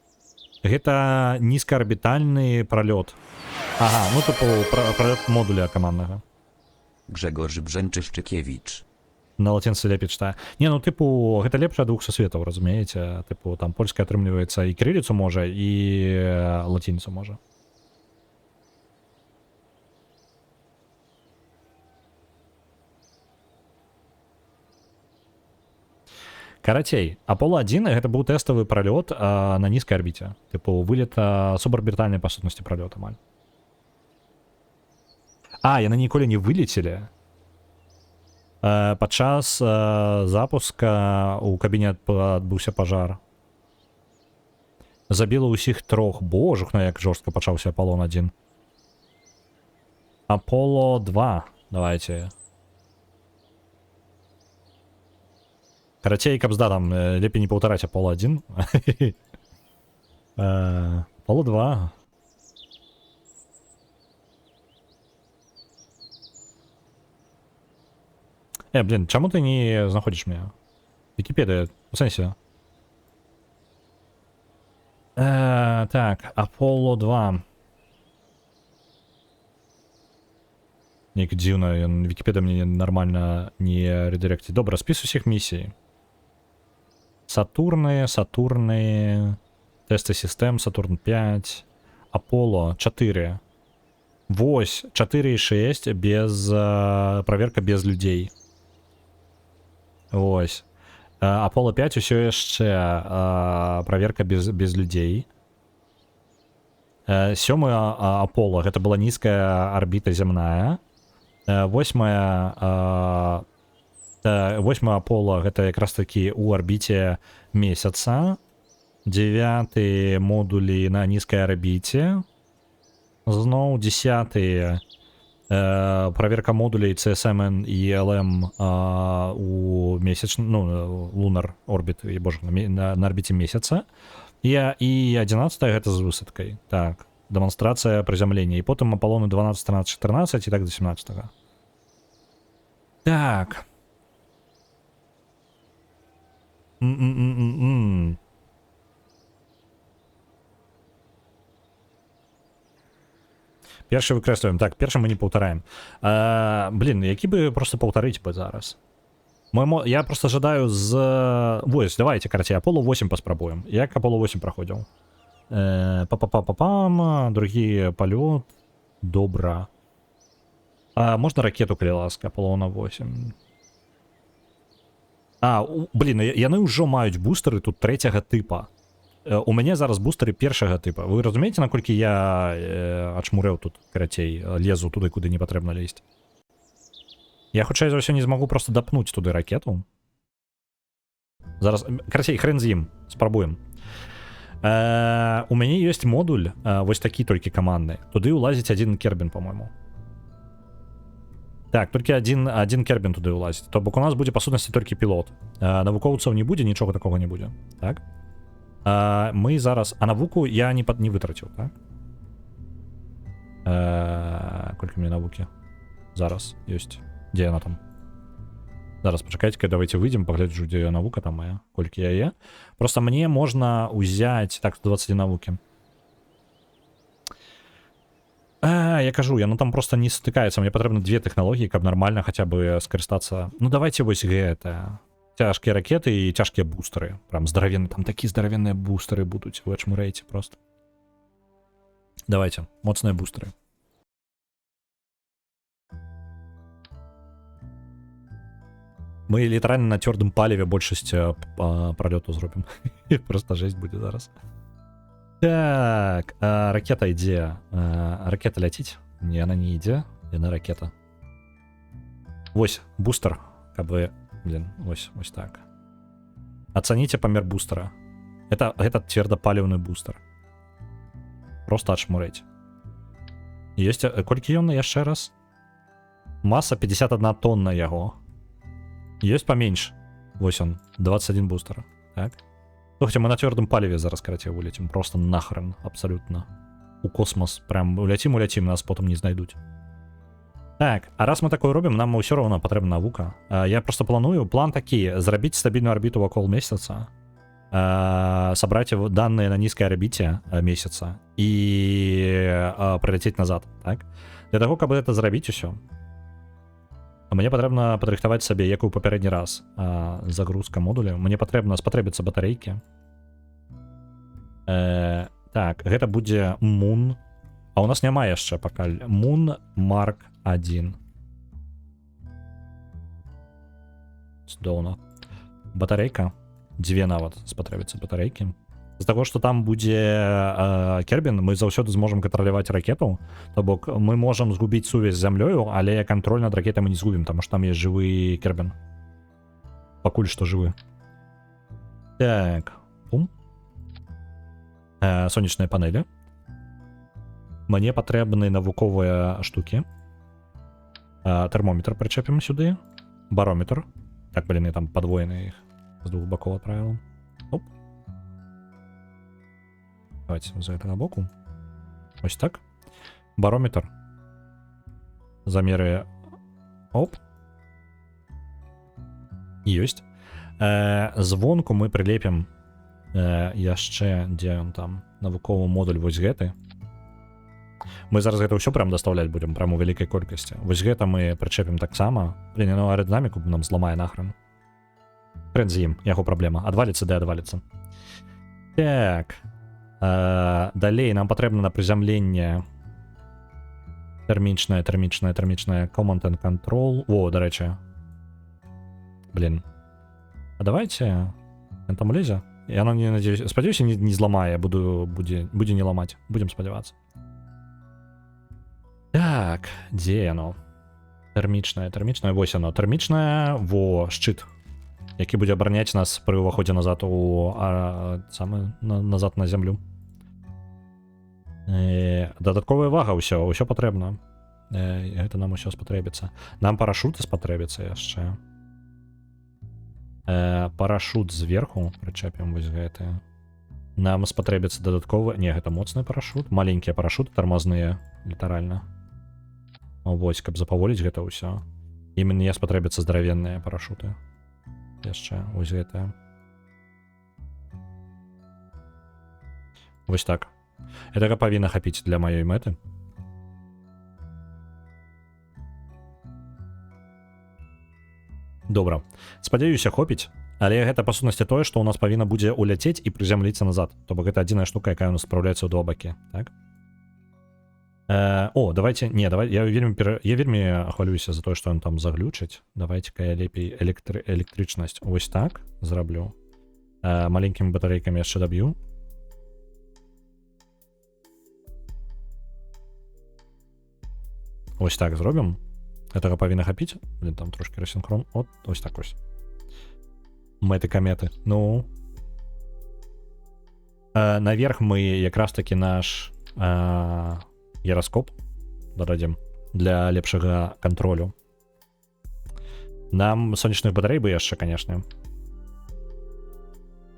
Это низкоорбитальный пролет. Ага, ну типу пролет модуля командного. Grzegorz Brzęczyszczykiewicz. На латинцы лепит читаю. Не, ну типу, гэта лепш ад двух сусветаў, разумееце? Типу, там польская атрымліваецца і кірыліцу можа, і латиніцу можа. Карацей, Аполло-1 гэта быў тэставы пролет на нізкай арбіце. Типу, вылет субарбітальнай па сутнасці пролёт амаль. Яны ніколі не вылецелі. Падчас запуска у кабінет адбыўся пажар. Забіла ўсіх трох. Божух, на як жорстка пачаўся Аполлон-1. Аполло-2. Давайте. Карацей, кабзда, там лепей не паўтараць Аполло-1. Аполло-2. Блин, чаму ты не знаходзіш мяне? Вікіпедыя, у сэнсе. Так, Аполло-2. Неяк дзіўна, Вікіпедыя мне нормально не редиректить. Добра, спіс усіх місій. Сатурны, тесты систем, Сатурн 5, Аполло 4. Вось, 4,6 без проверка без людей. Вось. Аполло 5 усё яшчэ проверка без людей. 7 Аполло, гэта была нізкая арбіта зямная. 8 Аполло, гэта якраз такі у арбіце месяца. 9 модулі на нізкай арбіце. Зноў 10 проверка модулей CSMN и LM у месяц, ну, Lunar Orbit, боже, на орбите месяца. И 11 гэта з высадкой. Так, демонстрация приземления. И потом Аполлоны 12, 13, 14 и так до 17. Так. Першы выкрэсліваем. Так, першы мы не паўтараем. Блин, які бы просто паўтарыць бы зараз. Я просто жадаю з... Вось, давайте, карацей, Аполло 8 паспрабуем. Як Аполло 8 праходзіў? Па-па-па-па-пам, другі палёт. Добра. Можна ракету, калі ласка, Аполлона 8. Блин, яны ўжо маюць бустары тут трэцяга тыпа. У мяне зараз бустары першага тыпа. Вы разумееце, наколькі я ачмурэў тут, карацей, лезу туды, куды не патрэбна лезть? Я хутчэй за ўсё не змагу просто дапнуць туды ракету. Зараз, карацей, хрен з ім, спрабуем. У мяне ёсць модуль, вось такі толькі камандны. Туды ўлазіць один кербін, по-моему. Так, толькі один кербін туды ўлазіць. То бок у нас будзе, па сутнасці, толькі пілот. Навукоўцаў не будзе, нічога такога не будзе. Так? Мы зараз... навуку я не вытраціў, так? Колькі мне навукі? Зараз ёсць. Дзе яна там? Зараз пачакайце, давайте выйдзем, пагляджу, дзе навука там моя, колькі яе. Просто мне можна ўзяць так 21 навукі. Я кажу, яно там просто не стыкаецца. Мне патрэбна 2 тэхналогіі, каб нармальна хаця бы скарыстацца. Ну давайте вось гэта. Цяжкія ракеты і цяжкія бустары. Прям здаравенныя, там такія здаравенныя бустары будуць у Эчмурейце просто. Давайте, моцныя бустары. Мы літаральна на цвёрдым паліве большасць пролёту зробім. Просто жесть будзе зараз. Так, ракета ідзе. Ракета ляціць? Не, она не ідзе. Яна ракета. Вось, бустер. Каб вы... Блин, вось так. Ацаніце памер бустера. Это цвёрдапаліўны бустер. Просто адшмурэць. Ёсць... Колькі ён яшчэ раз? Маса 51 тонна яго. Ёсць паменьш. Вось он, 21 бустер. Так. Слухайте, мы на цвёрдым паліве зараз, карацей, улетим. Просто нахрен, абсолютно. У космос. Прям улетим, нас потом не знайдуць. Так, а раз мы такое робім, нам ўсё роўна патрэбна навука. Я просто планую, план такі, зрабіць стабільную арбіту вакол месяца, сабраць данные на нізкай арбіце месяца і прыляцець назад, так? Для таго, каб гэта зрабіць усё, мне патрэбна падрыхтаваць сабе, як у папярэдні раз, загрузка модуля. Мне спатрэбіцца батарэйкі. Так, гэта будзе Moon. А у нас няма яшчэ пакаль. Moon Mark 1. Цудоўна. Батарэйка. 2 нават спатрэбіцца батарэйкі. З таго, што там будзе Кербін, мы заўсёды зможам кантраляваць ракету. То бок мы можам згубіць сувязь з зямлёю, але кантроль над ракетай мы не згубім, таму што там ёсць жывы Кербін. Пакуль што жывы. Так. Пум. Сонечныя панелі. Мне патрэбны навуковыя штукі. Тэрмометр прычэпім сюды. Барометр. Так, блин, я там падвоены іх з двух бакоў адправіў. Оп. Давайте з гэтага боку. Ось так. Барометр. Замеры. Оп. Ёсць. Звонку мы прылепім яшчэ, дзе ён там, навуковы модуль вось гэты. Мы зараз гэта ўсё прям даставляць будзем, прям у вялікай колькасці. Вось гэта мы прычэпім таксама. Блин, ну аэрадынаміку нам зламае нахрен. Хрен з ім, яго праблема. Адваліцца, ды адваліцца. Так. Далей нам патрэбна на прызямленне тэрмічнае Command and Control. О, дарэчы. Блин. А давайте... Ён там лезе? Яно, не надеюсь... Спадзяюся, не зламае. Будзе не ламаць. Будем спадзявацца. Так, дзе яно? Тэрмічнае. Вось яно. Тэрмічнае, во, шчыт. Які будзе абараняць нас пры ўваходзе назад назад на зямлю. Дадатковая вага, ўсё патрэбна. Гэта нам усё спатрэбіцца. Нам парашут спатрэбіцца яшчэ. Парашут зверху прычэпім вось гэты. Нам спатрэбіцца дадатковы... Не, гэта моцны парашут. Маленькія парашуты, тармазныя, літаральна. Вось, каб запаволіць гэта ўсё. І мне спатрэбіцца здаравенныя парашуты. Яшчэ, вось гэта. Вось так. Гэтага павінна хапіць для маёй мэты. Добра. Спадзяюся, хопіць. Але гэта па сутнасці тое, што ў нас павінна будзе уляцець і прызямліцца назад. То бок гэта адзіная штука, якая ў нас спраўляецца ў два бакі. Так? Давайте... Не, давай, я вельмі хвалююся за тое, што ён там заглючыць. Давайте-ка я лепей электрычнасць вось так зраблю. Маленькімі батарэйкамі яшчэ даб'ю. Ось так зробім. Гэтага павінна хапіць. Блин, там трошки рассінхрон. От, ось так ось. Мэты-каметы. Ну. Наверх мы якраз таки наш гіраскоп дададзім для лепшага кантролю. Нам сонечных батарэй бы яшчэ, канешне.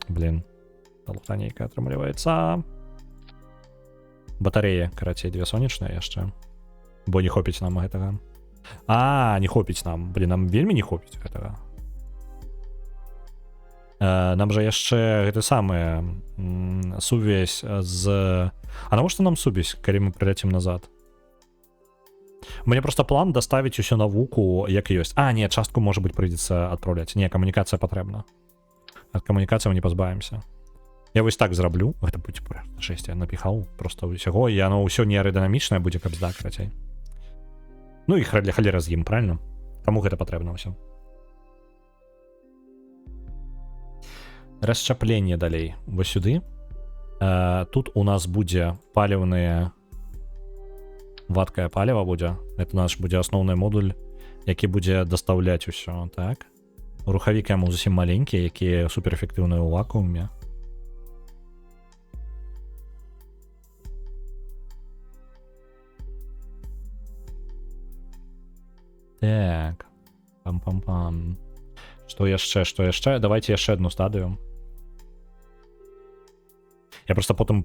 Блин. Талуха нейкая атрымліваецца. Батарэі, карацей, две сонечныя яшчэ. Бо не хопіць нам гэтага. А, не хопіць нам. Блін, нам вельмі не хопіць гэтага. Нам жа яшчэ гэты самы сувязь з... А навошта нам сувязь, калі мы прыляцім назад? У мяне просто план даставіць усю навуку як ёсць. А, не, частку, можа быць, прыйдзецца адпраўляць. Не, камунікацыя патрэбна. Ад камунікацыі мы не пазбавімся. Я вось так зраблю. Гэта будзе жесть, я напіхаў просто ўсяго, і оно ўсё не аэрадынамічнае будзе, каб здак, крацей. Ну і для халера з ім, правильно? Каму гэта патрэбна ўсё? Расчапленне далей. Вось сюды. Тут у нас будзе паліўныя... Вадкае паліва будзе. Это наш будзе асноўны модуль, які будзе дастаўляць усё, так? Рухавік яму зусім маленькі, які суперэфектыўныя ў вакууме. Так. Пам-пам-пам. Што яшчэ? Давайте яшчэ одну стадыю. Я просто потым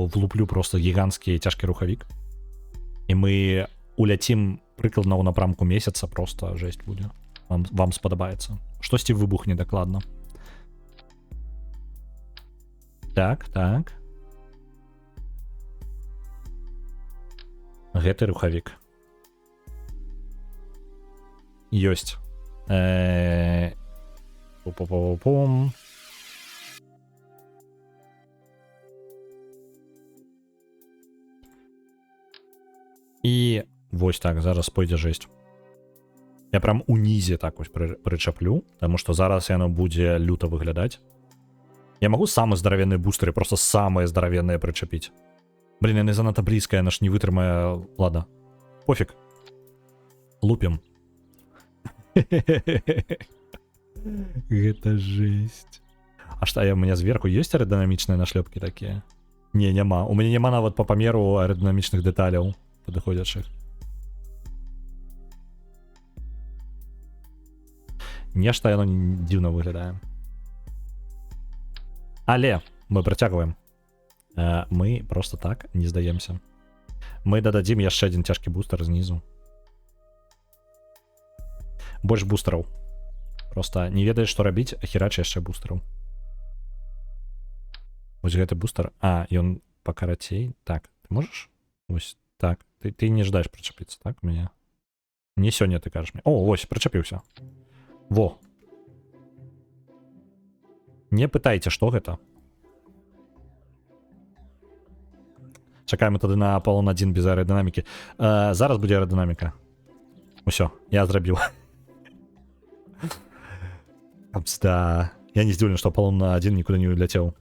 влуплю просто гіганцкі цяжкі рухавік. І мы уляцім прыкладна ў напрамку месяца, просто жесть будзе. Вам спадабаецца. Штосьці выбухне дакладна. Так. Гэты рухавік. Ёсць. Пум-пум-пум. І вось так, зараз пойдзе жесть. Я прям унізе так ось прычаплю, таму што зараз яно будзе люта выглядаць. Я магу самы здаравенныя бустеры, просто самыя здаравенныя прычапіць. Блин, яны занадта блізка, яна ж не вытрымае. Ладно, пофіг. Лупім. Гэта жесть. А што, у меня зверху ёсць аэрадынамічныя нашлёпкі такія? Не, няма. У мяне няма нават па памеру аэрадынамічных дэталяў падыходзячых. Нешта яно дзіўна выглядае. Але мы працягваем. Мы просто так не здаемся. Мы дададзім яшчэ адзін цяжкі бустер знізу. Больш бустераў. Просто не ведаеш, што рабіць, а херач яшчэ бустераў. Вось гэты бустер. А, ён пакарацей. Так, ты можаш? Вось так. Ты не ждаеш прычапіцца, так, у мяне? Не сёння ты кажаш мне. О, вось, прычапіўся. Во. Не пытайце, што гэта. Чакаем тады на Аполлон 1 без аэрадынамікі. Зараз будзе аэрадынаміка. Усё, я зрабіў. Да. Я не здзіўлен, што Аполлон 1 нікуды не уляцеў.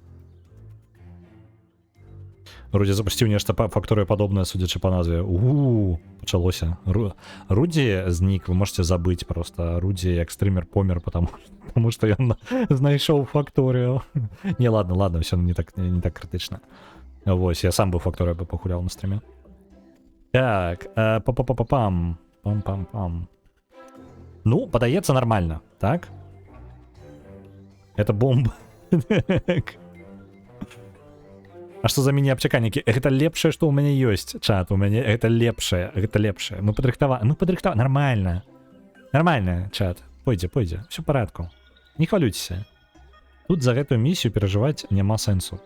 Рудзі запусціў нешта факторыя падобнае, судзячы па назве. Пачалося. Рудзі знік, вы можете забыць просто. Рудзі як стрымер помер, потому што ён знайшоў факторыю. Не, ладно, ўсё не так крытычна. Вось, я сам бы факторыя бы пахуляў на стріме. Так, па-па-па-па-пам. Пам-пам-пам. Ну, падаецца нормально, так? Это бомба. А што за міні-абчаканнікі? Гэта лепшае, што ў мяне ёсць, чат. У мяне гэта лепшае. Мы падрыхтаваны. Нормально. Нормально, чат. Пойдзе. Всё парадку. Не хвалюйцеся. Тут за гэтую місію перажываць няма сэнсу.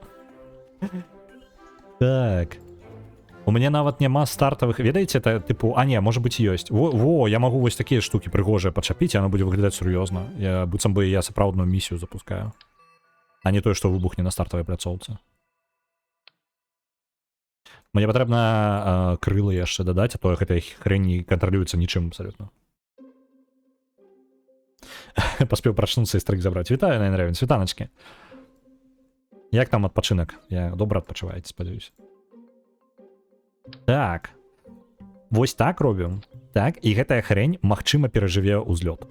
Так. У мяне нават няма стартавых... Ведаеце, это тыпу... А не, можа быць ёсць. Во, я магу вось такія штукі прыгожыя пачапіць, і яно будзе выглядаць сур'ёзна. Быццам бы я сапраўдную місію запускаю. А не тое, што выбухне на стартавай пляцоўцы. Мне патрэбна крылы яшчэ дадаць, а то гэтая хрень не кантралюецца нічым абсалютна. Паспеў прачнуцца і стрык забраць. Вітаю, Найнрэвен, світаначкі. Як там адпачынак? Я добра адпачываеце, спадзяюся. Так. Вось так робім. Так, і гэтая хрень, магчыма, перажыве ўзлёт.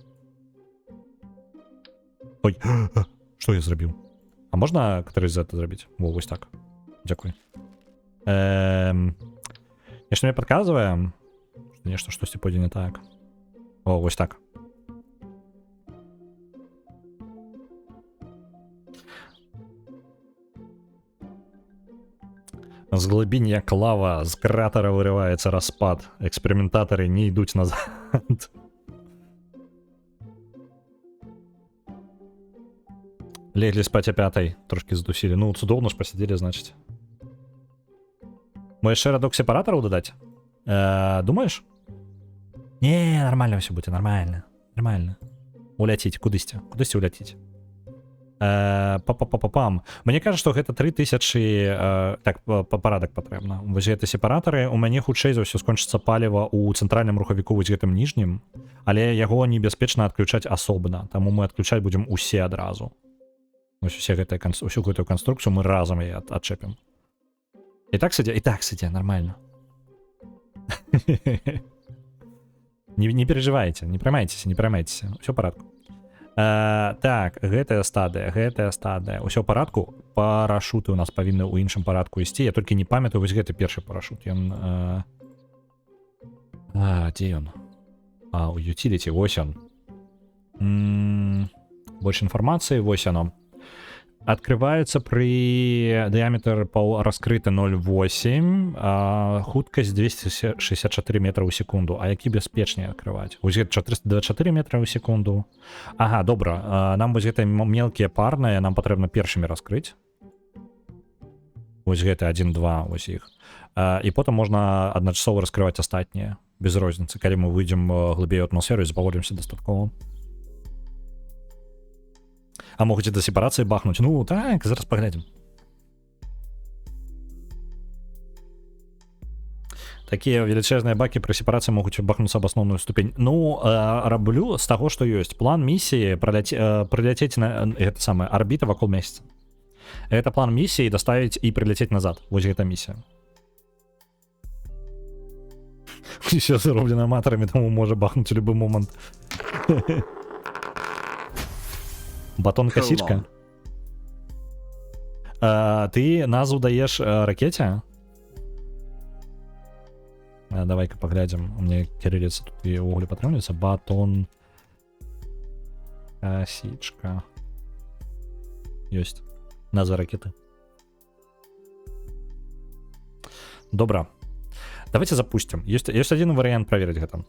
Ой, што я зрабіў? А можна каталізатор зрабіць? Во, вось так. Дзякуй. Нешта мне падказвае, што нешта штосьці пойдзе не так. О, вось так. З глибінь як лава, з кратера виривається розпад. Експериментатори не йдуть назад. Легли спать о 5, трошки здусили. Ну, цудовно ж посидели, значить. Може ще радок сепараторів додати? Думаєш? Не, нормально все буде, нормально. Нормально. Улетіть, кудись улетіть. Па-па-па-па-пам. Мені кажуть, що гэта 3000... так, парадак патрэбна. Вось гэты сепаратары, у мяне хутчэй за ўсё скончыцца паліва ў цэнтральным рухавіку вось гэтым ніжнім, але яго небяспечна адключаць асобна, таму мы адключаць будзем усе адразу. Вось усю гэтую канструкцыю мы разам яе адчэпім. І так сидя, нормально. Не переживайте, не праймайцеся, усё в парадку. Так, гэтая стадыя. Усё ў парадку. Парашуты у нас павінны ў іншым парадку ісці. Я толькі не памятаю, вось гэты першы парашут. Ён... дзе ён? У utility, вось ён. Больш інфармацыі, вось оно. Открывается при диаметр раскрыты 0,8, хуткасць 264 метра ў секунду. А які бяспечней открываць? Вось гэта 424 метра ў секунду. Ага, добра. Нам вось гэта мелкія парныя, нам патрэбна першымі раскрыць. Вось гэта 1-2, вось іх. І потым можна адначасова раскрываць астатнія. Без розніцы, калі мы выйдзем глыбей у атмасферу і запаволімся дастаткова. А могуць да сепарацыі бахнуць. Ну так, зараз паглядзім. Такія велічэзныя бакі пры сепарацыі могуць бахнуцца аб асноўную ступень. Ну, раблю з таго, што ёсць. План місіі прыляцець на гэта самае арбіта вакол месяца. Гэта план місіі даставіць і прыляцець назад. Вось гэта місія. Усё зроблена аматарамі, таму можа бахнуць у любы момант. Батон косичка. Ты назву даешь ракете? Давай-ка поглядим. У меня кириллица тут и уголь потребуется. Батон косичка. Есть. Назва ракеты. Добро. Давайте запустим. Есть один вариант проверить это.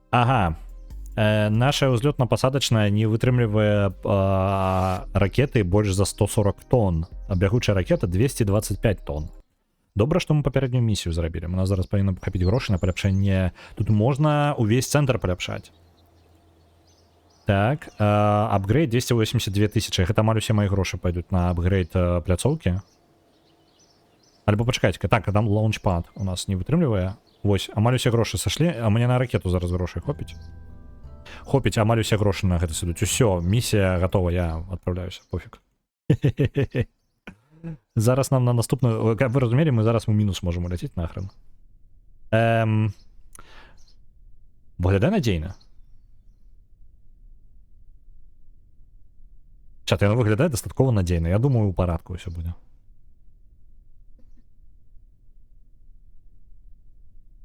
Ага. Наша узлётно-посадочная не вытрымлівае ракеты больш за 140 тонн, а бягучая ракета 225 тонн. Добра, што мы папярэднюю місію зрабілі. У нас зараз павінна хапіць грошы на паляпшэнне. Тут можна увесь цэнтр паляпшаць. Так, апгрейд 282 тысячи. Гэта амаль усе мои грошы пойдуць на апгрейд пляцоўкі. Альбо пачакайце-ка. Так, там лаунчпад у нас не вытрымлівае. Вось, амаль усе грошы сашлі, а мне на ракету зараз грошай хопіць. Хопіць, амаль усе грошы на гэта сюдуць. Усё, місія гатова, я адпраўляюся, пофіг. Зараз нам на наступную... Как вы разумелі, мы зараз у мінус можем уляцець нахрен. Выглядай надзейна. Чат, яно выглядае дастаткова надзейна. Я думаю, у парадку ўсё будзе.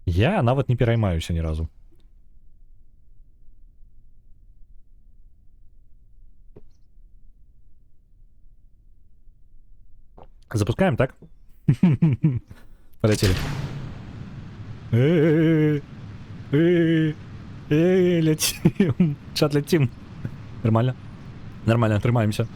Я нават не пераймаюся ні разу. Запускаем, так? Полетели. Летим. Чат, летим. Нормально. Нормально, тримаемся.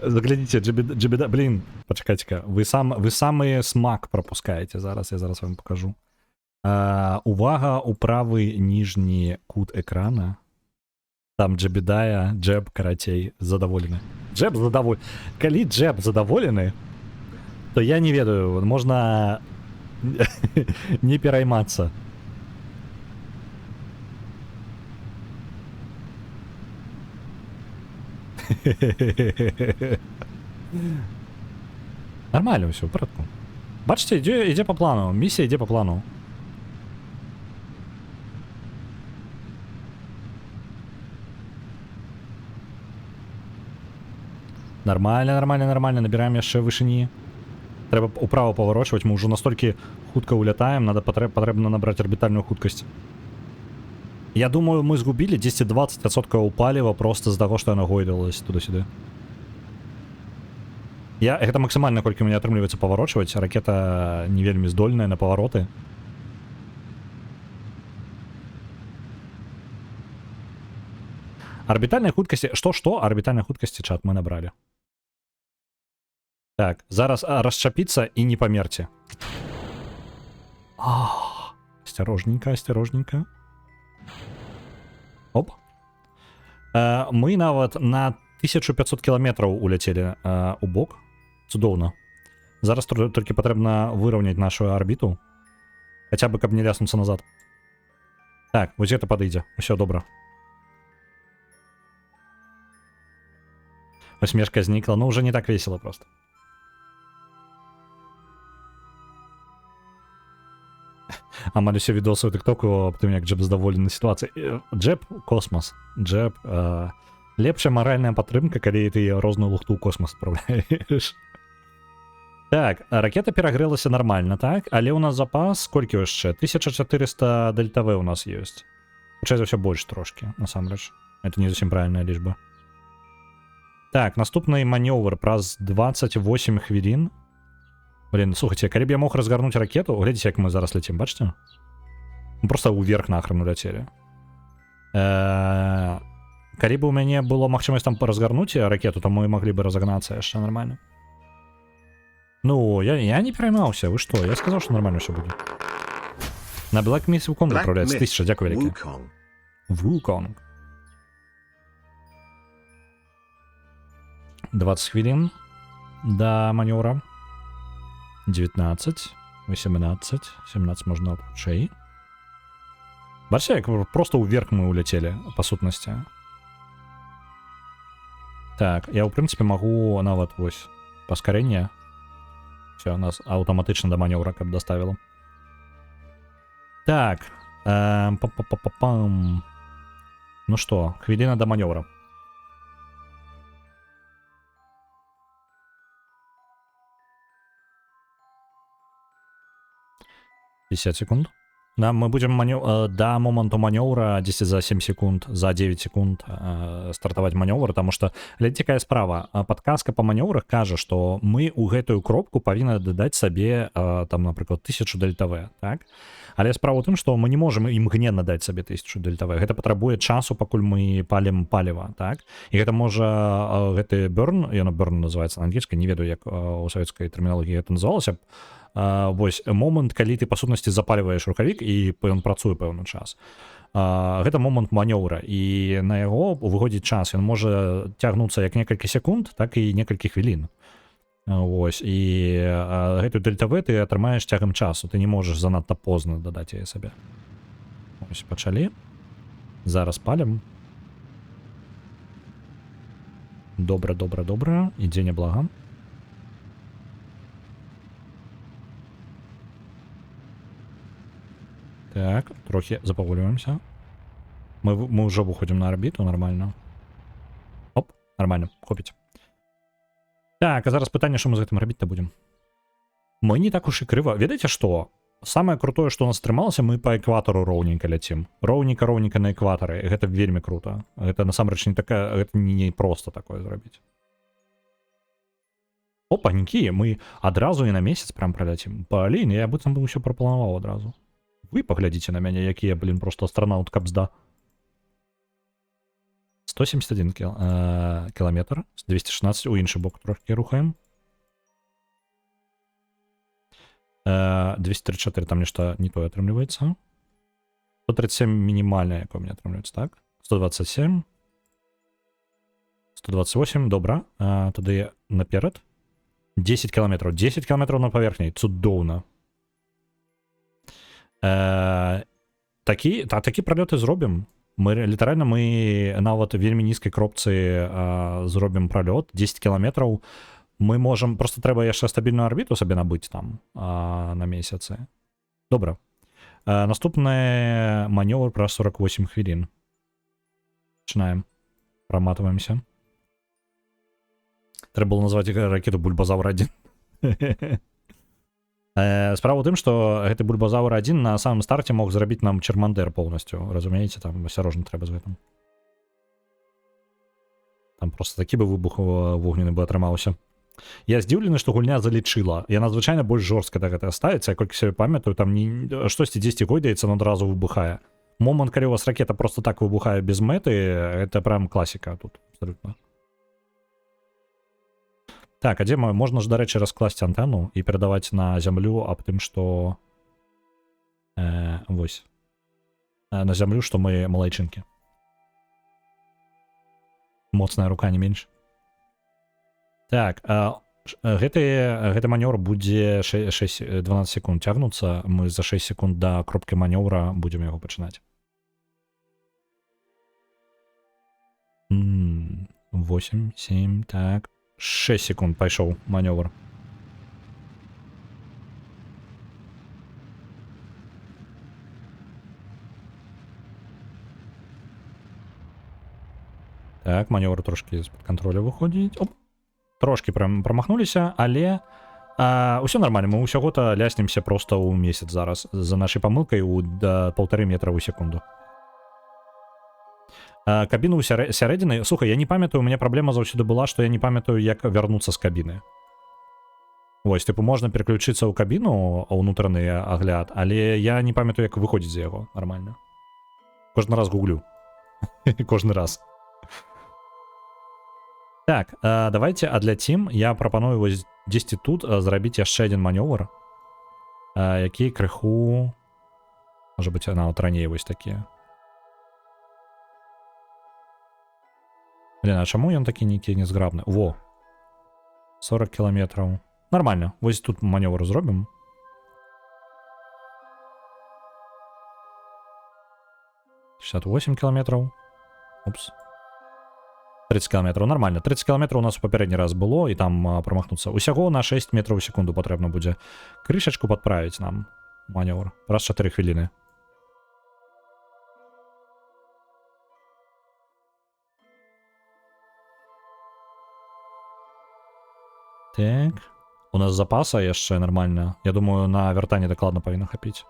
Заглядите, джебеда. Блин, почекайте-ка. Вы самый смак пропускаете. Зараз, я зараз вам покажу. Увага, у правый нижний кут экрана. Там Джебедая, Джеб, карацей, задоволены. Джеб задоволены. Калі Джеб задоволены, то я не ведаю, можна не пераймацца. Нормально ўсё, ў парадку. Бачыце, ідзе по плану, місія ідзе по плану. Нормально, набираем яшчэ вышыні. Трэба управо поворачивать, мы уже настолько хутка улетаем, надо потребно набрать орбитальную хуткость. Я думаю, мы згубілі 10-20% паліва просто з таго, што яно гойдалось туды-сюды. Гэта максімальна, колькі мне атрымліваецца паварочваць. Ракета не вельмі здольная на павароты. Арбітальнай хуткасці... Што? Арбітальнай хуткасці чат мы набралі. Так, зараз расчапіцца і не памерці. Осторожненько. Оп. Мы нават на 1500 кіламетраў уляцелі у бок. Цудоўна. Зараз толькі патрэбна выраўняць нашу арбіту. Хаця бы, каб не ляснуцца назад. Так, вось гэта падыдзе. Усё добра. Усмешка знікла, но уже не так весело просто. Амаль усе відосы ў тыктоку аб тым, як Джеб задаволены сітуацыяй. Джеб — космос. Джеб лепшая маральная падтрымка, калі ты розную лухту ў космос адпраўляеш. Так, ракета перагрэлася нармальна, так? Але ў нас запас, колькі яшчэ? 1400 дельта-В у нас ёсць. Хутчэй за ўсё больш трошкі, насамрэч. Это не зусім правільная лічба. Так, наступны манёвр праз 28 хвілін. Блин, слухайте, калі б я мог разгарнуць ракету, глядзіце, як мы зараз ляцім, бачите? Мы просто ўверх нахрен уляцелі. Калі б у мяне было магчымасць там разгарнуць ракету, то мы маглі бы разогнацца яшчэ нормально. Ну, я не пераймаўся, вы што? Я сказаў, што нормально ўсё будзе. На Black Myth Wukong выправляецца 1000, дзякую вялікі. Wukong. 20 хвілін да манёвра. 19, 18, 17 можна хутчэй. Бачите, як просто ўверх мы уляцелі, па сутнасці. Так, я ў прынцыпе магу нават вось паскарэнне. Все, нас аўтаматычна да манёвра каб даставіла. Так, пам-пам-пам-пам. Ну што, хвіліна да манёвра. 50 секунд. Да, мы будем до моменту маневра 10 за 7 секунд, за 9 секунд стартовать маневр, потому что, глядите, какая справа. Подказка по маневрах кажа, что мы у гэтую кропку павінны дадаць сабе, там, например, 1000 дельта-В, так? Але справа ў тым, што мы не можем імгненна даць сабе 1000 дельта-В. Гэта патрабуе часу, пакуль мы палім паліва, так? І гэта можа, гэты burn, яно burn называецца на англійскай, не ведаю, як у савецкай тэрміналогіі гэта называлася. Вось момант, калі ты па сутнасці запаліваеш рукавік і ён працуе пэўны час. Гэта момант манёвра, і на яго выходзіць час. Ён можа цягнуцца як некалькі секунд, так і некалькі хвілін. Вось, і гэтую дельта-В ты атрымаеш цягам часу. Ты не можаш занадта позна дадаць яе сабе. Вось, пачалі. Зараз палім. Добра, добра, добра. Ідзе няблага. Так, трохи запаволюемся. Мы уже выходим на орбиту, нормально. Оп, нормально, хопіць. Так, а зараз пытанне, што мы з гэтым рабіць-то будем. Мы не так уж і крыва. Ведаеце што? Самае крутое, што у нас атрымалася, мы па экватару роўненька ляцім. Роўненька на экватары. Гэта вельмі круто. Гэта насамрэч не такая, гэта не проста такое зрабіць. Опанькі, мы адразу і на месяц прям праляцім. Блін, я быццам бы ўсё прапланаваў адразу. Вы паглядзіце на мяне, які я, блин, просто астранаўт кабзда. 171 кілометр, 216, у іншы бок трохі рухаем. 234, там нешта не тое атрымліваецца. 137 мінімальная, якое у меня атрымліваецца, так? 127. 128, добра. Тады наперад. 10 кілометраў. 10 кілометраў на паверхні, цудоўна. Такі пролёты зробім. Літаральна мы нават вельмі нізкай кропцы зробім пролёт 10 кіламетраў. Мы можам, просто трэба яшчэ стабільную арбіту сабе набыць там на месяцы. Добра. Наступны манёвр праз 48 хвілін. Пачынаем. Праматваемся. Трэба было назваць ракету Бульбазавр 1. Справа ў тым, што гэты бульбазаўр 1 на самым старце мог зрабіць нам чармандэр поўнасцю, разумееце, там асцярожна трэба з гэтым. Там просто такі бы выбух вогненны бы атрымаўся. Я здзіўлены, што гульня залічыла. Яна звычайна больш жорстка да гэтага ставіцца, я колькі сябе памятаю, там штосьці дзесьці гойдаецца, но адразу выбухае. Момант, калі у вас ракета просто так выбухае без мэты, это прям класіка тут, абсолютно. Так, а дзе можна ж, дарэчы, раскласці антэну і перадаваць на зямлю аб тым, што... вось. На зямлю, што мы малайчынкі. Моцная рука, не менш. Так, гэты манёвр будзе 12 секунд цягнуцца. Мы за 6 секунд да кропкі манёвра будзем яго пачынаць. 8, 7, так. 6 секунд пайшоў манёвр. Так, манёвр трошкі з-пад кантролю выходзіць. Оп. Трошкі прамахнуліся, але ўсё нармальна, мы ўсяго-то ляснемся проста ў месяц зараз за нашай памылкай у 1,5 метра ў секунду. Кабіну сярэдзіны... Слухай, я не памятаю, у мяне праблема заўсёды была, што я не памятаю, як вярнуцца з кабіны. Вось, тыпу, можна переключыцца ў кабіну, ўнутраны агляд, але я не памятаю, як выходзіць з яго нармальна. Кожны раз гуглю. Кожны раз. Так, давайте адляцім. Я прапаную вось дзесьці тут зрабіць яшчэ адзін манёвр, які крыху... Можа быць, нават раней вось такія. Блин, а чаму ён такі нейкі незграбны? Во! 40 кіламетраў. Нормально. Вось тут манёвр зробім. — 68 кіламетраў. Упс. 30 кіламетраў, нормально. 30 кіламетраў у нас у папярэдні раз было, і там прамахнуцца. Усяго на 6 метраў у секунду патрэбна будзе крышачку падправіць нам манёвр. Раз 4 хвіліны. Так. У нас запаса яшчэ нормально. Я думаю, на вяртанне дакладна павінна хапіць.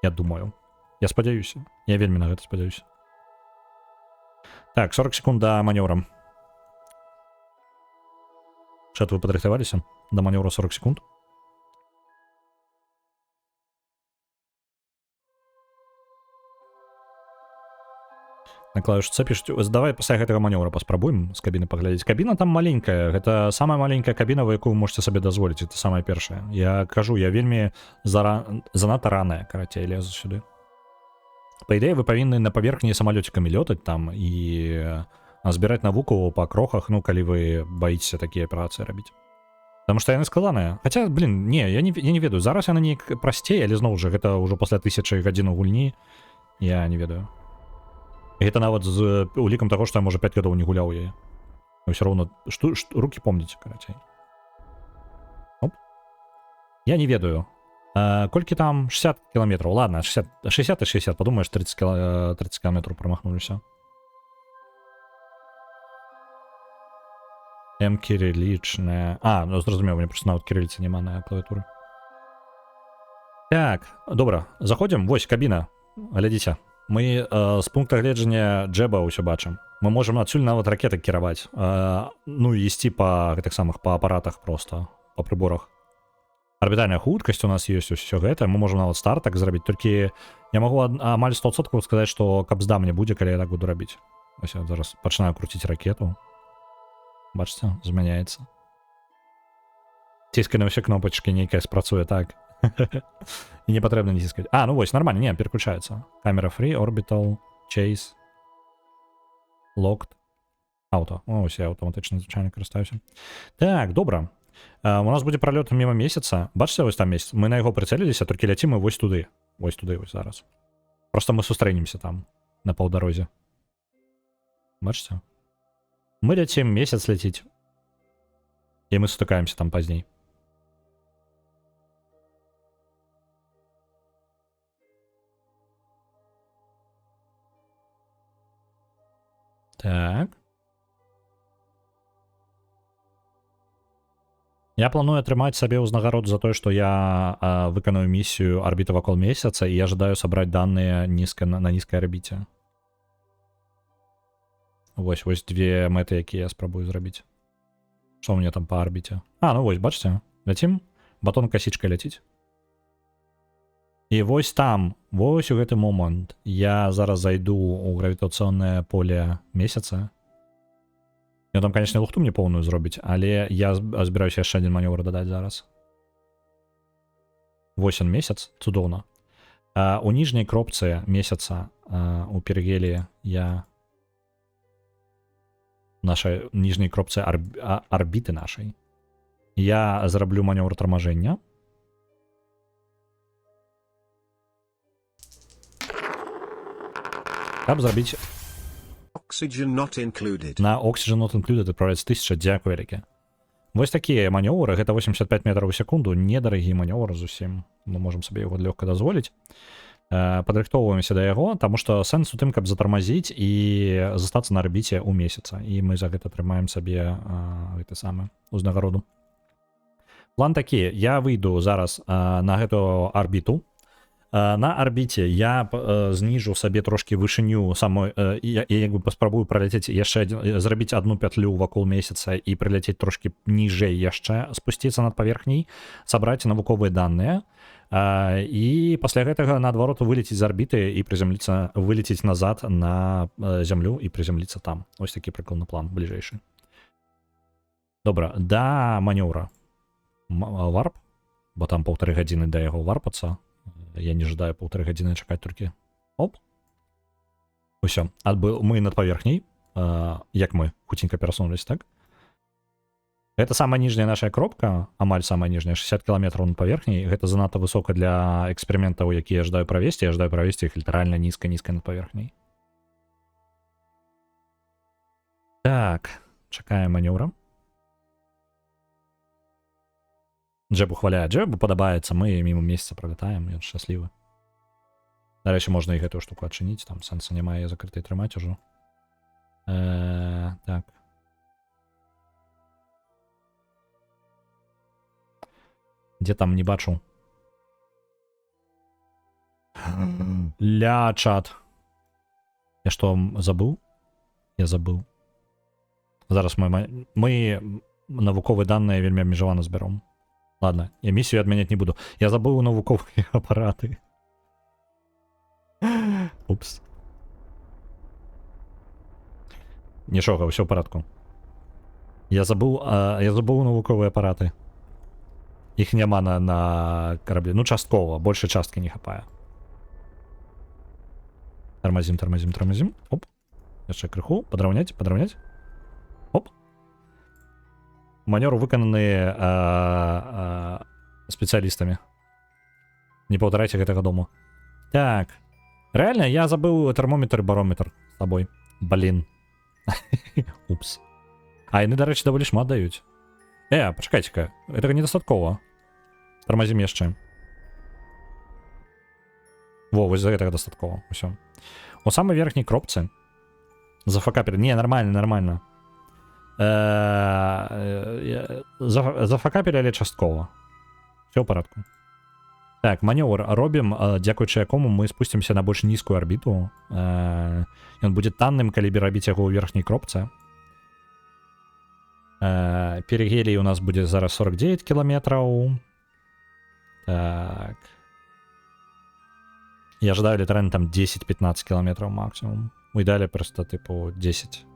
Я думаю. Я спадзяюся. Я вельмі на гэта спадзяюся. Так, 40 секунд да манёвра. Чат, вы падрыхтаваліся? Да манёвра 40 секунд. На клавішу пішуць. Давай пасля гэтага манёвра паспрабуем з кабіны паглядзець. Кабіна там маленькая. Гэта самая маленькая кабіна, якую вы можете сабе дазволіць. Это самая першая. Я кажу, я вельмі занадта раная, карацей, лезу сюды. Па ідэі, вы павінны на паверхні самалёцікамі лётаць там і збіраць навуку па крохах, ну, калі вы баіцеся такія аперацыі рабіць. Таму што яны складаныя. Хаця, блин, не, я не ведаю. Зараз яна неяк прасцей, але зноў жа, гэта ўжо пасля 1000 гадзін гульні. Я не ведаю. Гэта нават з улікам таго, што я, можа, 5 гадоў не гуляў яе. Но ўсё роўно, рукі помніце, карацей. Оп. Я не ведаю. Колькі там? 60 кіламетраў. Ладно, 60 і 60. Падумаеш, 30 кіламетраў прамахнуліся. Кірылічная. Ну, зразумеў, мне проста нават кірыліцы няма на клавіатуры. Так, добра, заходзім. Вось, кабіна. Глядзіце. Мы з пункта гледжання джэба ўсё бачым. Мы можам адсюль нават ракеты кіраваць. Ну, і ісці па гэтых самых, па апаратах проста, па прыборах. Арбітальная хуткасць у нас ёсць усё гэта. Мы можам нават старт так зрабіць. Толькі я магу амаль 100% сказаць, што капзда мне будзе, калі я так буду рабіць. Ось я зараз пачынаю круціць ракету. Бачыце, змяняецца. Ціскай на ўсе кнопачкі нейкая спрацуе так. І не патрэбна не ціскаць. Ну вось, нармальна, не, переключаецца. Камера free, orbital, chase, locked, auto. Ось я аўтаматычна звычайна карыстаюся. Так, добра. У нас будзе пралёт міма месяца. Бачыце, вось там месяц. Мы на яго прыцэліліся, толькі ляцім мы вось туды. Вось туды, вось зараз. Просто мы сустрэнемся там, на паўдарозе. Бачыце? Мы ляцім, месяц ляціць. І мы сутыкаемся там пазней. Так. Я планую атрымаць сабе ўзнагароду за тое, што я выканаю місію арбіта вакол месяца, і я жадаю сабраць даныя на нізкай арбіце. Вось две мэты, якія я спрабую зрабіць. Што ў мяне там па арбіце? Ну вось, бачыце, ляцім, батон касічкай ляціць. І вось там, вось у гэты момант я зараз зайду ў гравітацыйнае поле месяца. Ён там, конечно, лухту мне поўную зробіць, але я збіраюся яшчэ адзін манёвр дадаць зараз. Вось он месяц, цудоўна. У ніжняй кропцы месяца у Пергелі я нашай ніжняй кропцы арбіты нашай я зраблю манёвр тармажэння. Каб зрабіць Oxygen not included. на Oxygen not included адправляць 1000, дзякуй вялікі. Вось такія манёвры, гэта 85 метраў у секунду, недарагі манёвр зусім. Мы можам сабе яго лёгка дазволіць. Падрыхтоўваемся да яго, таму што сэнс у тым, каб затармазіць і застацца на арбіце ў месяца. І мы за гэта трымаем сабе гэты самы узнагароду. План такі, я выйду зараз на гэту арбіту. На арбіце я зніжу сабе трошкі вышыню самой, я як бы паспрабую праляцець яшчэ зрабіць одну пятлю вакол месяца і прыляцець трошкі ніжэй яшчэ, спусціцца над паверхняй, сабраць навуковыя даныя і пасля гэтага наадварот вылеціць з арбіты і прызямліцца, вылеціць назад на зямлю і прызямліцца там. Ось такі прыкладны план бліжэйшы. Добра, да манёвра варп, бо там 1,5 гадзіны да яго варпацца. Я не жадаю 1,5 гадзіны чакаць толькі. Оп. Усё. Мы над паверхняй. Як мы хуценька перасунулись, так? Гэта самая ніжняя наша кропка, амаль самая ніжняя, 60 кіламетраў над паверхняй. Гэта занадта высока для эксперыментаў, якія я жадаю правесці. Я жадаю правесці іх літаральна нізка-нізка над паверхняй. Так, чакаем манёвра. Джебу хваляе, Джебу падабаецца, мы мімо месяца пролетаем, ён шчаслівы. Нарэшце можна і гэтую штуку адчыніць, там сэнса няма, я закрытай трымаць ужо. Так. Дзе там, не бачу. Ля, чат. Я што, забыў? Я забыў. Зараз мы навуковыя даныя вельмі абмежавана збяром. Ладно, я миссию отменять не буду. Я забыл навуковые аппараты. Упс. Нічога, все в порядку. Я забыл навуковые аппараты. Их няма на корабле. Ну, частково, больше частки не хапае. Тормозим. Оп. Яшчэ крыху. Подраўняць. Оп. Манёвр выкананы спецыялістамі. Не паўтарайце гэтага дому. Так. Реально, я забыў тэрмометр і барометр з табой. Блин. Упс. Яны, дарэчы, даволі шмат даюць. Пачакайце-ка. Гэтага недастаткова. Тармазім яшчэ. Вось за гэтага дастаткова. Усё. У самай верхняй кропцы зафакапілі. Не, нормально. Зафакапілі, але часткова. Все ў парадку. Так, манёвр робім, дзякуючы якому мы спусцімся на больш нізкую арбіту. Ён будзе танным, калі рабіць яго ў верхняй кропцы. Перигелий у нас будет зараз 49 километров. Так. Я ожидаю литерально там 10-15 километров максимум. В идеале просто типа 10.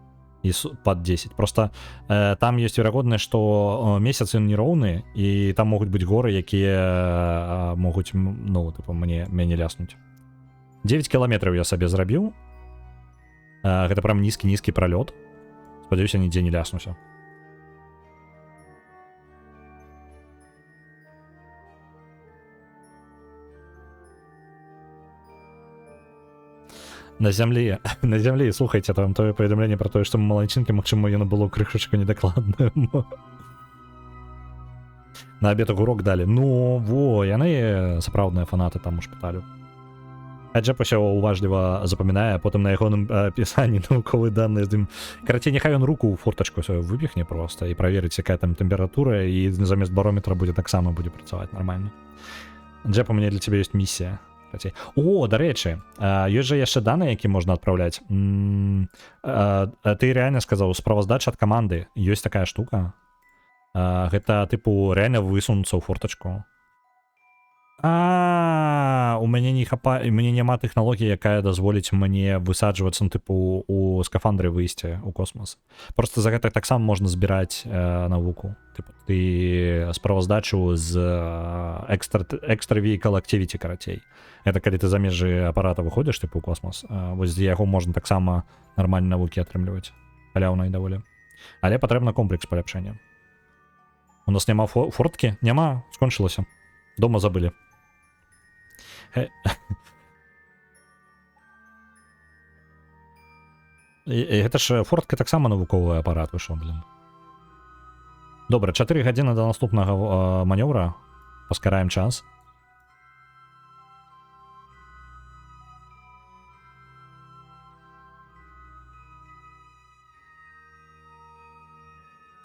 И под 10. Просто там есть вероятность, что месяц он неровный, и там могут быть горы, якія могут, ну, типа, мне ляснуть. 9 километров я себе зрабіў. Это прям низкий пролет. Спадзяюсь, я нигде не ляснуся. На земле, слухайте, там твое поведомление про то, что мы маланчинки, максимум яно было крышечка недокладное. На обед урок дали. Ну, во, яны сапраўдныя фанаты там у шпиталю. Джеп усе уважліва запамінае, а потым на ягоным пісанні навуковыя даныя з ім. Карацей, няхай ён руку ў фортачку сваю выбегне просто і праверыць, якая там тэмпература, і замест барометра будзе таксама будзе працаваць нармальна. Джеп, у мяне для цябе ёсць місія. О, дарэчы, ёсць жа яшчэ даныя, які можна адпраўляць. Ты рэальна сказаў, справаздача ад каманды. Ёсць такая штука. Гэта, тыпу, рэальна высунуцца ў фортачку. У мяне не хапае, у мяне няма тэхналогіі, якая дазволіць мне высаджвацца, тыпу, у скафандры выйсці ў космос. Просто за гэта таксама можна збіраць навуку. Тыпу, ты справаздачу з extra vehicle activity, карацей. Это калі ты за межы апарата выходзіш, тыпу, ў космос. Вось з яго можна таксама нармальна навукі атрымліваць. Халяўна і даволі. Але патрэбна комплекс паляпшэння. У нас няма форткі? Няма, скончылася. Дома забылі. Гэта ж фортка таксама навуковы апарат выйшоў, блин. Добра, 4 гадзіны да наступнага манёвра. Паскараем час.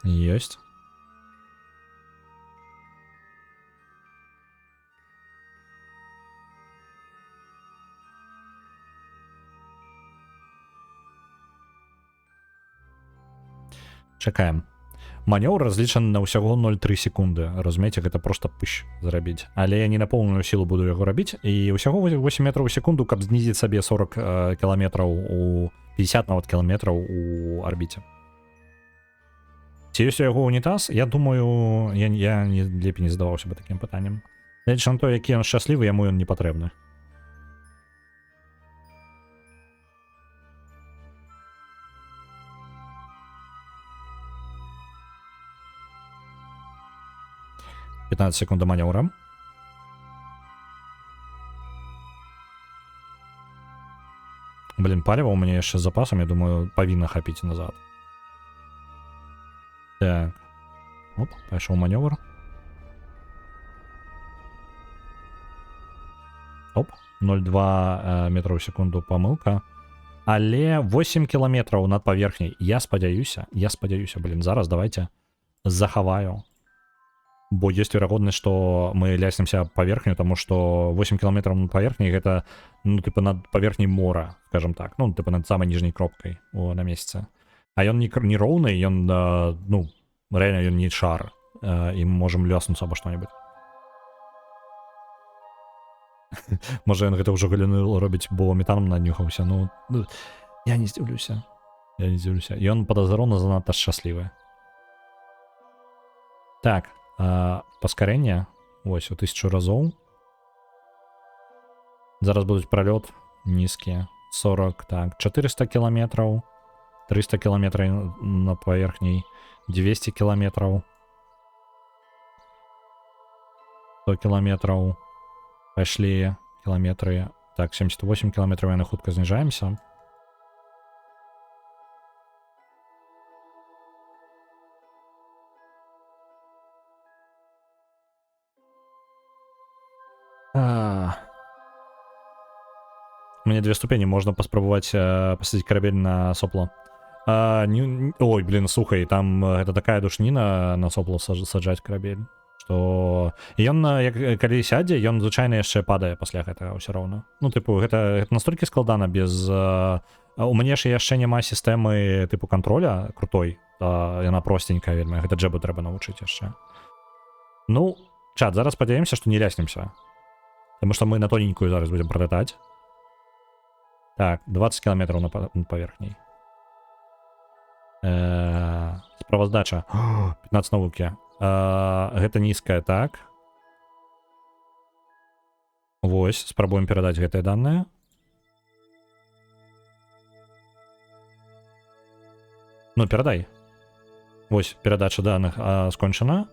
Ёсць. Чакаем. Манёвр разлічаны на ўсяго 0,3 секунды. Разумееце, гэта просто пыщ зрабіць. Але я не на поўную сілу буду яго рабіць. І ўсяго 8 метраў у секунду, каб знізіць сабе 40 кіламетраў у 50 нават кіламетраў у арбіце. Ці ёсць у яго унітаз? Я думаю, я лепей не задаваўся бы такім пытаннем. Гледзячы на то, які ён шчаслівы, яму ён не патрэбны. «15 секунд до маневра». Блин, паліва у мяне яшчэ з запасам, я думаю, павінна хапіць назад. Так. Оп, пайшоў маневр. Оп, 0,2 метра ў секунду памылка. Але 8 кіламетраў над паверхняй. Я спадзяюся, блин, зараз давайте захаваю. Бо ёсць верагоднасць, што мы ляснемся паверхню, таму што 8 кіламетраў над паверхняй гэта, ну, тыпа над паверхняй мора, скажем так, ну, тыпа над самай ніжняй кропкай на месяце. А ён не роўны, ён, ну, рэальна ён не шар, і мы можам ляснуцца або што-небудзь. Можа, ён гэта ўжо галіны робіць, бо метаном наднюхаўся, ну, я не здзіўлюся. Ён падазрона занадта шчаслівы. Так. Паскарэнне вось у 1000 разоў. Зараз будуць пралёт нізкі 40, так, 400 кіламетраў, 300 кіламетраў на паверхняй, 200 кіламетраў, 100 кіламетраў, пайшлі кіламетры, так, 78 кіламетраў, яны хутка зніжаемся. У меня 2 ступені, можна паспрабаваць пасадзіць карабель на сопло. Ой, блин, слухай, там гэта такая душніна на сопло саджаць карабель, што ён, калі сядзе, ён звычайна яшчэ падае пасля гэтага ўсё роўна. Ну, тыпу, гэта настолькі складана без... У мяне ж яшчэ няма сістэмы тыпу контроля крутой, яна простенькая вельмі, гэта джебу трэба навучыць яшчэ. Ну, чат, зараз спадзяемся, што не ляснемся. Таму што мы на тоненькую зараз будзем пралятаць. Так, 20 кіламетраў на паверхняй. Справаздача. 15 навукі. Гэта нізкая, так. Вось, спрабуем перадаць гэтыя даныя. Ну, перадай. Вось, перадача даных скончана.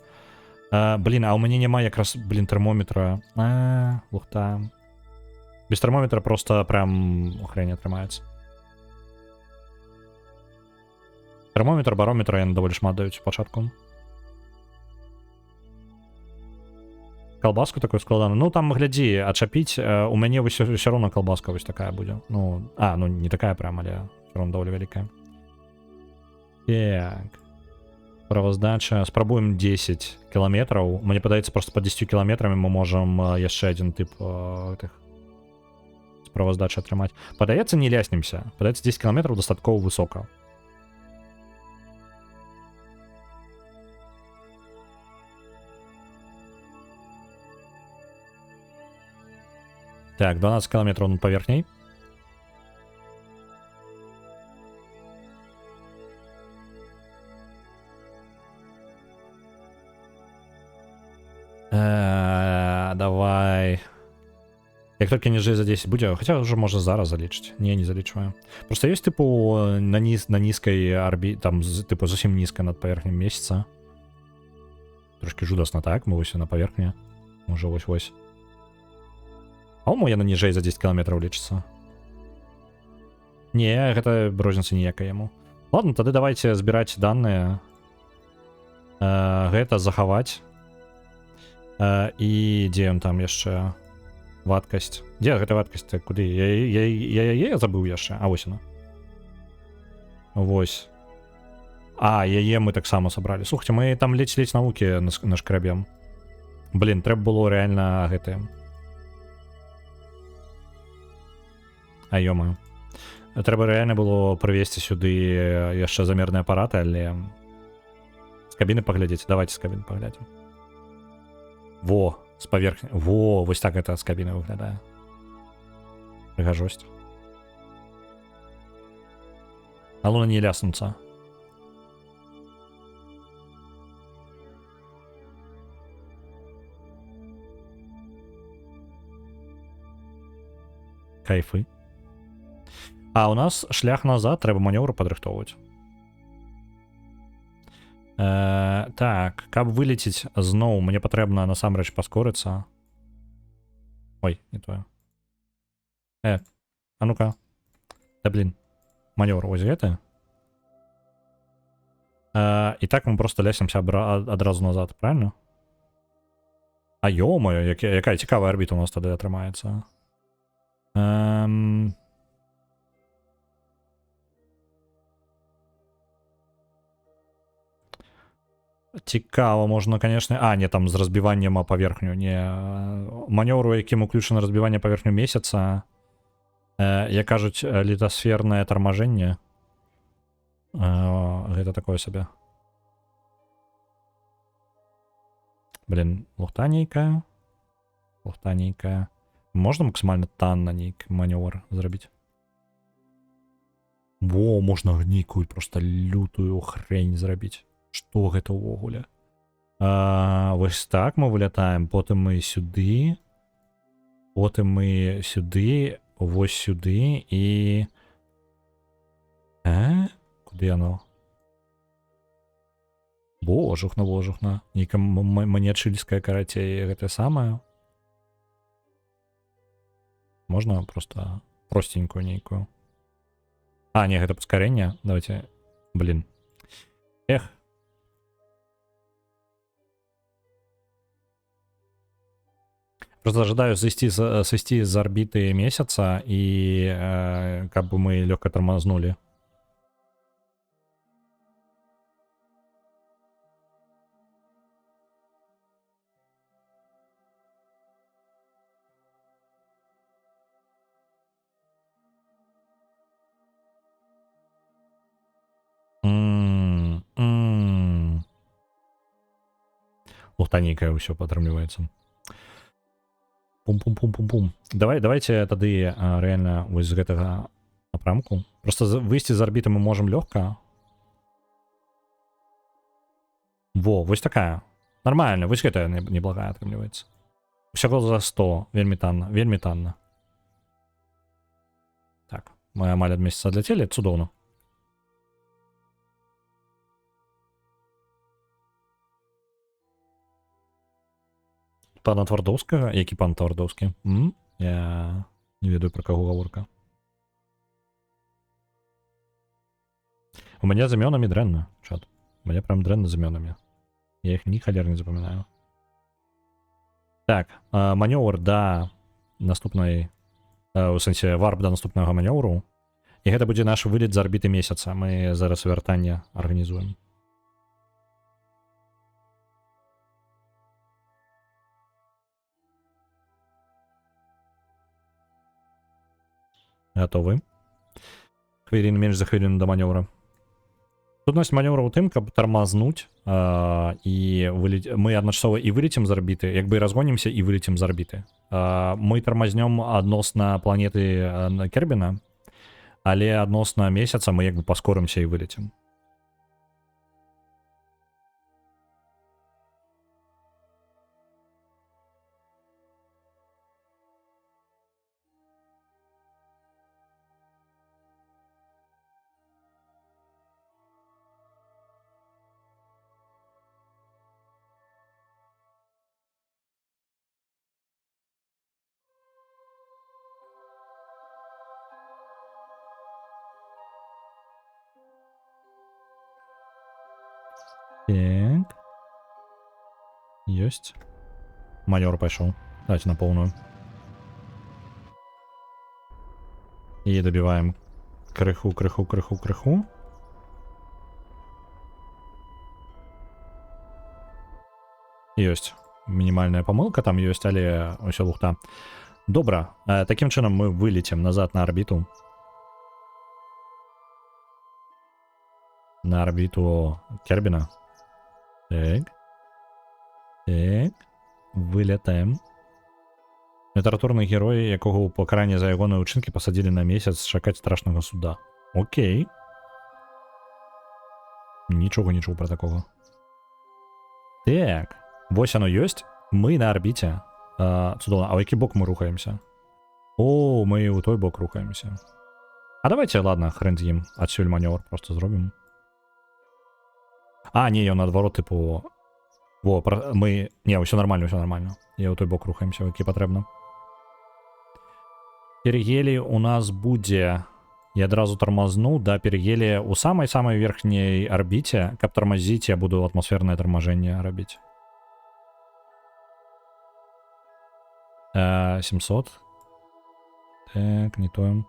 Блин, а у мяне няма якраз, блин, тэрмометра. Лухта. Без термометра просто прям хрень атрымаецца. Термометр, барометр яны даволі шмат даюць пачатку. Колбаску такую складану. Ну там глядзі, ачапіць, у мяне ўсё роўна колбаска вось такая будзе. Ну, ну не такая прям, але всё роўна даволі вялікая. Так. Праваздача. Спрабуем 10 кіламетраў. Мне падаецца, просто по 10 кіламетрамі мы можам яшчэ адзін тып гэтых справаздачы атрымаць. Падаецца, не ляснемся. Падаецца, 10 кіламетраў дастаткова высока. Так, 12 километров над поверхней. Давай. Як тільки ніжэй за 10 будзе, хотя уже можна зараз залічыць. Не залічваю. Просто есть типу на низкой орбіті, там типу зовсім низко над поверхней месяца. Трошки жудасна, так? Мы вось на поверхні. Може ось. По-моему, яно ніжэй за 10 километров лічыцца. Не, гэта розніцы ніякай яму. Ладно, тады давайте збіраць данные. Гэта захаваць. І дзе ён там яшчэ? Вадкасць. Дзе гэта вадкасць? Куды? Я забыў яшчэ. А вось она. Вось. Яе мы таксама сабралі. Слухайте, мы там ледзь навукі нашкрабем. Блин, трэба было реально гэты. Ё-моё. Трэба реально было прывесці сюды яшчэ замерныя апараты, але з кабіны паглядзець. Давайте з кабіны паглядзім. Во, з паверхні. Во, вось так гэта з кабіны выглядае. Прыгажосць. Галоўна не ляснуцца. Кайфы. У нас шлях назад, трэба манёвр падрыхтоўваць. Так, каб вылецець зноў, мне патрэбна насамрэч паскорыцца. Ой, не тое. А ну-ка. Да блин. Манёвр вось гэты. І так мы просто лясемся адразу назад, правильно? Ё-моё, якая цікавая арбіта у нас тады атрымаецца. Цікава, можна, конечно... не, там з разбіваннем паверхню. Не, манёвр, у якім уключана разбіванне паверхню месяца. Як кажуць, літасфернае тармажэнне. Гэта такое сабе. Блин, лухта нейкая. Лухта нейкая. Можна максимальна танна нейкі манёвр зрабіць? Во, можна нейкую просто лютую хрень зрабіць. Што гэта ўвогуле? Вось так мы вылятаем, потым мы сюды. Потым мы сюды, вось сюды і... Куды яно? Божухна. Нейка манечыльская карацей гэта самае. Можна просто простенькую нейкую. Не, гэта паскарэнне. Давайте, блин. Эх. Просто ожидаю сойти з орбиты месяца и как бы мы легко тормознули. Лухтанейкая ўсё падтрымліваецца. Пум-пум-пум-пум-пум. Давайте тады реально вось з гэтага напрамку. Просто выйсці з арбіты мы можем лёгка. Во, вось такая. Нормально, вось гэтая неблагая атрымліваецца. Усяго за 100. Вельмі танна, вельмі танна. Так, мы амаль ад месяца адляцелі, цудоўна. Пана Твардоўскага? Які пан Твардоўскі? Я не ведаю, пра каго гаворка. У мяне з імёнамі дрэнна, чат. У мяне прям дрэнна з імёнамі. Я іх ні халер не запамінаю. Так, манёвр да наступнай, у сэнсе варп да наступнага манёвру. І гэта будзе наш вылет з арбіты месяца. Мы зараз вяртанне арганізуем. Гатовы. Хвілін менш за хвіліну да манёвра. Труднасць манёвра ў тым, каб тармазнуць і мы адначасова і вылецім з арбіты, як бы разгонімся і вылецім з арбіты. Мы тармазнём адносна планеты Кербіна, але адносна месяца мы як бы паскорымся і вылецім. Так. Ёсць. Манёвр пайшоў. Давайте на поўную. І дабіваем крыху. Ёсць. Мінімальная памылка там ёсць, але ўсё лухта. Добра. Такім чынам мы вылецім назад на арбіту. На арбіту Кербіна. Так. Так. Вылетаем. Літаратурны герой, якога ў пакаранні за ягоныя ўчынкі пасадзілі на месяц чакаць страшнага суда. Окей. Нічога не чуў пра такога. Так. Вось оно ёсць. Мы на арбіце. Цудоўна. А ў які бок мы рухаемся? О, мы ў той бок рухаемся. А давайте, ладно, хрен з ім. Адсюль манёвр просто зробім. А, не, ён наадварот, типу... Во, мы... Не, ўсё нормально, ўсё нормально. Я ў той бок рухаемся, які патрэбна. Пергелі у нас будзе... Я адразу тармазну, да, пергелі у самай-самай верхняй арбіце. Каб тармазіць, я буду атмасфернае тармажэнне рабіць. 700. Так, не то.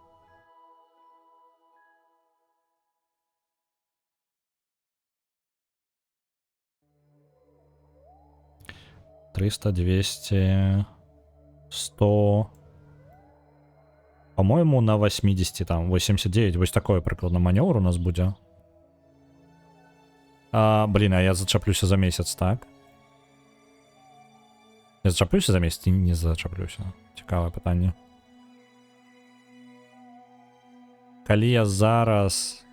$300, 200, 100. По-моему, на 80, там, 89. Вось такое прикладно маневр у нас будзе. Блин, а я зачаплюся за месяц, так? Я зачаплюся за месяц? Не зачаплюся. Цікаве пытанне. Калі я зараз...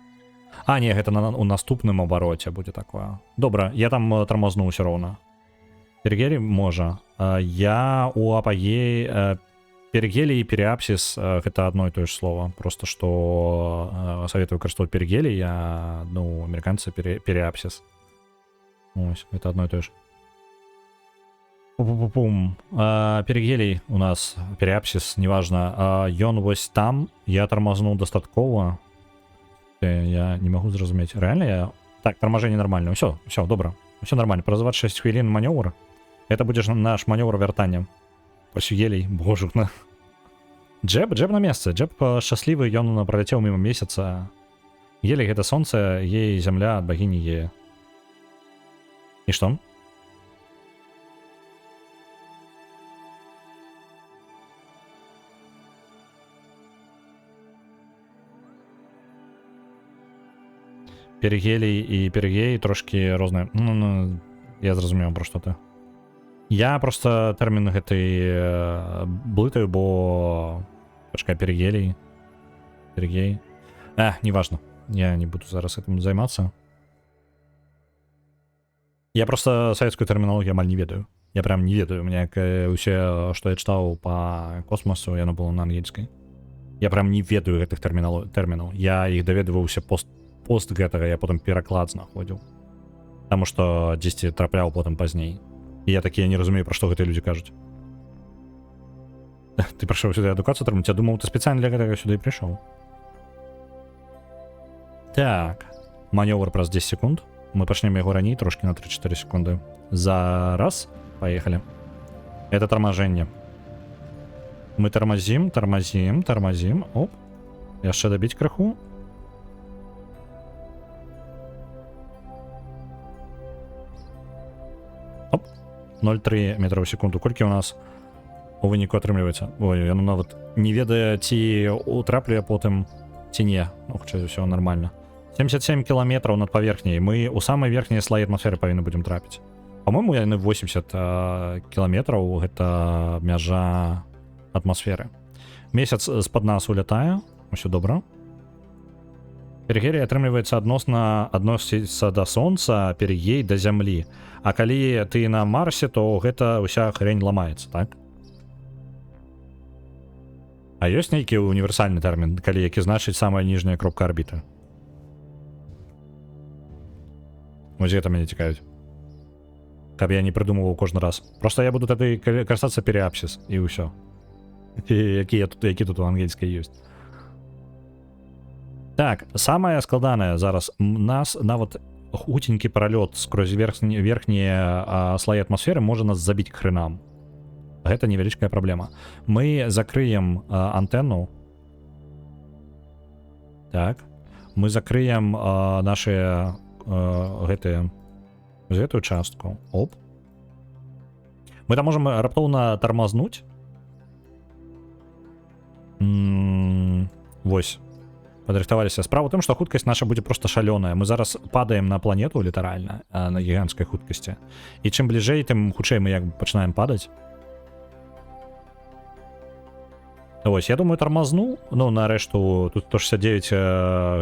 А, не, гэта у наступным абароце будзе такое. Добра, я там тармазну ўсё роўна. Пергелі можа. Я у апагеі... Пергелі і переапсіс гэта одно і тое ж слово. Просто што советую выкарыстоўваць пергелі, я, ну, амерыканцы переапсіс. Ось, гэта одно і тое ж. Пум. Пергелій у нас переапсіс, неважна. Ён вось там, я тармазнуў дастаткова. Я не магу зразумець. Рэальна я... Так, тармажэнне нормально. Усё, добра. Усё нормально. Праз 26 хвілін манёвр. Это будзе наш манёвр вяртання. Гелій, божухна. Джеб на месцы. Джеб шчаслівы, ён праляцеў міма месяца. Гелій гэта сонца, ей зямля ад багіні Гея. І што? Пергелій і пергей трошки розныя. Ну, я зразумеў, пра што ты. Я просто тэрмін гэтай блытаю, бо... Пачакай, пергелій. Пергей. Неважно. Я не буду зараз этим займацца. Я просто савецкую тэрміналогію амаль не ведаю. Я прям не ведаю. У меня ўсе, што я чытаў па космосу, яно было на ангельскай. Я прям не ведаю гэтых тэрмінаў. Я іх даведваўся пост гэтага, я потым пераклад знаходзіў. Таму што дзесьці трапляў потым пазней. І я такі, я не разумею, пра што гэтыя людзі кажуць. Ты прыйшоў сюды адукацыю атрымаць? Я думаў, ты спецыяльна для гэтага сюды і прыйшоў. Так. Манёвр праз 10 секунд. Мы пачнем яго раней, трошкі на 3-4 секунды. Зараз. Паехалі. Это торможение. Мы тормозим, тормозим, тормозим. Оп. Яшчэ дабіць крыху. Оп. 0,3 метра ў секунду. Колькі у нас у выніку атрымліваецца? Ой, яно нават не ведае, ці утраплю я потым, ці не. Ну, хутчэй за ўсё нормально. 77 километров над паверхняй. Мы у самай верхняй слоі атмасферы павінны будзем трапіць. По-моему, яны 80 километров. Гэта мяжа атмасферы. Месяц з-пад нас улятае. Усё добра. Перигелій атрымліваецца адносіцца да сонца, перигей да зямлі. А калі ты на Марсе, то гэта ўся хрень ламаецца, так? А ёсць нейкі універсальны тэрмін, калі які значыць самая ніжняя кропка арбіты? Вось гэта мяне цікавіць. Каб я не придумываў кожны раз. Просто я буду тады карыстацца переапсіс і ўсё. Які тут у ангельскай ёсць. Так, самае складанае зараз. Нас нават хутенькі пралёт скрозь верхнія слоі атмасферы можа нас забіць к хренам. Гэта невялічкая праблема. Мы закрыем антенну. Так. Мы закрыем наши гэтыя гэтую частку. Оп. Мы там можем раптоўна тармазнуць. Вось. Падрыхтаваліся. Справа ў тым, што хуткасць наша будзе просто шалёная. Мы зараз падаем на планету літаральна, на гіганцкай хуткасці. І чым бліжэй, тым хутчэй мы як пачынаем падаць. Вось, я думаю, тармазну. Ну, нарэшту, тут 169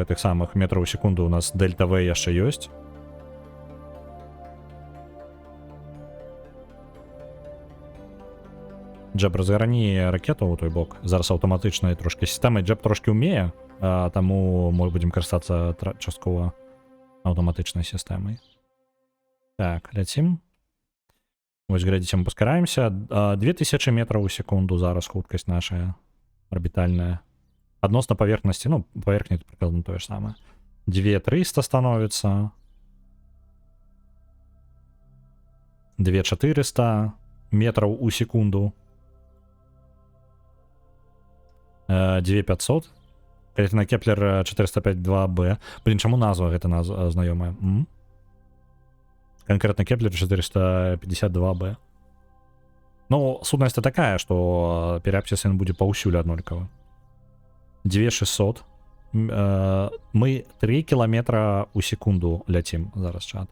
гэтых самых метраў у секунду у нас дельта В яшчэ ёсць. Джеб, разгарані ракету ў той бок. Зараз аўтаматычная трошки сістэма. Джеб трошки ўмее, таму мы будзем карыстацца часткова аўтаматычнай сістэмай. Так, ляцім. Вось, глядзіце, мы паскараемся. 2000 метраў у секунду зараз хуткасць наша орбітальная. Адносна паверхнасці, ну, паверхня прыкладна тое ж самае. 2300 становіцца. 2400 метраў у секунду. 2500. Калі на Кеплер 405-2b. Блин, чаму назва гэта знаёмая? Конкретно Кеплер 452b. Ну, сутнасць такая, што переапсіс ён будзе паўсюль аднолькава. 2600. Мы 3 километра у секунду ляцім зараз, чат.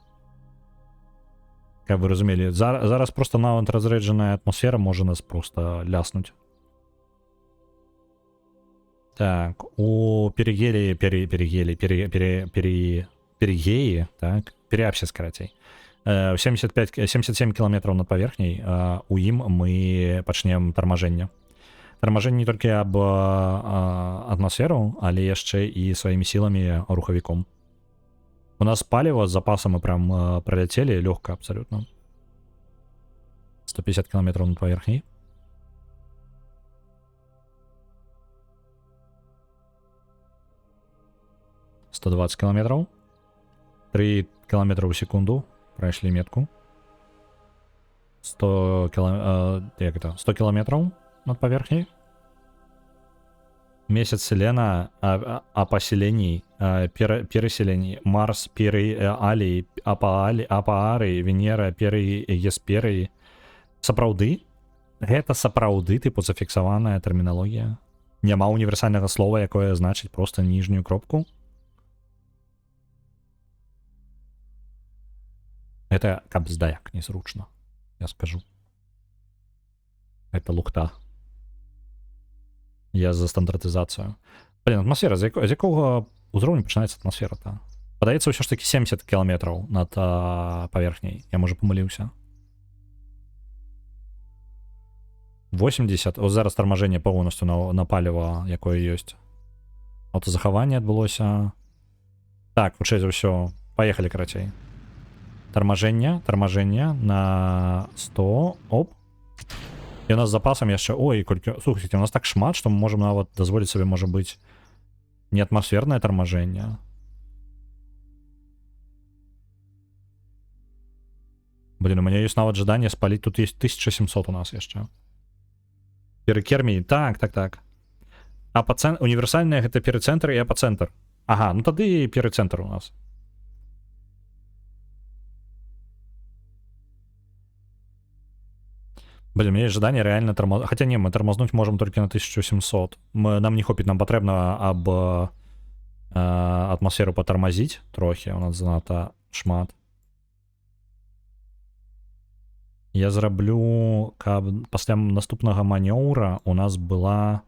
Как вы разумелі, зараз просто нават разрэджаная атмасфера можа нас просто ляснуць. Так, у перигелии, перигеи, так, переапсис, карацей. 77 километров над паверхняй, у ім мы пачнем тармажэнне. Тармажэнне не толькі аб атмасферу, але яшчэ і сваімі сіламі рухавіком. У нас паліва з запасам мы прям проляцелі лёгка абсолютно. 150 километров над паверхняй. — 120 километров. 3 километра в секунду. Прошли метку. 100 километров над поверхней. Месяц Селена, апоселений, переселений, Марс, Алий, Апаары, Венера, Есперы. Сапраўды? Гэта сапраўды, типу, зафіксаваная тэрміналогія. Няма універсальнага слова, якое значыць просто ніжнюю кропку. Это кабздаяк незручно, я скажу. Это лухта. Я за стандартизацию. Блин, атмосфера, з якого узроўню пачынаецца атмосфера-то? Падаецца ўсё ж таки 70 километров над паверхняй. Я, можа, памыліўся. 80. Ось зараз тармажэнне поўнасцю на паліва, якое ёсць. Аўтазахаванне адбылося. Так, хутчэй за ўсё. Паехалі, карацей. Тармажэнне на 100. Оп. І у нас з запасам яшчэ... Ой, колькі... Слухайте, у нас так шмат, што мы можам нават дазволіць сабе, можа быць, не атмасфернае тармажэнне. Блин, у меня есть навод ожидания спалить. Тут есть 1700 у нас еще. Перекермий. Так, так, так. Апоцентр. Универсальный это перицентр и апоцентр. Ага, ну тогда и перицентр у нас. Блин, у меня есть ожидание реально тормознуть. Хотя не, мы тормознуть можем только на 1700. Нам не хопить, нам потрібно аб атмосферу потормозить трохи. У нас занадто шмат. Я зраблю, каб після наступного маневра у нас было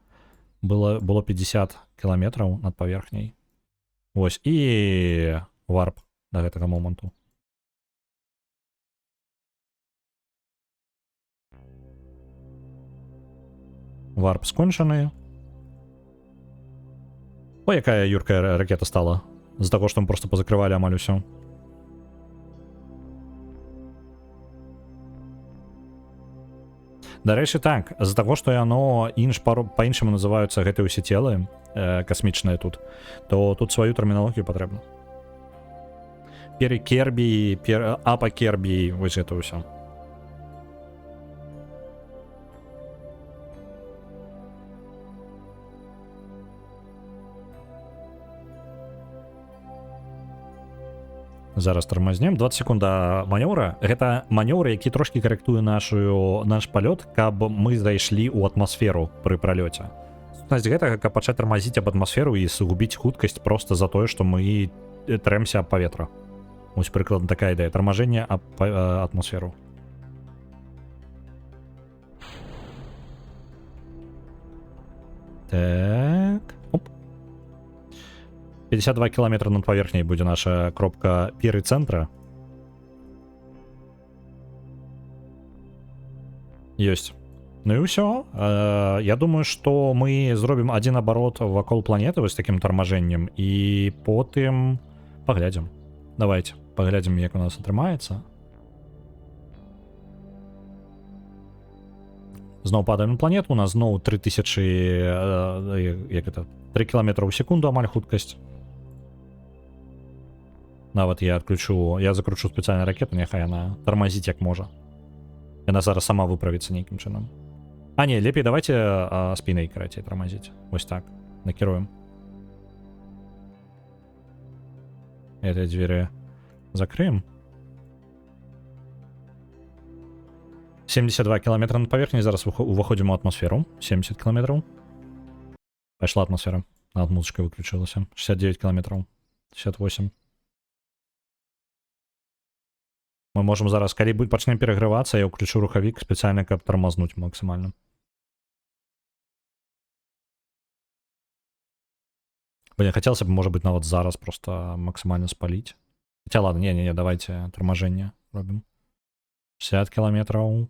50 кілометрів над поверхней. Ось, і варп до гэтага моменту. Варп скончены. Ой, якая юркая ракета стала. З-за того, що ми просто позакривали амаль усё. Да рэчы так, з-за таго што яно па-іншаму называюцца гэтыя ўсе целы касмічныя тут, то тут сваю тэрміналогію патрэбна. Перекербі, апакербі, вось гэта ўсё. Зараз тармазнем 20 секунд да манеўра. Гэта манеўр, які трошки карэктуе наш палёт, каб мы зайшлі ў атмасферу пры пралёце. Сутнасць гэтага, каб пачаць тармазіць аб атмасферу і сугубіць хуткасць просто за тое, што мы трэмся аб паветра. Вось прыкладна такая ідэя. Тармажэнне аб атмасферу. Так. Оп. 52 километра над поверхней будет наша кропка перицентра. Есть. Ну и все. Я думаю, что мы зробим один оборот вокол планеты вот с таким торможением, и потым поглядим. Давайте поглядим, як у нас атрымаецца. Зноў падаем на планету, у нас зноў 3000 як это 3 километра в секунду амаль хуткасць. Нават я закручу спецыяльную ракету, няхай яна тармазіць як можа. Яна зараз сама выправіцца нейкім чынам. А не, лепей давайте спінай карацей тармазіць. Вось так. Накіруем. Эти двери закрыем. 72 километра над поверхней, зараз выходим у атмосферу. 70 километров. Пошла атмосфера. Над музычкой выключилась. 69 километров. 68. Мы можем зараз, калі пачнем перагрывацца, я ўключу рухавік спецыяльна, каб тармазнуць максімальна. Блин, хотелось бы, может быть, нават зараз просто максимально спалить. Хотя ладно, не, давайте торможение робим. 60 километров.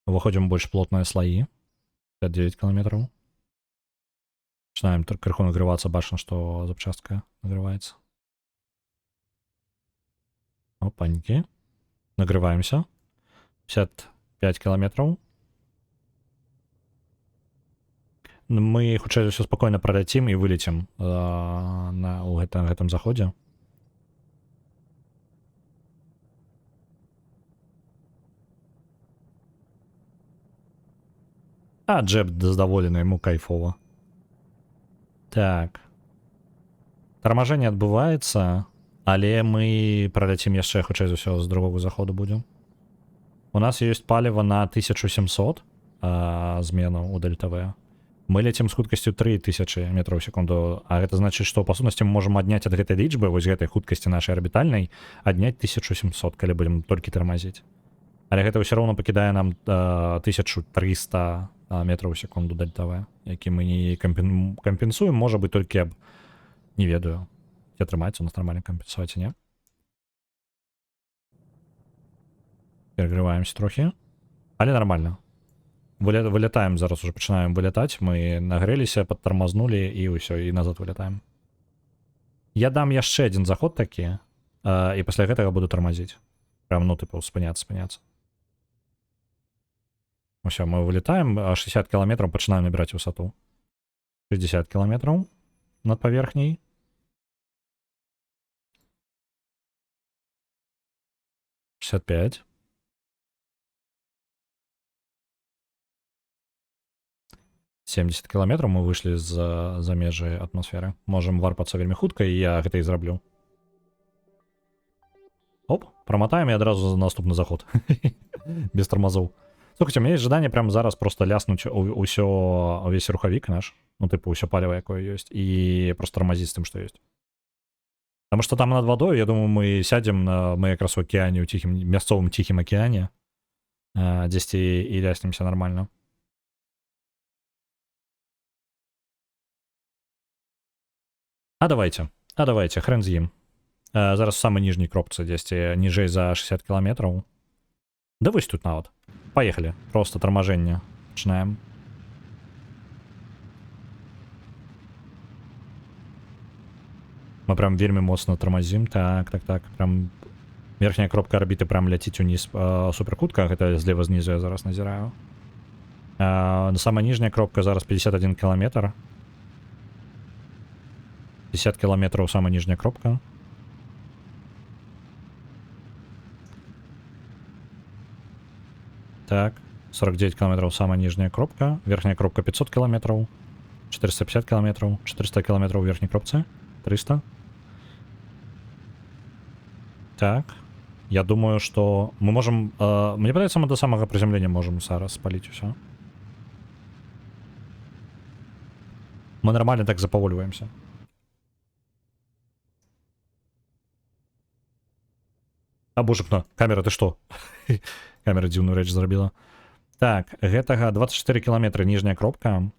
Выходим в больше плотные слои. 59 километров. Начинаем крыху нагреваться, башня, что запчастка нагревается. Опаньки. Нагреваемся. 55 километров. Мы хутчэй все спокойно пролетим и вылетим у гэтым заходе. А Джеб задоволены, ему кайфово. Так. Торможение адбываецца, але мы пролетим яшчэ хутчэй за ўсё з другого заходу будем. У нас есть паліва на 1700 змену у ДЛТВ. Мы летим с хуткасцю 3000 метров в секунду, а это значит, что по сутнасці мы можем адняць ад гэтай лічбы, вось гэтай хуткасці нашай арбітальнай, адняць 1700, калі будем толькі тармазіць. Але гэта ўсё роўно пакідае нам 1300 метров в секунду ДЛТВ, які мы не кампенсуем, можа быть, толькі аб, не ведаю, ці атрымаецца у нас нормально кампенсаваць, не? Перегреваемся трохи, але нормально. Вылетаем, зараз уже пачинаем вылетать. Мы нагреліся, подтормознули и все, и назад вылетаем. Я дам яшчэ один заход такі, и пасля гэтага буду тормозить. Прям, ну, типа, спыняться. Все, мы вылетаем, 60 километров, начинаем набирать высоту. 60 километров над поверхней. 65. «70 кіламетраў мы выйшлі за межы атмасферы. Можам варпацца вельмі хутка, і я гэта і зраблю. Оп, проматаем і адразу за наступны заход. Без тормозов. Слухайте, у меня есть желание прямо зараз просто ляснуть весь рухавик наш. Ну, типа, все палево, якое есть. И просто тормозить с тем, что есть. Потому что там над водой, я думаю, мы сядем мы как раз в океане, в мясцовом тихом океане. Здесь и ляснемся нормально. А давайте, хрен з ім. Зараз в самой нижней кропце, здесь ніжэй за 60 километров. Да вось тут нават. Поехали. Просто торможение. Начинаем. Мы прям вельмі моцна тормозим. Так. Прям верхняя кропка орбиты прям ляціць униз суперхутка. Гэта злева знизу я зараз назираю. Самая нижняя кропка зараз 51 километр. 50 километров самая нижняя кропка. Так, 49 километров самая нижняя кропка. Верхняя кропка 500 километров. 450 километров. 400 километров в верхней кропце. 300. Так. Я думаю, что мы можем... мне подается, мы до самого приземления можем зараз спалить все. Мы нормально так заповоливаемся. А боже хто, камера, ты что? Камера дзіўную рэч зрабіла. Так, гэтага 24 километра ніжняя кропка.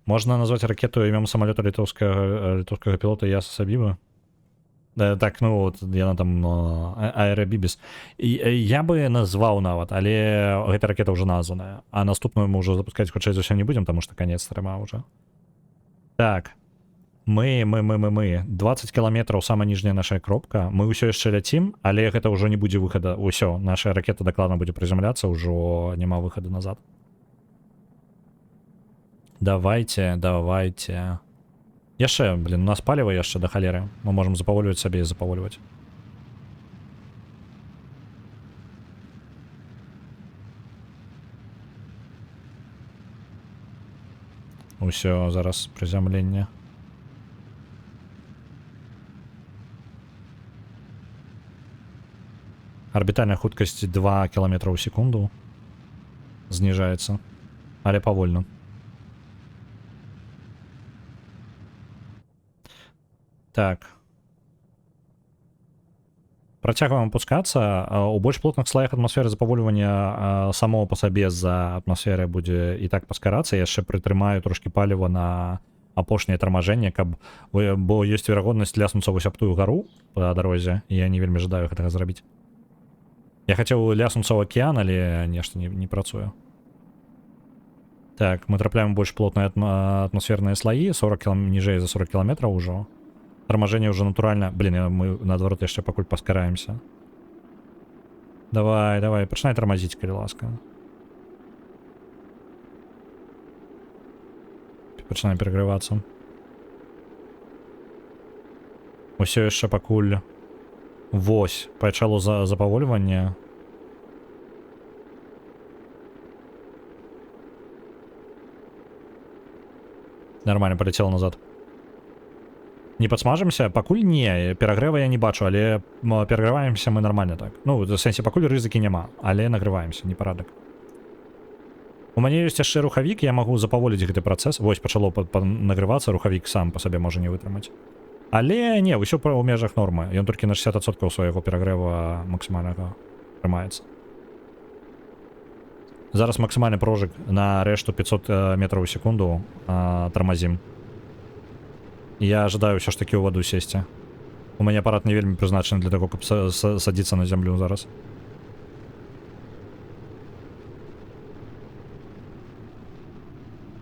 Можно назвать ракету імем самолета литовского пилота Яса Сабіба. Так, ну вот, яна там аэрабібіс. Я бы назваў нават, але гэта ракета уже названая. А наступную мы уже запускать хутчэй за ўсё не будем, потому что конец стрима уже. Так. Мы. 20 километров самая нижняя наша кропка. Мы ўсё яшчэ ляцім, але гэта ўжо не будзе выхада. Усё, наша ракета дакладна будзе прызямляцца, ўжо няма выхада назад. Давайте. Яшчэ, блин, у нас паліва яшчэ да халеры. Мы можем запавольваць сабе і запавольваць. Усё, зараз прызямленне. Орбитальная хуткасць 2 километра ў секунду. Зніжаецца. Але павольна. Так. Працягваем опускацца. У больш плотных слоях атмасферы запавольвання само па сабе з-за атмасферы будзе і так паскарацца. Я яшчэ прытрымаю трошкі паліва на апошняе тармажэнне, каб... бо ёсць верагоднасць ляснуцца вось аб тую гару па дарозе, і я не вельмі жадаю гэтага зрабіць. Я хацеў ляснуцца ў акеан, але нешта не працуе. Так, мы трапляем больш плотныя атмасферныя слаі, ніжэй за 40 километраў ужо. Торможение уже натурально. Блин, мы наоборот яшчэ пакуль паскараемся. Давай, пачинай тормозить, калі ласка. Пачинай перагревацца. Усё яшчэ пакуль. Вось, пачало запавольванне. Нормально, полетело назад. Не подсмажимся? Пакуль не, перагрэва я не бачу, але пераграваемся мы нормально так. Ну, в сэнсе, пакуль рызыкі няма, але нагрываемся, непарадак. У мяне ёсць яшчэ рухавік, я магу запаволіць гэты працэс. Вось, пачало нагрывацца, рухавік сам па сабе можа не вытрымаць. Але не, ўсё ў межах нормы. Ён толькі на 60% свайго перагрэва максімальнага трымаецца. Зараз максімальны прожык на рэшту 500 метраў у секунду тармазім. Я ожидаю все ж таки у воду сесть. У меня аппарат не вельмі призначены для того, каб садиться на землю зараз.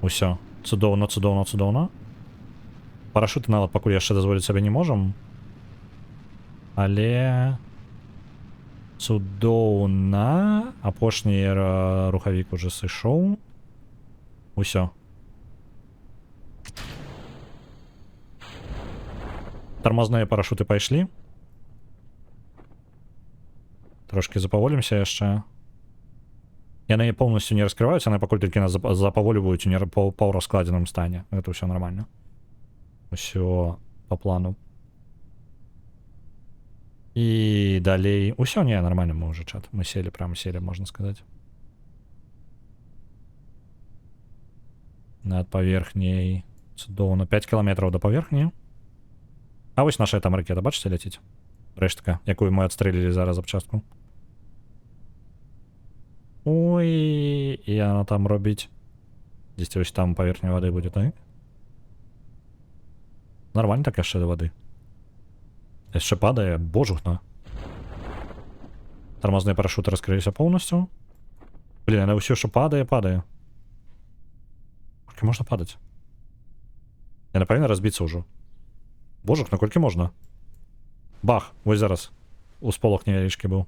Усё. Цудоўна. Парашуты нават пакуль яшчэ дазволіць сабе не можам. Але... цудоўна. Апошні рухавік уже сышоў. Усё. Тормозные парашюты пайшлі. Трошки запаволімся яшчэ. Яны полностью не раскрываюцца, яны пакуль толькі нас запаволіваюць у паўраскладзеным стане. Это ўсё нормально. Усё по плану. І далей... Усё, не, нормально мы уже чат. Мы сели, прям сели, можно сказать. Над паверхняй. Цудоўна. 5 километров до паверхні. А вось наша там ракета, бачыце, ляціць? Рэштка, якую мы адстрэлілі зараз абчастку. Ой, і яна там робіць. Дзесьці вось там паверхня вады будзе, так? Нормально так яшчэ до вады. Яшчэ падае, божухна. Тормозныя парашюты раскрыліся поўнасцю. Блин, яна ўсё що падае. Колькі можна падаць? Яна павінна разбіцца ўжо. Божух, наколькі можна? Бах, вось зараз. Усполох невялічкі быў.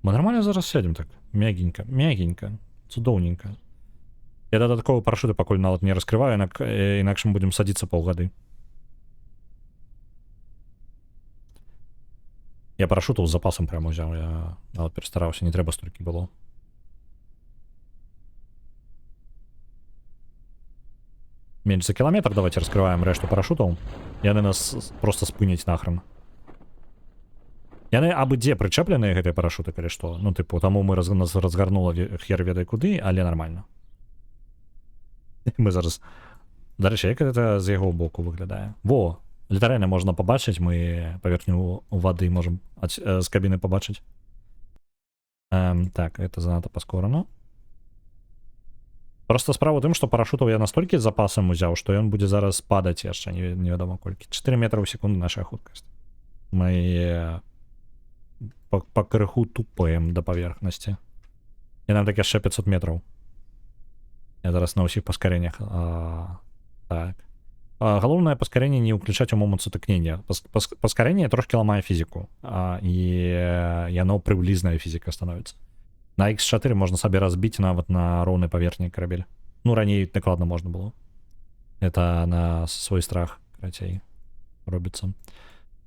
Мы нормально зараз сядзем так. Мягенько, цудоўненько. Я дадатковы парашюты пакуль нават не раскрываю, інакш мы будзем садзіцца паўгады. Я парашютаў з запасам прямо ўзяў, я нават перастараўся, не трэба столькі было. Менш за кіламетр давайте раскрываем рэшту парашютаў. Яны нас просто спыняць нахрен. Яны абы-дзе прычэпленыя гэтыя парашюты, калі што. Ну, тыпу, таму мы нас разгарнула хер ведай куды, але нормально. Мы зараз... Дарэчы, як гэта з яго боку выглядае? Во! Літаральна можна пабачыць, мы паверхню вады можам з кабіны пабачыць. Так, это занадта паскорана. Просто справа ў тым, што парашютаў я настолькі з запасам узяў, што ён будзе зараз падаць яшчэ невядома колькі. 4 метра ў секунду наша хуткасць. Мы па крыху тупаем да паверхнасці. І нам так яшчэ 500 метраў. Я зараз на ўсіх паскарэннях. Так. Галоўнае паскарэнне не ўключаць у момант сутыкнення. Паскарэнне трошкі ламае фізіку. І яно прыблізная фізіка становіцца. На X4 можна сабе разбіць нават на роўнай паверхні карабель. Ну, раней накладна можна было. Это на свой страх, карацей, робіцца.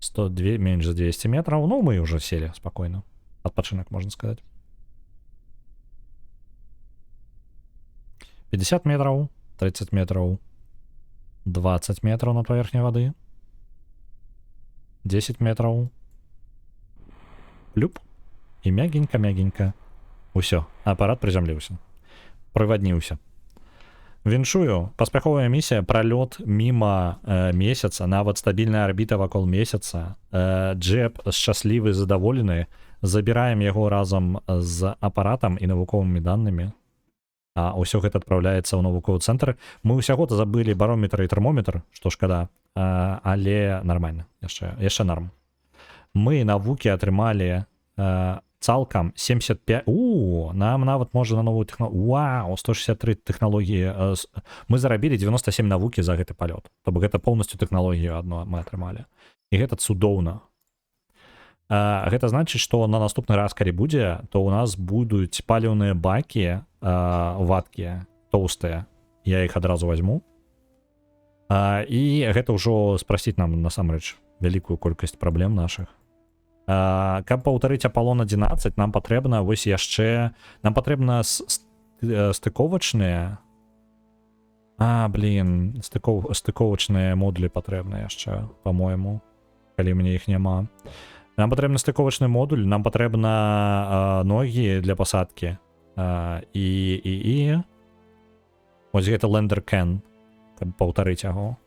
102, менш за 200 метраў. Ну, мы уже сели спокойно. Адпачынак, можна сказаць. 50 метраў, 30 метраў, 20 метраў на паверхні вады. 10 метраў. Плюп. І мягенька. Усё, апарат прызямліўся. Прывадніўся. Віншую, паспяховая місія, пралёт міма месяца, нават стабільная арбіта вакол месяца. Джеб шчаслівы, задаволены. Забіраем яго разам з апаратам і навуковымі данымі. А ўсё гэта адпраўляецца ў навуковы цэнтр. Мы ўсяго-то забылі барометр і тэрмометр, што шкада, але нармальна, яшчэ норм. Мы навукі атрымалі цалкам 75... Нам нават можа на новую тэхналогію... Вау, 163 тэхналогіі. Мы зарабілі 97 навукі за гэты палёт. То бок гэта поўнасцю тэхналогію адно мы атрымалі. І гэта цудоўна. Гэта значыць, што на наступны раз, калі будзе, то ў нас будуць паліўныя бакі вадкія, тоўстыя. Я іх адразу возьму. І гэта ўжо спрасціць нам насамрэч вялікую колькасць праблем нашых. Каб паўтарыць Аполлон 11, нам патрэбна вось яшчэ... Нам патрэбна стыковачныя... стыковачныя модулі патрэбны яшчэ, па-мойму, калі мне іх няма. Нам патрэбны стыковачны модуль, нам патрэбна ногі для пасадкі. І... Вось гэта Lander Can, каб паўтарыць яго.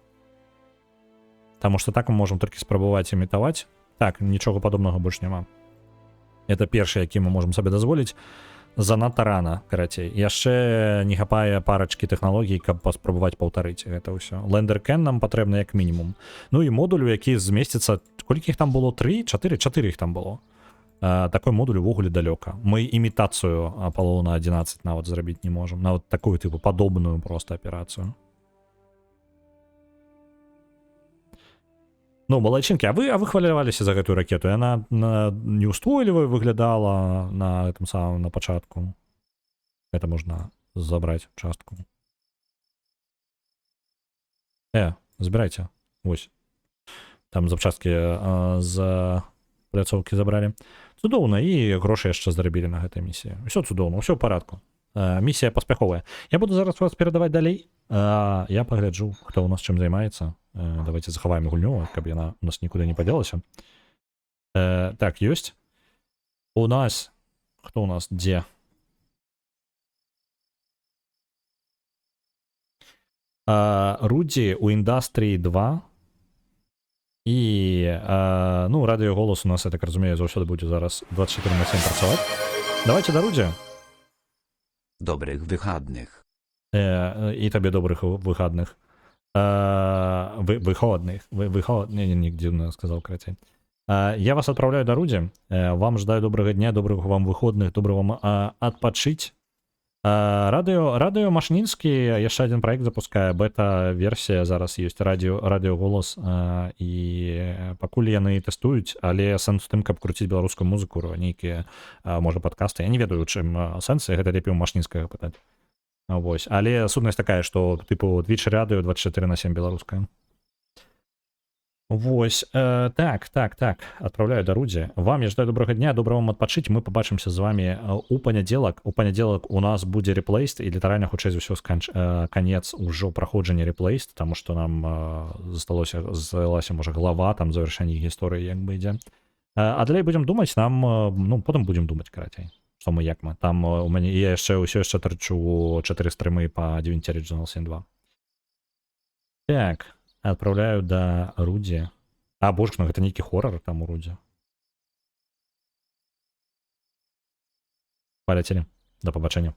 Таму што так мы можам толькі спрабаваць імітаваць. Так, нічога падобнага больш няма. Это першы, які мы можам сабе дазволіць. Занадта рана, карацей. Яшчэ не хапае парачкі тэхналогій, каб паспрабаваць паўтарыць гэта ўсё. Lander Can нам патрэбна як мінімум. Ну і модуль, які змесціцца... Колькі іх там было? 3? 4? 4 іх там было. Такой модуль увогуле далёка. Мы імітацыю Аполлона 11 нават зрабіць не можам. Нават такую, тыпу, падобную проста аперацыю. Ну, малайчынкі, а вы хваляваліся за гэтую ракету? Яна неустойлівая выглядала на гэтым самым на пачатку. Гэта можна забрать частку. Забирайте. Ось. Там запчастки з пляцоўкі забралі. Цудоўна, і грошы яшчэ зарабілі на гэтай місіі. Усё цудоўна, ўсё ў парадку. Місія паспяховая. Я буду зараз вас перадаваць далей. Я пагляджу, хто ў нас чым займаецца. Давайте захаваем гульню, каб яна у нас нікуды не падзелася. Так, ёсць. У нас... Хто у нас? Дзе? Руді у індастрії 2. І, ну, радіоголос у нас, я так розумію, заўсёды буде зараз 24/7 працаваць. Давайте да Руді. Добрых выходных. І табе добрых выходных. Выходных. Не, дзіўна сказал карацей. Я вас отправляю до Руді. Вам ждаю доброго дня, добрых вам выходных, доброго вам отпочить. Радыё Машнінскі яшчэ один проект запускае, бета-версія зараз ёсць радыёголос, і пакуль яны тэстуюць, але сэнс у тым, каб круціць беларускую музыку, нейкія, можа, падкасты. Я не ведаю, чым сэнсы, гэта лепей у Машнінскага пытаць. Вось, але сутнасць такая, што тыпу Twitch радыё 24/7 беларуская. Вось, так, отправляю до Руді. Вам я ждаю доброго дня, доброго вам адпачыць. Мы побачимся з вами у панядзелак. У панядзелак у нас будзе реплейст, і літаральна хутчэй за ўсё канец ужо праходжання реплейст, таму што нам засталася, можа, глава, там завяршэнне гісторыі як бы ідзе. А далей будзем думаць, нам, ну, потым будзем думаць, карацей, што мы, як мы. Там у мяне я ўсё яшчэ трачу 4 стрымы па Divinity Original Sin 2. Так. Отправляю до Руді. Божка, ну гэта нейкі хоррор там у Руді. Паляцелі. До побачення.